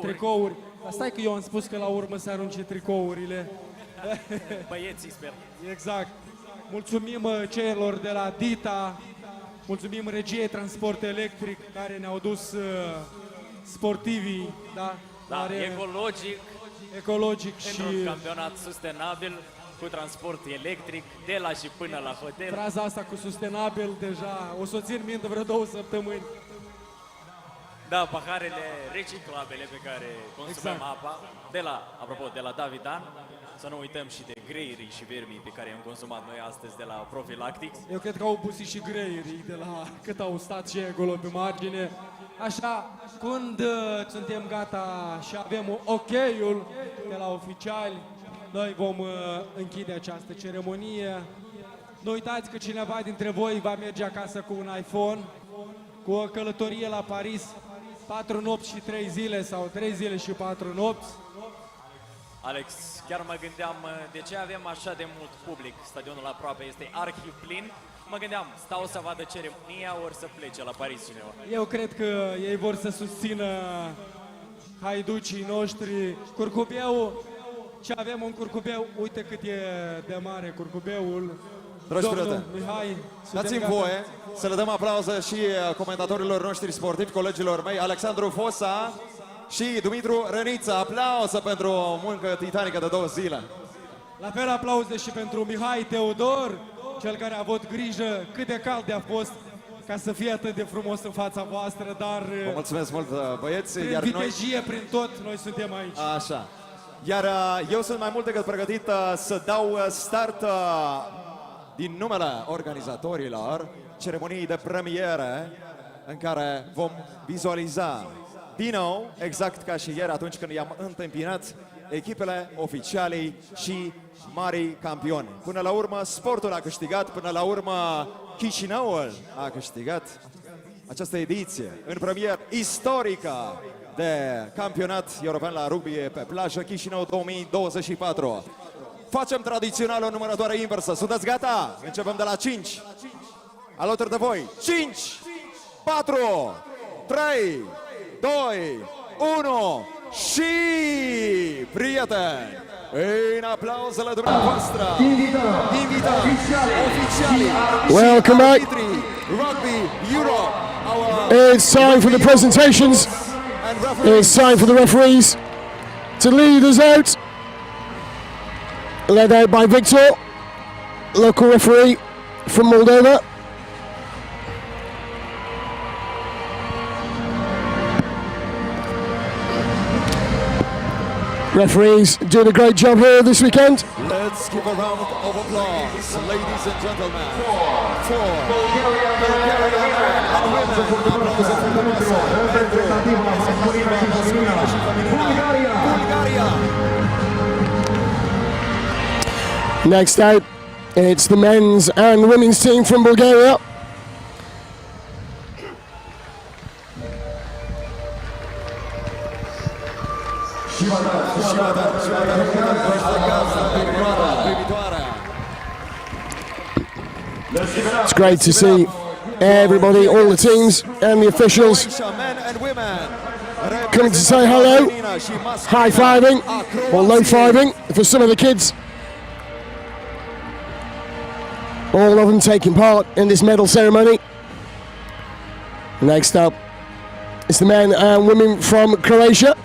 tricouri. Dar stai că eu am spus că la urmă se arunce tricourile. Băieții, sper. Exact. Mulțumim celor de la Dita, mulțumim regiei transport electric care ne-au dus sportivii, da? Da, Care- ecologic și într-un campionat sustenabil cu transport electric de la și până la hotel. fraza asta cu sustenabil deja o să o țin minte vreo 2 săptămâni. Da, paharele reciclabile pe care consumăm Exact. apa, apropo, de la Davidan, să nu uităm și de greierii și vermii pe care i-am consumat noi astăzi de la Profilactics. Eu cred că au obosit și greierii de la cât au stat și acolo pe margine. Așa, când suntem gata și avem ok-ul de la oficiali, noi vom închide această ceremonie. Nu uitați că cineva dintre voi va merge acasă cu un iPhone, cu o călătorie la Paris, 4 nopți și 3 zile sau 3 zile și 4 nopți. Alex, chiar mă gândeam de ce avem așa de mult public. Stadionul aproape este arhiplin. Mă gândeam, stau să vadă ceremonia ori să plece la Paris cineva. Eu cred că ei vor să susțină haiducii noștri. Curcubeul, ce avem un curcubeu, uite cât e de mare curcubeul. Dragi Domnul prieteni, Mihai, dați-mi voie să le dăm aplauză și comentatorilor noștri sportivi, colegilor mei, Alexandru Fosa și Dumitru Răniță. Aplauză pentru o muncă titanică de 2 zile. La fel aplauze și pentru Mihai Teodor, cel care a avut grijă cât de cald a fost ca să fie atât de frumos în fața voastră, dar Vă mulțumesc mult, băieți. prin Iar noi... vitejie, prin tot, noi suntem aici. Așa. Iar eu sunt mai mult decât pregătit să dau start din numele organizatorilor ceremoniei de premiere în care vom vizualiza din nou, exact ca și ieri atunci când i-am întâmpinat, echipele, oficialii și marii campioni. Până la urmă, sportul a câștigat, până la urmă, Chisinauul a câștigat această ediție în premieră istorică de campionat european la rugby pe plajă Chisinau 2024. Facem tradițional o numărătoare inversă. Sunteți gata? Începem de la 5. Alături de voi. 5, 4, 3, 2, 1 și prieteni, în aplauzele dumneavoastră, invităm oficialii Welcome back. Rugby Europe. It's time for the presentations. It's time for the referees to lead us out. Led out by Victor, local referee from Moldova. Referees doing a great job here this weekend. Let's give a round of applause, ladies and gentlemen, for Bulgaria and women. Applause for the Bulgaria. Next out, it's the men's and women's team from Bulgaria. It's great to see everybody, all the teams and the officials coming to say hello, high-fiving or low-fiving for some of the kids. All of them taking part in this medal ceremony. Next up, it's the men and women from Croatia.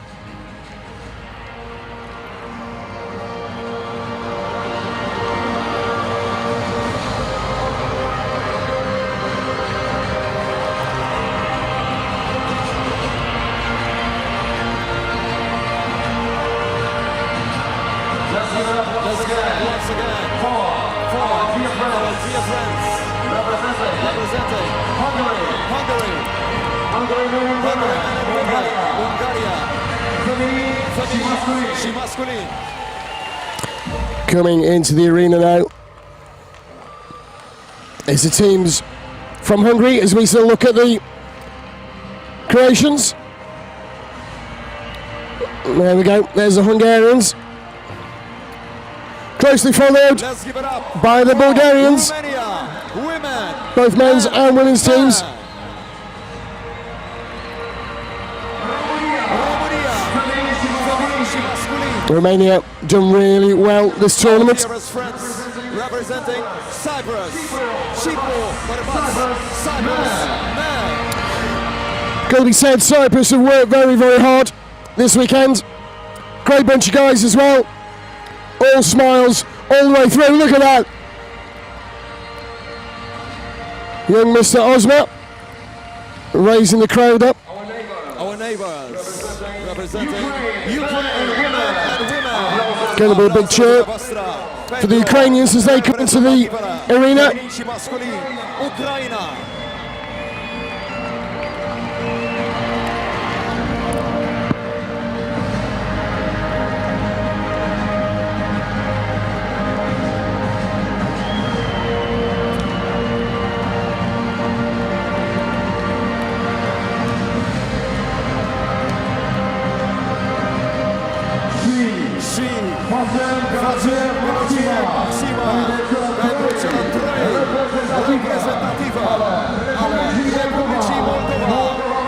Coming into the arena now is the teams from Hungary as we still look at the Croatians. There we go, there's the Hungarians. closely followed by the Bulgarians, both men's and women's teams. Romania done really well this tournament. Representing Cyprus. Got to be said, Cyprus have worked very, very hard this weekend. Great bunch of guys as well. All smiles all the way through. Look at that. Young Mr. Ozma raising the crowd up. Our neighbors representing Ukraine, men and women. Going to be a big cheer for the Ukrainians as they come into the arena.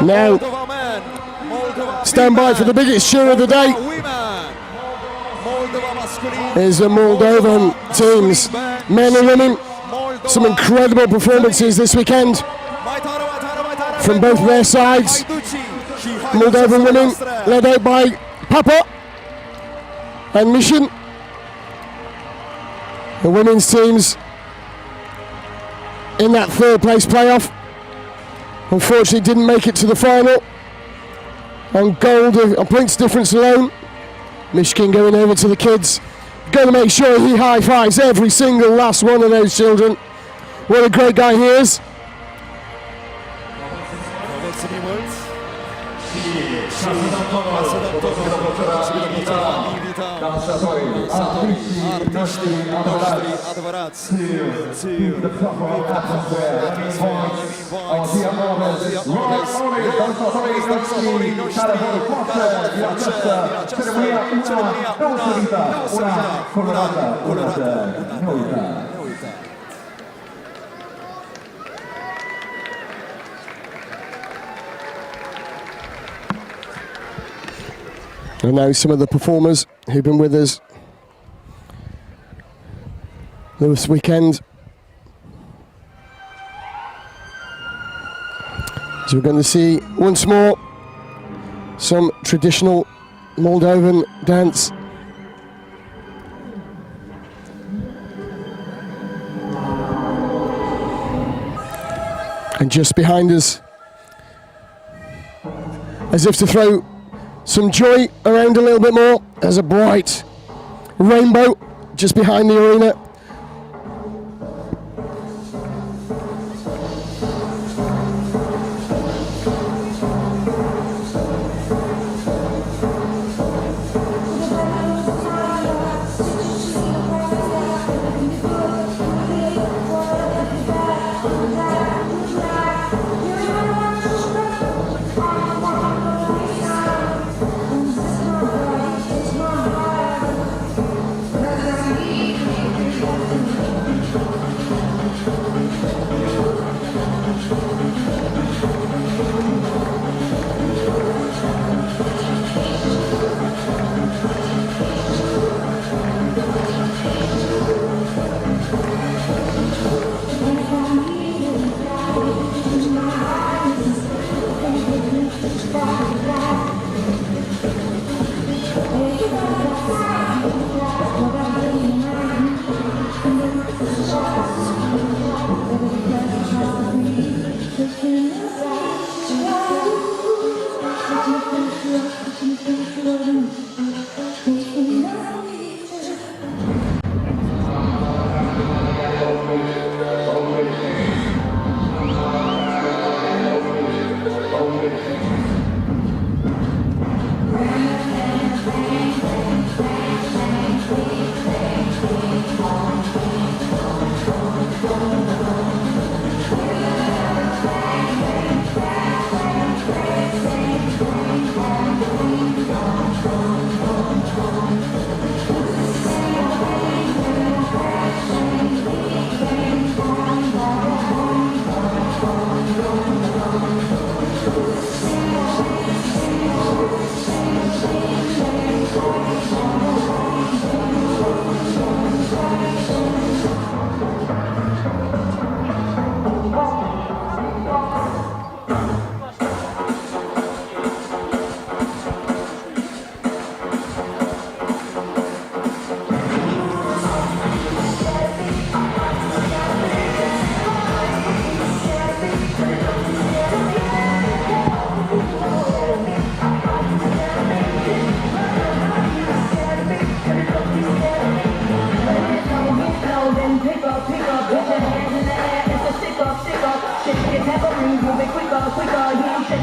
Now, stand by for the biggest cheer of the day. Is the Moldovan teams, men and women. Some incredible performances this weekend from both their sides. Moldovan women led out by Papa and Mission. The women's teams in that third place playoff unfortunately didn't make it to the final. On gold, on points difference alone. Mishkin going over to the kids. Going to make sure he high-fives every single last one of those children. What a great guy he is. And now some of the performers who've been with us this weekend. So we're going to see once more some traditional Moldovan dance. And just behind us, as if to throw some joy around a little bit more, there's a bright rainbow just behind the arena.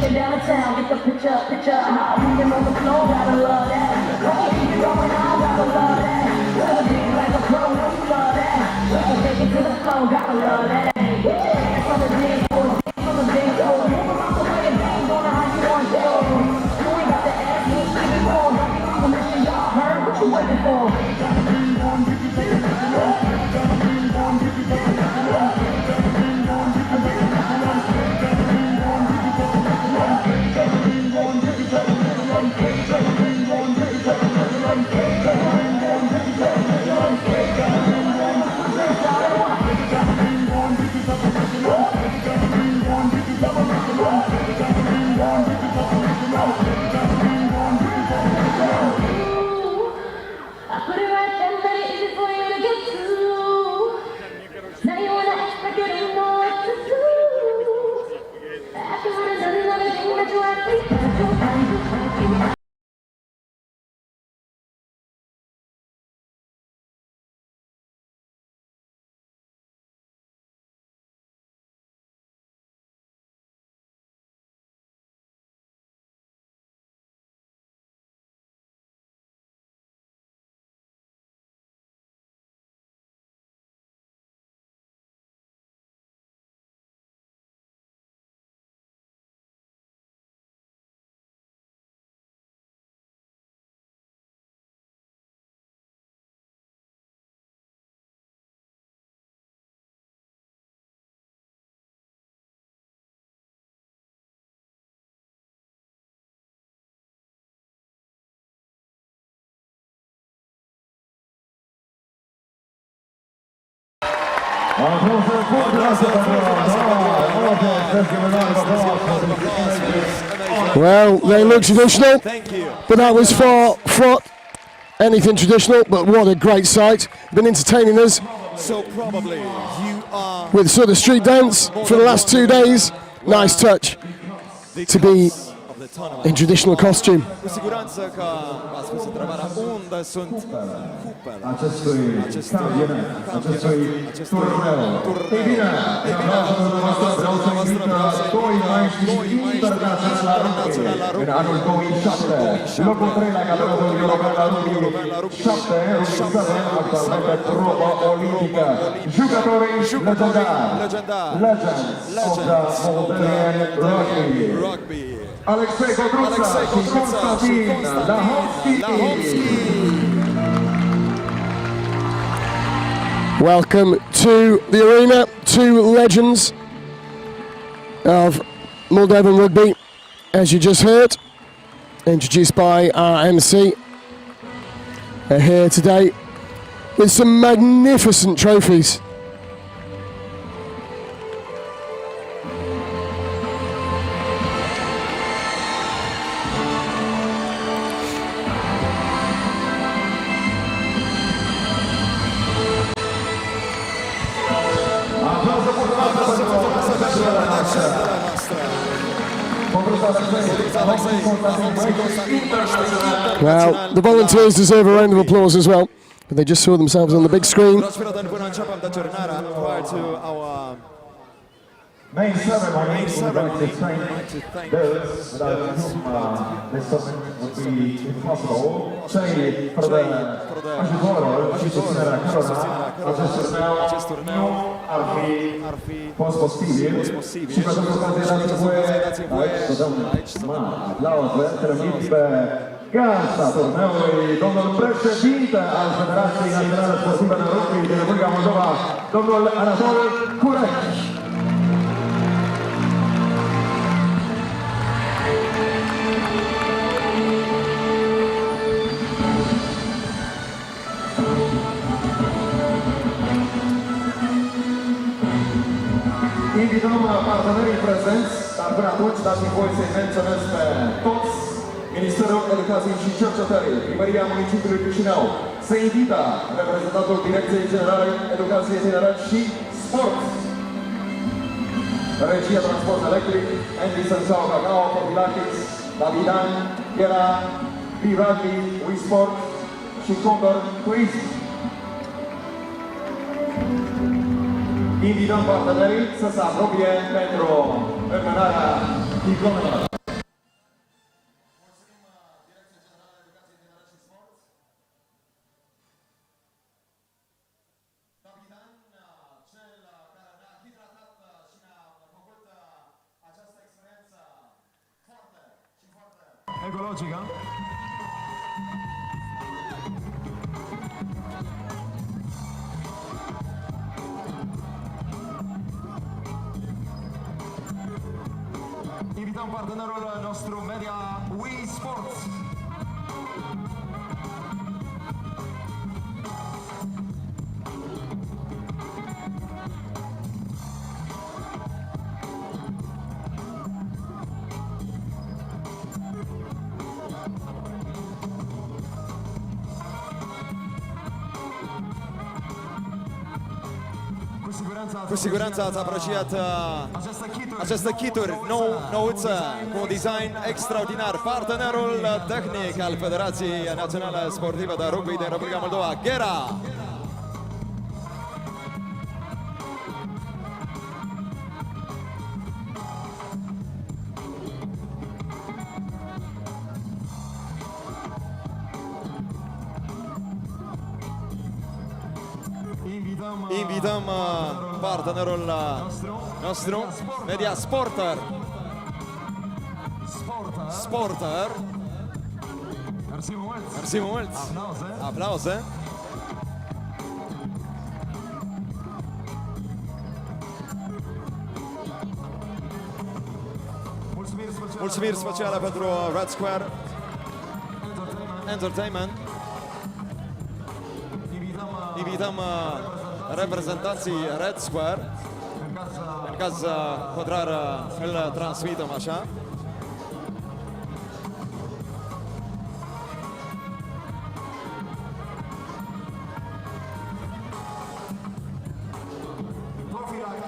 take it downtown, get the picture, moving on the floor, gotta love that. Keep it going on, gotta love that. Big like a pro, don't you love that? Take it to the floor, gotta love that. Dance on the dance floor, dance on the dance floor. Move around the way, bang on how you want to. You ain't got the ass, you ain't keep it warm. Permission, y'all heard what you waiting for. Well, they look traditional, but that was far from anything traditional, but what a great sight. Been entertaining us with sort of street dance for the last 2 days. Nice touch to be in traditional costume. Cu siguranță că ați spus întrebarea unde sunt cupele acestui turneu. Ei bine, în avantajul dumneavoastră vreau să invit doi maestri internaționali la rugby în anul 2007. Locul 3 la campionatul european la rugby 7, actualmente probă olimpică. Jucătorii legendari, legends of the Moldovan rugby. Alexei Codruța și Constantin Lahovski. Welcome to the arena, two legends of Moldovan rugby, as you just heard, introduced by our MC, are here today with some magnificent trophies. Well, the volunteers deserve a round of applause as well, but they just saw themselves on the big screen. Main ceremony, we would like to thank those without whom this summit would be impossible. Cei fără ajutorul și susținerea cărora acest turneu ar fi fost posibil și pentru că dați voie aici să dăm mari aplauze, trămit pe gazda turneului, domnul președinte al Federației Naționale Sportive de Rugby din Republica Moldova, domnul Anatol Curec. Invităm partenerii prezenți, dar până atunci dați-mi voie să-i menționez pe toți. Ministerul Educației și Cercetării, Primăria Municipiului Chisinau, se invită reprezentantul Direcției Generale Educație, Tineret și Sport, Regia Transport Electric, Anderson Sau Cacao, Profilaxis, Davidan, Ghera, Rugby, Sport și Condor Turism. Invităm partenerii să se apropie pentru înmânarea diplomelor. ecologică. Invităm partenerul nostru media Wii Sports. Cu siguranță ați apreciat aceste kituri nouțe cu un design extraordinar. Partenerul tehnic al Federației Naționale Sportive de Rugby din Republica Moldova, Ghera. Invităm partenerul nostru, Media Sporter. Mersi mult! Aplauze! Mulțumiri speciale pentru Red Square Entertainment. Invităm reprezentanții Red Square, în caz contrar îl transmitem așa.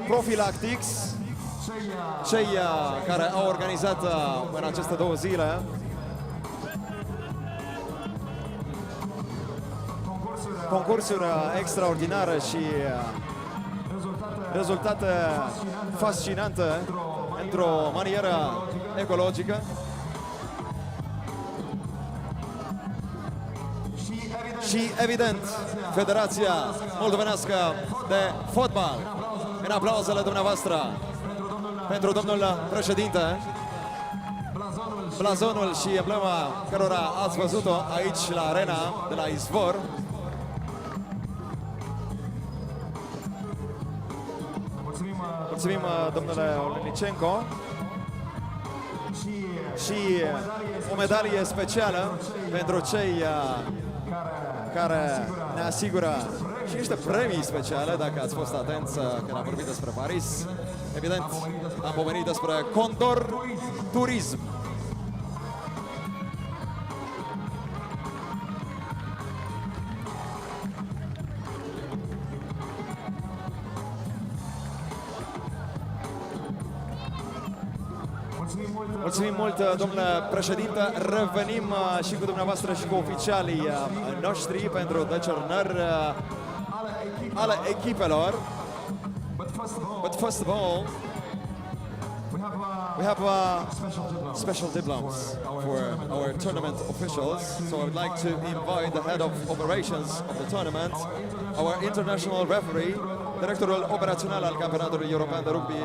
Profilactics, cei care au organizat în aceste 2 zile concursuri extraordinare și rezultate fascinante într-o manieră ecologică. Și evident, Federația Moldovenească de Fotbal. În aplauzele dumneavoastră pentru domnul președinte, blazonul și emblema cărora ați văzut-o aici la arena de la Izvor. Mulțumim, domnule Olenicenko. Și o medalie specială pentru cei care ne asigură și niște premii speciale, dacă ați fost atenți când am vorbit despre Paris. Evident, am pomenit despre Condor Turism. Mulțumim mult, domnule președinte. Revenim și cu dumneavoastră și cu oficialii noștri pentru decernări ale echipelor. But first of all, we have special diplomas for our tournament officials. So I would like to invite the head of operations of the tournament, our international referee, directorul operațional al campionatului european de rugby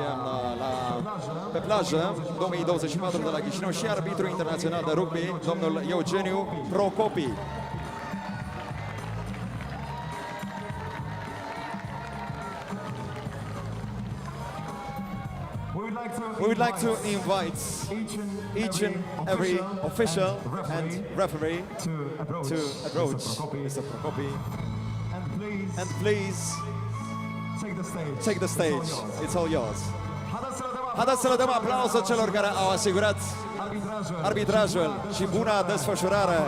pe plajă 2024 de la Chisinau și arbitru internațional de rugby, domnul Eugeniu Procopi. We would like to invite each and every official and referee to approach Mr. Procopi. And please take the stage. It's all yours. Haideți să le dăm aplauze celor care au asigurat arbitrajul și buna desfășurare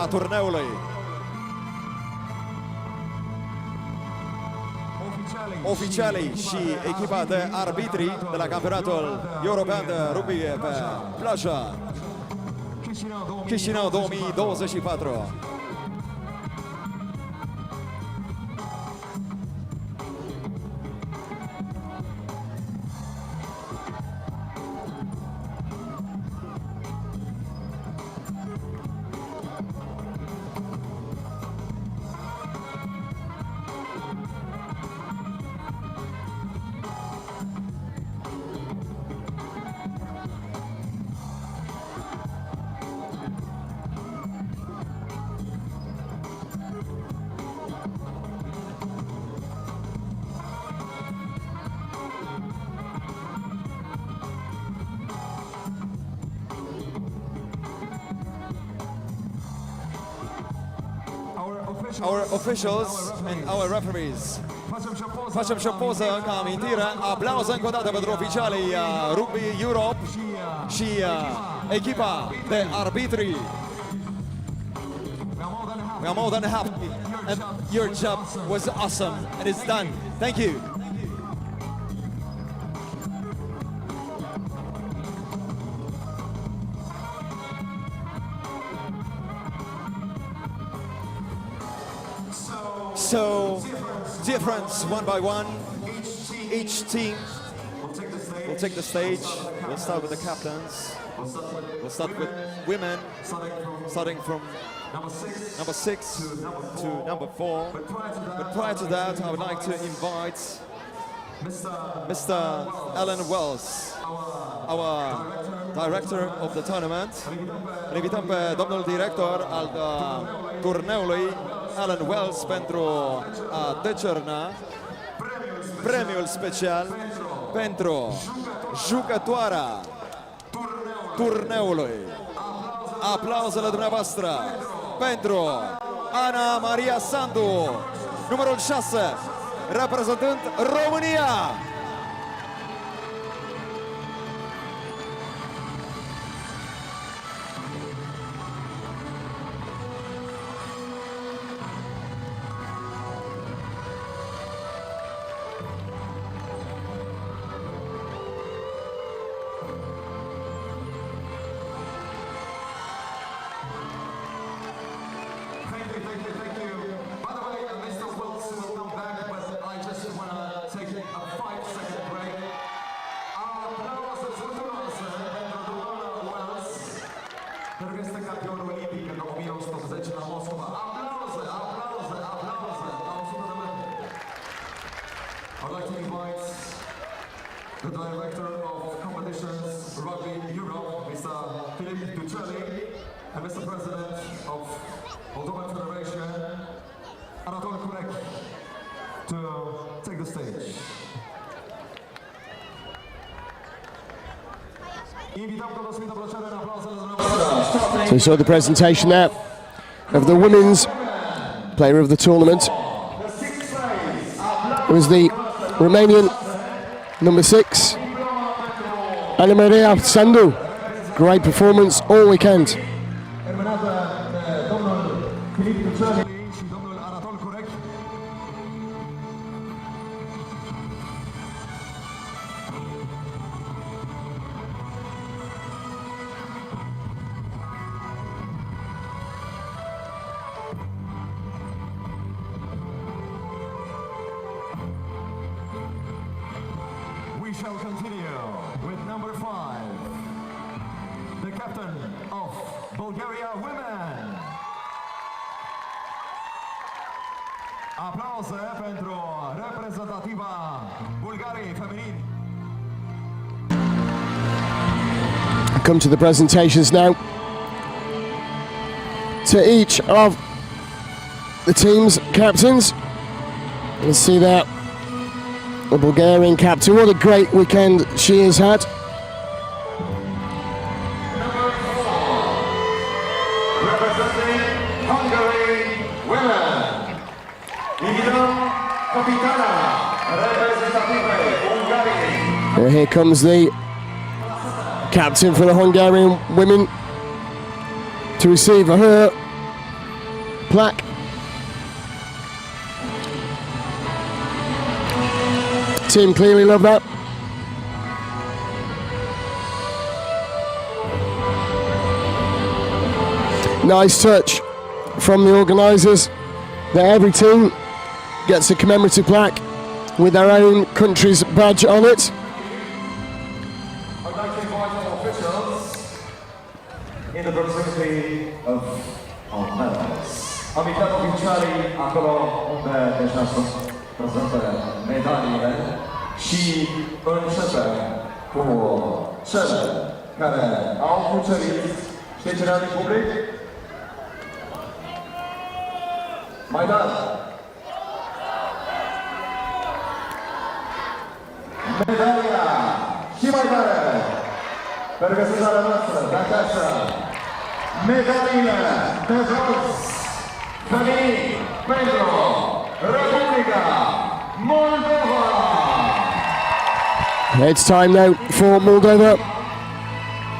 a turneului. Oficialii și echipa de arbitri de la campionatul european de rugby pe plajă Chisinau 2024. our officials and our referees. Facem și o poză ca amintire. Aplauze încă o dată pentru oficialii Rugby Europe și echipa de arbitri. We are more than happy, and your job was awesome, and it's done. Thank you. So, difference one by one. Each team will take the stage. We'll start with the captains. We'll start with women, starting from number 6 to number 4. But prior to that, I would like to invite Mr. Alan Wells, our director of the tournament. Îl invităm pe domnul director al turneului, Alan Wells, pentru a decerna premiul special pentru jucătoarea turneului. Aplauzele dumneavoastră pentru Ana Maria Sandu, numărul 6, reprezentând România. I'd like to invite the director of competitions, Rugby Europe, Mr. Filip Duceli, and Mr. President of Moldova Federation, Anatol Kurek, to take the stage. So you saw the presentation there of the women's player of the tournament. It was the Romanian number 6, Ana Maria Sandu. Great performance all weekend. We shall continue with number 5, the captain of Bulgaria women. Aplauze pentru reprezentativa Bulgariei feminin. Come to the presentations now. To each of the team's captains. Let's see that. The Bulgarian captain, what a great weekend she has had. Representing Hungary women, Kapitana, reprezentative Bulgarii. And here comes the captain for the Hungarian women to receive her plaque. Team clearly love that. Nice touch from the organisers that every team gets a commemorative plaque with their own country's badge on it. I'd like to invite our officials in the proximity of our medals. Am invitat oficialii acolo unde deja sunt prezente medaliile și începem cu cele care au cucerit. Știi cine din public? Maidan! Medalia și mai tare pe regăsitoarea noastră de acasă. Medaliile de bronz feminin pentru Republica Moldova. It's time now for Moldova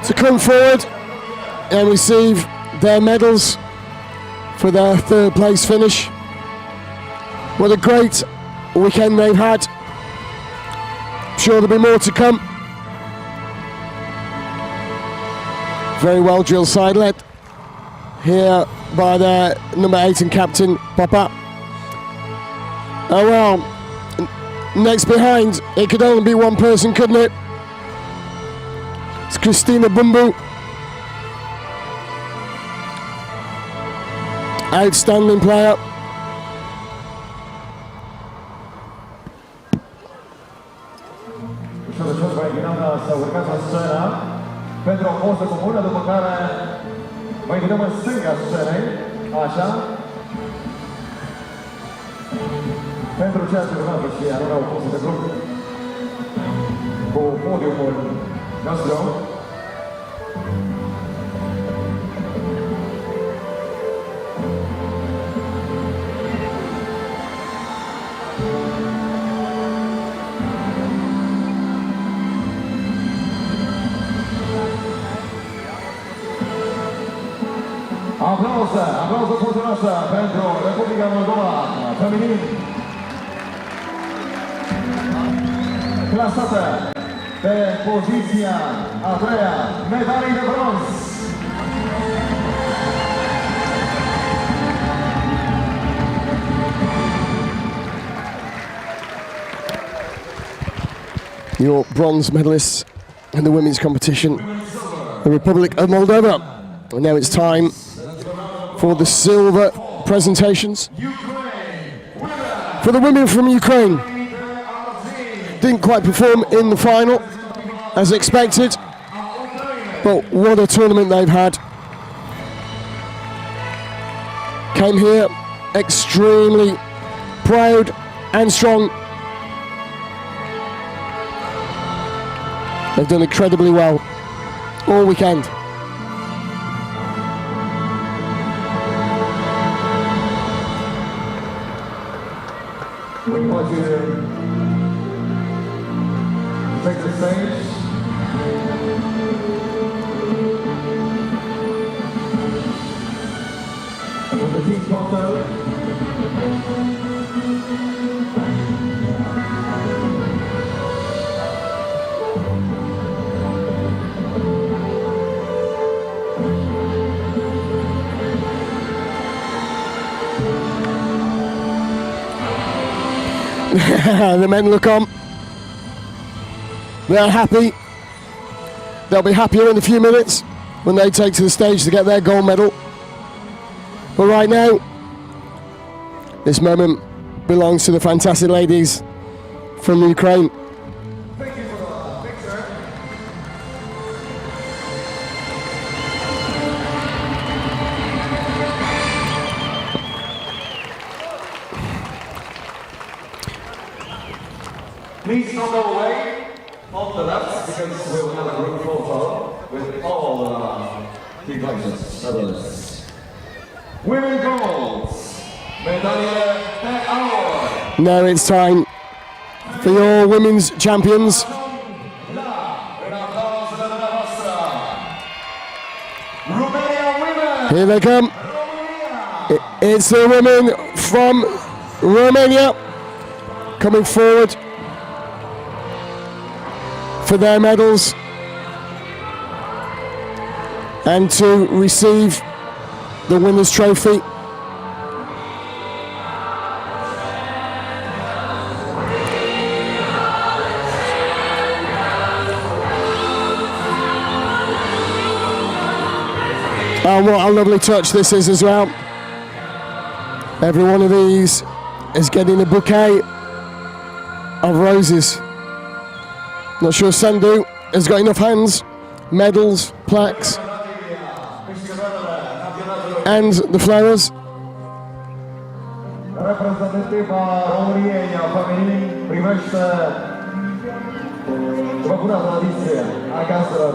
to come forward and receive their medals for their third place finish. What a great weekend they've had. I'm sure there'll be more to come. Very well drilled sidelet here by their number 8 and captain, Papa. Oh well, next behind, it could only be one person, couldn't it? It's Christina Bumbu. Outstanding player. Ușor, ușor va invităm să urcați la scenă pentru o poză comună, după care vă invităm în stânga scenei, așa. Pentru ceea ce urmează și anume o poză de grup cu podiumul nostru. Aplauze puternoasă pentru Republica Moldova, feminin. Clasată pe poziția a 3-a, medalii de bronz. Your bronze medalists in the women's competition, the Republic of Moldova. And now it's time for the silver presentations. For the women from Ukraine, didn't quite perform in the final as expected, but what a tournament they've had. Came here extremely proud and strong. They've done incredibly well all weekend. We want you to take the stage. With the team photo. The men look on. They're happy. They'll be happier in a few minutes when they take to the stage to get their gold medal. But right now, this moment belongs to the fantastic ladies from Ukraine. Please don't go away on the left because we will have a group photo with all team medalists. Women goals, medaille d'or. Now it's time for your women's champions. Here they come. It's the women from Romania coming forward for their medals and to receive the winner's trophy. And what a lovely touch this is as well. Every one of these is getting a bouquet of roses. Not sure Sandu has got enough hands, medals, plaques, and the flowers. Reprezentativa României feminin primește după bună tradiție acasă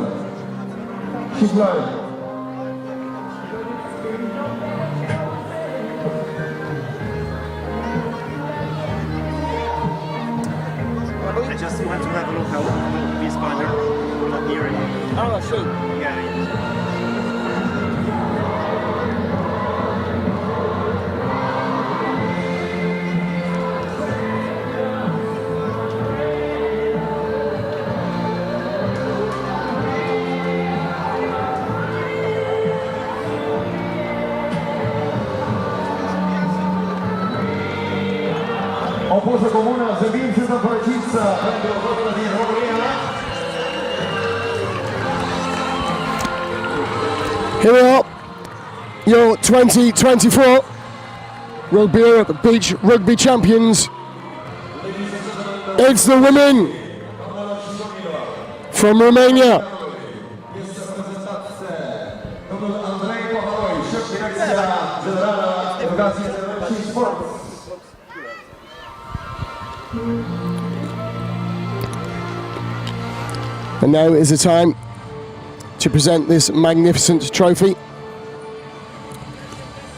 și flori. had to have a look at this binder, not near it. Oh, I see. Yeah. Opusă comună, Zăbin Sfântă Fărăciță pentru fotbalul din Romania. Here we are, your 2024 Rugby Europe Beach Rugby Champions. It's the women from Romania. And now is the time to present this magnificent trophy.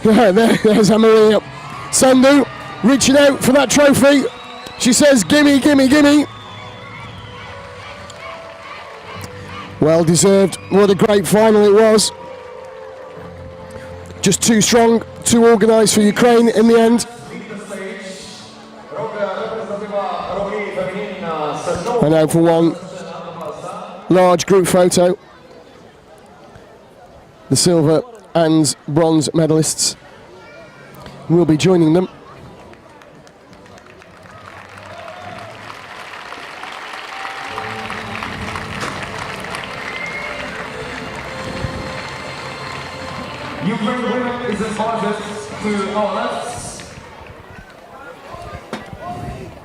There's Amaria Sandu reaching out for that trophy. She says, gimme, gimme, gimme. Well deserved. What a great final it was. Just too strong, too organised for Ukraine in the end. And now for one large group photo. The silver and bronze medalists will be joining them. Ukraine women is invited to our left.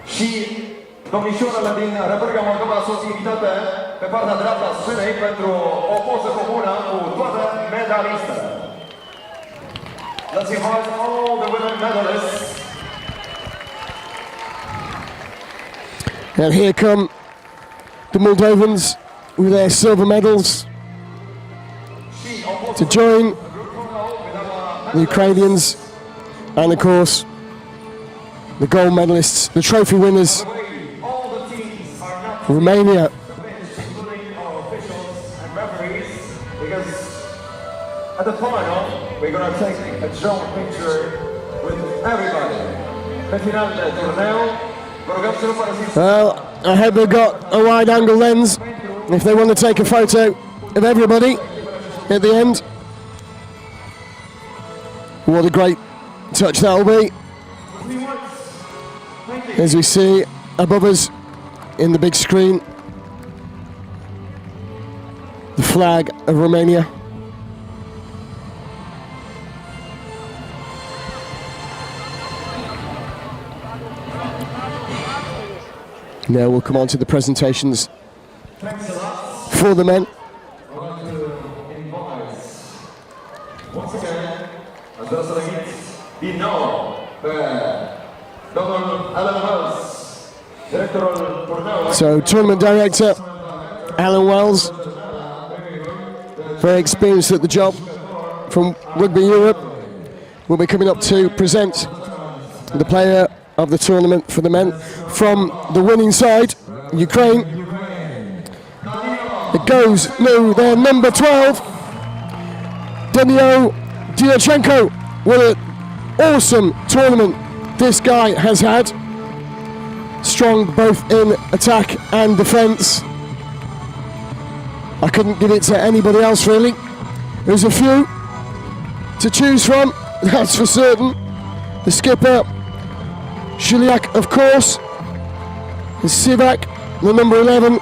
Și domnișoarele din Republica Moldova sunt invitate pe partea dreaptă a scenei pentru o poză comună cu toate medalistele. Let's invite all the women medalists. And here come the Moldovans with their silver medals to join the Ukrainians and of course the gold medalists, the trophy winners, Romania. At the final, we're going to take a joint picture with everybody. Pe final de turneu, vă rugăm să nu părăsiți. Well, I hope they've got a wide angle lens if they want to take a photo of everybody at the end. What a great touch that will be. As we see above us in the big screen, the flag of Romania. Now we'll come on to the presentations for the men. Once again, aș vrea să invit din nou pe domnul Alan Wells, directorul turneului. So, tournament director Alan Wells, very experienced at the job from Rugby Europe, will be coming up to present the player of the tournament for the men from the winning side, Ukraine. It goes to their number 12, Danilo Diachenko. What an awesome tournament this guy has had. Strong both in attack and defence. I couldn't give it to anybody else really. There's a few to choose from, that's for certain. The skipper, Shiliak, of course, and Sivak, the number 11,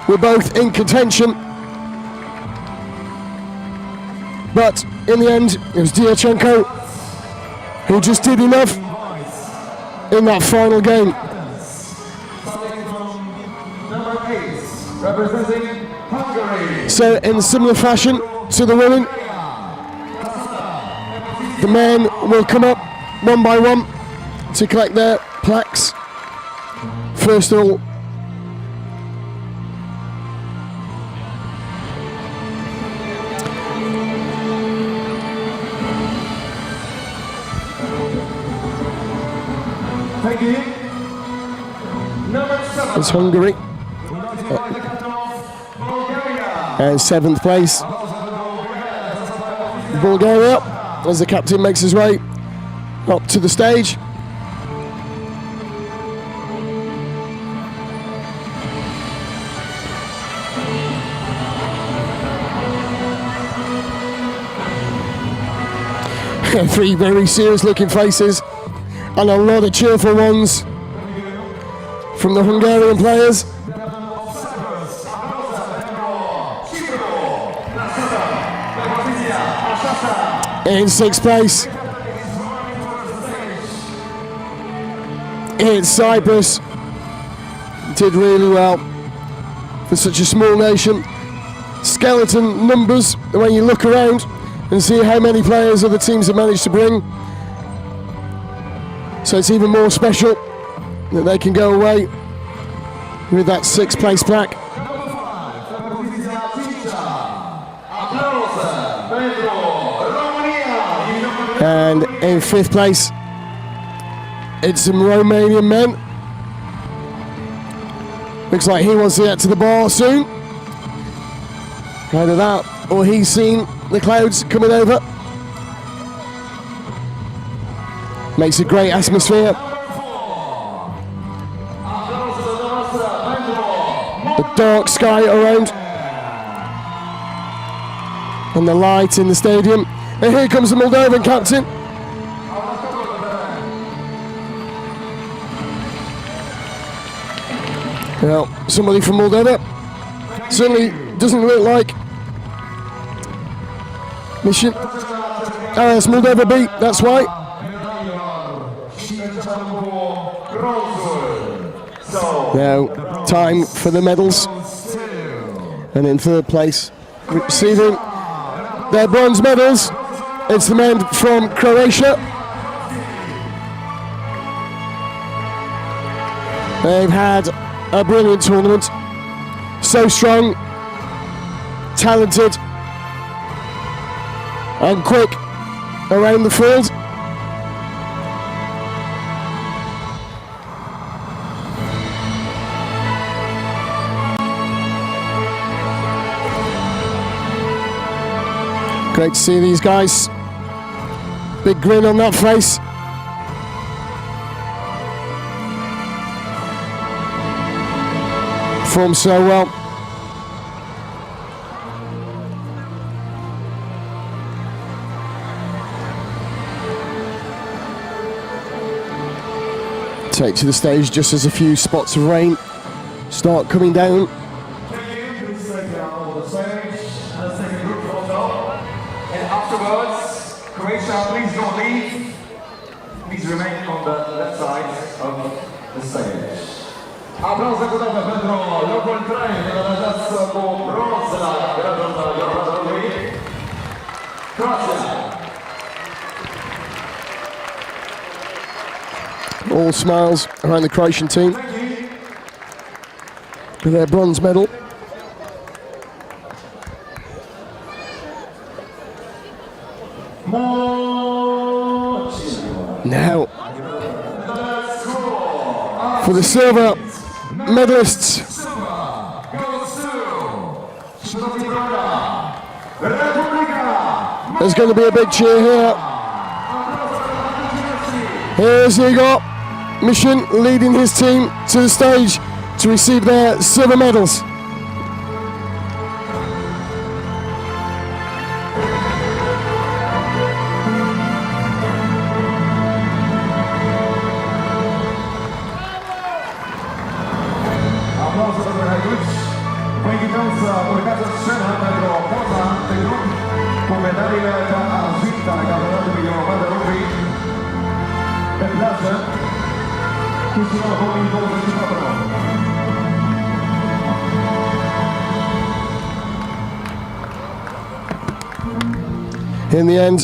were both in contention. But in the end, it was Diachenko who just did enough in that final game. Number 8, representing Hungary. So in similar fashion to the women, the men will come up one by one to collect their plaques. First of all, thank you. Number 7. is Hungary. And 7th place, Bulgaria, as the captain makes his way up to the stage. Three very serious looking faces and a lot of cheerful ones from the Hungarian players. In 6th place, it's Cyprus. Did really well for such a small nation. Skeleton numbers when you look around and see how many players other teams have managed to bring. So it's even more special that they can go away with that 6th place plaque. And in 5th place, it's some Romanian men. Looks like he wants to get to the bar soon. Either that or he's seen the clouds coming over. Makes a great atmosphere. The dark sky around and the light in the stadium. And here comes the Moldovan captain. Well, somebody from Moldova. Certainly doesn't look like Mission. That's Moldova B, that's why. Now, time for the medals. And in 3rd place, receiving their bronze medals, it's the men from Croatia. They've had a brilliant tournament. So strong, talented, and quick around the field. Great to see these guys. Big grin on that face. Performed so well. Take to the stage just as a few spots of rain start coming down. Afterwards, Croatia, please don't leave. Please remain on the left side of the stage. Aplauze cu toate pentru locul 3, realizați cu bronz la gradul Europeanului. Croatia. All smiles around the Croatian team with their bronze medal. Now, for the silver medalists, there's going to be a big cheer here. Here's Igor Mission leading his team to the stage to receive their silver medals. Vă invităm să urcați în scenă pentru o poză de grup cu medaliile de argint ale campionatului european de rugby pe plajă Chisinau 2024. In the end,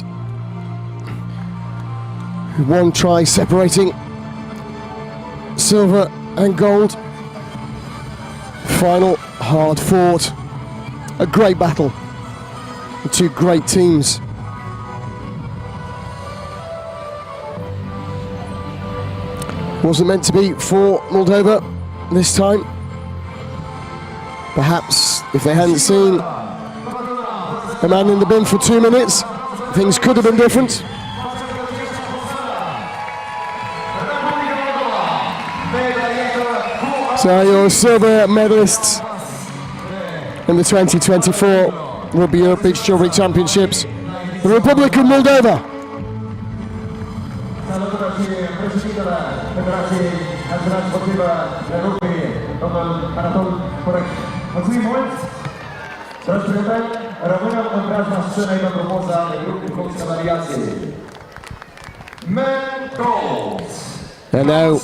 one try separating silver and gold. Final, hard fought, a great battle, two great teams. Wasn't meant to be for Moldova, this time. Perhaps if they hadn't seen a man in the bin for 2 minutes, things could have been different. So your silver medalists in the 2024 Rugby Europe Beach Children Championships, the Republic of Moldova. Mulțumim mult! Dragi prieteni, rămânem în preajma scenei pentru poza de grup din funcționariație. Men goals! And now,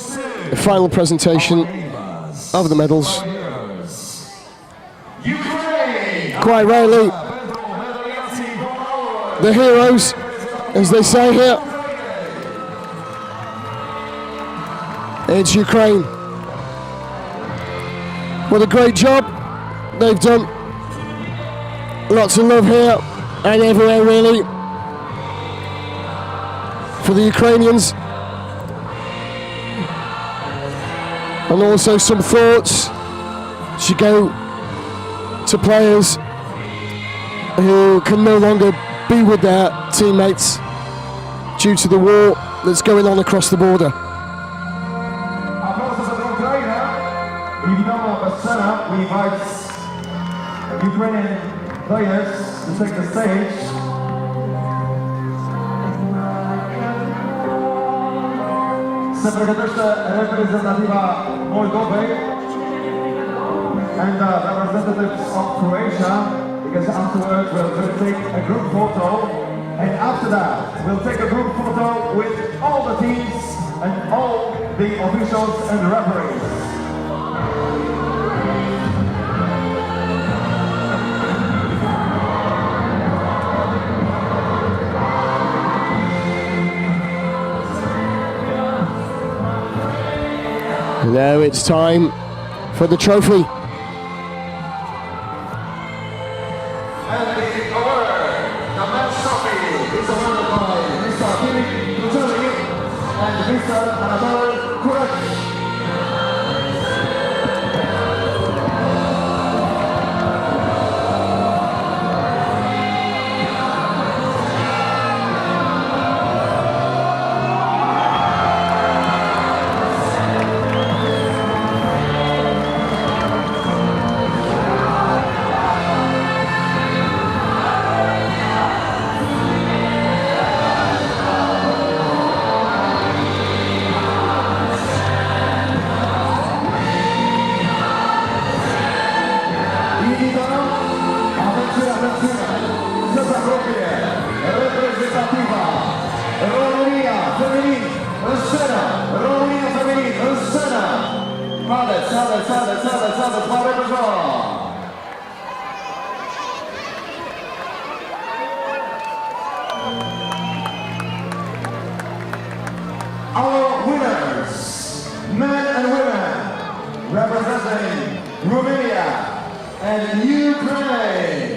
the final presentation of the medals. Quite rightly, the heroes, as they say here. It's Ukraine. What a great job they've done. Lots of love here and everywhere, really, for the Ukrainians. And also some thoughts should go to players who can no longer be with their teammates due to the war that's going on across the border. We invite Ukrainian players to take the stage. Se pregătește reprezentativa Moldovei and representatives of Croatia, because afterwards we'll take a group photo, and after that we'll take a group photo with all the teams and all the officials and referees. Now it's time for the trophy. Our winners, men and women, representing Romania and Ukraine.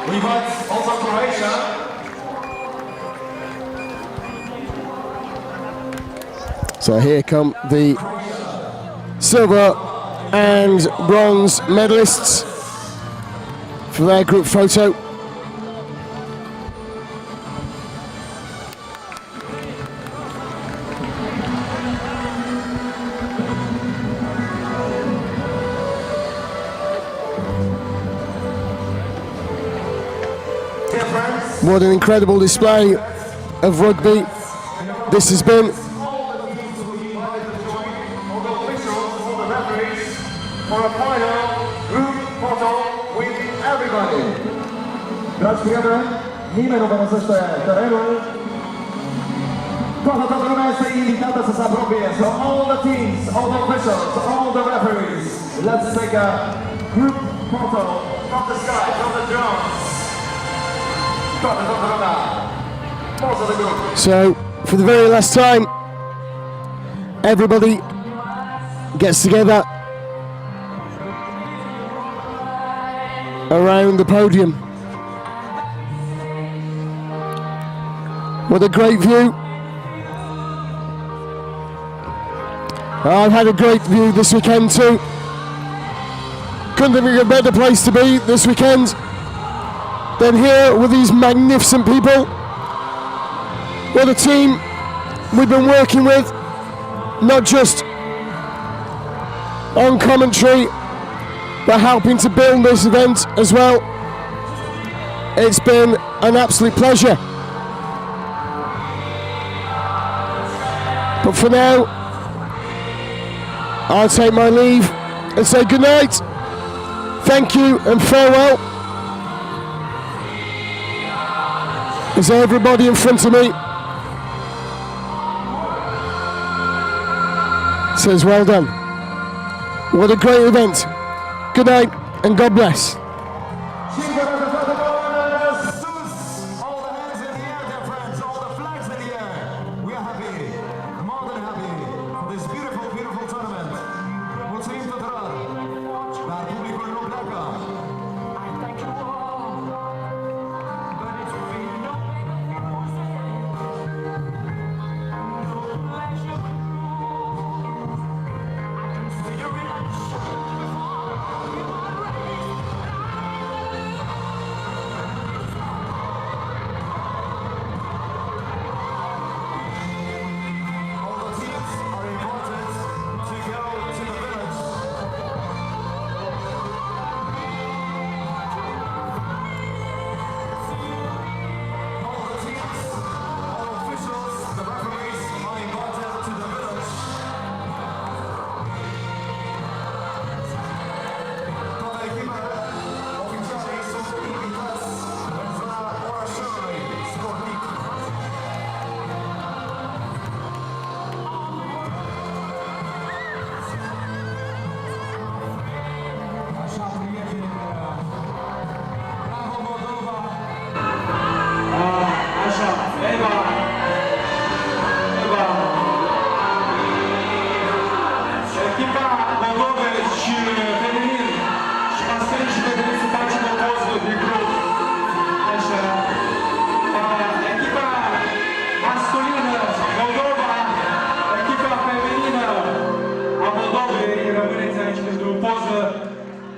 We invite also Croatia. So here come the silver and bronze medalists for their group photo. What an incredible display of rugby this has been. For a final group photo with everybody. Dragi prieteni, nimeni nu părăsește terenul. Toată lumea este invitată să se apropie. So all the teams, all the officials, all the referees, let's take a group photo from the sky, from the drones. Toată lumea. Photo the group. So, for the very last time, everybody gets together around the podium. What a great view. I've had a great view this weekend too. Couldn't think of a better place to be this weekend than here with these magnificent people. What a team we've been working with, not just on commentary, but helping to build this event as well. It's been an absolute pleasure. But for now, I'll take my leave and say good night. Thank you and farewell. As everybody in front of me says well done. What a great event. Good night and God bless.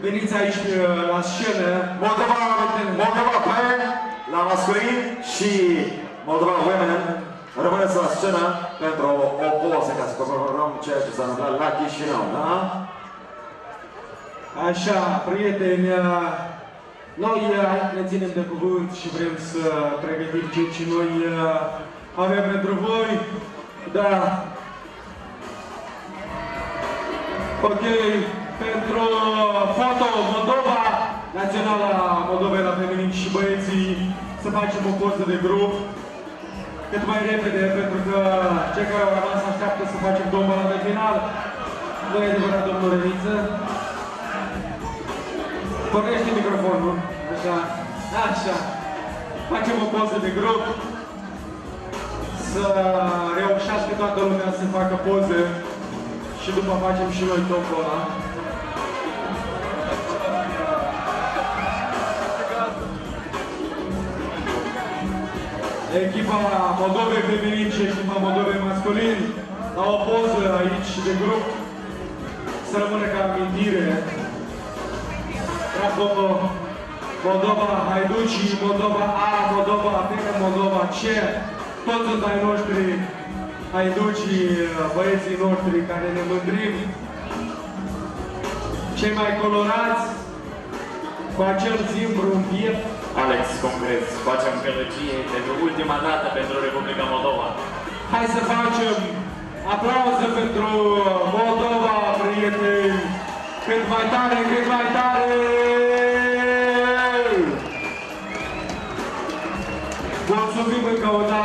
Veniți aici la scenă. Moldova Men la masculin și Moldova Women rămâneți la scenă pentru o poză ca să comemorăm ceea ce s-a întâmplat la Chisinau, da? Așa, prieteni, noi ne ținem de cuvânt și vrem să pregătim ce noi avem pentru voi. Da. Ok, pentru foto Moldova, Naționala Moldovei la feminin și băieții, să facem o poză de grup cât mai repede, pentru că cei care au rămas așteaptă să facem domnul de final. Nu e adevărat, domnul Reniță? Pornește microfonul, așa, așa. Facem o poză de grup, să reușească toată lumea să facă poze și după facem și noi topul ăla. Echipa Moldovei feminin și echipa Moldovei masculin la o poză aici de grup, să rămână ca amintire. Bravo, Moldova Haiducii, Moldova A, Moldova B, Moldova C, toți sunt ai noștri haiducii, băieții noștri care ne mândrim. Cei mai colorați, cu acel zimbru în piept, Alex, concret, facem gălăgie pentru ultima dată pentru Republica Moldova. Hai să facem aplauze pentru Moldova, prieteni! Cât mai tare, cât mai